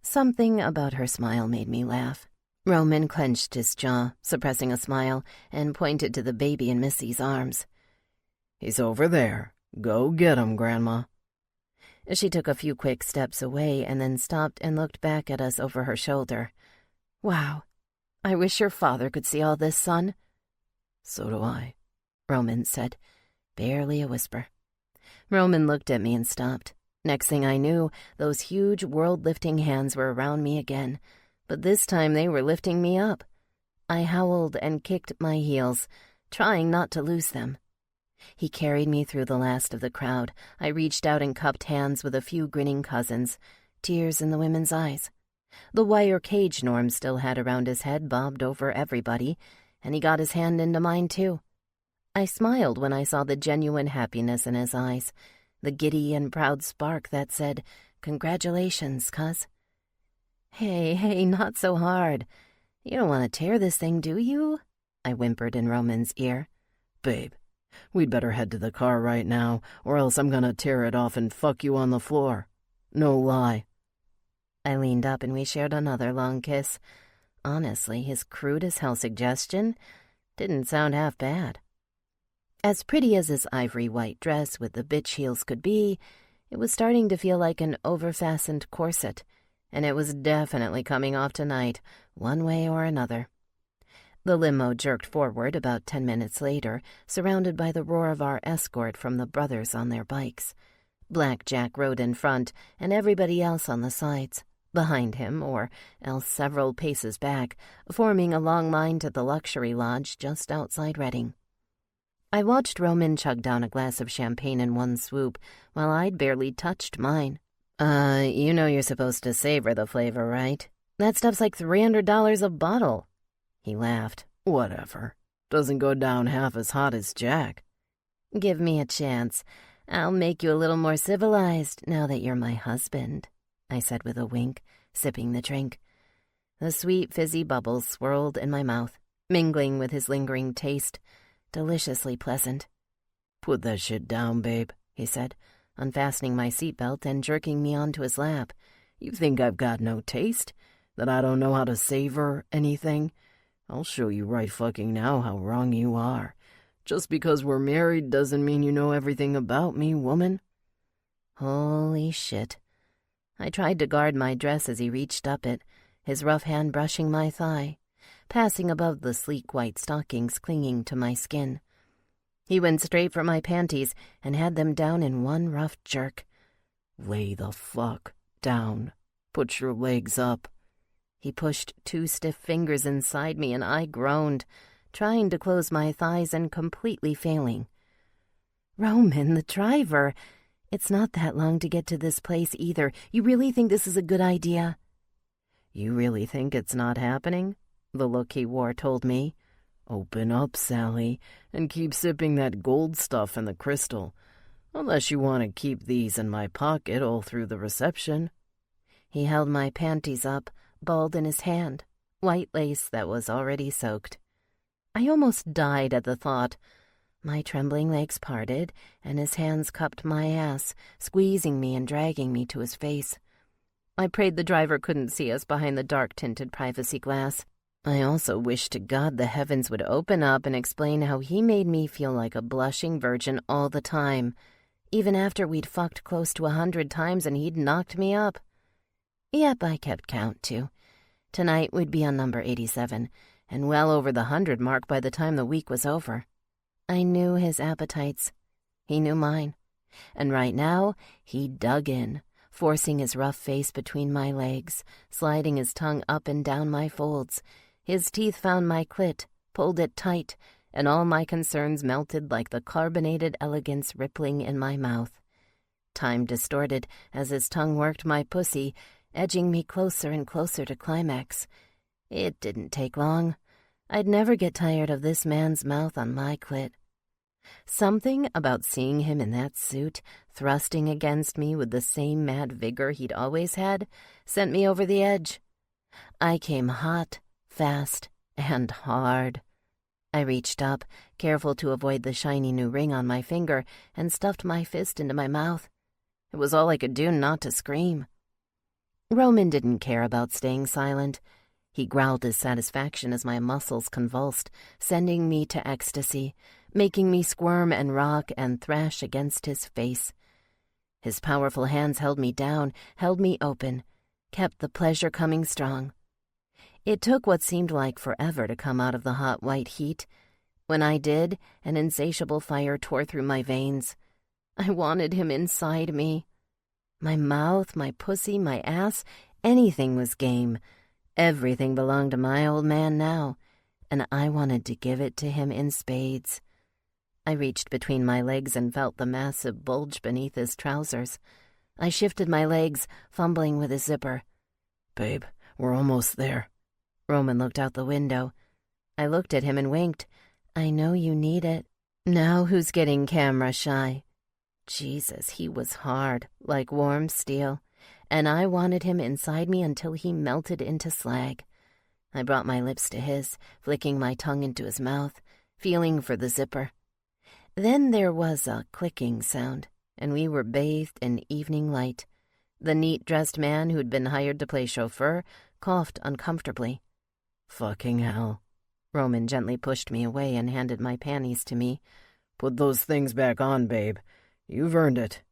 Something about her smile made me laugh. Roman clenched his jaw, suppressing a smile, and pointed to the baby in Missy's arms. "He's over there. Go get him, Grandma." She took a few quick steps away and then stopped and looked back at us over her shoulder. "Wow. I wish your father could see all this, son." "So do I," Roman said, barely a whisper. Roman looked at me and stopped. Next thing I knew, those huge world-lifting hands were around me again, but this time they were lifting me up. I howled and kicked my heels, trying not to lose them. He carried me through the last of the crowd. I reached out and cupped hands with a few grinning cousins, tears in the women's eyes. The wire cage Norm still had around his head bobbed over everybody, and he got his hand into mine too. I smiled when I saw the genuine happiness in his eyes, the giddy and proud spark that said, "Congratulations, cuz." Hey, not so hard. You don't want to tear this thing, do you?" I whimpered in Roman's ear. "Babe, we'd better head to the car right now, or else I'm gonna tear it off and fuck you on the floor. No lie." I leaned up and we shared another long kiss. Honestly, his crude-as-hell suggestion didn't sound half bad. As pretty as his ivory white dress with the bitch heels could be, it was starting to feel like an over-fastened corset, and it was definitely coming off tonight, one way or another. The limo jerked forward about 10 minutes later, surrounded by the roar of our escort from the brothers on their bikes. Black Jack rode in front, and everybody else on the sides, behind him, or else several paces back, forming a long line to the luxury lodge just outside Reading. I watched Roman chug down a glass of champagne in one swoop, while I'd barely touched mine. You know you're supposed to savor the flavor, right? That stuff's like $300 a bottle." He laughed. "Whatever. Doesn't go down half as hot as Jack." "Give me a chance. I'll make you a little more civilized now that you're my husband," I said with a wink, sipping the drink. The sweet, fizzy bubbles swirled in my mouth, mingling with his lingering taste. Deliciously pleasant. "Put that shit down, babe," he said, unfastening my seatbelt and jerking me onto his lap. "You think I've got no taste? That I don't know how to savor anything? I'll show you right fucking now how wrong you are. Just because we're married doesn't mean you know everything about me, woman." Holy shit. I tried to guard my dress as he reached up it, his rough hand brushing my thigh, passing above the sleek white stockings clinging to my skin. He went straight for my panties and had them down in one rough jerk. "Lay the fuck down. Put your legs up." He pushed 2 stiff fingers inside me and I groaned, trying to close my thighs and completely failing. "Roman, the driver. It's not that long to get to this place either. You really think this is a good idea?" "You really think it's not happening?" The look he wore told me. "Open up, Sally, and keep sipping that gold stuff in the crystal. Unless you want to keep these in my pocket all through the reception." He held my panties up, balled in his hand, white lace that was already soaked. I almost died at the thought. My trembling legs parted, and his hands cupped my ass, squeezing me and dragging me to his face. I prayed the driver couldn't see us behind the dark-tinted privacy glass. I also wished to God the heavens would open up and explain how he made me feel like a blushing virgin all the time, even after we'd fucked close to 100 times and he'd knocked me up. Yep, I kept count, too. Tonight we'd be on number 87, and well over the 100 mark by the time the week was over. I knew his appetites. He knew mine. And right now, he dug in, forcing his rough face between my legs, sliding his tongue up and down my folds. His teeth found my clit, pulled it tight, and all my concerns melted like the carbonated elegance rippling in my mouth. Time distorted as his tongue worked my pussy, edging me closer and closer to climax. It didn't take long. I'd never get tired of this man's mouth on my clit. Something about seeing him in that suit, thrusting against me with the same mad vigor he'd always had, sent me over the edge. I came hot, fast, and hard. I reached up, careful to avoid the shiny new ring on my finger, and stuffed my fist into my mouth. It was all I could do not to scream. Roman didn't care about staying silent. He growled his satisfaction as my muscles convulsed, sending me to ecstasy, making me squirm and rock and thrash against his face. His powerful hands held me down, held me open, kept the pleasure coming strong. It took what seemed like forever to come out of the hot white heat. When I did, an insatiable fire tore through my veins. I wanted him inside me. My mouth, my pussy, my ass, anything was game. Everything belonged to my old man now, and I wanted to give it to him in spades. I reached between my legs and felt the massive bulge beneath his trousers. I shifted my legs, fumbling with his zipper. "Babe, we're almost there." Roman looked out the window. I looked at him and winked. I know you need it. Now who's getting camera shy? Jesus, he was hard, like warm steel, and I wanted him inside me until he melted into slag. I brought my lips to his, flicking my tongue into his mouth, feeling for the zipper. Then there was a clicking sound, and we were bathed in evening light. The neat-dressed man who'd been hired to play chauffeur coughed uncomfortably. "Fucking hell." Roman gently pushed me away and handed my panties to me. "Put those things back on, babe. You've earned it.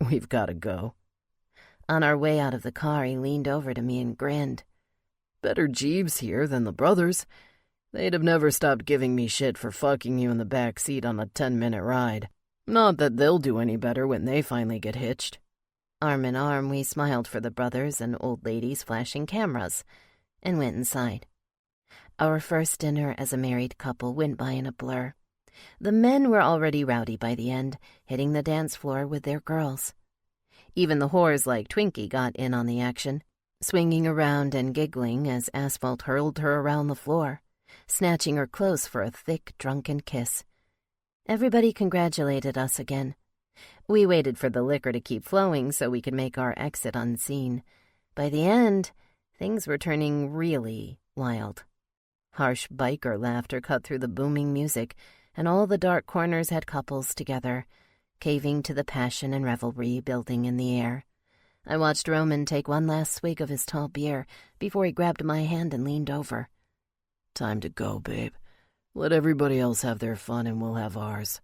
We've got to go." On our way out of the car, he leaned over to me and grinned. "Better Jeeves here than the brothers. They'd have never stopped giving me shit for fucking you in the back seat on a 10-minute ride. Not that they'll do any better when they finally get hitched." Arm in arm, we smiled for the brothers and old ladies flashing cameras, and went inside. Our first dinner as a married couple went by in a blur. The men were already rowdy by the end, hitting the dance floor with their girls. Even the whores like Twinkie got in on the action, swinging around and giggling as Asphalt hurled her around the floor, snatching her close for a thick, drunken kiss. Everybody congratulated us again. We waited for the liquor to keep flowing so we could make our exit unseen. By the end, things were turning really wild. Harsh biker laughter cut through the booming music, and all the dark corners had couples together, caving to the passion and revelry building in the air. I watched Roman take one last swig of his tall beer before he grabbed my hand and leaned over. "Time to go, babe. Let everybody else have their fun and we'll have ours.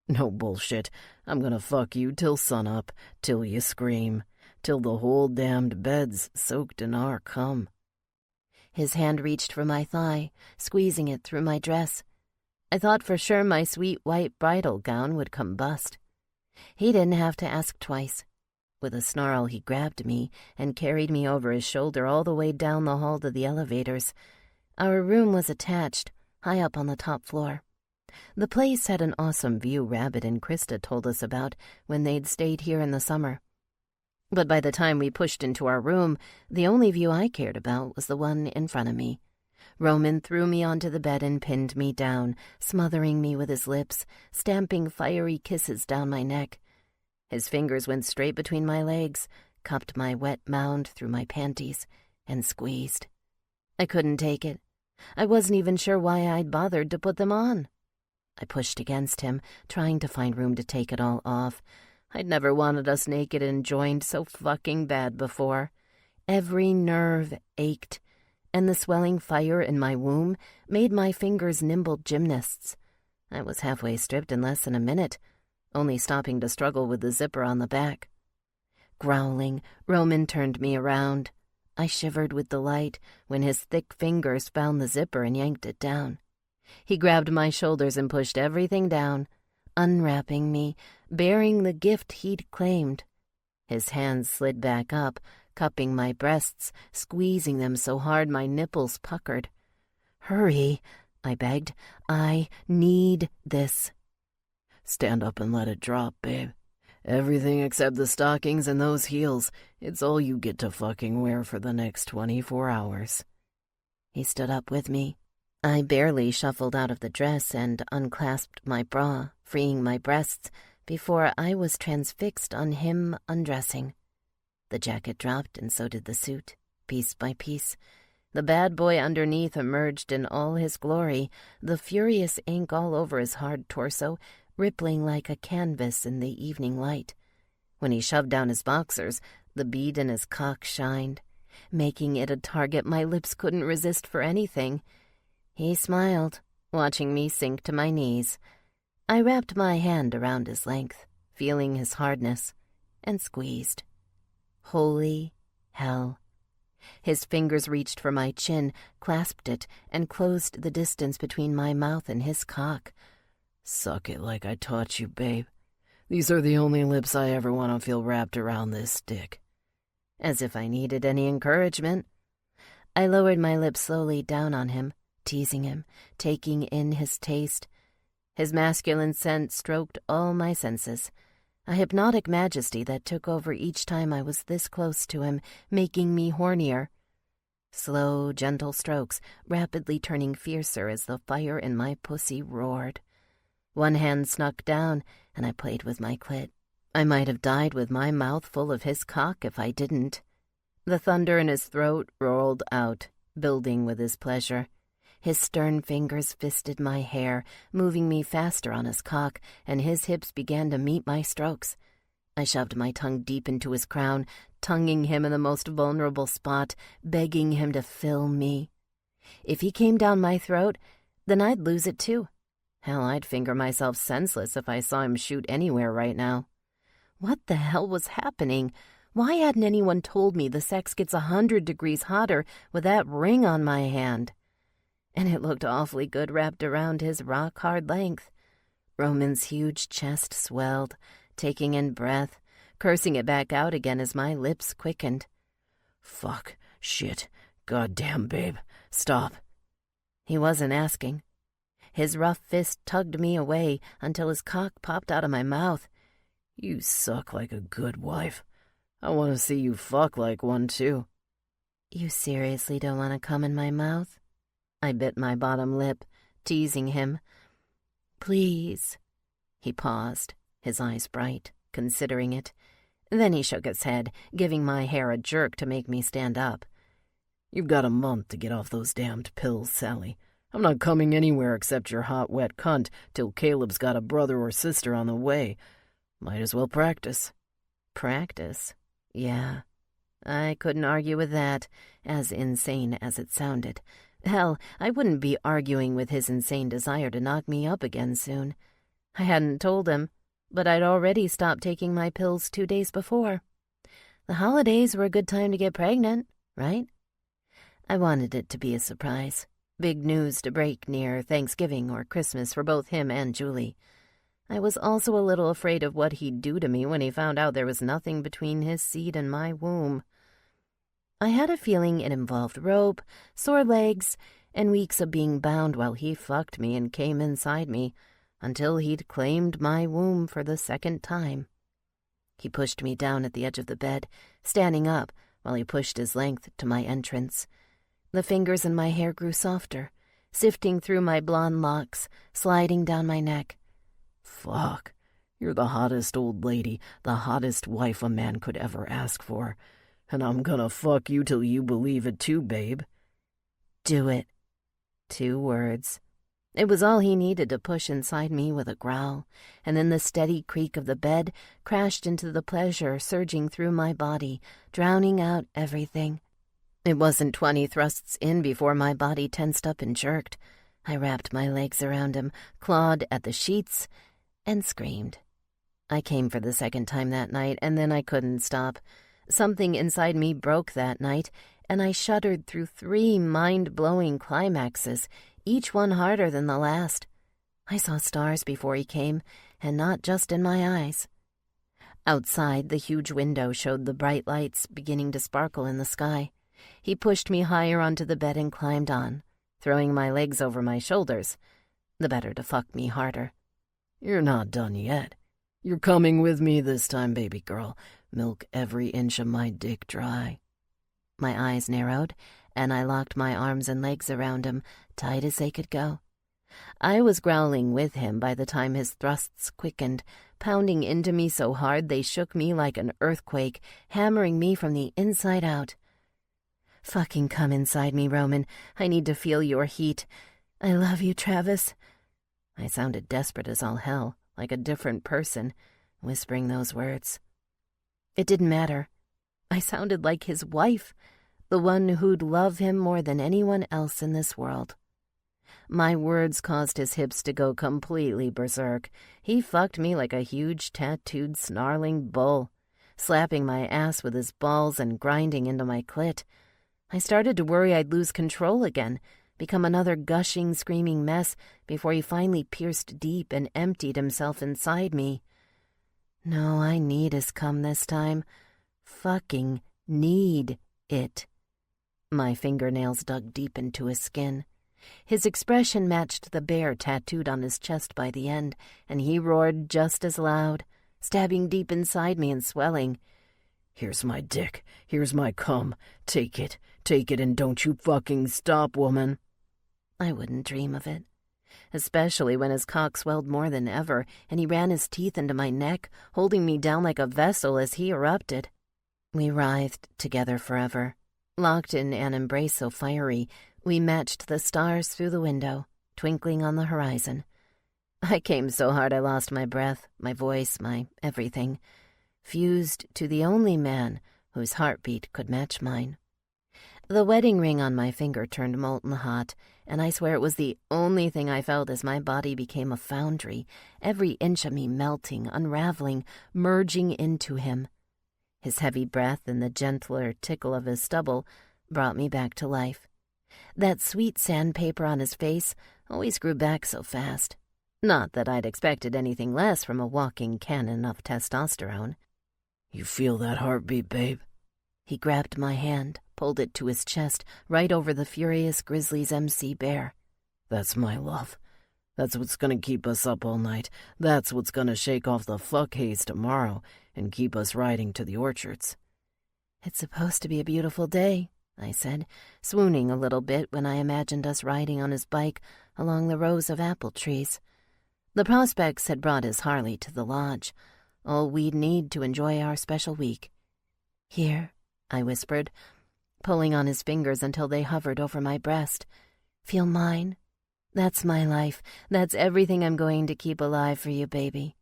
No bullshit. I'm gonna fuck you till sunup, till you scream, till the whole damned bed's soaked in our cum." His hand reached for my thigh, squeezing it through my dress. I thought for sure my sweet white bridal gown would combust. He didn't have to ask twice. With a snarl, he grabbed me and carried me over his shoulder all the way down the hall to the elevators. Our room was attached, high up on the top floor. The place had an awesome view Rabbit and Krista told us about when they'd stayed here in the summer. But by the time we pushed into our room, the only view I cared about was the one in front of me. Roman threw me onto the bed and pinned me down, smothering me with his lips, stamping fiery kisses down my neck. His fingers went straight between my legs, cupped my wet mound through my panties, and squeezed. I couldn't take it. I wasn't even sure why I'd bothered to put them on. I pushed against him, trying to find room to take it all off. I'd never wanted us naked and joined so fucking bad before. Every nerve ached, and the swelling fire in my womb made my fingers nimble gymnasts. I was halfway stripped in less than a minute, only stopping to struggle with the zipper on the back. Growling, Roman turned me around. I shivered with delight when his thick fingers found the zipper and yanked it down. He grabbed my shoulders and pushed everything down, unwrapping me, bearing the gift he'd claimed. His hands slid back up, cupping my breasts, squeezing them so hard my nipples puckered. "Hurry," I begged. "I need this." "Stand up and let it drop, babe. Everything except the stockings and those heels. It's all you get to fucking wear for the next 24 hours. He stood up with me. I barely shuffled out of the dress and unclasped my bra, freeing my breasts, before I was transfixed on him undressing. The jacket dropped, and so did the suit, piece by piece. The bad boy underneath emerged in all his glory, the furious ink all over his hard torso, rippling like a canvas in the evening light. When he shoved down his boxers, the bead in his cock shined, making it a target my lips couldn't resist for anything. He smiled, watching me sink to my knees. I wrapped my hand around his length, feeling his hardness, and squeezed. Holy hell. His fingers reached for my chin, clasped it, and closed the distance between my mouth and his cock. "Suck it like I taught you, babe. These are the only lips I ever want to feel wrapped around this dick." As if I needed any encouragement. I lowered my lips slowly down on him, teasing him, taking in his taste. His masculine scent stroked all my senses, a hypnotic majesty that took over each time I was this close to him, making me hornier. Slow, gentle strokes, rapidly turning fiercer as the fire in my pussy roared. One hand snuck down, and I played with my clit. I might have died with my mouth full of his cock if I didn't. The thunder in his throat rolled out, building with his pleasure. His stern fingers fisted my hair, moving me faster on his cock, and his hips began to meet my strokes. I shoved my tongue deep into his crown, tonguing him in the most vulnerable spot, begging him to fill me. If he came down my throat, then I'd lose it too. Hell, I'd finger myself senseless if I saw him shoot anywhere right now. What the hell was happening? Why hadn't anyone told me the sex gets 100 degrees hotter with that ring on my hand? And it looked awfully good wrapped around his rock-hard length. Roman's huge chest swelled, taking in breath, cursing it back out again as my lips quickened. "Fuck, shit, goddamn, babe, stop." He wasn't asking. His rough fist tugged me away until his cock popped out of my mouth. "You suck like a good wife. I want to see you fuck like one, too." "You seriously don't want to come in my mouth?" I bit my bottom lip, teasing him. "Please." He paused, his eyes bright, considering it. Then he shook his head, giving my hair a jerk to make me stand up. "You've got a month to get off those damned pills, Sally. I'm not coming anywhere except your hot, wet cunt till Caleb's got a brother or sister on the way. Might as well practice." Practice? Yeah. I couldn't argue with that, as insane as it sounded. Hell, I wouldn't be arguing with his insane desire to knock me up again soon. I hadn't told him, but I'd already stopped taking my pills 2 days before. The holidays were a good time to get pregnant, right? I wanted it to be a surprise. Big news to break near Thanksgiving or Christmas for both him and Julie. I was also a little afraid of what he'd do to me when he found out there was nothing between his seed and my womb. I had a feeling it involved rope, sore legs, and weeks of being bound while he fucked me and came inside me, until he'd claimed my womb for the second time. He pushed me down at the edge of the bed, standing up while he pushed his length to my entrance. The fingers in my hair grew softer, sifting through my blonde locks, sliding down my neck. "Fuck, you're the hottest old lady, the hottest wife a man could ever ask for. And I'm gonna fuck you till you believe it too, babe." "Do it." 2 words. It was all he needed to push inside me with a growl, and then the steady creak of the bed crashed into the pleasure surging through my body, drowning out everything. It wasn't 20 thrusts in before my body tensed up and jerked. I wrapped my legs around him, clawed at the sheets, and screamed. I came for the second time that night, and then I couldn't stop. Something inside me broke that night, and I shuddered through 3 mind-blowing climaxes, each one harder than the last. I saw stars before he came, and not just in my eyes. Outside, the huge window showed the bright lights beginning to sparkle in the sky. He pushed me higher onto the bed and climbed on, throwing my legs over my shoulders, the better to fuck me harder. You're not done yet. You're coming with me this time, baby girl. Milk every inch of my dick dry. My eyes narrowed, and I locked my arms and legs around him, tight as they could go. I was growling with him by the time his thrusts quickened, pounding into me so hard they shook me like an earthquake, hammering me from the inside out. Fucking come inside me, Roman. I need to feel your heat. I love you, Travis. I sounded desperate as all hell, like a different person, whispering those words. It didn't matter. I sounded like his wife, the one who'd love him more than anyone else in this world. My words caused his hips to go completely berserk. He fucked me like a huge, tattooed, snarling bull, slapping my ass with his balls and grinding into my clit. I started to worry I'd lose control again, become another gushing, screaming mess before he finally pierced deep and emptied himself inside me. No, I need his cum this time. Fucking need it. My fingernails dug deep into his skin. His expression matched the bear tattooed on his chest by the end, and he roared just as loud, stabbing deep inside me and swelling. Here's my dick. Here's my cum. Take it, and don't you fucking stop, woman. I wouldn't dream of it, especially when his cock swelled more than ever, and he ran his teeth into my neck, holding me down like a vessel as he erupted. We writhed together forever, locked in an embrace so fiery, we matched the stars through the window, twinkling on the horizon. I came so hard I lost my breath, my voice, my everything, fused to the only man whose heartbeat could match mine. The wedding ring on my finger turned molten hot, and I swear it was the only thing I felt as my body became a foundry, every inch of me melting, unraveling, merging into him. His heavy breath and the gentler tickle of his stubble brought me back to life. That sweet sandpaper on his face always grew back so fast. Not that I'd expected anything less from a walking cannon of testosterone. You feel that heartbeat, babe? He grabbed my hand, pulled it to his chest, right over the furious grizzly's MC bear. That's my love. That's what's gonna keep us up all night. That's what's gonna shake off the fuck haze tomorrow and keep us riding to the orchards. It's supposed to be a beautiful day, I said, swooning a little bit when I imagined us riding on his bike along the rows of apple trees. The prospects had brought his Harley to the lodge, all we'd need to enjoy our special week. Here, I whispered, pulling on his fingers until they hovered over my breast. Feel mine? That's my life. That's everything I'm going to keep alive for you, baby.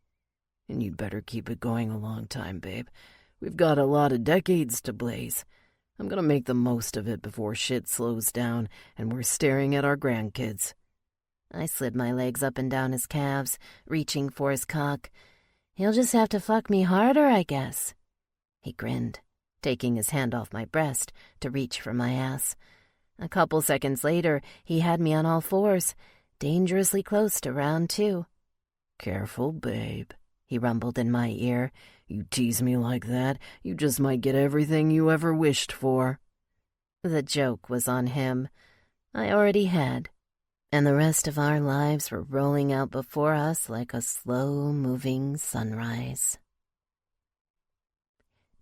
And you'd better keep it going a long time, babe. We've got a lot of decades to blaze. I'm gonna make the most of it before shit slows down and we're staring at our grandkids. I slid my legs up and down his calves, reaching for his cock. He'll just have to fuck me harder, I guess. He grinned, taking his hand off my breast to reach for my ass. A couple seconds later, he had me on all fours, dangerously close to round 2. Careful, babe, he rumbled in my ear. You tease me like that, you just might get everything you ever wished for. The joke was on him. I already had. And the rest of our lives were rolling out before us like a slow-moving sunrise.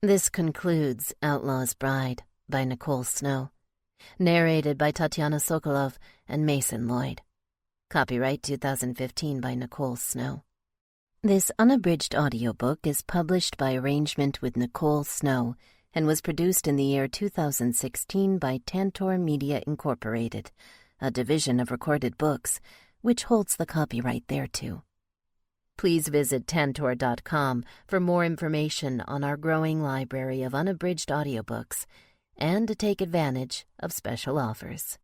This concludes Outlaw's Bride by Nicole Snow, narrated by Tatiana Sokolov and Mason Lloyd. Copyright 2015 by Nicole Snow. This unabridged audiobook is published by arrangement with Nicole Snow and was produced in the year 2016 by Tantor Media Incorporated. a division of Recorded Books, which holds the copyright thereto. Please visit Tantor.com for more information on our growing library of unabridged audiobooks and to take advantage of special offers.